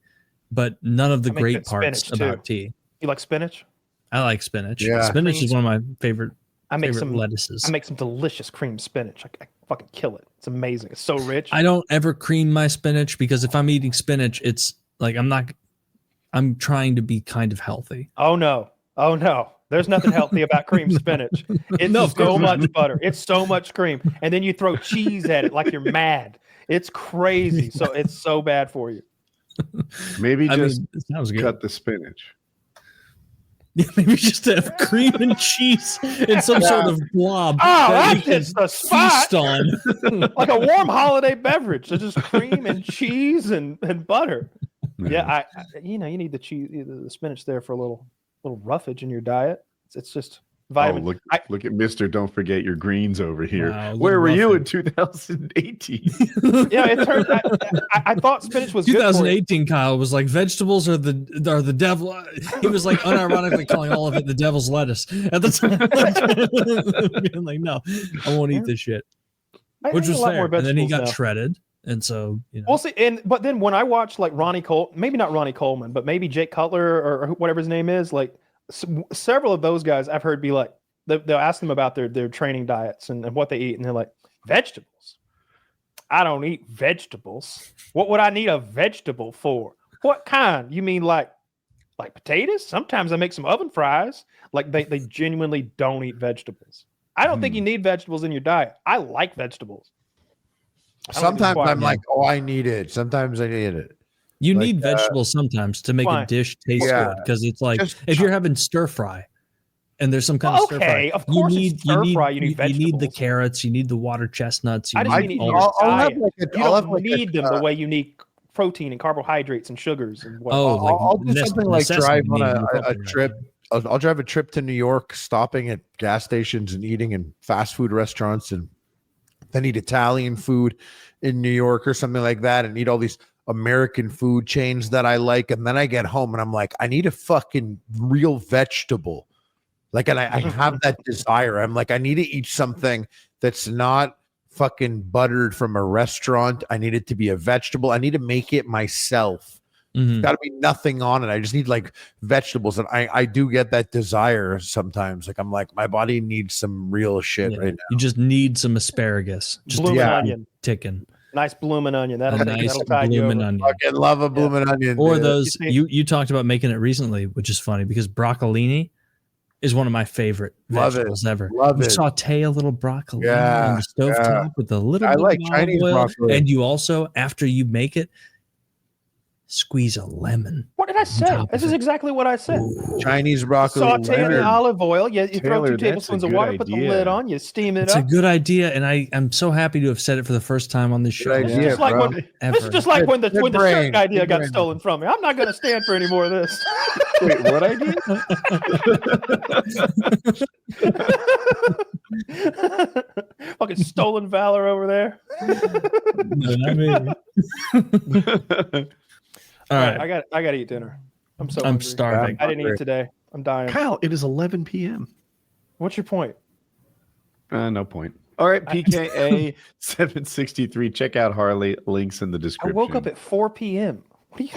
but none of the I make great good parts spinach, about too. tea. You like spinach? I like spinach. Yeah. Spinach is one of my favorite I make some lettuces. I make some delicious cream spinach. I fucking kill it. It's amazing. It's so rich. I don't ever cream my spinach because if I'm eating spinach, it's like I'm trying to be kind of healthy. Oh no. There's nothing healthy about cream spinach. It's No, of so course much not. butter. It's so much cream. And then you throw cheese at it like you're mad. It's crazy. So it's so bad for you. Maybe just it sounds good. cut the spinach. Yeah, maybe just have cream and cheese in some sort of blob. Oh, that that we hits can the spot. feast on. Like a warm holiday beverage. There's just cream and cheese and butter. Yeah, I you need the cheese, the spinach there for a little roughage in your diet. It's just vitamin. Oh, look at Mr. Don't forget your greens over here. Wow, Where were you in roughage. 2018? Yeah, it turned. I thought spinach was good for you. 2018, Kyle was like vegetables are the devil. He was like unironically calling all of it the devil's lettuce at the time. Being like, no, I won't eat this shit, I which eat was a lot fair. more And then he vegetables got now. shredded, and so We'll see. But then when I watch like maybe not Ronnie Coleman, but maybe Jake Cutler or whatever his name is, like several of those guys I've heard be like, they'll ask them about their training diets and what they eat, and they're like, vegetables. I don't eat vegetables. What would I need a vegetable for? What kind? You mean like potatoes? Sometimes I make some oven fries. Like they genuinely don't eat vegetables. I don't think you need vegetables in your diet. I like vegetables. Sometimes I'm like, oh, I need it. Sometimes I need it. you like, need vegetables sometimes to make Why? a dish taste Yeah. good, because it's like Just if you're having stir fry. And there's some kind of stir fry. Okay, of course it's stir fry, you need You need the vegetables. carrots. You need the water chestnuts. You I just need mean all your this- I'll have diet. like You I'll have don't like need them the way you need protein and carbohydrates and sugars and what. Oh, like I'll do something like drive on a necessity. trip. I'll drive a trip to New York, stopping at gas stations and eating in fast food restaurants, and then eat Italian food in New York or something like that, and eat all these American food chains that I like. And then I get home and I'm like, I need a fucking real vegetable. Like, and I have that desire. I'm like, I need to eat something that's not fucking buttered from a restaurant. I need it to be a vegetable. I need to make it myself. Mhm. Got to be nothing on it. I just need like vegetables. And I do get that desire sometimes. Like, I'm like, my body needs some real shit Yeah. right now. You just need some asparagus. Just blooming yeah. onion, ticking. nice blooming onion. A That'll nice tide you blooming over. onion. Fucking love a blooming onion. Or dude. those You you talked about making it recently, which is funny because broccolini is one of my favorite Love it. vegetables ever. Love You it. saute a little broccoli Yeah, on the stovetop with a little I bit like of Chinese olive oil, broccoli. and you also, after you make it, squeeze a lemon. What did I say? top This of is it. exactly what I said. Chinese broccoli. Saute in the lemon. olive oil. You throw Taylor, 2 that's a tablespoons of good water, put the idea. lid on, you steam it It's a up. good idea, and I'm so happy to have said it for the first time on this show. Good idea, Just like bro. when, Ever. this is just like when the Good when the brain. shirt idea Good got brain. stolen from me. I'm not going to stand for any more of this. Wait, what idea? Fucking stolen valor over there. No, not me. All right, I got to eat dinner. I'm so I'm hungry. starving. I didn't eat today. I'm dying. Kyle, it is 11 p.m. What's your point? No point. All right, PKA 763. Check out Harley. Links in the I description. woke up at 4 p.m. What are you